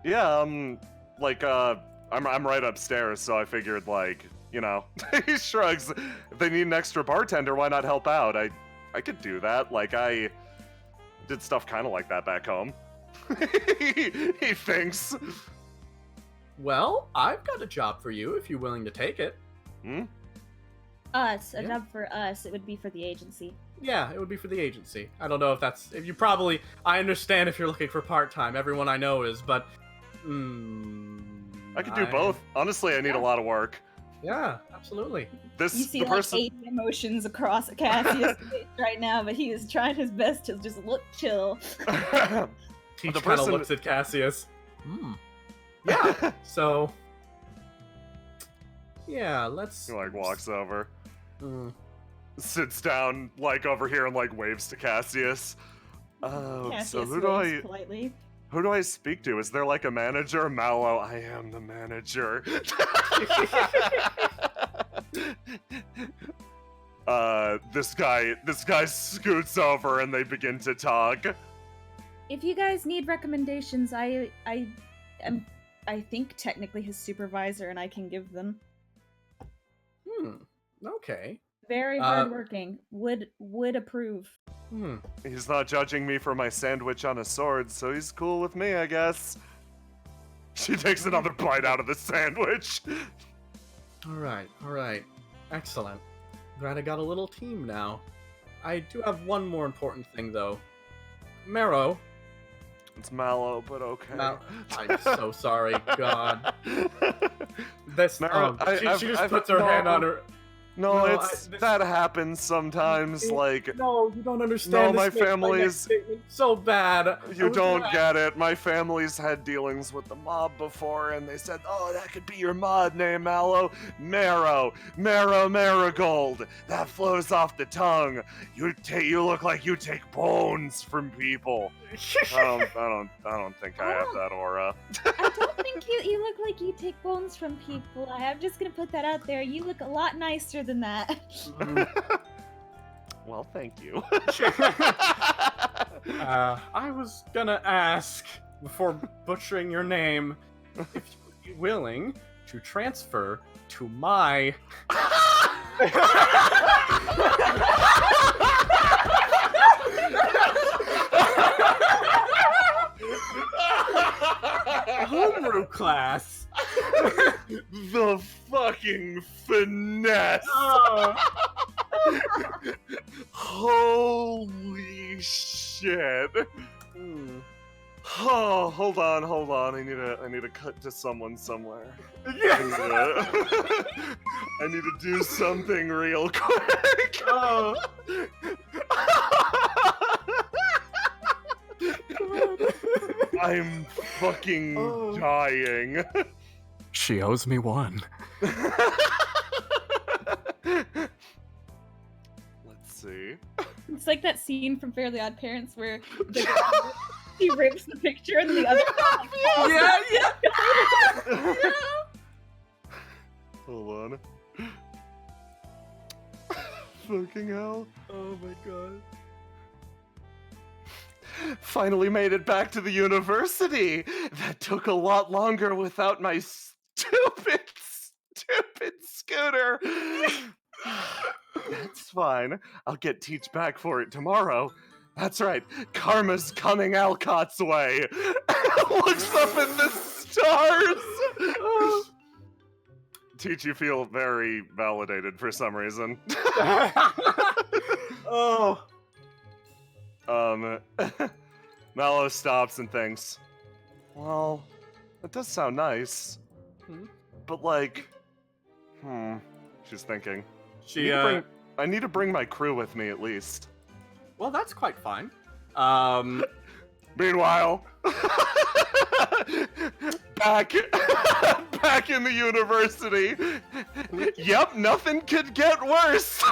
Yeah, I'm right upstairs, so I figured, like, you know, he shrugs. If they need an extra bartender, why not help out? I could do that. Like, I did stuff kind of like that back home. He thinks. Well, I've got a job for you if you're willing to take it. A job for us. It would be for the agency. Yeah, it would be for the agency. I don't know if that's... I understand if you're looking for part-time. Everyone I know is, but... I could do both. Honestly, I need a lot of work. Yeah, absolutely. You see like 80 emotions across Cassius' face right now, but he is trying his best to just look chill. Teach kind of looks at Cassius. Yeah, so... Yeah, let's... He, like, walks over. Sits down, like, over here and, like, waves to Cassius. Cassius so who do I speak to? Is there, like, a manager? Mallow, I am the manager. This guy scoots over and they begin to talk. If you guys need recommendations, I think technically his supervisor, and I can give them. Okay. Very hardworking. Would approve. He's not judging me for my sandwich on a sword, so he's cool with me, I guess. She takes another bite out of the sandwich. Alright. Excellent. Glad I got a little team now. I do have one more important thing, though. Marrow. It's Mallow, but okay. I'm so sorry, God. This, Marrow, she just puts her hand on her... that happens sometimes, like... No, you don't understand. No, my family's... so bad. You don't get it. My family's had dealings with the mob before, and they said, oh, that could be your mod name, Mallow. Marrow. Marigold. That flows off the tongue. You look like you take bones from people. I don't think I have that aura. I don't think you look like you take bones from people. I'm just gonna put that out there. You look a lot nicer than that. Well, thank you. I was gonna ask, before butchering your name, if you would be willing to transfer to my... homebrew class. The fucking finesse. Holy shit. Oh, hold on. I need to cut to someone somewhere. I need to do something real quick. Oh. I'm fucking dying. She owes me one. Let's see. It's like that scene from Fairly Odd Parents where the girl, she rips the picture and the other Yeah. Hold on. Fucking hell. Oh my god. Finally made it back to the university. That took a lot longer without my stupid scooter. That's fine. I'll get Teach back for it tomorrow. That's right. Karma's coming Alcott's way. Looks up at the stars. Teach, you feel very validated for some reason. Oh. Mallow stops and thinks, well, that does sound nice. But like, she's thinking. I need to bring my crew with me at least. Well, that's quite fine. Meanwhile, back in the university. Yep, nothing could get worse.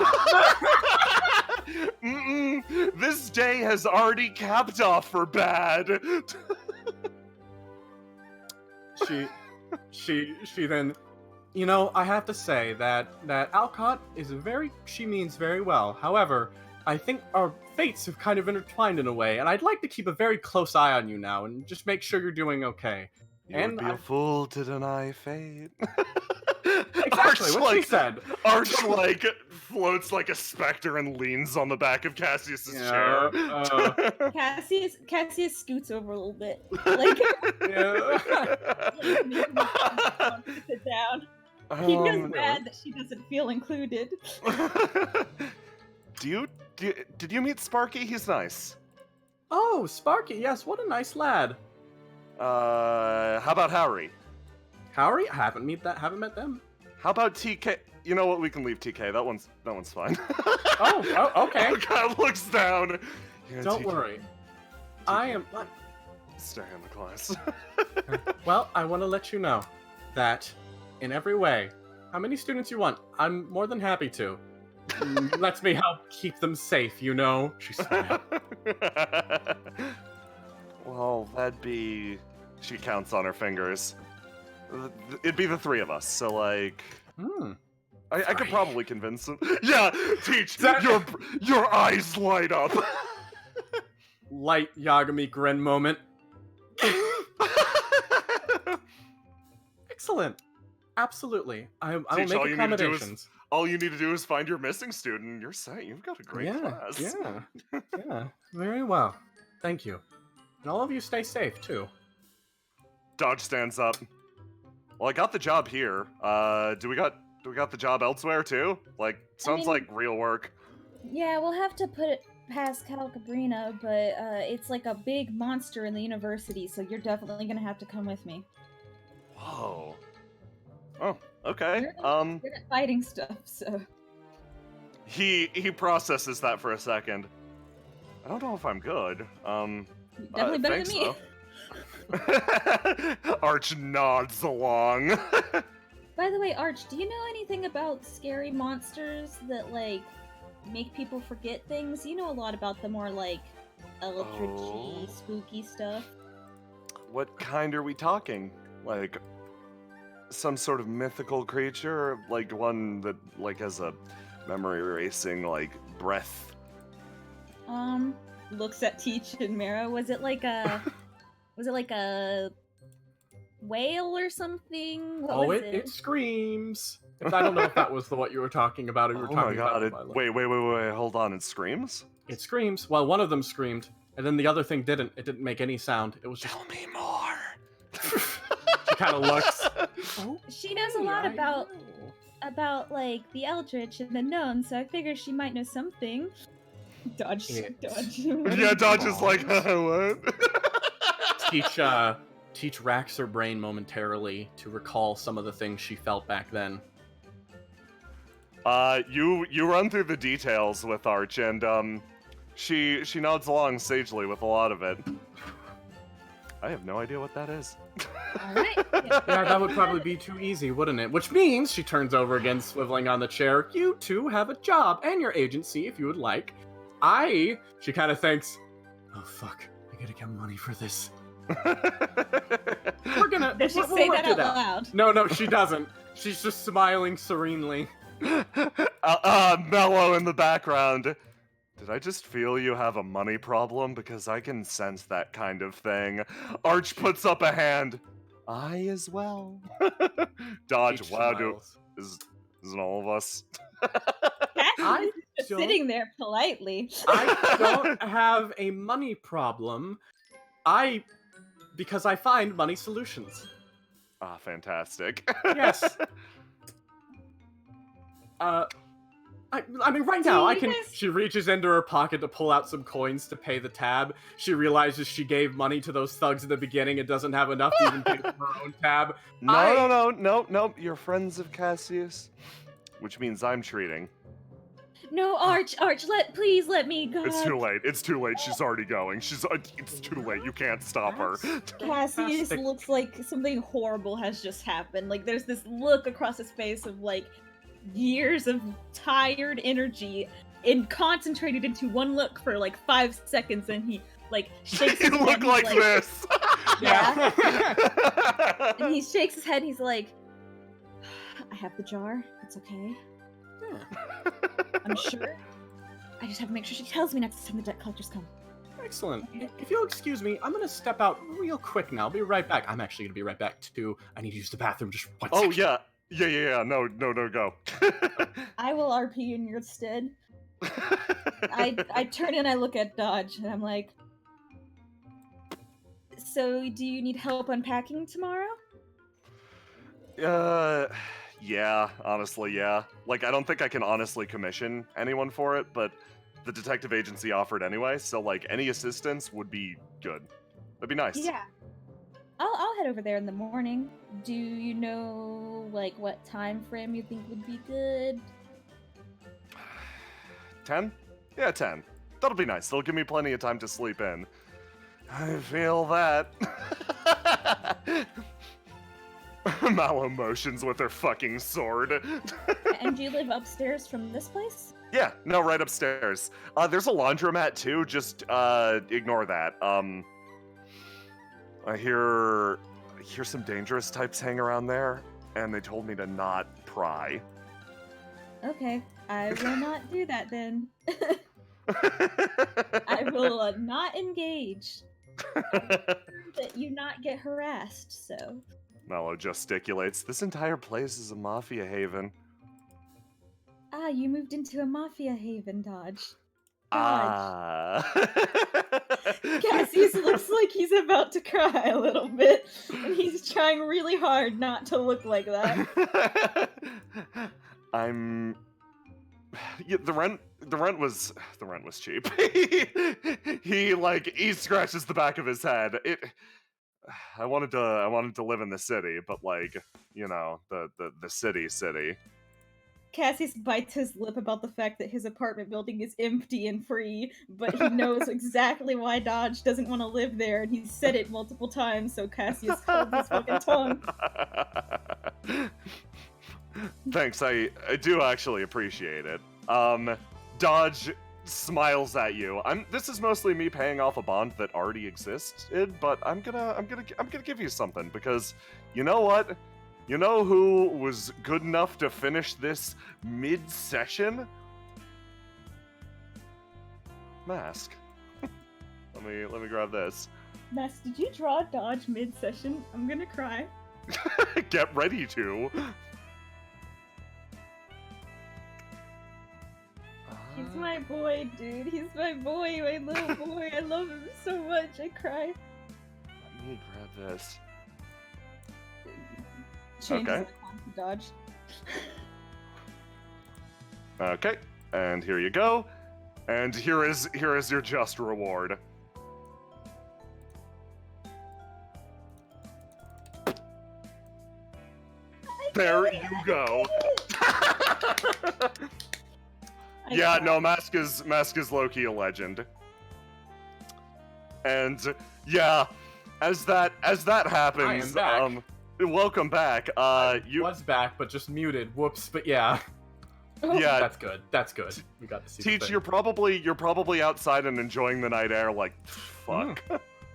This day has already capped off for bad. She then, you know, I have to say that Alcott she means very well. However, I think our fates have kind of intertwined in a way, and I'd like to keep a very close eye on you now and just make sure you're doing okay. You would be a fool to deny fate. Exactly what she said. Arch floats like a specter and leans on the back of Cassius's chair. Cassius scoots over a little bit. Like, sit down. He feels bad that she doesn't feel included. Did you meet Sparky? He's nice. Oh, Sparky, yes, what a nice lad. How about Harry? Harry? I haven't met them. How about TK? You know what? We can leave TK. That one's fine. Oh, okay. Kind of looks down. Don't worry. I am. Stay in the class. Well, I want to let you know that in every way, how many students you want, I'm more than happy to. Lets me help keep them safe, you know? She smiled. Well, that'd be... She counts on her fingers. It'd be the three of us, so like... I could probably convince him. Yeah, Teach, your eyes light up. Light Yagami grin moment. Excellent. Absolutely. I will Teach, make accommodations. All you need to do is find your missing student. You're set. You've got a great class. Yeah. Very well. Thank you. And all of you stay safe, too. Dodge stands up. Well, I got the job here. Do we got the job elsewhere, too? Like, sounds like real work. Yeah, we'll have to put it past Cal Cabrina, but it's like a big monster in the university, so you're definitely gonna have to come with me. Whoa. Oh, okay. You're good at fighting stuff, so... He processes that for a second. I don't know if I'm good. Definitely better than me. So. Arch nods along. By the way, Arch, do you know anything about scary monsters that, like, make people forget things? You know a lot about the more, like, eldritchy, spooky stuff. What kind are we talking? Like, some sort of mythical creature? Like one that, like, has a memory erasing, like, breath? Looks at Teach and Mara. Was it like a whale or something? What was it screams. I don't know if that was what you were talking about, or you were talking about. Wait, hold on, it screams? It screams. Well, one of them screamed, and then the other thing didn't. It didn't make any sound. It was just... Tell me more. She kind of looks. She knows a lot about like the eldritch and the known, so I figure she might know something. Dodge. Yeah. Dodge. Yeah, Dodge is like, what? Teach racks her brain momentarily to recall some of the things she felt back then. You run through the details with Arch, and she nods along sagely with a lot of it. I have no idea what that is. Alright. Yeah, that would probably be too easy, wouldn't it? Which means, she turns over again, swiveling on the chair, you two have a job and your agency if you would like. She kind of thinks, oh fuck, I gotta get money for this. We're gonna. Does she we'll say work that it out loud? No, she doesn't. She's just smiling serenely. Mellow in the background. Did I just feel you have a money problem? Because I can sense that kind of thing. Arch puts up a hand. I as well. Dodge, Peach wow, smiles. isn't all of us? I Just don't- sitting there politely. I don't have a money problem. Because I find money solutions. Ah, fantastic. Yes. I mean, right now, Do you guys- She reaches into her pocket to pull out some coins to pay the tab. She realizes she gave money to those thugs in the beginning and doesn't have enough to even pay for her own tab. No. You're friends of Cassius. Which means I'm treating. No, Arch, please let me go. It's too late. She's already going. It's too late. You can't stop her. Cassius Fantastic. looks like something horrible has just happened. Like there's this look across his face of like years of tired energy and concentrated into one look for like 5 seconds, and he like shakes You his head. look He's like this. Yeah. And he shakes his head. He's like, I have the jar. It's okay. I'm sure. I just have to make sure she tells me next time the debt collectors come. Excellent. If you'll excuse me, I'm gonna step out real quick now. I'll be right back. I'm actually gonna be right back too. I need to use the bathroom. Just one Oh second. yeah. No, go. I will RP in your stead. I turn and I look at Dodge and I'm like, so do you need help unpacking tomorrow? Yeah, honestly, yeah. Like, I don't think I can honestly commission anyone for it, but the detective agency offered anyway, so, like, any assistance would be good. That'd be nice. Yeah. I'll head over there in the morning. Do you know, like, what time frame you think would be good? 10? Yeah, 10. That'll be nice. It'll give me plenty of time to sleep in. I feel that. Mallow motions with her fucking sword. And do you live upstairs from this place? Yeah, no, right upstairs. There's a laundromat too, just ignore that. I hear some dangerous types hang around there, and they told me to not pry. Okay, I will not do that then. I will not engage. That you not get harassed, so. Mallow gesticulates. This entire place is a mafia haven. Ah, you moved into a mafia haven, Dodge. Ah. Cassius looks like he's about to cry a little bit, and he's trying really hard not to look like that. Yeah, the rent was cheap. he scratches the back of his head. I wanted to live in the city, but like, you know, the city. Cassius bites his lip about the fact that his apartment building is empty and free, but he knows exactly why Dodge doesn't want to live there, and he's said it multiple times, so Cassius holds his fucking tongue. Thanks, I do actually appreciate it. Dodge smiles at you. This is mostly me paying off a bond that already existed, but I'm gonna give you something, because you know what? You know who was good enough to finish this mid-session? Mask. let me grab this. Max, did you draw Dodge mid-session? I'm gonna cry. Get ready to. He's my boy, dude. He's my boy, my little boy. I love him so much. I cry. Let me grab this. Changes Okay. icon to Dodge. Okay, and here you go. And here is your just reward. There you go. Yeah, no, Mask is low-key a legend. And yeah, as that happens, I am back. Welcome back. You was back, but just muted. Whoops. But yeah. Yeah, That's good. That's good. We got to see. Teach, you're probably outside and enjoying the night air. Like, fuck.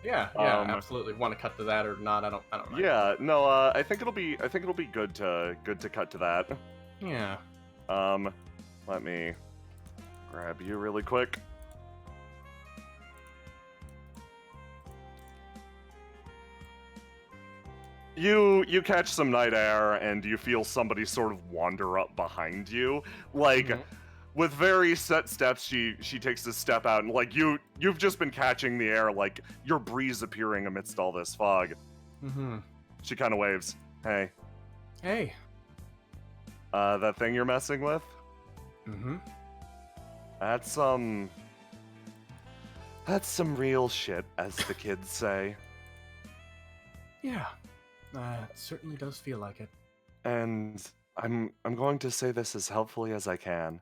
Yeah, absolutely. Want to cut to that or not? I don't know. Yeah, no. I think it'll be good to cut to that. Yeah. Let me grab you really quick. You catch some night air and you feel somebody sort of wander up behind you. Like, with very set steps, she takes a step out and like you've just been catching the air, like your breeze appearing amidst all this fog. She kind of waves. Hey. Hey. That thing you're messing with? That's some real shit, as the kids say. Yeah. It certainly does feel like it. And I'm going to say this as helpfully as I can.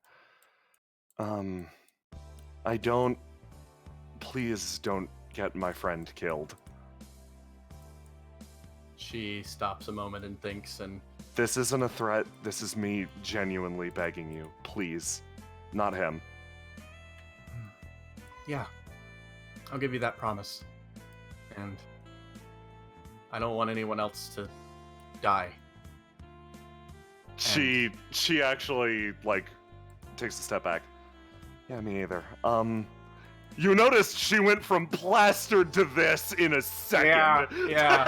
Please don't get my friend killed. She stops a moment and thinks, and this isn't a threat. This is me genuinely begging you. Please. Not him. Yeah. I'll give you that promise. And I don't want anyone else to die. She actually, like, takes a step back. Yeah, me either. You noticed she went from plastered to this in a second. Yeah.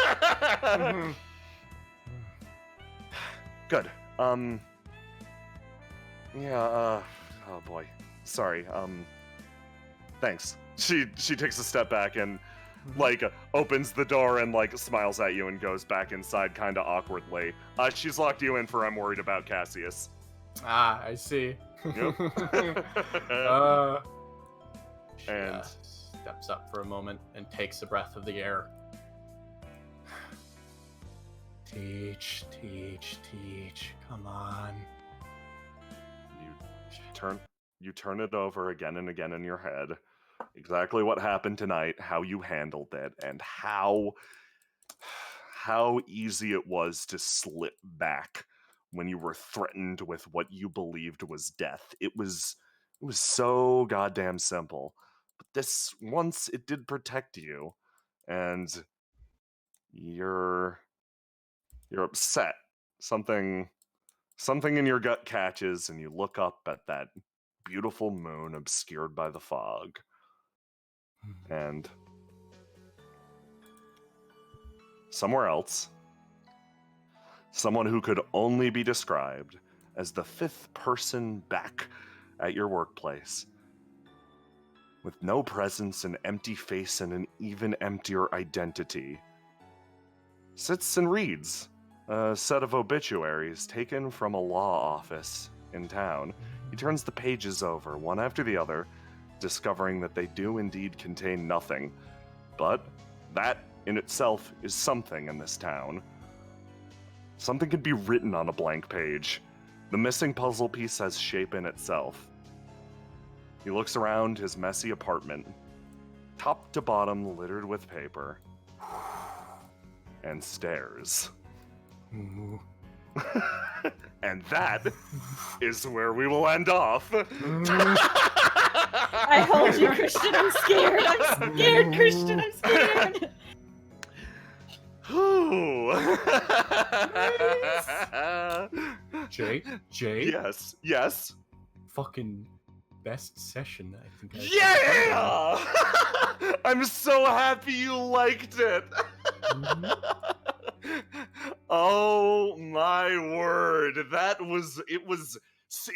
Good. Oh boy. Sorry. Thanks. She takes a step back and like opens the door and like smiles at you and goes back inside kind of awkwardly. She's locked you in for I'm worried about Cassius. Ah, I see. Yep. She steps up for a moment and takes a breath of the air. Teach. Come on. You turn it over again and again in your head. Exactly what happened tonight, how you handled it, and how easy it was to slip back when you were threatened with what you believed was death. It was so goddamn simple. But this once it did protect you, and you're upset. Something in your gut catches, and you look up at that beautiful moon obscured by the fog. And somewhere else, someone who could only be described as the fifth person back at your workplace, with no presence, an empty face, and an even emptier identity, sits and reads a set of obituaries taken from a law office in town. He turns the pages over, one after the other, discovering that they do indeed contain nothing. But that, in itself, is something in this town. Something could be written on a blank page. The missing puzzle piece has shape in itself. He looks around his messy apartment, top to bottom littered with paper, and stares. And that is where we will end off. I hold you, Christian. I'm scared. I'm scared, Christian. I'm scared. Jay? Yes. Fucking best session, I think. Yeah! I'm so happy you liked it. Oh my word. It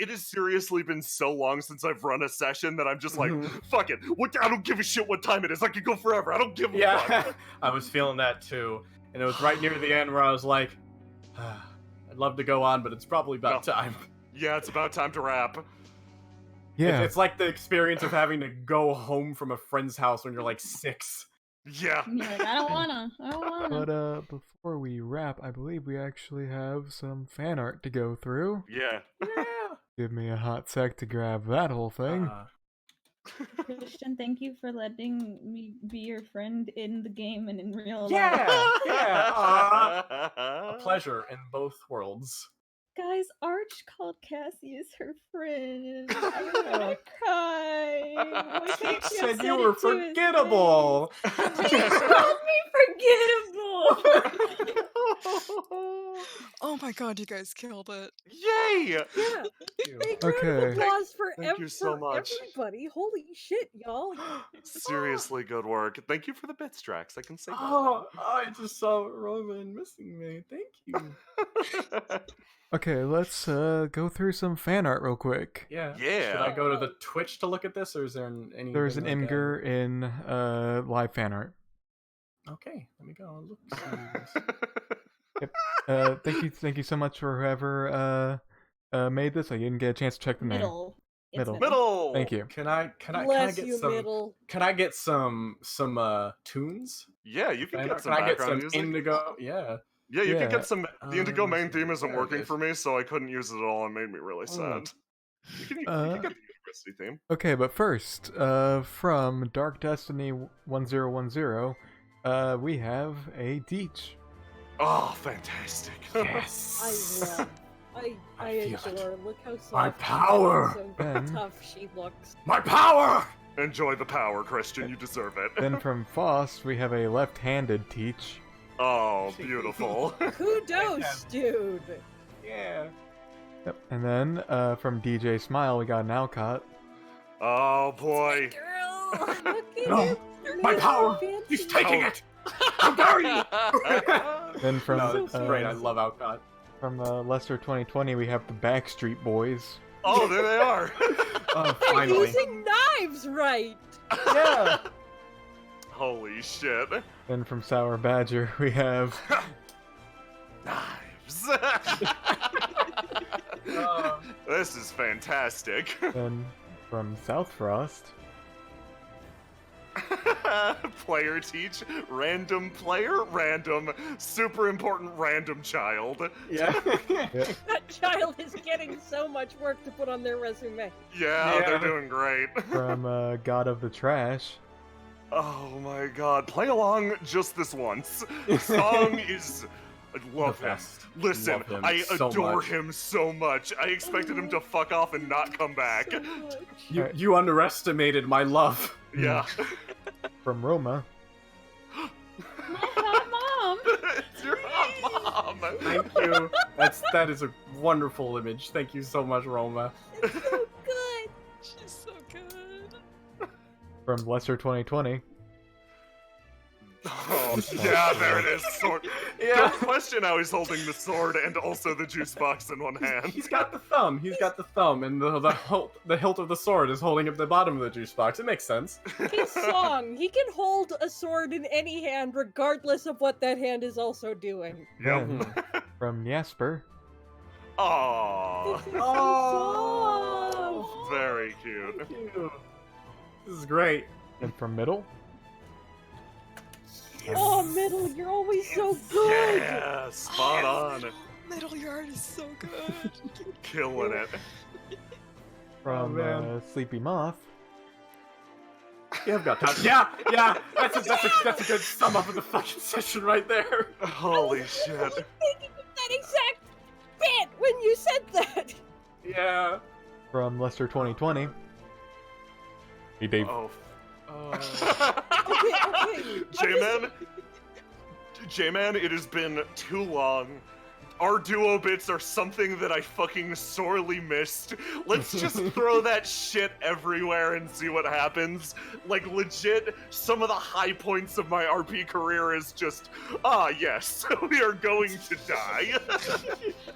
has seriously been so long since I've run a session that I'm just like, fuck it. I don't give a shit what time it is. I could go forever. I don't give a fuck. I was feeling that too. And it was right near the end where I was like, I'd love to go on, but it's probably about time. Yeah, it's about time to wrap. Yeah. It's like the experience of having to go home from a friend's house when you're like 6. Yeah. And you're like, I don't wanna. But before we wrap, I believe we actually have some fan art to go through. Yeah. Yeah. Give me a hot sec to grab that whole thing. Christian, thank you for letting me be your friend in the game and in real life. Yeah. A pleasure in both worlds. Guys, Arch called Cassie as her friend. I'm gonna cry. Why can't Teach you said have you said were it to his forgettable. face? Teach called me forgettable. Oh my god, you guys killed it. Yay! Yeah. Big round of Okay. applause for, Thank you so much. everybody. Holy shit, y'all. Seriously, good work. Thank you for the bits, Drax. I can say that. Oh, I just saw Roman missing me. Thank you. Okay, let's go through some fan art real quick. Yeah. Yeah. Should I go to the Twitch to look at this, or is there any? There's an Imgur in live fan art. Okay, let me go and look. Thank you so much for whoever made this. I didn't get a chance to check the name. Middle. It's Middle. Middle. Thank you. Can I Bless get you, some? middle. Can I get some tunes? Yeah, you can get some Can I get background some music. Indigo? Yeah. Yeah, you Yeah. can get some. The Indigo main let's see. theme isn't There it working is. for me, so I couldn't use it at all, and made me really sad. You can get the university theme. Okay, but first, from Dark Destiny 1010, we have a Deech. Oh, fantastic! Yes. I I feel adore her. Look how soft My she is power. and Ben. so tough she looks. My power. Enjoy the power, Christian. You deserve it. Then from Foss, we have a left-handed Teach. Oh, beautiful. Kudos, dude. Yeah. Yep. And then from DJ Smile, we got an Alcott. Oh boy. Girl. Look at No, him. my He's power. fancy. He's taking Oh. it. How dare you? Then from No, that's great. I love Alcott. from Lester 2020, we have the Backstreet Boys. Oh, there they are. Oh, They're finally. using knives right. Yeah. Holy shit. Then from Sour Badger, we have Knives. Uh, This is fantastic. then from South Frost. Player teach, random player, random, super important random child. yeah. That child is getting so much work to put on their resume. Yeah, Yeah. they're doing great. From God of the Trash. Oh my god, play along just this once. Song is. I love The him. best. Listen, Love him I so adore much. him so much. I expected him to fuck off and not come back. So much. You underestimated my love. Yeah. From Roma. My hot mom. It's your hot mom. Thank you. That is a wonderful image. Thank you so much, Roma. It's so good. She's so good. From Lester 2020. Oh, yeah, there it is. Sword. Don't question how he's holding the sword and also the juice box in one hand. He's got the thumb. He's got the thumb, and the hilt of the sword is holding up the bottom of the juice box. It makes sense. He's Song. He can hold a sword in any hand, regardless of what that hand is also doing. Yep. Then from Jasper. Aww. This is so soft. Very cute. Thank you. This is great. And from Middle. Oh, Middle, you're always so good. Yeah, spot on. Middle yard is so good. Killing it. From man. Sleepy Moth. Yeah, I've got time. Yeah. That's a good sum up of the fucking session right there. Holy shit. Thinking of that exact bit when you said that. Yeah. From Lester 2020. Hey, Dave. Oh. Okay. J-Man, it has been too long. Our duo bits are something that I fucking sorely missed. Let's just throw that shit everywhere and see what happens. Like, legit, some of the high points of my RP career is just, yes, we are going to die.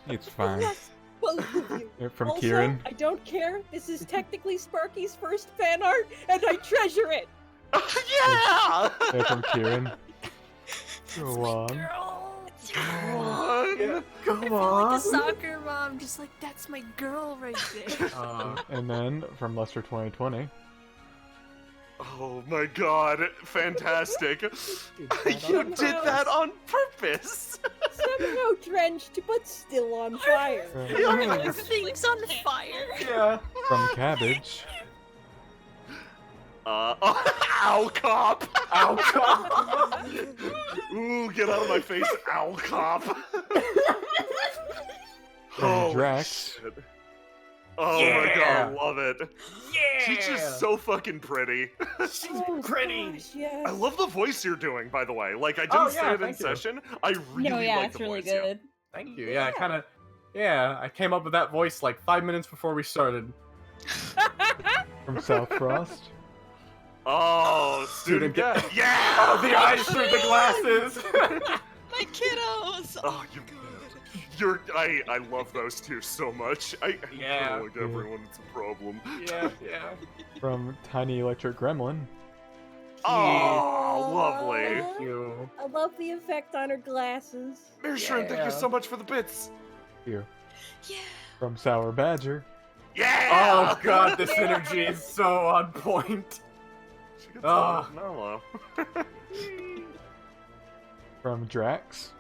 It's fine. Yes, both of you. From Also, Kieran. I don't care. This is technically Sparky's first fan art, and I treasure it. Yeah! From Kieran. Go on. Girl. Come on. on. Come I feel like a soccer mom, just like, that's my girl right there. And then from Lester 2020. Oh my god, fantastic. You did that on purpose. Somehow drenched, but still on fire. Everything's on fire. Yeah. From Cabbage. Ow, cop! Ow, cop! Ooh, get out of my face, ow, cop! From Drax. Shit. Oh my god, I love it. Yeah! She's just so fucking pretty. She's Oh, pretty! gosh, yes. I love the voice you're doing, by the way. Like, I didn't Oh, say yeah, it in thank you. session. I really No, yeah, like it's the really voice. Yeah. good. Thank you. Yeah, I came up with that voice like 5 minutes before we started. From South Frost. Oh, student Student debt. Yeah! Oh, the eyes through the glasses! My kiddos. Oh, I love those two so much. I Yeah. feel like everyone, it's a problem. yeah. From Tiny Electric Gremlin. Oh, lovely. Thank you. I love the effect on her glasses. Mary Shrimp, thank Yeah. you so much for the bits. Here. Yeah. From Sour Badger. Yeah! Oh god, this energy is so on point. She gets Ah. mellow. From Drax.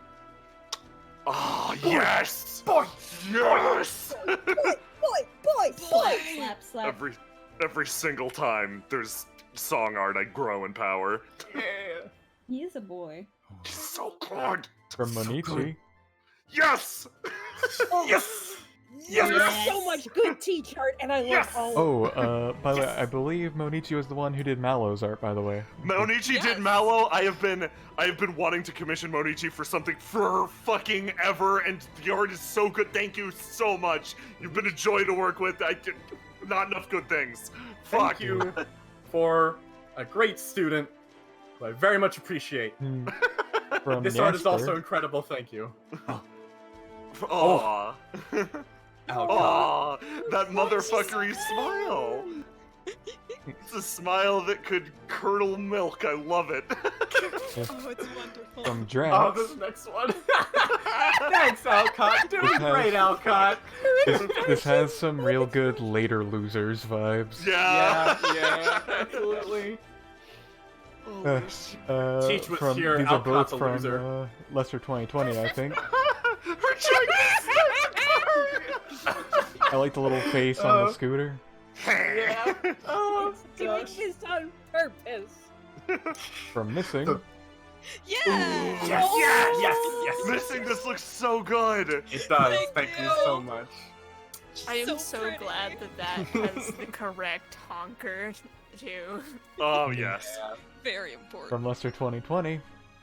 Oh, yes! Boy! Yes! Boy! Slap. Every single time there's song art, I grow in power. Yeah. He is a boy. She's so good! From So Monichi. good. Yes! Yes! There's so much good teach art, and I love Yes! all of Oh, by the way, I believe Monichi was the one who did Mallow's art, by the way. Monichi did Yes. Mallow. I have been wanting to commission Monichi for something for fucking ever, and the art is so good. Thank you so much. You've been a joy to work with. Not enough good things. Fuck Thank you for a great student, who I very much appreciate. Hmm. From This art is Jasper. also incredible, thank you. Aww. Oh, Aww. That motherfuckery smile. It's a smile that could curdle milk. I love it. Oh, it's wonderful. From Oh, Drax. this next one. Thanks, Alcott. Doing This has- great, Alcott. This has some real good later losers vibes. Yeah. Yeah, absolutely. Holy shit. Teach was from, here, these are Alcott's both a from loser. Lester 2020, I think. Her Chinese I like the little face on the scooter. Yeah. Oh, doing gosh. this on purpose. From Missing. Yeah. Yes, yes. Missing this looks so good. It does. Thank you so you. much. I am so pretty. glad that has the correct honker, too. Oh yes. Very important. From Lester 2020.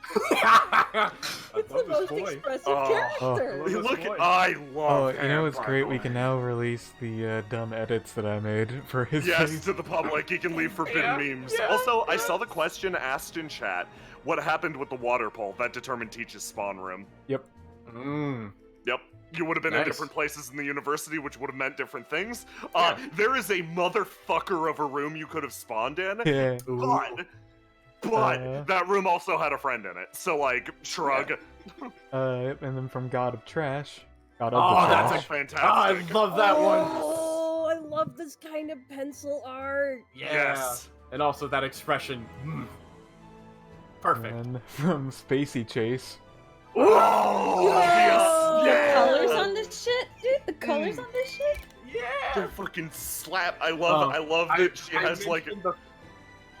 I It's the love this most boy. expressive Oh. character. Oh. You This look boy. at. I Oh, love. you know what's him, great? by We the can way. now release the dumb edits that I made for his Yes, face. to the public. He can leave forbidden Yeah, memes. yeah, Also, I yeah. saw the question asked in chat. What happened with the water pole that determined Teach's spawn room? Yep. Mm. Yep. You would have been in Nice. different places in the university, which would have meant different things. Yeah. There is a motherfucker of a room you could have spawned in. Yeah. But that room also had a friend in it. So, like, shrug. And then from God of Trash. God of Oh, the that's Trash. a Fantastic. I love that one. Oh, I love this kind of pencil art. Yes. And also that expression. Mm. Perfect. And then from Spacey Chase. Oh, yes. The Yeah. colors on this shit, dude. The colors on this shit. Yeah. They're fucking slap. I love that she has, like. mentioned the-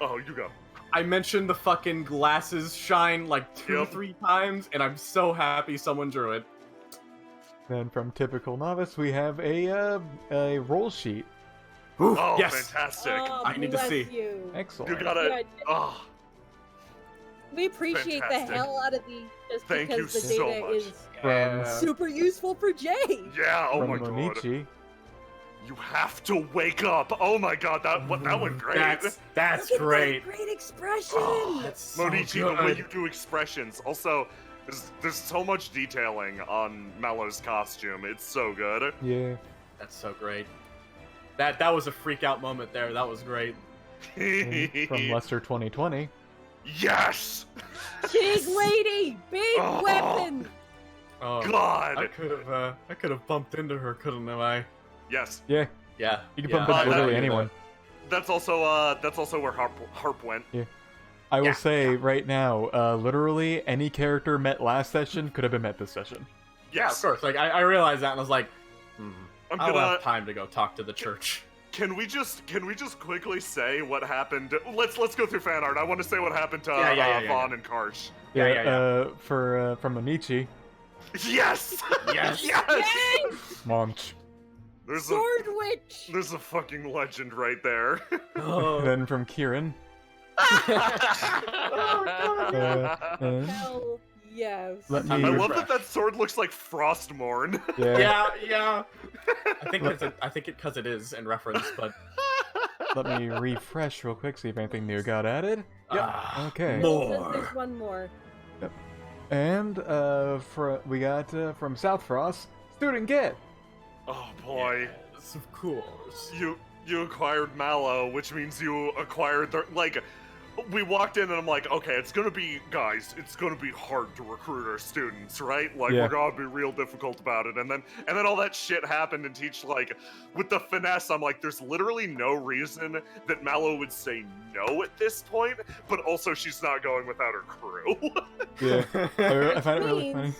Oh, you go. I mentioned the fucking glasses shine like 'Yep. 3 times, and I'm so happy someone drew it. Then from Typical Novice, we have a roll sheet. Ooh, Oh, yes. fantastic. Oh, I need to bless see. You. Excellent. You gotta. Yeah, Oh, we appreciate Fantastic. the hell out of these just Thank you because the so data much. is From, super useful for Jay. yeah. Oh from my god. Monichi. You have to wake up. Oh my god. That went great. That's Look at great. that great expression. Oh, That's so Monichi, the way good. you do expressions. Also, there's so much detailing on Mallow's costume. It's so good. Yeah. That's so great. That was a freak out moment there. That was great. And from Lester 2020. Yes. Big lady, big Oh. weapon. Oh, God. I could have bumped into her, couldn't I? Yes. Yeah, Yeah. you can yeah, bump into I literally knew anyone. That's also where Harp went. I will Yeah, say right now, literally any character met last session could have been met this session. Yeah, of Yes. course. Like I realized that and I was like, I'm I'll gonna. have time to go talk to the church. Can we just quickly say what happened? Let's go through fan art. I want to say what happened to Yeah. Vaughn and Karsh. Yeah. From Amici, Yes. Yes. Yes. Monch. Sword Witch! There's a fucking legend right there. Oh. Then from Kieran. And Hell yes. let I me love that sword looks like Frostmourne. Yeah. I think it because it is in reference, but let me refresh real quick, see if anything new got added. Okay. More. There's one more. And we got from South Frost, Student Get. Oh boy. Yes, of course. You acquired Mallow, which means you acquired we walked in and I'm like, okay, it's gonna be hard to recruit our students, right? Like, Yeah. we're gonna be real difficult about it. And then all that shit happened and teach, like, with the finesse, I'm like, there's literally no reason that Mallow would say no at this point, but also she's not going without her crew. Yeah. I find it really funny.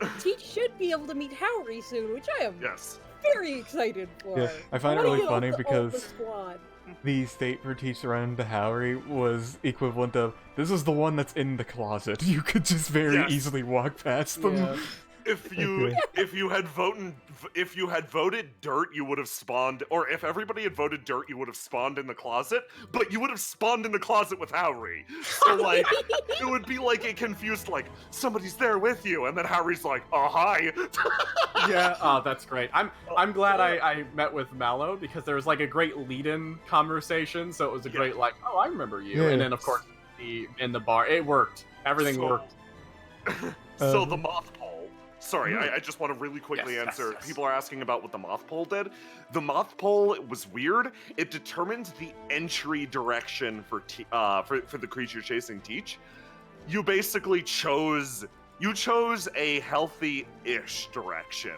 Means Teach should be able to meet Howry soon, which I am Yes. very excited for. Yeah, I find it wanna really get all funny the because squad. the state for Teach to run into Howry was equivalent of, this is the one that's in the closet. You could just very Yes. easily walk past them. Yeah. If you had voted dirt, you would have spawned, or if everybody had voted dirt, you would have spawned in the closet, but you would have spawned in the closet with Howry. So like, it would be like a confused, like, somebody's there with you, and then Howry's like, oh hi. Yeah. Oh, that's great. I'm glad I met with Mallow because there was like a great lead-in conversation. So it was a great like, oh, I remember you. Yeah. And then of course in the bar, it worked. Everything worked. So the moth pole. Sorry, I just want to really quickly Yes, answer. yes. People are asking about what the moth pole did. The moth pole was weird. It determined the entry direction for the creature chasing Teach. You basically chose a healthy-ish direction.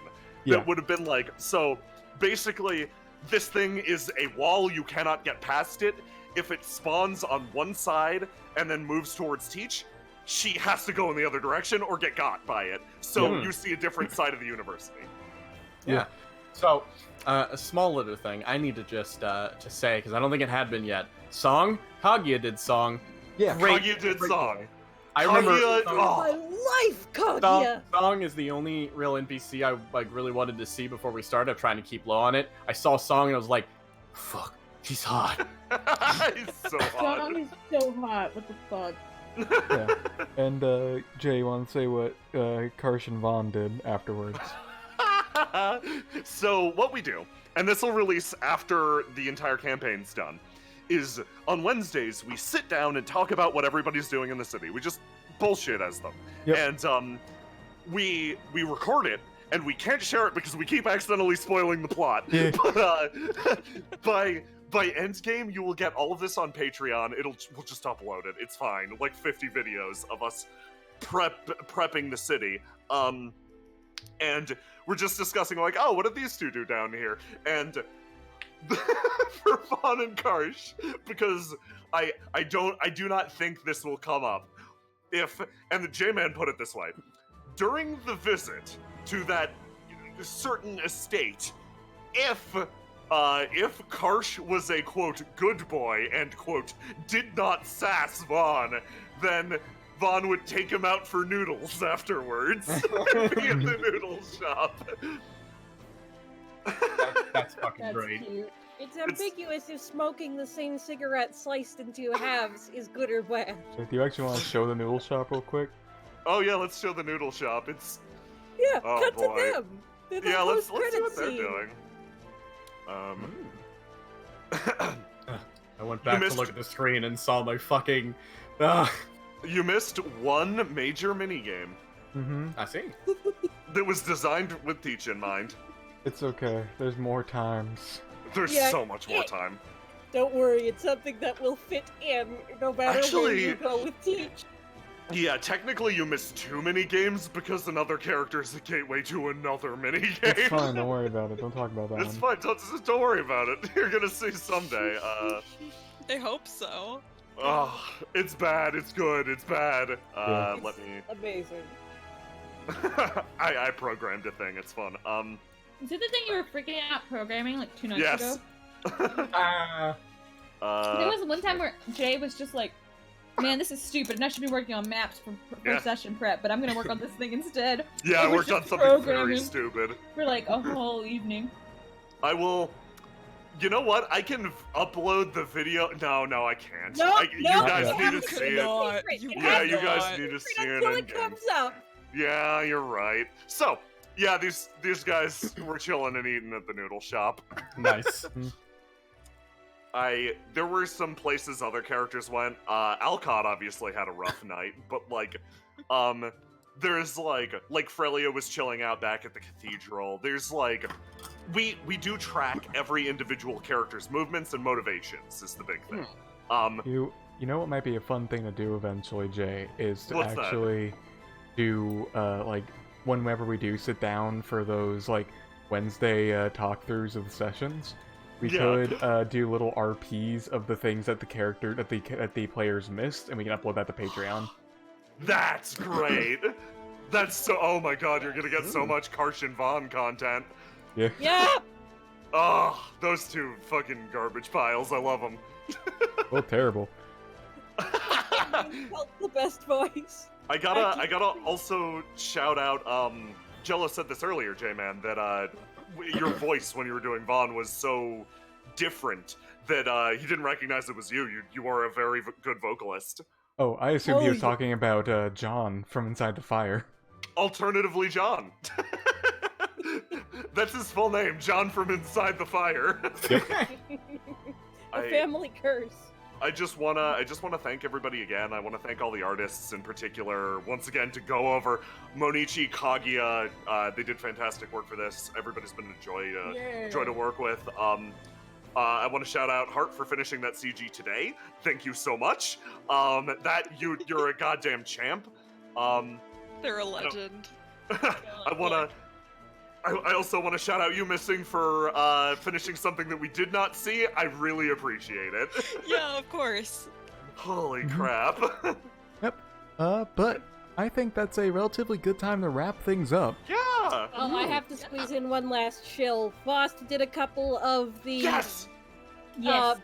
Yeah. That would have been like, so basically this thing is a wall, you cannot get past it. If it spawns on one side and then moves towards Teach, she has to go in the other direction or get got by it. So you see a different side of the university. Yeah. So a small little thing I need to just say because I don't think it had been yet. Song Kaguya did song. Yeah. Great. Kaguya did great song. song. I remember. Kaguya- My life, Kaguya! Song is the only real NPC I like really wanted to see before we started. I'm trying to keep low on it. I saw Song and I was like, "Fuck, she's hot." He's so hot. Song is so hot. What the fuck? Yeah. And Jay, you want to say what Karsh and Vaughn did afterwards? So what we do, and this will release after the entire campaign's done, is on Wednesdays we sit down and talk about what everybody's doing in the city. We just bullshit as them. Yep. And we record it, and we can't share it because we keep accidentally spoiling the plot. Yeah. But by endgame, you will get all of this on Patreon. We'll just upload it. It's fine. Like 50 videos of us prepping the city. And we're just discussing like, oh, what did these two do down here? And for Vaughn and Karsh, because I do not think this will come up. And the J-Man put it this way: during the visit to that certain estate, if Karsh was a quote good boy and quote did not sass Vaughn, then Vaughn would take him out for noodles afterwards and be at the noodle shop. That's fucking That's great. cute. It's ambiguous if smoking the same cigarette sliced into halves is good or bad. So do you actually want to show the noodle shop real quick? Oh yeah, let's show the noodle shop. Yeah, Oh, cut boy. to them. They're the Yeah, let's see post-credit what they're scene. doing. I went back to missed- look at the screen and saw my fucking. You missed one major minigame Mm-hmm. I see. that was designed with Teach in mind. It's okay. There's more times. There's Yeah, so much more time. Don't worry, it's something that will fit in no matter where Actually- you go with Teach. Yeah, technically you missed 2 mini games because another character is the gateway to another mini game. It's fine, don't worry about it. Don't talk about that It's one. fine, don't worry about it. You're gonna see someday. I hope so. Oh, it's bad, it's good, it's bad. Yeah. Let me... Amazing. I programmed a thing, it's fun. Is it the thing you were freaking out programming like 2 nights Yes. ago? There was one time where Jay was just like, man, this is stupid, and I should be working on maps for Yeah. session prep, but I'm gonna work on this thing instead. Yeah, I It was worked on just something very programming. stupid. For like a whole evening. I will... You know what? I can upload the video... No, I can't. No, You no, guys you need to see it. cannot. Yeah, you guys need to see Wait it until in it comes game. out. Yeah, you're right. So, yeah, these guys were chilling and eating at the noodle shop. Nice. There were some places other characters went. Alcott obviously had a rough night, but like, there's like Frelia was chilling out back at the cathedral. There's like, we do track every individual character's movements and motivations is the big thing. You know what might be a fun thing to do eventually, Jay, is to What's that? actually do like whenever we do sit down for those like Wednesday talk-throughs of the sessions, we Yeah. could do little RPs of the things that the players missed, and we can upload that to Patreon. That's great. That's so. Oh my god, you're gonna get so much Karshan Vaughn content. Yeah. Yeah. Oh, those 2 fucking garbage piles. I love them. Oh, terrible. Felt the best voice. I gotta also shout out, Jello said this earlier, J-Man, that, your voice when you were doing Vaughn was so different that, he didn't recognize it was you. You are a very good vocalist. Oh, I assumed he Oh, was yeah. talking about John from Inside the Fire. Alternatively, John. That's his full name, John from Inside the Fire. A family curse. I just wanna thank everybody again. I wanna thank all the artists in particular. Once again, to go over Monichi, Kaguya, they did fantastic work for this. Everybody's been a joy to work with. I want to shout out Hart for finishing that CG today. Thank you so much. You're a goddamn champ. They're a legend. I also want to shout out you missing for finishing something that we did not see. I really appreciate it. Yeah, of course. Holy crap. But I think that's a relatively good time to wrap things up. Yeah. Oh, I have to squeeze in one last shill. Foster did a couple of the Yes.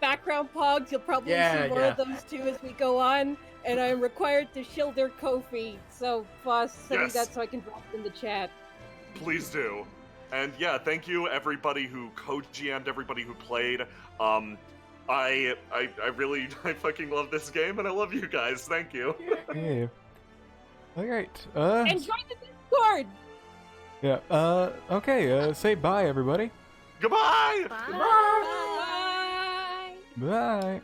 background pogs. You'll probably Yeah, see more of those too as we go on. And I'm required to shill their Ko-fi. So, Foss, send me Yes. that so I can drop it in the chat. Please do. And yeah, thank you everybody who co-GM'd, everybody who played. I fucking love this game and I love you guys. Thank you. Yeah. Alright, And join the Discord! yeah, okay, say bye, everybody. Goodbye. Bye. Bye! Bye.